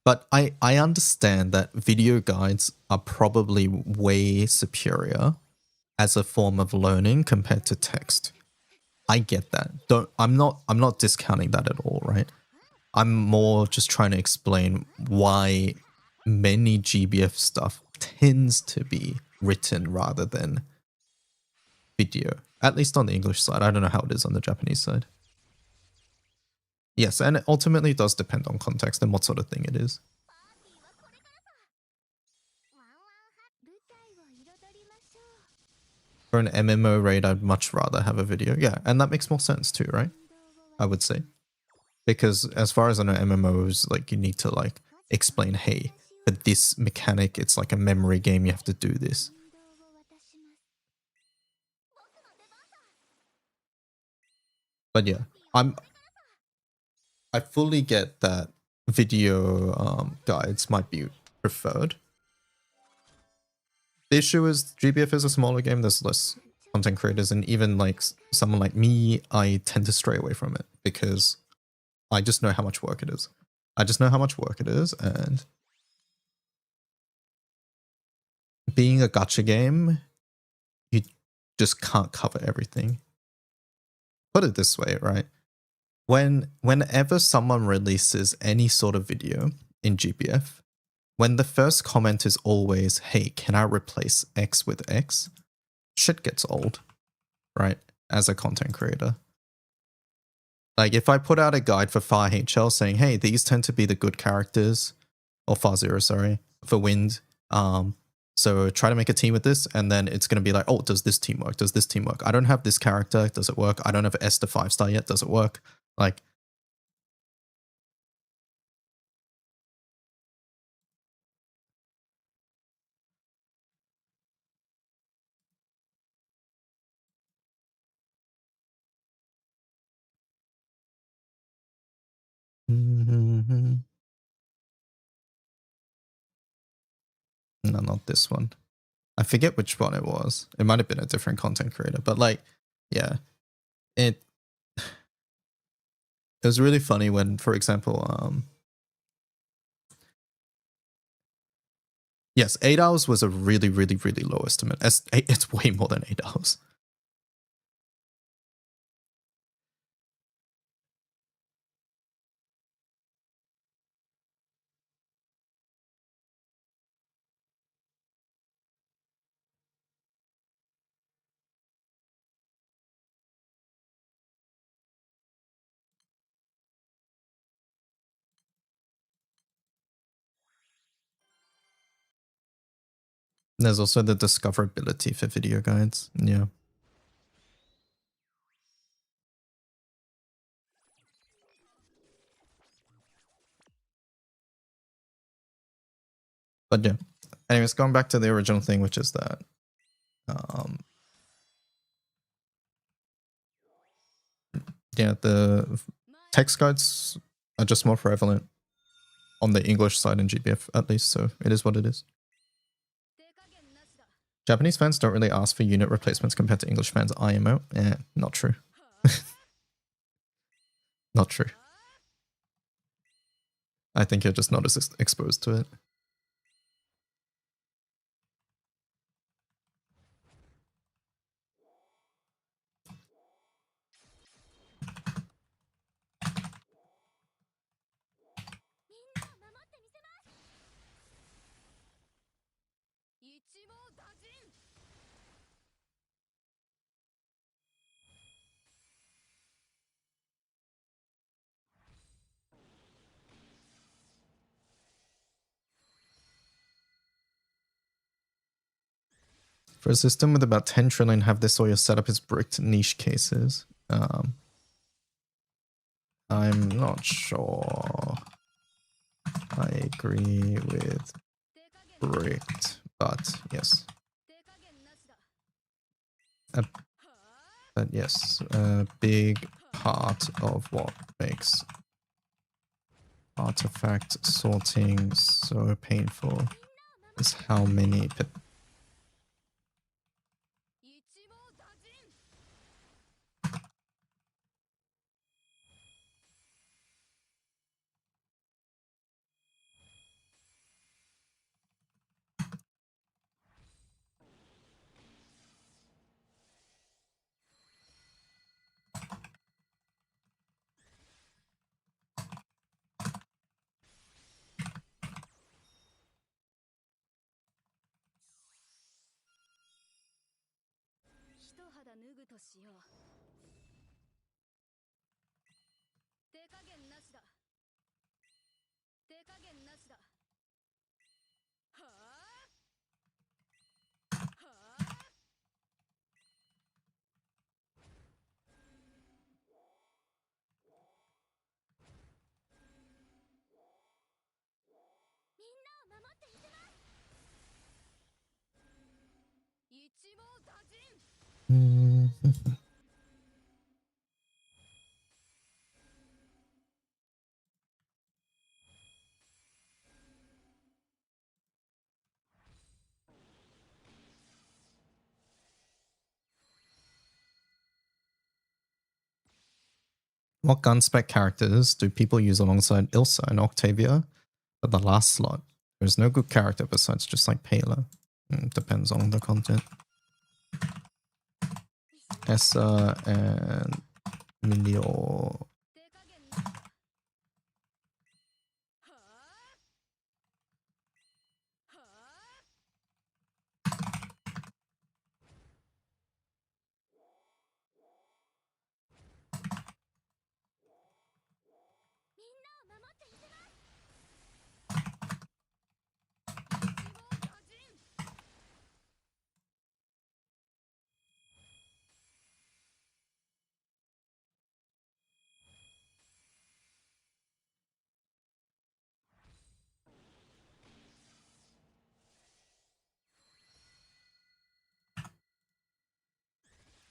But I understand that video guides are probably way superior as a form of learning compared to text. I get that. I'm not discounting that at all, right? I'm more just trying to explain why many GBF stuff tends to be written rather than video. At least on the English side. I don't know how it is on the Japanese side. Yes, and it ultimately does depend on context and what sort of thing it is. For an MMO raid, I'd much rather have a video. Yeah, and that makes more sense too, right? I would say. Because as far as I know, MMOs, like, you need to like explain, hey, for this mechanic, it's like a memory game, you have to do this. But yeah, I fully get that video guides might be preferred, The issue is GBF is a smaller game. There's less content creators, and even like someone like me, I tend to stray away from it because I just know how much work it is. I just know how much work it is, and being a gacha game, you just can't cover everything. Put it this way, right? Whenever someone releases any sort of video in GBF, when the first comment is always, hey, can I replace X with X? Shit gets old, right? As a content creator. Like if I put out a guide for Far HL saying, hey, these tend to be the good characters, or Far Zero, sorry, for Wind. So try to make a team with this, and then it's going to be like, oh, does this team work? Does this team work? I don't have this character. Does it work? I don't have S to 5-star yet. Does it work? Like, no, not this one. I forget which one it was. It might have been a different content creator, but like, yeah, it was really funny when, for example, yes, 8 hours was a really, really, really low estimate. It's way more than 8 hours. There's also the discoverability for video guides. Yeah. But yeah. Anyways, going back to the original thing, which is that yeah, the text guides are just more prevalent on the English side in GBF at least, so it is what it is. Japanese fans don't really ask for unit replacements compared to English fans IMO. Not true. Not true. I think you're just not as exposed to it. For a system with about 10 trillion, have this all your setup is bricked niche cases. I'm not sure I agree with bricked, but yes. But yes, a big part of what makes artifact sorting so painful is how many What gun spec characters do people use alongside Ilsa and Octavia at the last slot? There's no good character besides just like Payla. Depends on the content. Essa and Milio.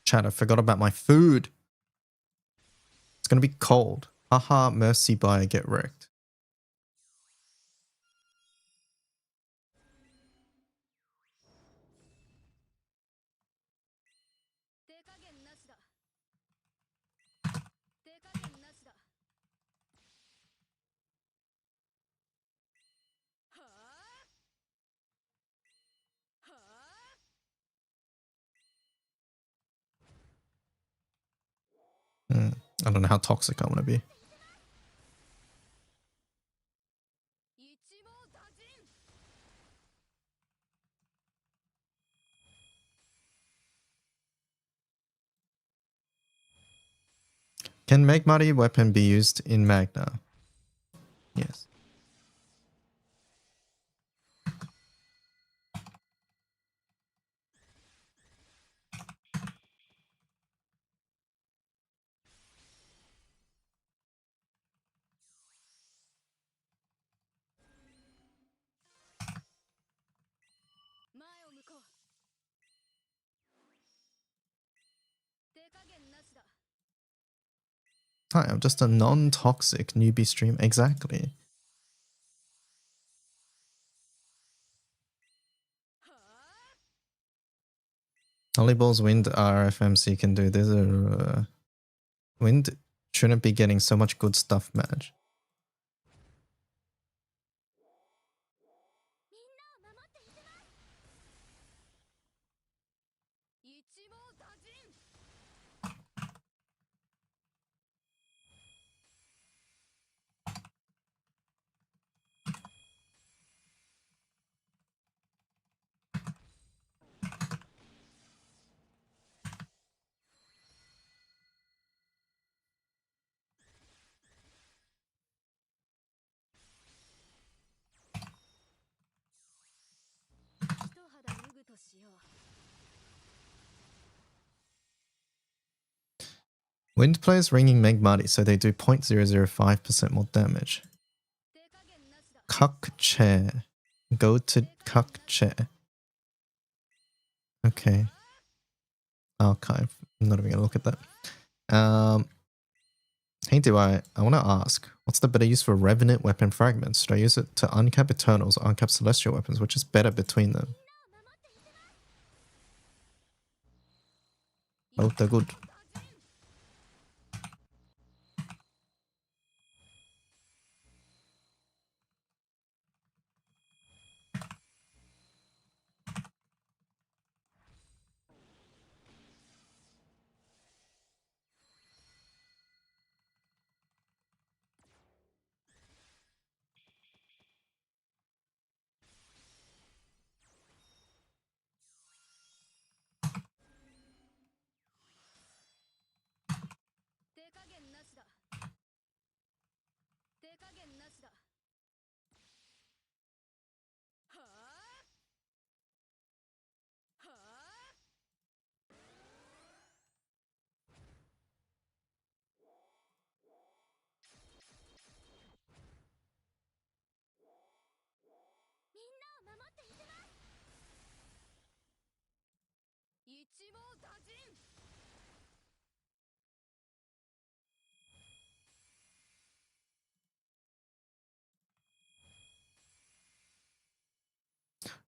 Chat, I forgot about my food. It's gonna be cold. Haha, mercy by get wrecked. I don't know how toxic I'm gonna be. Can Megmari weapon be used in Magna? Yes. Hi, I'm just a non-toxic newbie stream. Exactly. Volleyball's Wind RFMC can do this. Wind shouldn't be getting so much good stuff, match. Wind plays ringing Megmari, so they do 0.005% more damage. Cuck chair. Go to cuck chair. Okay. Archive. I'm not even gonna look at that. Hey, I want to ask, what's the better use for Revenant weapon fragments? Should I use it to uncap Eternals or uncap Celestial weapons? Which is better between them? Both are good.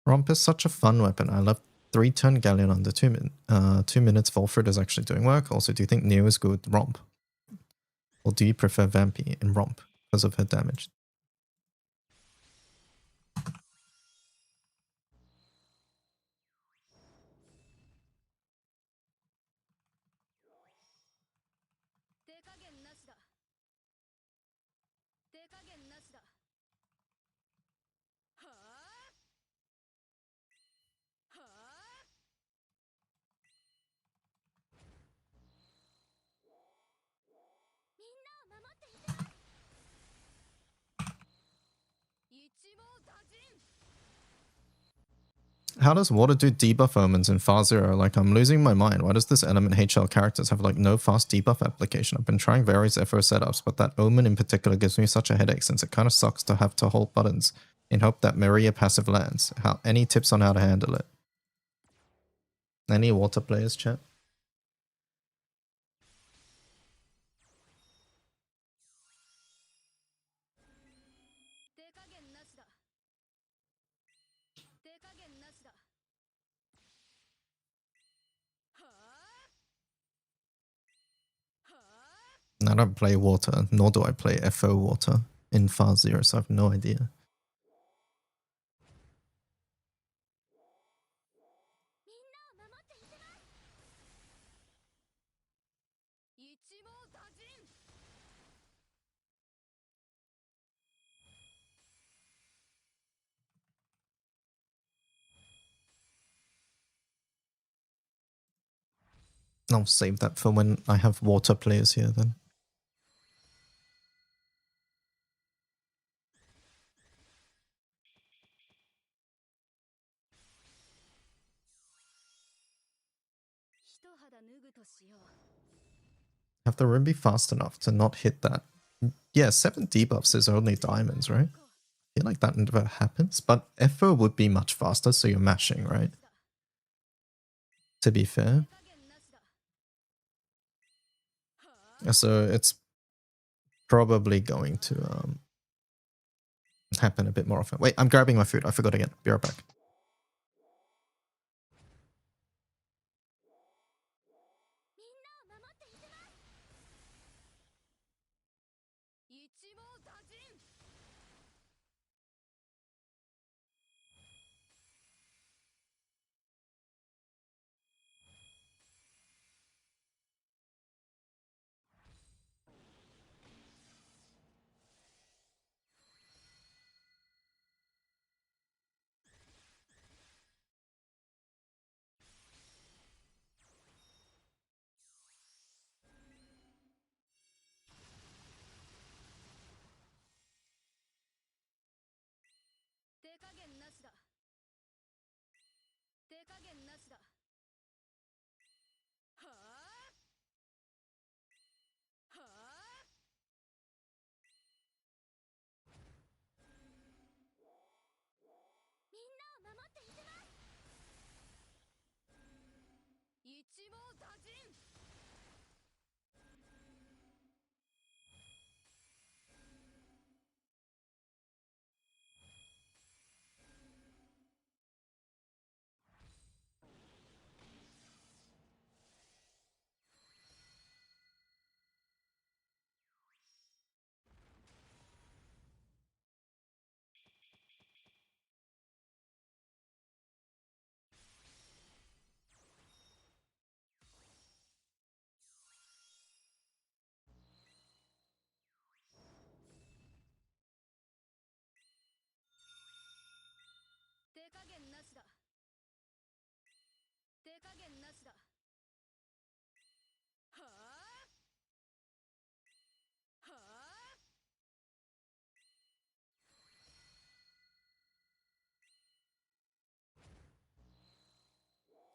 Romp is such a fun weapon. I love 3-turn Galleon under 2 minutes. 2 minutes Volfred is actually doing work. Also, do you think Neo is good with Romp? Or do you prefer Vampy in Romp because of her damage? How does water do debuff omens in Far Zero? Like, I'm losing my mind. Why does this element HL characters have like no fast debuff application? I've been trying various FO setups, but that omen in particular gives me such a headache since it kind of sucks to have to hold buttons in hope that Maria passive lands. Any tips on how to handle it? Any water players, chat? I don't play water, nor do I play FO water in Far Zero, so I have no idea. I'll save that for when I have water players here then. Have the room be fast enough to not hit that. Yeah, 7 debuffs is only diamonds, right? I feel like that never happens, but FO would be much faster, so you're mashing, right? To be fair. So it's probably going to happen a bit more often. Wait, I'm grabbing my food. I forgot again. Be right back.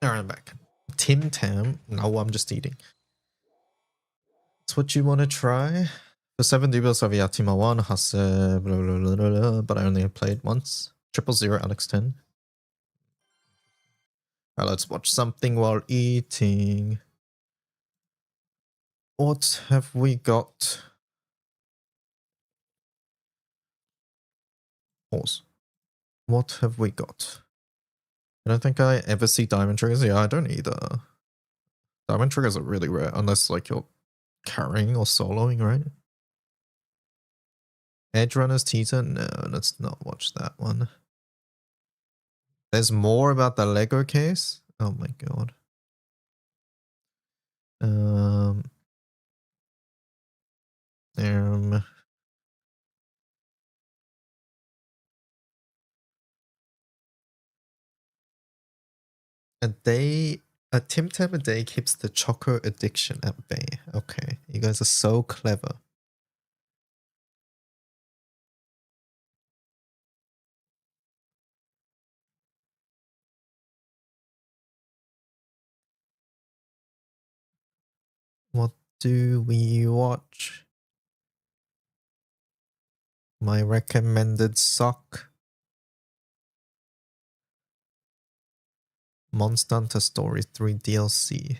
Alright, I'm back. Tim Tam. No, I'm just eating. That's what you want to try? The 7 debuffs of Yatima 1, Hase, blah, blah, blah, blah, blah, but I only played once. 000 Alex 10. Alright, let's watch something while eating. What have we got? Pause. What have we got? I don't think I ever see diamond triggers. Yeah, I don't either. Diamond triggers are really rare, unless like you're carrying or soloing, right? Edge Runners teaser? No, let's not watch that one. There's more about the Lego case? Oh my god. A Tim Tam a day keeps the choco addiction at bay. Okay, you guys are so clever. What do we watch? My recommended sock. Monster Hunter Story 3 DLC.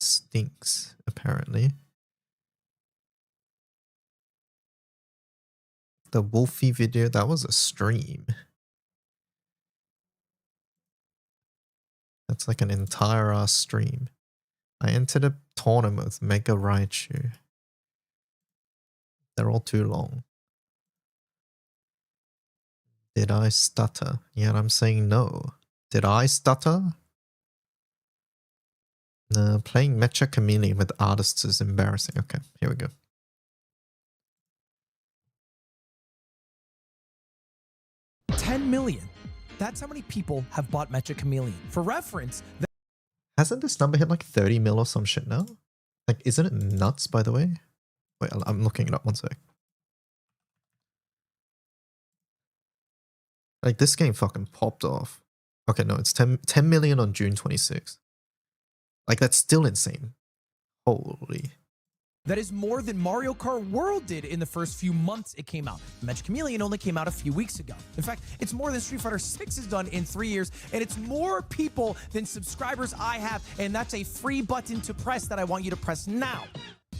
Stinks, apparently. The Wolfie video, that was a stream. That's like an entire stream. I entered a tournament with Mega Raichu. They're all too long. Did I stutter? Yeah, I'm saying no. Did I stutter? Playing Mecha Chameleon with artists is embarrassing. Okay, here we go. $10 million. That's how many people have bought Mecha Chameleon. For reference, Hasn't this number hit like 30 mil or some shit now? Like, isn't it nuts, by the way? Wait, I'm looking it up, one sec. Like, this game fucking popped off. Okay, no, it's 10 million on June 26th. Like, that's still insane. Holy. that is more than Mario Kart World did in the first few months it came out. Mecha Chameleon only came out a few weeks ago. In fact, it's more than Street Fighter 6 has done in 3 years, and it's more people than subscribers I have, and that's a free button to press that I want you to press now.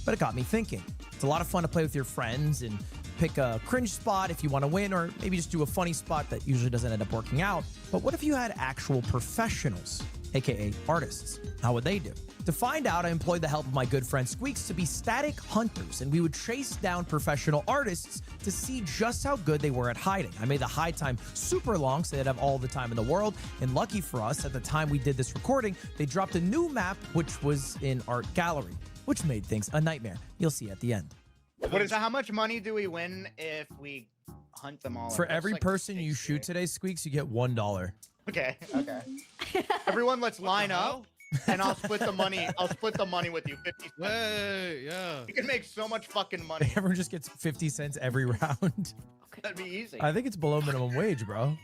But it got me thinking. It's a lot of fun to play with your friends and pick a cringe spot if you want to win, or maybe just do a funny spot that usually doesn't end up working out. But what if you had actual professionals, aka artists? How would they do? To find out, I employed the help of my good friend Squeaks to be static hunters, and we would chase down professional artists to see just how good they were at hiding. I made the hide time super long so they'd have all the time in the world, and lucky for us, at the time we did this recording, they dropped a new map, which was in Art Gallery, which made things a nightmare. You'll see at the end. So how much money do we win if we hunt them all? For every person you shoot today, Squeaks, you get $1. Okay, okay. Everyone, let's line up, and I'll split the money. I'll split the money with you. 50 cents. Hey, yeah. You can make so much fucking money. Everyone just gets 50 cents every round. That'd be easy. I think it's below minimum wage, bro.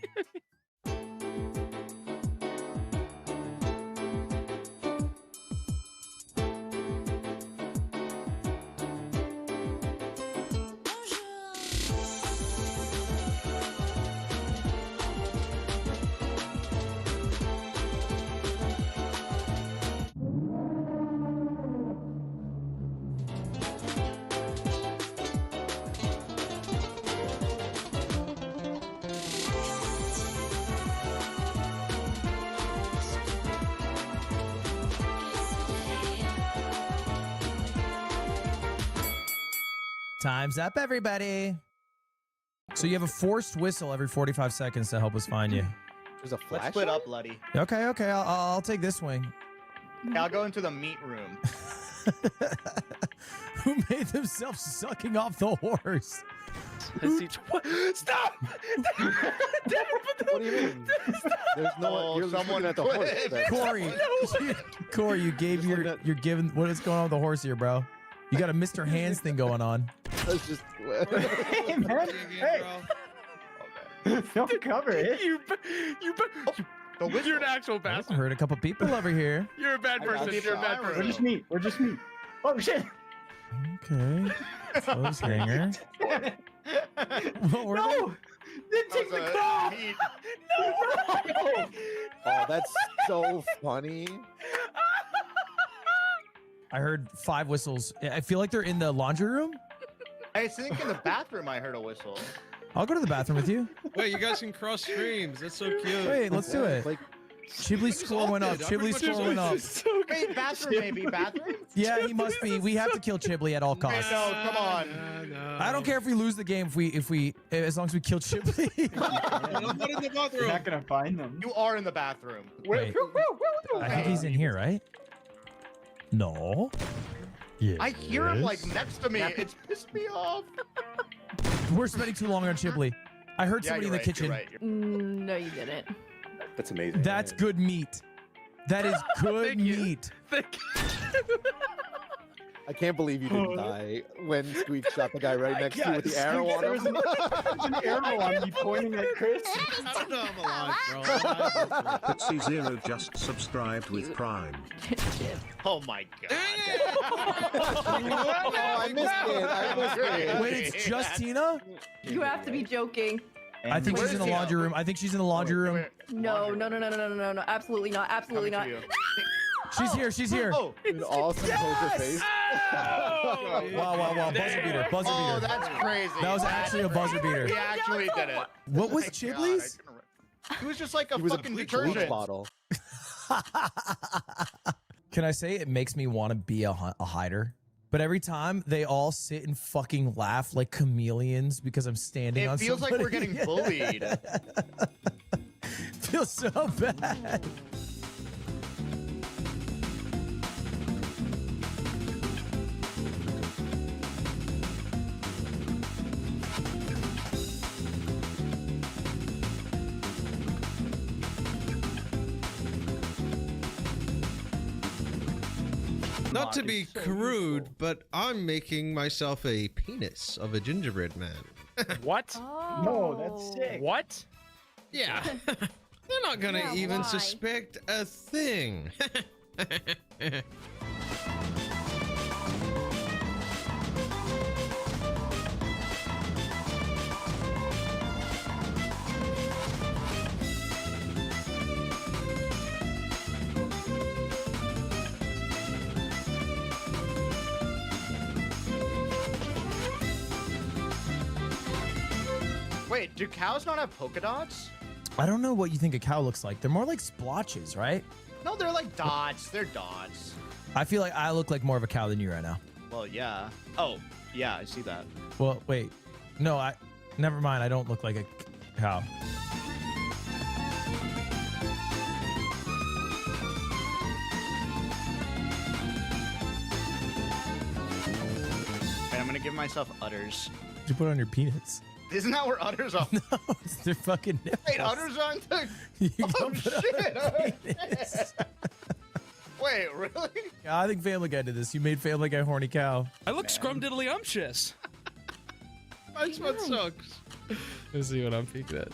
Time's up, everybody. So you have a forced whistle every 45 seconds to help us find you. There's a flash. Let's split up, Luddy. Okay, okay, I'll take this wing. Okay, I'll go into the meat room. Who made themselves sucking off the horse? Stop! What do you mean? There's no. You're someone looking at the horse. quit. That's- Corey, Corey, you're giving. What is going on with the horse here, bro? You got a Mr. Hands thing going on. That's just. Hey, man. Hey. Don't cover it. You're an actual I bastard. heard a couple people over here. You're a bad person. You're a bad We're person. just meat. We're just meat. Oh, shit. Okay. Close hanger. No! Then take the claw! Meat. No! Oh, that's so funny. I heard 5 whistles. I feel like they're in the laundry room. I think in the bathroom I heard a whistle. I'll go to the bathroom with you. Wait, you guys can cross streams. That's so cute. Wait, let's do it. Like, Chibley's score went up. Chibley's score went up. Wait, bathroom maybe, bathroom? Yeah, he must be. We have to kill Chibley at all costs. No, come on. No. I don't care if we lose the game as long as we kill Chipley. I'm not in the You're bathroom. not gonna find them. You are in the bathroom. Wait. I think he's in here, right? No. Yeah. I hear him like next to me. It's pissed me off. We're spending too long on Chipley. I heard Yeah, somebody in you're the right, kitchen. you're right, you're- No, you didn't. That's amazing. That's good meat. That is good Thank you. meat. I can't believe you didn't die when Squeak shot the guy right next to you with the Yeah, arrow on there was him. an arrow on me pointing at Chris. I don't know I'm alive, bro. Pitsy Zero just subscribed with Prime. Oh my god. Oh, I missed it. I missed it. Wait, it's just Tina? You have to be joking. I think Where she's in is the Tina? laundry room. I think she's in the laundry room. No, absolutely not. Absolutely not. She's here. She's here. Oh, An awesome poker face. Wow. Buzzer beater. Buzzer oh, beater. that's crazy. That was actually a buzzer beater. He actually did it. What was My Chipley's? God, he was just like a He was a fucking bleach detergent. bottle. Can I say it makes me want to be a hider? But every time they all sit and fucking laugh like chameleons because I'm standing on It feels like somebody. we're getting bullied. Feels so bad. Not to be crude, but I'm making myself a penis of a gingerbread man. What? Oh. No, that's sick. What? Yeah. They're not gonna Yeah, even why? suspect a thing. Wait, do cows not have polka dots? I don't know what you think a cow looks like. They're more like splotches, right? No, they're like dots. They're dots. I feel like I look like more of a cow than you right now. Well, yeah. Oh, yeah, I see that. Well, wait. No, never mind. I don't look like a cow. Wait, I'm gonna give myself udders. You put on your penis. Isn't that where udders are? No, it's their fucking nipples. Wait, udders aren't the... You Oh, don't put on shit. your penis. Wait, really? Yeah, I think Family Guy did this. You made Family Guy horny cow. I look scrumdiddlyumptious. My spot sucks. Let's see what I'm peeking at.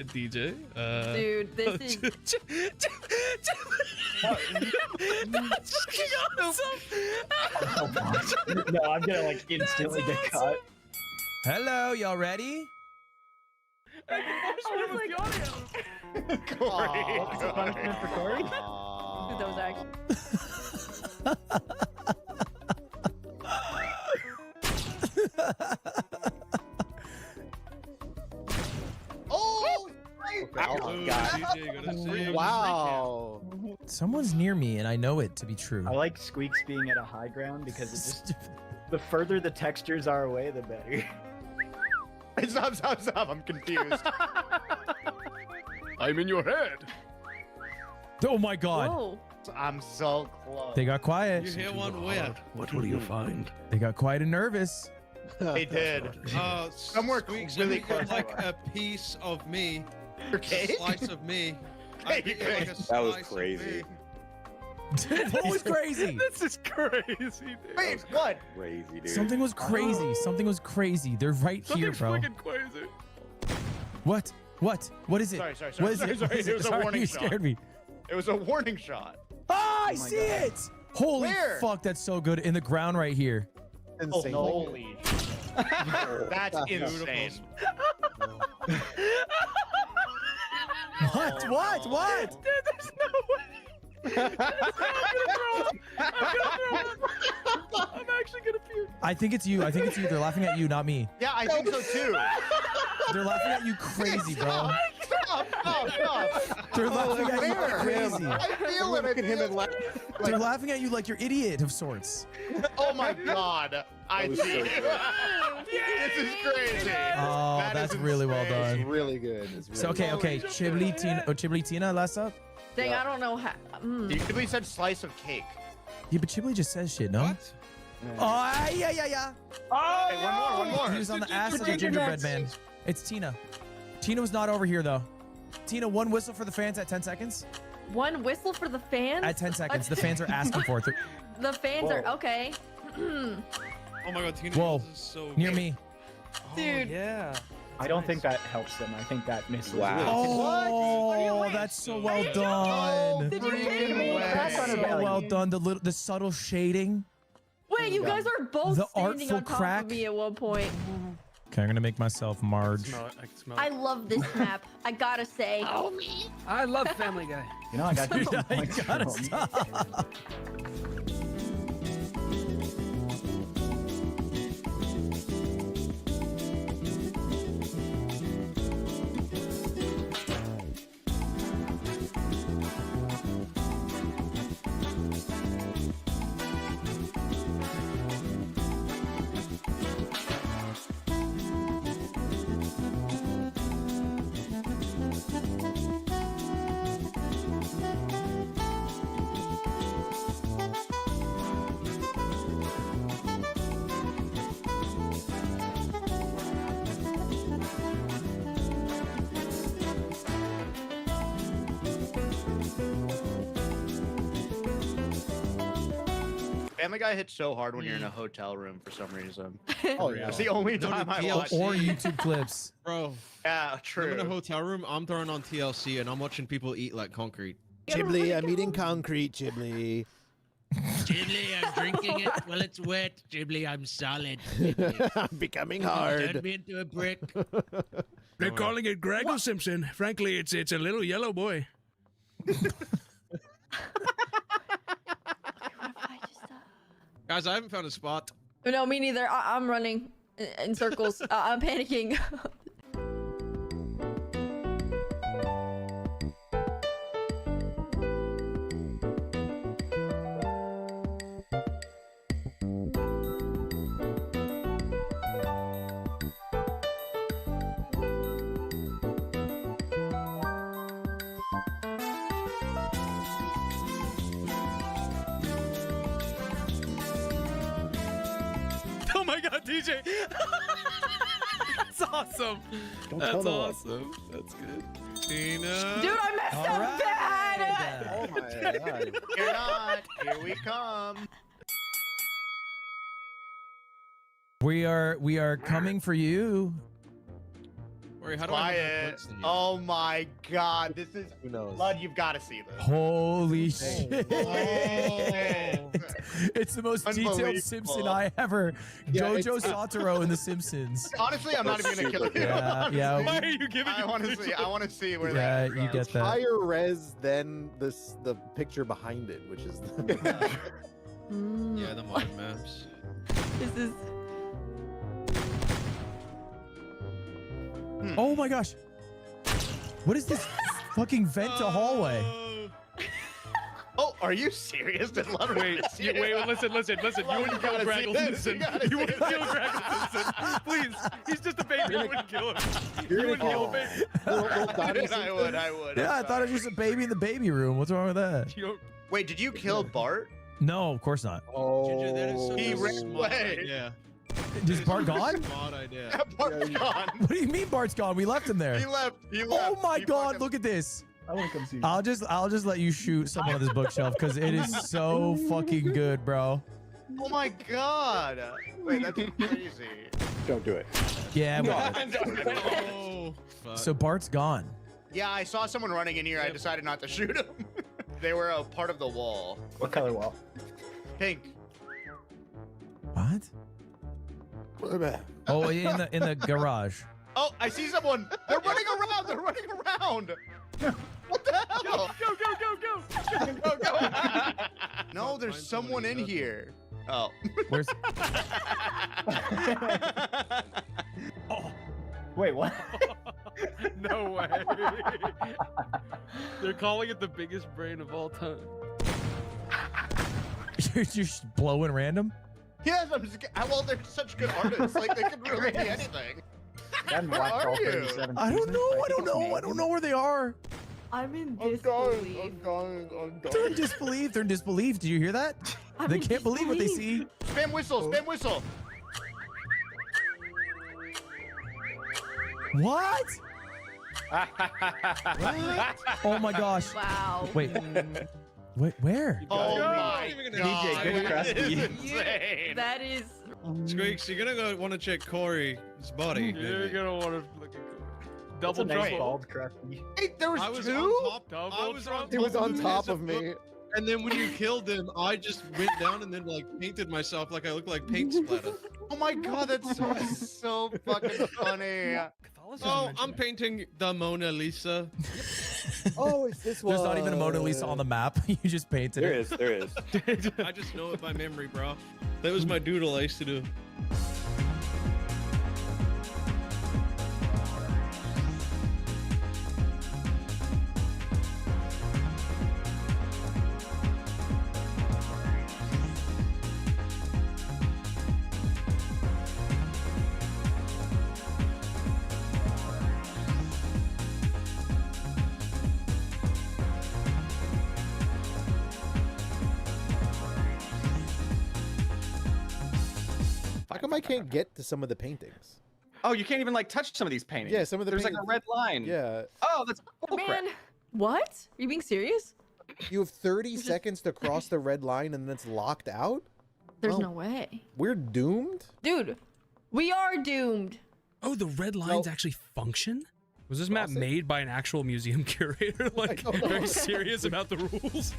DJ. Dude, this is. That's fucking awesome. No, I'm gonna like instantly get cut. Hello, y'all ready? I was like, What's the punishment for Corey? dude, that was actually. Oh! Oh, God. DJ, gotta say. Wow. Someone's near me, and I know it to be true. I like Squeaks being at a high ground because it just the further the textures are away, the better. Stop. I'm confused. I'm in your head. Oh my god. Whoa. I'm so close. They got quiet. You hear one where? What will you find? They got quiet and nervous. They did. Somewhere Squeaks, really if you got close. like a piece of me, Your a cake? slice of me. Hey, I think you like a That was slice of crazy. me. What was crazy? This is crazy, dude. Wait, what? Crazy, dude. Something was crazy. Something was crazy. They're right here, Something's bro. fucking crazy. What? What is it? Sorry. What is it? Sorry. What is It was a Sorry, warning you shot. scared me. It was a warning shot. Ah, I my see God. it. Holy Where? fuck, that's so good. In the ground right here. Insane. Holy. That's insane. What? What? Dude, there's no way. I'm gonna throw up. I'm actually gonna puke. I think it's you. They're laughing at you, not me. Yeah, I think so too. They're laughing at you crazy, bro. Stop! They're laughing at you Where? crazy. I feel Look it. at him and laugh. They're laughing at you like you're idiot of sorts. Oh my god! I was see. so good. This is crazy. Oh, That that's is really well insane. It's done. really good. It's really So okay, Chibli Tina, last up. Dang, I don't know how. You could said slice of cake. Yeah, but Chibli just says shit, no? What? Oh, yeah. Hey, one more. He was on the ass of the gingerbread man. It's Tina. Tina was not over here though. Tina, one whistle for the fans at 10 seconds. One whistle for the fans? At 10 seconds, the fans are asking for it. The fans are okay. Oh my god, Tina Whoa, is so near good. me. Dude. Yeah. I don't think that helps them. I think that misses. Wow. Oh, that's so well done. Did you kidding me? That's So unavailable. well done. The subtle shading. Wait, you guys are both The standing artful on top crack. of me at one point. Okay, I'm gonna make myself Marge. Smell it. I can smell I it. love this map. I gotta say. I love Family Guy. You know, I got you. Yeah, you gotta stop. Family Guy hits so hard when you're in a hotel room for some reason. Oh yeah. It's the only No, time I the watch. Or YouTube clips. Bro, Yeah, I'm in a true. hotel room. I'm throwing on TLC and I'm watching people eat like concrete. Chibli, I'm eating concrete, Chibli. Ghibli, I'm drinking it. Well, it's wet. Ghibli, I'm solid. I'm becoming Turn hard. me into a brick. They're calling it Gregor Simpson. Frankly, it's a little yellow boy. Guys, I haven't found a spot. No, me neither. I'm running in circles. I'm panicking. Oh my god, DJ! That's awesome. Don't tell That's no one. awesome. That's good. Tina. Dude, I messed All up right. bad. Oh my god. You're not. Here we come. We are coming for you. Wait, how do I have Quiet. that than you? Oh my god, this is. Who knows? Lud, you've got to see this. Holy shit. Oh. It's the most detailed Unbelievable. Simpson I ever. Yeah, Jojo it's- Satoru in The Simpsons. Honestly, I'm not even gonna kill you. Yeah, yeah. Why are you giving I want to see. I want to see where Yeah, that. you get that. Higher res than the picture behind it, which is Mm, Yeah, the modern maps. This is. Oh my gosh. What is this fucking vent to hallway? Oh, are you serious? Did Lud Wait, listen. You wouldn't kill gotta see Graggle this, you Simpson. gotta You wouldn't see kill this. Graggle Simpson. Please. He's just a baby. You wouldn't kill him. You wouldn't kill a baby. I would. I would. Yeah, I'm I thought it was just a baby in the baby room. What's wrong with that? You don't. Wait, did you kill Bart? No, of course not. Ginger, that is Oh. such He a ran smart away. idea. Is Bart gone? Smart idea. Bart's gone. What do you mean Bart's gone? We left him He there. left. He Oh left. my He god, fucking- look at this. I want to come see you. I'll just let you shoot someone on this bookshelf because it is so fucking good, bro. Oh my god. Wait, that's crazy. don't do it. Yeah, well, Oh, fuck. so Bart's gone. Yeah, I saw someone running in here. I decided not to shoot him. They were a part of the wall. What color wall? Pink. What? Oh, in the garage. Oh, I see someone. They're running around. They're running around. What the hell? Go. No, there's Find somebody someone in else. here. Oh. Where's? Wait, what? No way. They're calling it the biggest brain of all time. You're just blowing random? Yes, I'm just. Well, they're such good artists. Like they could really be anything. Where are you? I don't know where they are. I'm in I'm disbelief. dying. They're in disbelief. They're in disbelief. Did you hear that? I'm They in can't believe what they disbelief. see. Spam whistle. Spam whistle. What? Oh my gosh. Wow. Wait. Wait, where? Oh No. my god. good That is crusty. insane. That is. Squeaks, you're gonna go want to check Corey's body. You're maybe. gonna want to look at That's a double nice trouble. bald crusty. Wait, there was I was two? on top. Double I was on trouble. He was on him top as a of me. book, and then when you killed him, I just went down and then like painted myself like I look like paint splatter. Oh my god, that's so fucking funny. Oh, I'm painting the Mona Lisa. Oh, is this one? There's not even a Mona Lisa on the map. You just painted it. There is. I just know it by memory, bro. That was my doodle I used to do. How come I can't get to some of the paintings? Oh, you can't even like touch some of these paintings. Yeah, some of the There's like a paintings- red line. Yeah. Oh, that's bullcrap. Man, what? Are you being serious? You have 30 seconds to cross the red line and then it's locked out? There's Oh. no way. We're doomed? Dude, we are doomed. Oh, the red lines actually function? Was this map made by an actual museum curator? Like, very serious about the rules?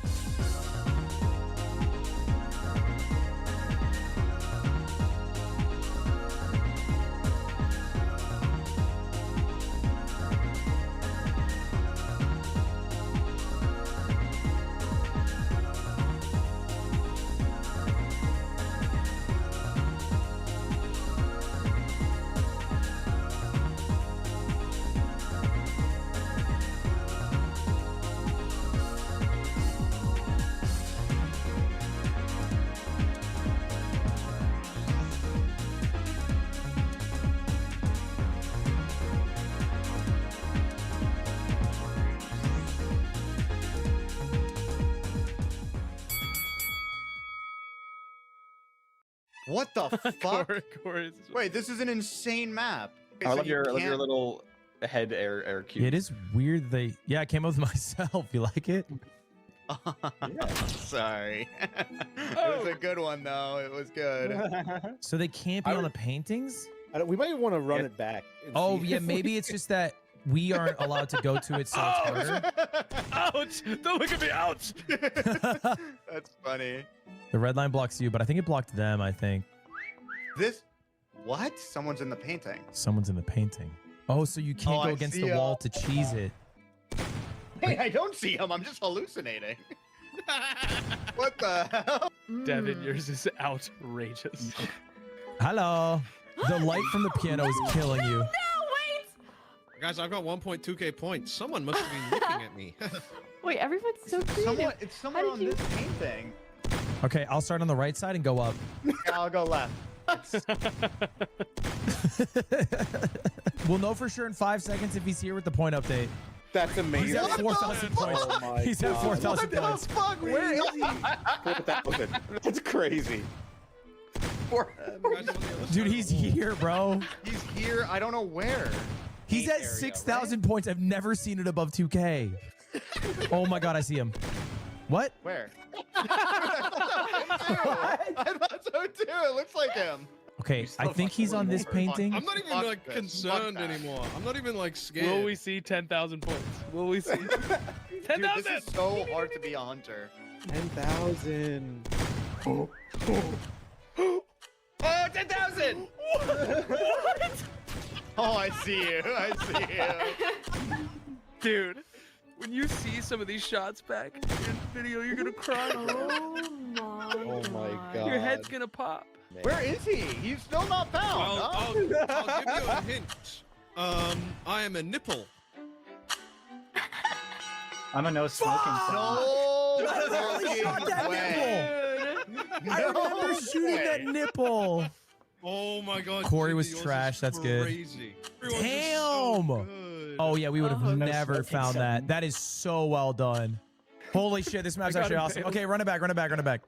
What the fuck? Corey's- Wait, this is an insane map. I love So you your can't- little head air cube. It is weird. Yeah, I came up with myself. You like it? Sorry. It was a good one though. It was good. So they can't be on the paintings? We might want to run it back. and Oh, see. yeah, maybe it's just that we aren't allowed to go to it, so it's harder. Ouch! Don't look at me! Ouch! That's funny. The red line blocks you, but I think it blocked them, I think. This. What? Someone's in the painting. Someone's in the painting. Oh, so you can't Oh, go I against see the wall to cheese it. Hey, I don't see him. I'm just hallucinating. What the hell? Devin, yours is outrageous. Hello. The light from the piano is killing you. No, wait! Guys, I've got 1.2k points. Someone must be looking at me. Wait, everyone's so creative. It's someone on this painting. Okay, I'll start on the right side and go up. Yeah, I'll go left. We'll know for sure in 5 seconds if he's here with the point update. That's amazing. He's at 4,000 points. Oh my He's at God. 4,000 What points. the fuck? Where is he? 4,000. That's crazy. Dude, he's here, bro. He's here. I don't know where. He's at 6,000 points. I've never seen it above 2K. Oh my God, I see him. What? Where? I thought so too. It looks like him. Okay, I think he's on this painting. I'm not even Fuck like this. concerned Fuck that. anymore. I'm not even like scared. Will we see 10,000 points? Will we see Dude, 10,000? this is so hard to be a hunter. 10,000. Oh, 10,000! Oh, I see you. I see you. Dude, when you see some of these shots back in the video, you're gonna cry. Oh my God. Your head's gonna pop. Where is he? He's still not found. I'll huh? give you a hint. I am a nipple. I'm a no smoking sign. No I literally shot that fucking nipple. I remember shooting that nipple. Oh my god. Corey Jimmy, was yours is trash. That's good. crazy. Everyone's just so Damn. good. Oh yeah, we would have No never smoking found that. sign. That is so well done. Holy shit, this map's actually awesome. Okay, run it back, run it back, run it back.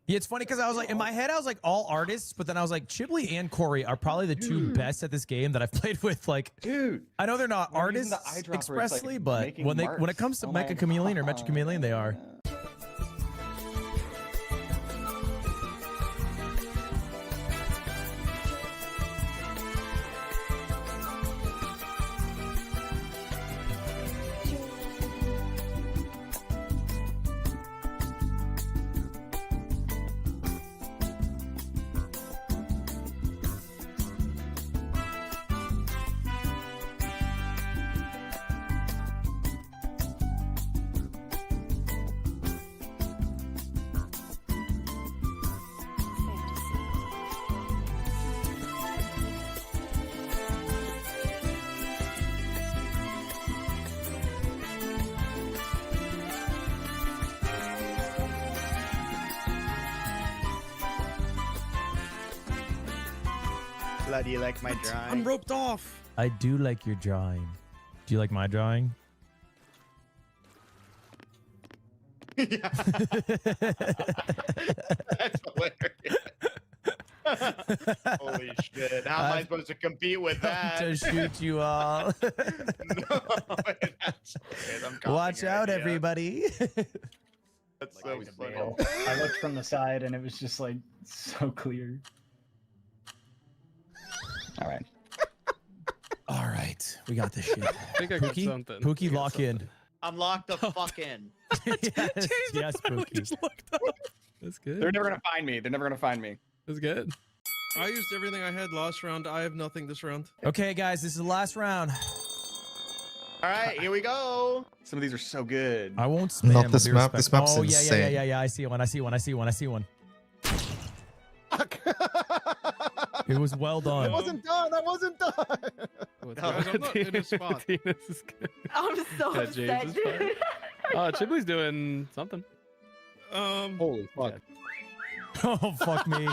Yeah, it's funny because I was like, in my head, I was like, all artists, but then I was like, Chibley and Corey are probably the two best at this game that I've played with. Like, Dude, I know they're not we're using artists the eyedropper, it's like expressly, but making when it marks. comes to Oh my Mecha Chameleon or Mecha Chameleon, they are. Bloody like my I'm drawing. roped off. I do like your drawing. Do you like my drawing? Yeah. That's hilarious. Holy shit. How am I supposed to compete with that? To shoot you all. No, that's weird. I'm copying Watch your out, idea. everybody. That's so funny. I looked from the side and it was just like so clear. All right. All right, we got this shit. I think I got Pookie, something. Pookie, lock in. I'm locked the fuck in. Yes, yes, Pookie. That's good. They're never gonna find me. They're never gonna find me. That's good. I used everything I had last round. I have nothing this round. Okay, guys, this is the last round. All right, here we go. Some of these are so good. I won't spam. Not with this your map. respect. This map's oh, yeah, insane. yeah. I see one. I see one. I see one. I see one. It was well I done. wasn't done. I wasn't done. Guys, I'm not in a spot. This is good. I'm so Yeah, upset, James is fine. dude. Chibley's doing something. Holy fuck. Oh, fuck me.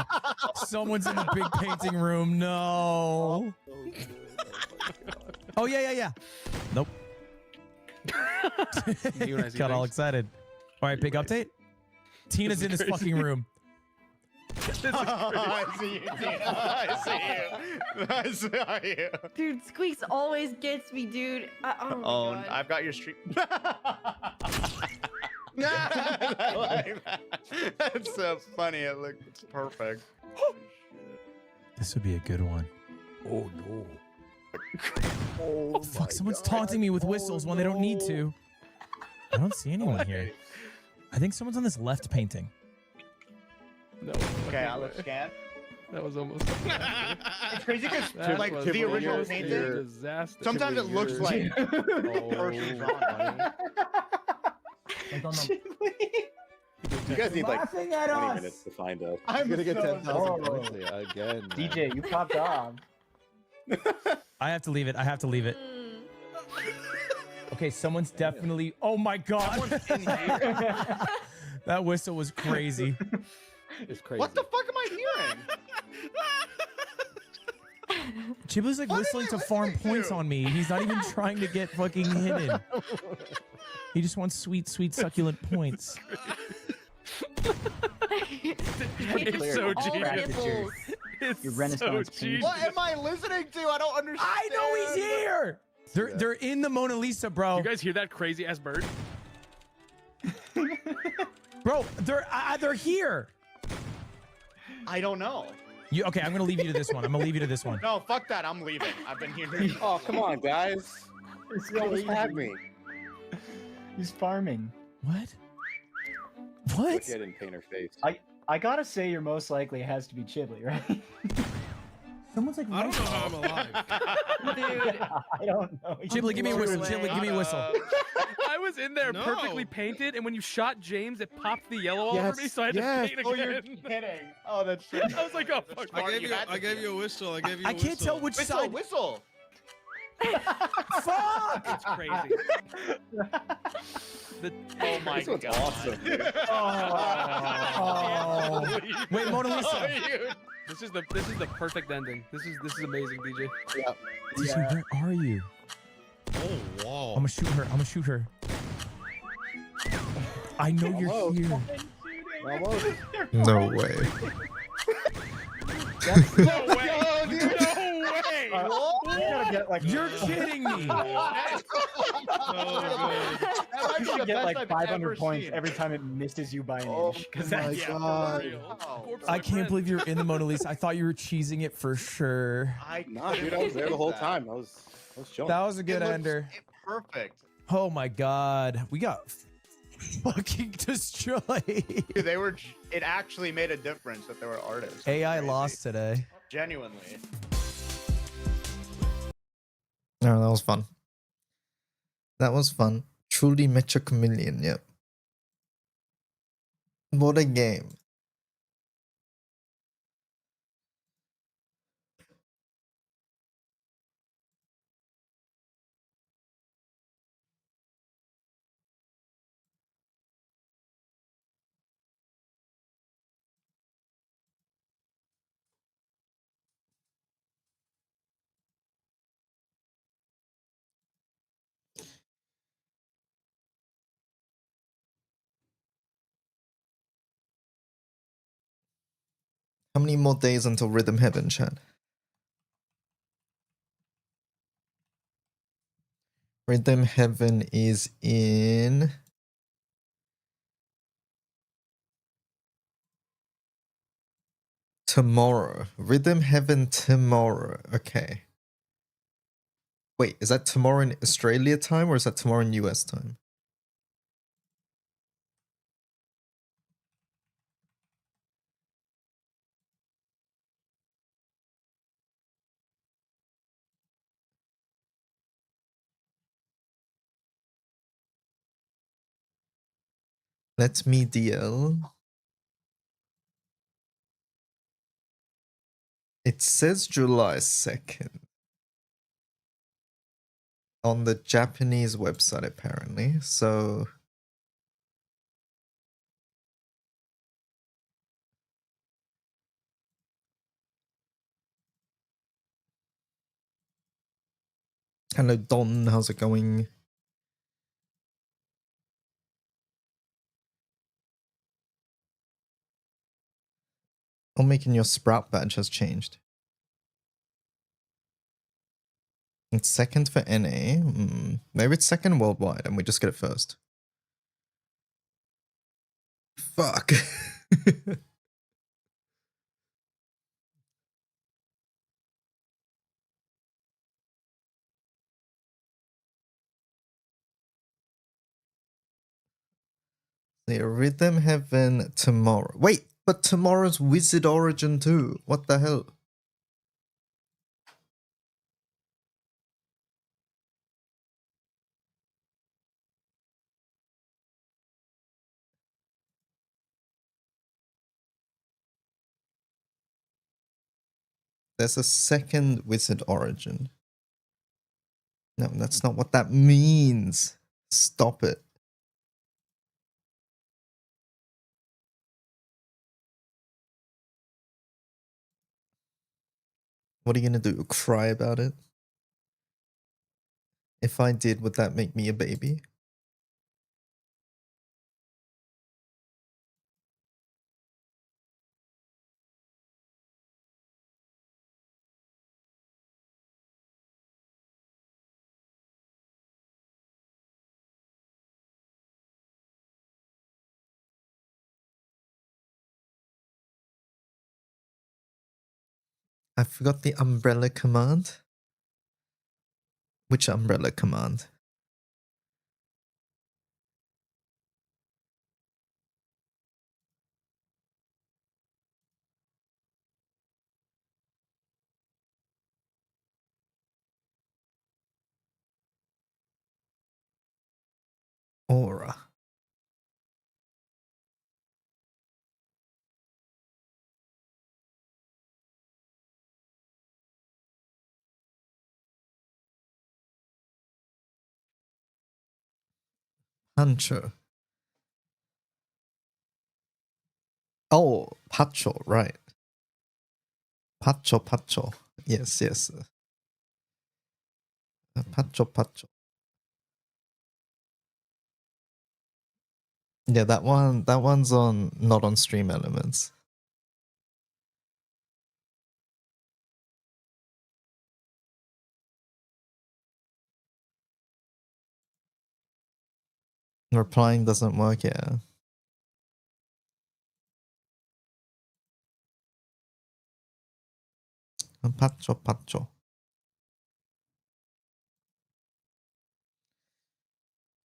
Someone's in the big painting room. No. Oh, yeah. Nope. You and I see Got all things. excited. All right, big update. Tina's in this fucking room. I see you, Tina. I see you. I see you. Dude, Squeaks always gets me, dude. Oh, my Oh, God. I've got your street. I like that. That's so funny. It looks perfect. This would be a good one. Oh no. Oh, fuck. Someone's taunting me with whistles when they don't need to. I don't see anyone here. I think someone's on this left painting. No. Okay, I'll look scan. That was almost. It's crazy because That like was the original almost a painting, disaster. sometimes it looks like person drawn. You guys need like Laughing 20 at us. minutes to find out. I'm gonna get so 10,000 sorry. points here again. man. DJ, you popped off. I have to leave it. I have to leave it. Okay, someone's definitely. Oh my god. That whistle was crazy. It's crazy. What the fuck am I hearing? Chibley's like What whistling is to he farm listening points to? on me. He's not even trying to get fucking hidden. He just wants sweet, sweet, succulent points. It's so all genius. nipples. It's Your so Renaissance genius. What am I listening to? I don't understand. I know he's here. They're in the Mona Lisa, bro. You guys hear that crazy ass bird? Bro, they're here. I don't know. Okay, I'm gonna leave you to this one. I'm gonna leave you to this one. No, fuck that. I'm leaving. I've been hearing. Oh, come on, guys. It's You almost so had easy. me. He's farming. What? What? Look at it and paint her face. I gotta say, you're most likely has to be Chibley, right? Someone's like. I don't know how I'm alive. Dude, I don't know. Chibley, give me a whistle. Chibley, give me a whistle. I was in there No. perfectly painted, and when you shot James, it popped the yellow all Yes, over me, so I had yes. to paint Oh, you're again. kidding. Oh, that's so. I was like, oh fuck. I gave You you. had to I gave do you a whistle. I gave you. I a can't tell whistle. which Whistle, side. whistle. Fuck! It's crazy. Oh my This one's god. awesome, dude. Oh. Wait, Mona Lisa. This is the perfect ending. This is amazing, DJ. Yeah. DJ, where are you? Oh, wow. I'm gonna shoot her. I'm gonna shoot her. I know you're Almost. here. Almost. No way. No way! dude. No way! You gotta get like You're kidding me. Oh, You should get like 500 points every time it misses you by an inch. Because my that's God. I can't believe you're in the Mona Lisa. I thought you were cheesing it for sure. Nah, dude, I was there the whole time. I was chilling. That was a good It looks ender. Perfect. Oh my god. We got fucking destroyed. Dude, it actually made a difference that there were artists. That's AI crazy. lost today. Genuinely. No, that was fun. That was fun. Truly Metro Chameleon, yep. What a game. How many more days until Rhythm Heaven, chat? Rhythm Heaven is in tomorrow. Rhythm Heaven tomorrow. Okay. Wait, is that tomorrow in Australia time or is that tomorrow in US time? Let me DL. It says July 2nd on the Japanese website, apparently. So hello, Don. How's it going? Oh, making your Sprout badge has changed. It's second for NA. Maybe it's second worldwide and we just get it first. Fuck. The Rhythm Heaven tomorrow. Wait, but tomorrow's Wizard Origin too. What the hell? There's a second Wizard Origin. No, that's not what that means. Stop it. What are you gonna do? Cry about it? If I did, would that make me a baby? I forgot the umbrella command. Which umbrella command? Aura. Pancho. Oh, Pacho, right. Pacho. Yes. Pacho. Yeah, that one's on not on Stream Elements. Replying doesn't work, yeah. Pacho.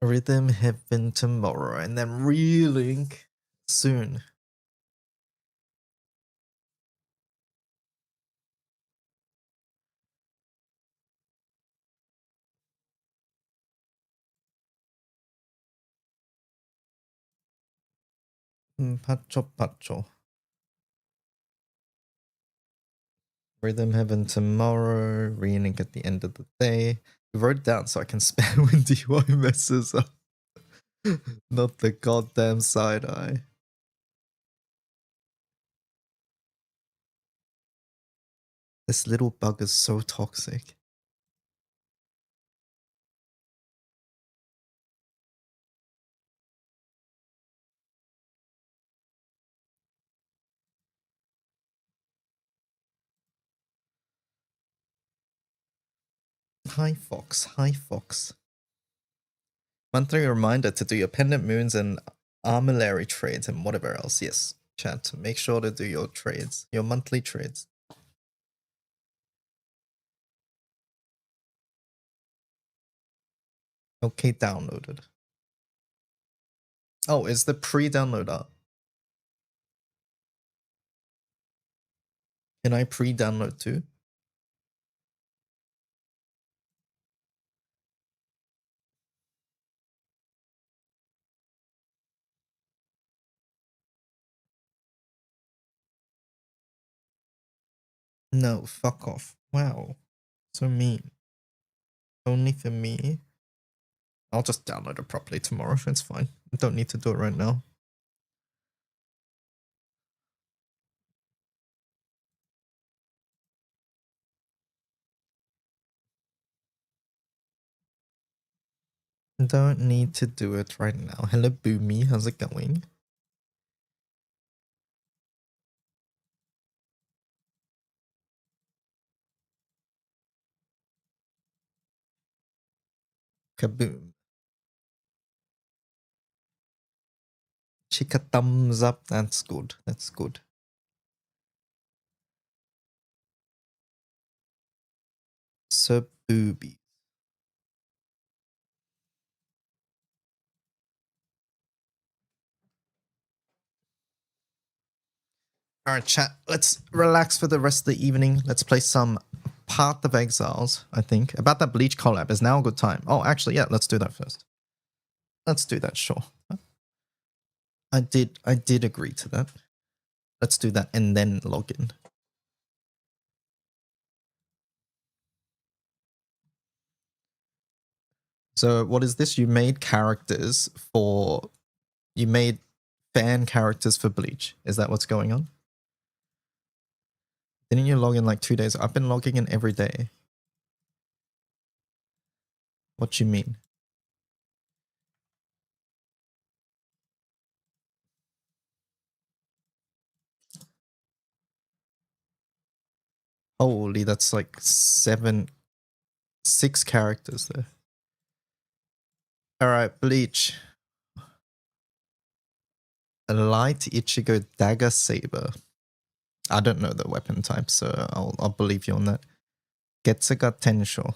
Rhythm Heaven tomorrow, and then Relink soon. Pacho. Rhythm Heaven tomorrow, Relink at the end of the day. I wrote it down so I can spare when DY messes up. Not the goddamn side eye. This little bug is so toxic. Hi Fox. Monthly reminder to do your pendant moons and armillary trades and whatever else. Yes, chat. Make sure to do your trades, your monthly trades. Okay, downloaded. Oh, is the pre-download up? Can I pre-download too? No, fuck off. Wow. So mean. Only for me. I'll just download it properly tomorrow. It's fine. I don't need to do it right now. Don't need to do it right now. Hello, Boomy. How's it going? Kaboom. Chica thumbs up. That's good. That's good. So booby. Alright, chat. Let's relax for the rest of the evening. Let's play some Path of Exiles, I think. About that Bleach collab. Is now a good time. Oh, actually, yeah, let's do that first. Let's do that, sure. I did agree to that. Let's do that and then log in. So what is this? You made fan characters for Bleach. Is that what's going on? Didn't you log in like 2 days? I've been logging in every day. What you mean? Holy, that's like 6 characters there. Alright, Bleach. A light Ichigo dagger saber. I don't know the weapon type, so I'll believe you on that. Getsuga Tensho.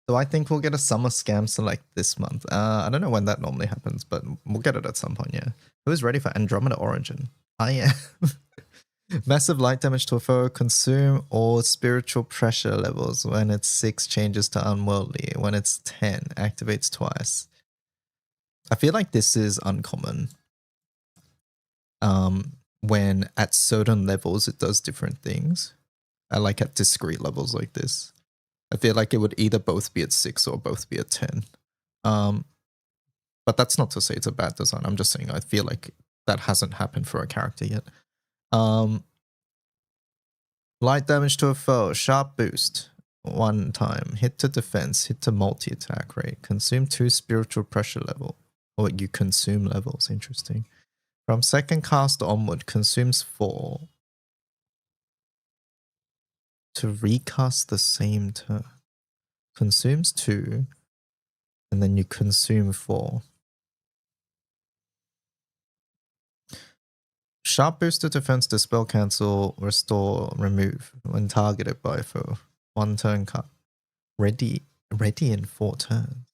So I think we'll get a summer scam select this month. I don't know when that normally happens, but we'll get it at some point, yeah. Who's ready for Andromeda Origin? I am. Massive light damage to a foe, consume all spiritual pressure levels. When it's 6, changes to unworldly. When it's 10, activates twice. I feel like this is uncommon. When at certain levels it does different things. I like at discrete levels like this. I feel like it would either both be at 6 or both be at 10. But that's not to say it's a bad design. I'm just saying I feel like that hasn't happened for a character yet. Light damage to a foe, sharp boost. 1 time. Hit to defense, hit to multi-attack rate. Consume 2 spiritual pressure level. Or you consume levels, interesting. From second cast onward, consumes 4. To recast the same turn. Consumes 2. And then you consume 4. Sharp boost to defense, dispel, cancel, restore, remove when targeted by foe. 1 turn cut. Ready in 4 turns.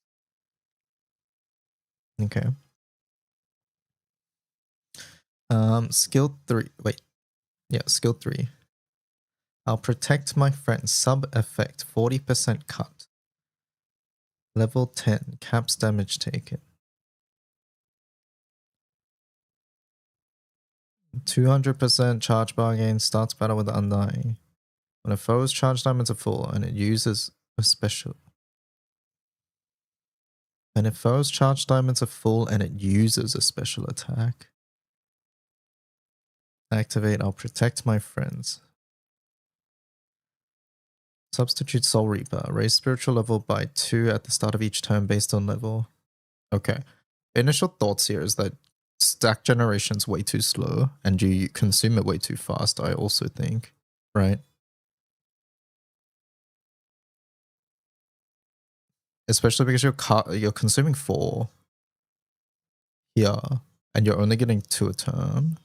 Okay. Skill 3. Wait. Yeah, skill 3. I'll protect my friend. Sub effect 40% cut. Level 10. Caps damage taken. 200% charge bar gain. Starts battle with Undying. When a foe's charge diamonds are full and it uses a special. And if foe's charge diamonds are full and it uses a special attack. Activate, I'll protect my friends. Substitute Soul Reaper. Raise spiritual level by 2 at the start of each turn based on level. Okay. Initial thoughts here is that stack generation's way too slow and you consume it way too fast, I also think. Right? Especially because you're consuming 4 here and you're only getting 2 a turn.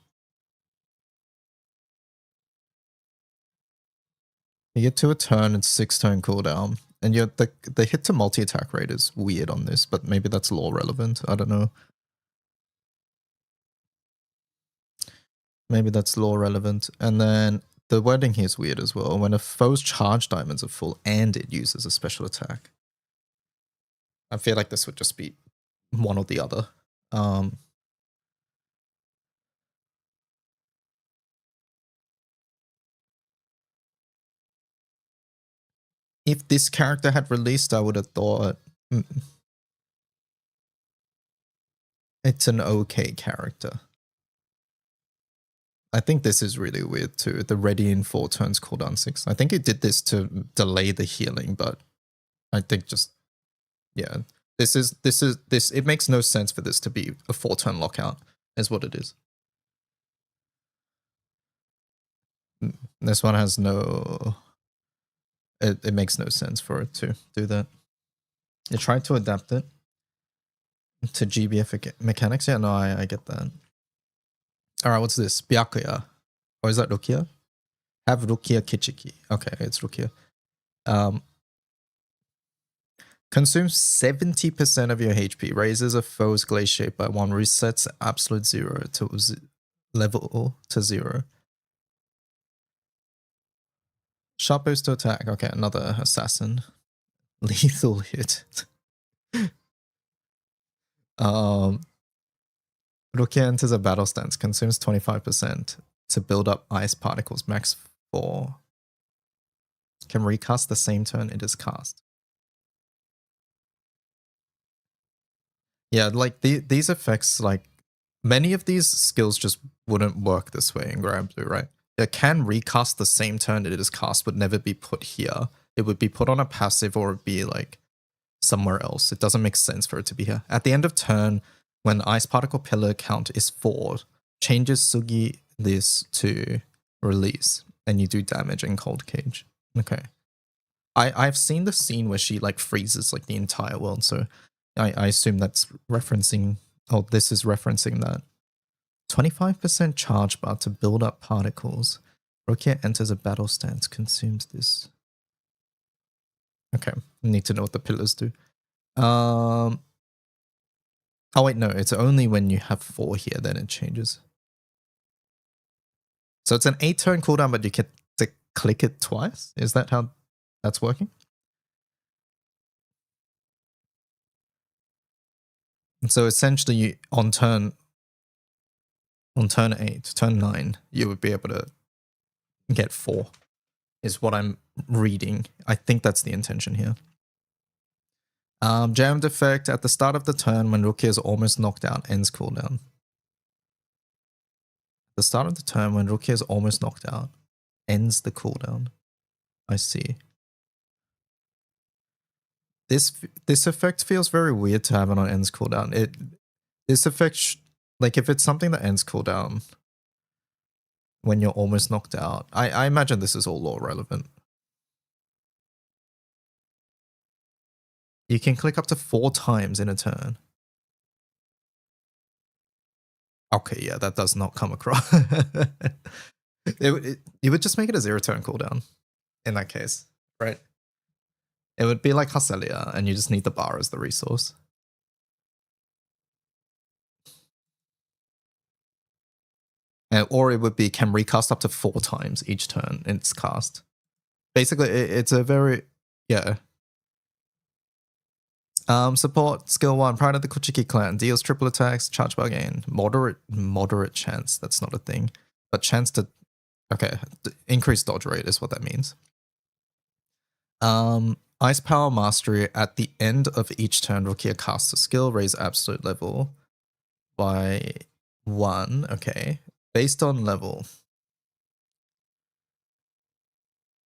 You get 2 a turn and 6 turn cooldown. And the hit to multi-attack rate is weird on this, but maybe that's lore relevant. I don't know. Maybe that's lore relevant. And then the wording here is weird as well. When a foe's charge diamonds are full and it uses a special attack. I feel like this would just be one or the other. If this character had released, I would have thought it's an okay character. I think this is really weird too. The ready in 4 turns cooldown 6. I think it did this to delay the healing, but I think just, yeah. It makes no sense for this to be a 4 turn lockout, is what it is. This one has no... It makes no sense for it to do that. It tried to adapt it to GBF mechanics. Yeah, no, I get that. Alright, what's this? Byakuya. Or is that Rukia? Have Rukia Kichiki. Okay, it's Rukia. Consumes 70% of your HP. Raises a foe's glaciate by 1. Resets absolute 0 to level to 0. Sharp boost to attack. Okay, another assassin. Lethal hit. Rukia enters a battle stance. Consumes 25% to build up ice particles. Max 4. Can recast the same turn it is cast. Yeah, like these effects, like many of these skills just wouldn't work this way in Granblue, right? It can recast the same turn it is cast, but never be put here. It would be put on a passive or be like somewhere else. It doesn't make sense for it to be here. At the end of turn, when the ice particle pillar count is 4, changes Sugi this to release, and you do damage in Cold Cage. Okay. I've seen the scene where she like freezes like the entire world, so I assume that's referencing, oh, this is referencing that. 25% charge bar to build up particles. Rukia enters a battle stance, consumes this. Okay, need to know what the pillars do. Oh wait, no, it's only when you have 4 here, then it changes. So it's an 8 turn cooldown, but you get to click it twice? Is that how that's working? And so essentially, you, on turn 8, turn 9, you would be able to get 4, is what I'm reading. I think that's the intention here. Jammed effect at the start of the turn when Rookie is almost knocked out, ends cooldown. The start of the turn when Rookie is almost knocked out, ends the cooldown. I see. This effect feels very weird to have it on ends cooldown. This effect, like if it's something that ends cooldown when you're almost knocked out, I imagine this is all lore relevant. You can click up to 4 times in a turn. Okay, yeah, that does not come across. You would just make it a 0 turn cooldown in that case, right? It would be like Hacelia, and you just need the bar as the resource. Or it would be can recast up to 4 times each turn in its cast. Basically, it's a very, yeah. Support, skill 1, Pride of the Kuchiki clan, deals triple attacks, charge bar gain, moderate chance, that's not a thing. But chance to, okay, increased dodge rate is what that means. Ice Power Mastery, at the end of each turn, Rukia casts a skill, raise absolute level by 1, okay. Based on level.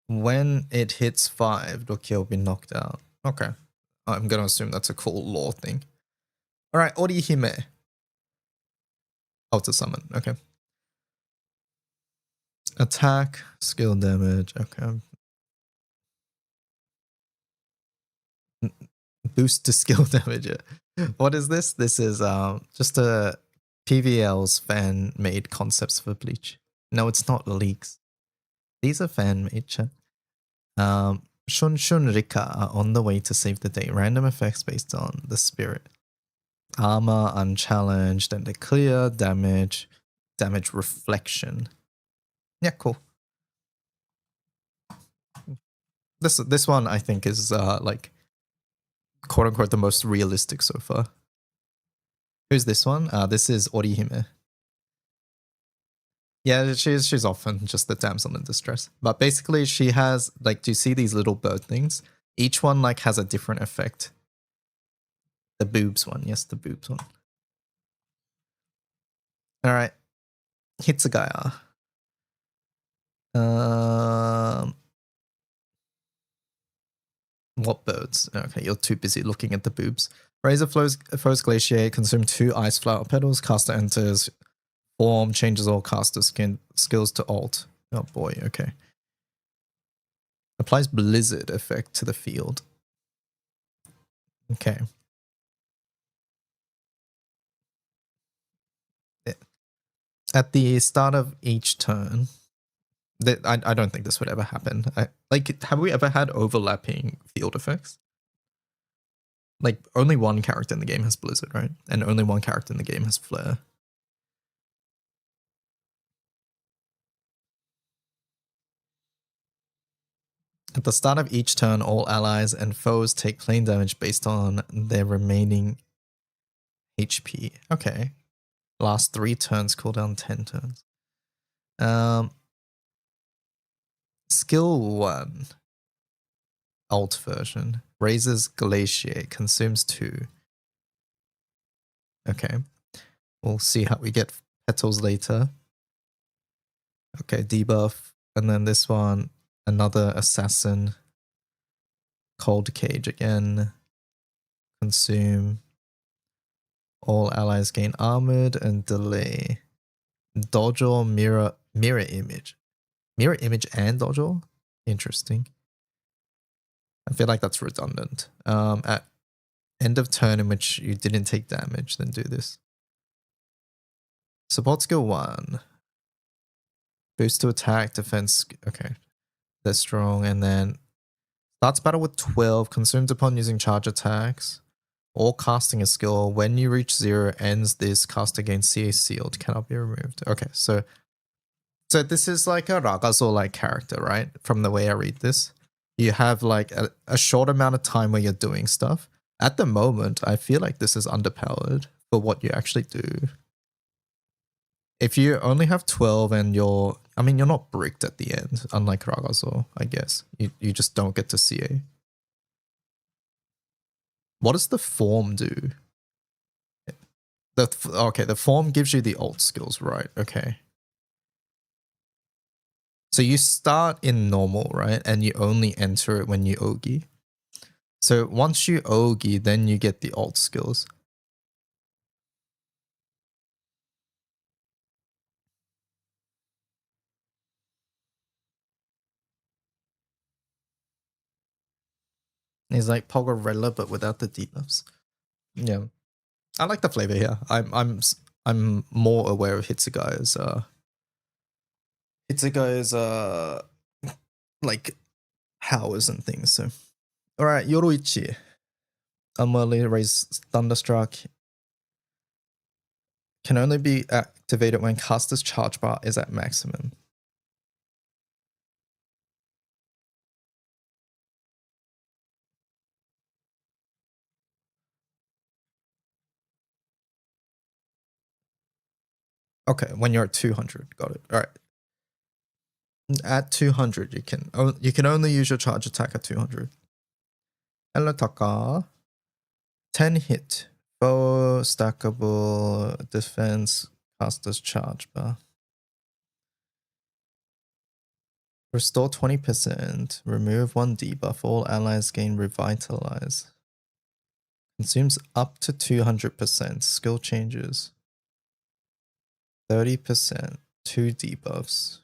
When it hits 5, Rukia will be knocked out. Okay. I'm gonna assume that's a cool lore thing. Alright, Orihime. Oh, it's a summon, okay. Attack, skill damage, okay. Boost to skill damage. What is this? This is just a PVL's fan-made concepts for Bleach. No, it's not leaks. These are fan-made, chat. Shun Shun Rika are on the way to save the day. Random effects based on the spirit. Armor unchallenged and the clear damage reflection. Yeah, cool. This one I think is like quote unquote the most realistic so far. Who's this one? This is Orihime. Yeah, she's often just the damsel in distress. But basically she has, like, do you see these little bird things? Each one like has a different effect. The boobs one, yes, the boobs one. Alright. Hitsugaya. What birds? Okay, you're too busy looking at the boobs. Razor Foes Glaciate, consume 2 ice flower petals, caster enters, form, changes all caster skills to alt. Oh boy, okay. Applies blizzard effect to the field. Okay. At the start of each turn, I don't think this would ever happen. Like, have we ever had overlapping field effects? Like, only one character in the game has Blizzard, right? And only one character in the game has Flare. At the start of each turn, all allies and foes take plane damage based on their remaining HP. Okay. Last 3 turns, cooldown 10 turns. Skill 1. Alt version. Raises Glaciate. Consumes 2. Okay. We'll see how we get petals later. Okay, debuff. And then this one, another assassin. Cold Cage again. Consume. All allies gain armored and delay. Dodge or mirror image. Mirror image and dodge or? Interesting. I feel like that's redundant. At end of turn in which you didn't take damage, then do this. Support skill 1. Boost to attack, defense. Okay. They're strong. And then starts battle with 12. Consumed upon using charge attacks. Or casting a skill. When you reach 0, ends this. Cast against CA sealed. Cannot be removed. Okay, so this is like a Ragazo-like character, right? From the way I read this. You have like a short amount of time where you're doing stuff. At the moment, I feel like this is underpowered for what you actually do. If you only have 12 and you're not bricked at the end, unlike Ragazo, I guess. You just don't get to CA. What does the form do? Okay, the form gives you the alt skills, right? Okay. So you start in normal, right? And you only enter it when you Ogi. So once you Ogi, then you get the alt skills. It's like Pogorella, but without the debuffs. Yeah, I like the flavor here. I'm more aware of Hitsuga's like powers and things. So, all right, Yoroichi. Unworldly raise Thunderstruck. Can only be activated when caster's charge bar is at maximum. Okay, when you're at 200, got it. All right. At 200, you can only use your charge attack at 200. Hello, Taka. 10 hit. Foe, stackable, defense, caster's charge bar. Restore 20%. Remove 1 debuff. All allies gain revitalize. Consumes up to 200%. Skill changes. 30%. 2 debuffs.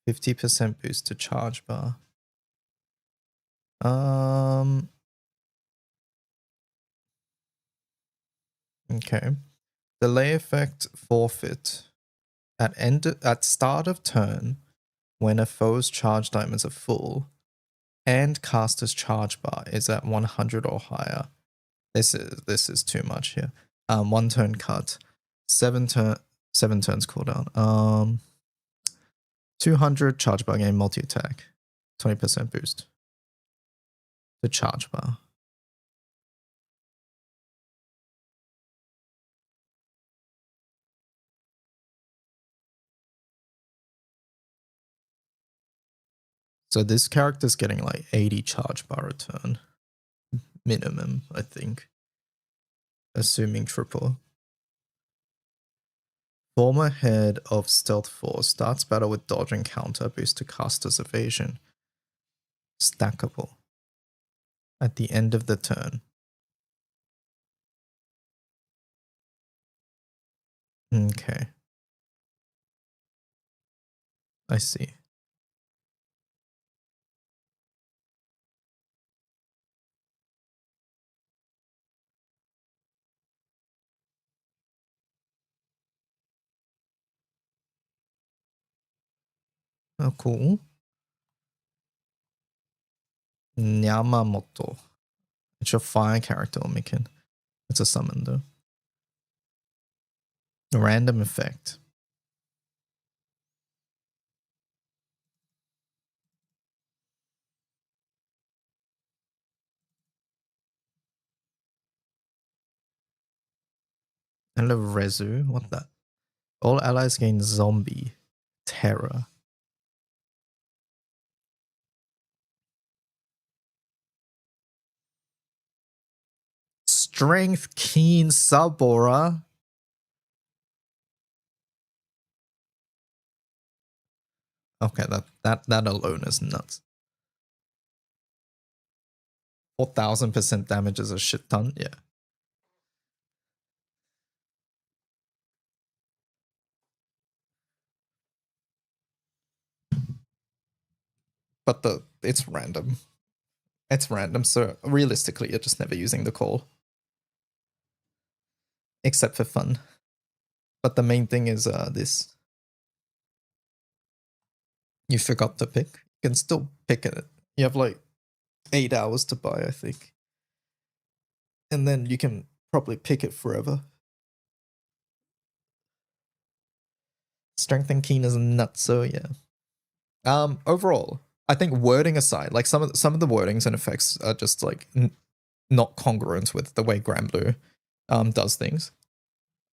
50% boost to charge bar. Okay. Delay effect forfeit. At start of turn, when a foe's charge diamonds are full, and caster's charge bar is at 100 or higher. This is too much here. 1 turn cut. 7 turns cooldown. 200 charge bar gain multi attack. 20% boost. The charge bar. So this character's getting like 80 charge bar a turn. Minimum, I think. Assuming triple. Former head of Stealth Force starts battle with dodge and counter, boost to caster's evasion. Stackable. At the end of the turn. Okay. I see. Oh, cool. Yamamoto. It's your fire character, Mikan. It's a summon though. Random effect. Hello, Rezu. What that? All allies gain zombie terror. Strength keen Sabora. Okay, that alone is nuts. 4,000% damage is a shit ton. Yeah. But it's random. It's random, so realistically, you're just never using the call. Except for fun. But the main thing is this. You forgot to pick. You can still pick it. You have like 8 hours to buy, I think. And then you can probably pick it forever. Strength and keen is nuts, so yeah. Overall, I think wording aside, like some of the wordings and effects are just like not congruent with the way Granblue does things.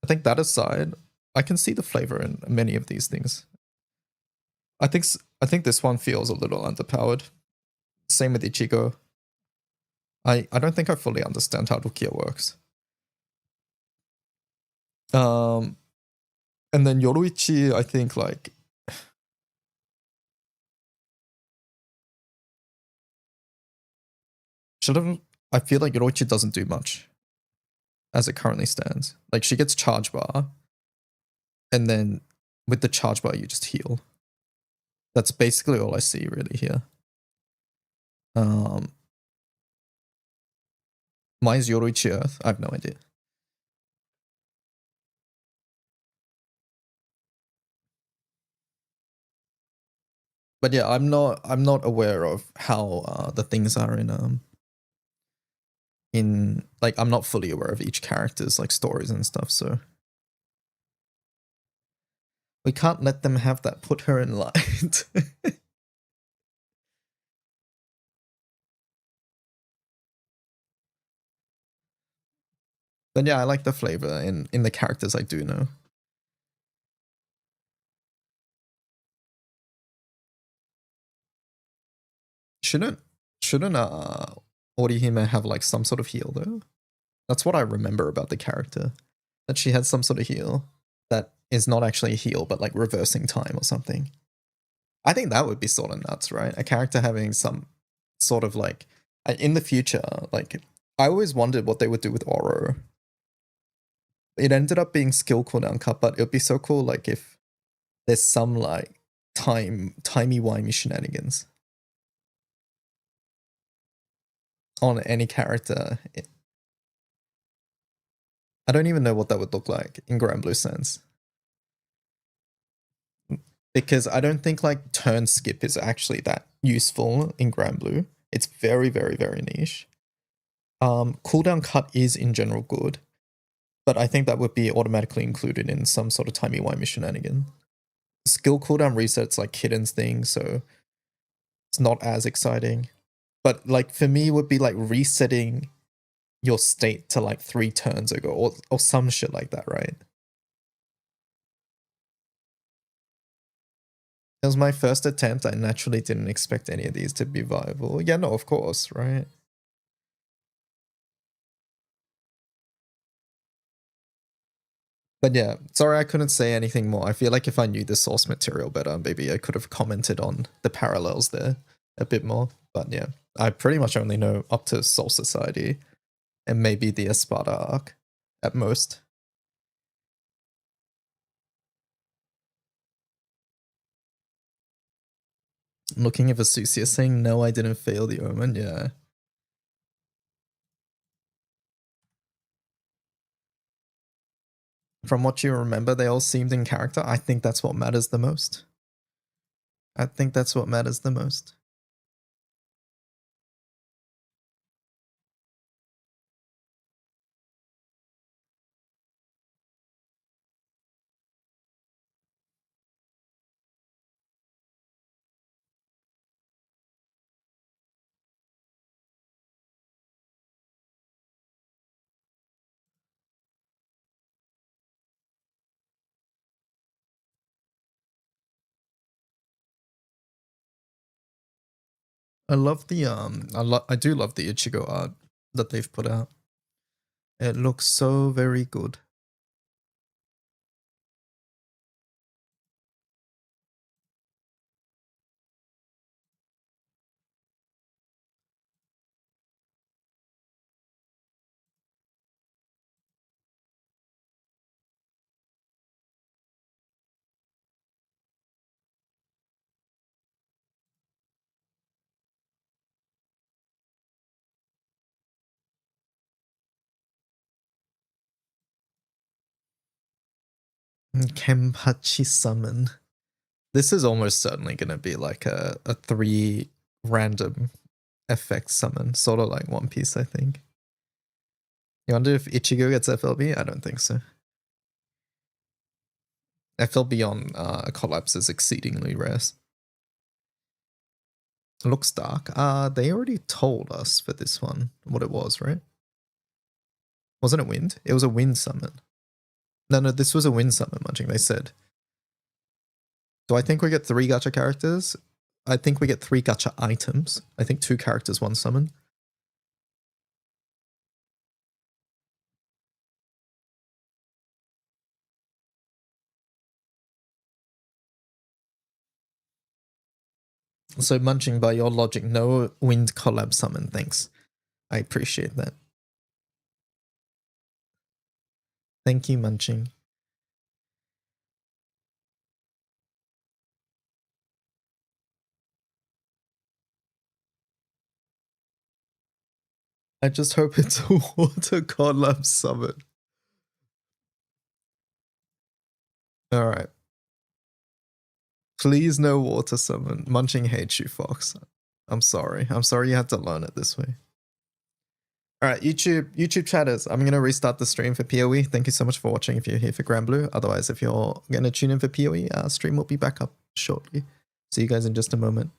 I think that aside, I can see the flavor in many of these things. I think this one feels a little underpowered. Same with Ichigo. I don't think I fully understand how Rukia works. And then Yoruichi, I think like shouldn't. I feel like Yoruichi doesn't do much as it currently stands. Like she gets charge bar, and then with the charge bar you just heal. That's basically all I see really here. Why is Yoruichi Earth? I have no idea. But yeah, I'm not aware of how the things are in like I'm not fully aware of each character's like stories and stuff, so we can't let them have that put her in light. But yeah, I like the flavor in the characters I do know. Shouldn't Orihime have like some sort of heal though? That's what I remember about the character. That she had some sort of heal that is not actually a heal, but like reversing time or something. I think that would be sort of nuts, right? A character having some sort of like in the future, like I always wondered what they would do with Oro. It ended up being skill cooldown cut, but it would be so cool like if there's some like timey-wimey shenanigans on any character. I don't even know what that would look like in Grand Blue sense. Because I don't think like turn skip is actually that useful in Grand Blue. It's very, very, very niche. Cooldown cut is in general good, but I think that would be automatically included in some sort of timey-wimey shenanigan. Skill cooldown resets like Kitten's thing, so it's not as exciting. But like for me, it would be like resetting your state to like 3 turns ago or some shit like that, right? It was my first attempt. I naturally didn't expect any of these to be viable. Yeah, no, of course, right? But yeah, sorry I couldn't say anything more. I feel like if I knew the source material better, maybe I could have commented on the parallels there a bit more. But yeah, I pretty much only know up to Soul Society and maybe the Espada arc at most. Looking at Vasusia saying, no, I didn't fail the Omen. Yeah. From what you remember, they all seemed in character. I think that's what matters the most. I think that's what matters the most. I love the I do love the Ichigo art that they've put out. It looks so very good. Kenpachi summon. This is almost certainly going to be like a 3 random effect summon, sort of like One Piece, I think. You wonder if Ichigo gets FLB? I don't think so. FLB on Collapse is exceedingly rare. Looks dark. They already told us for this one what it was, right? Wasn't it wind? It was a wind summon. No, this was a wind summon, Munching. They said. So I think we get 3 gacha characters. I think we get 3 gacha items. I think 2 characters, 1 summon. So Munching, by your logic, no wind collab summon, thanks. I appreciate that. Thank you, Munching. I just hope it's a water collab summon. Alright. Please no water summon. Munching hates you, Fox. I'm sorry. I'm sorry you had to learn it this way. Alright, YouTube chatters. I'm gonna restart the stream for PoE. Thank you so much for watching if you're here for Grand Blue. Otherwise, if you're gonna tune in for PoE, stream will be back up shortly. See you guys in just a moment.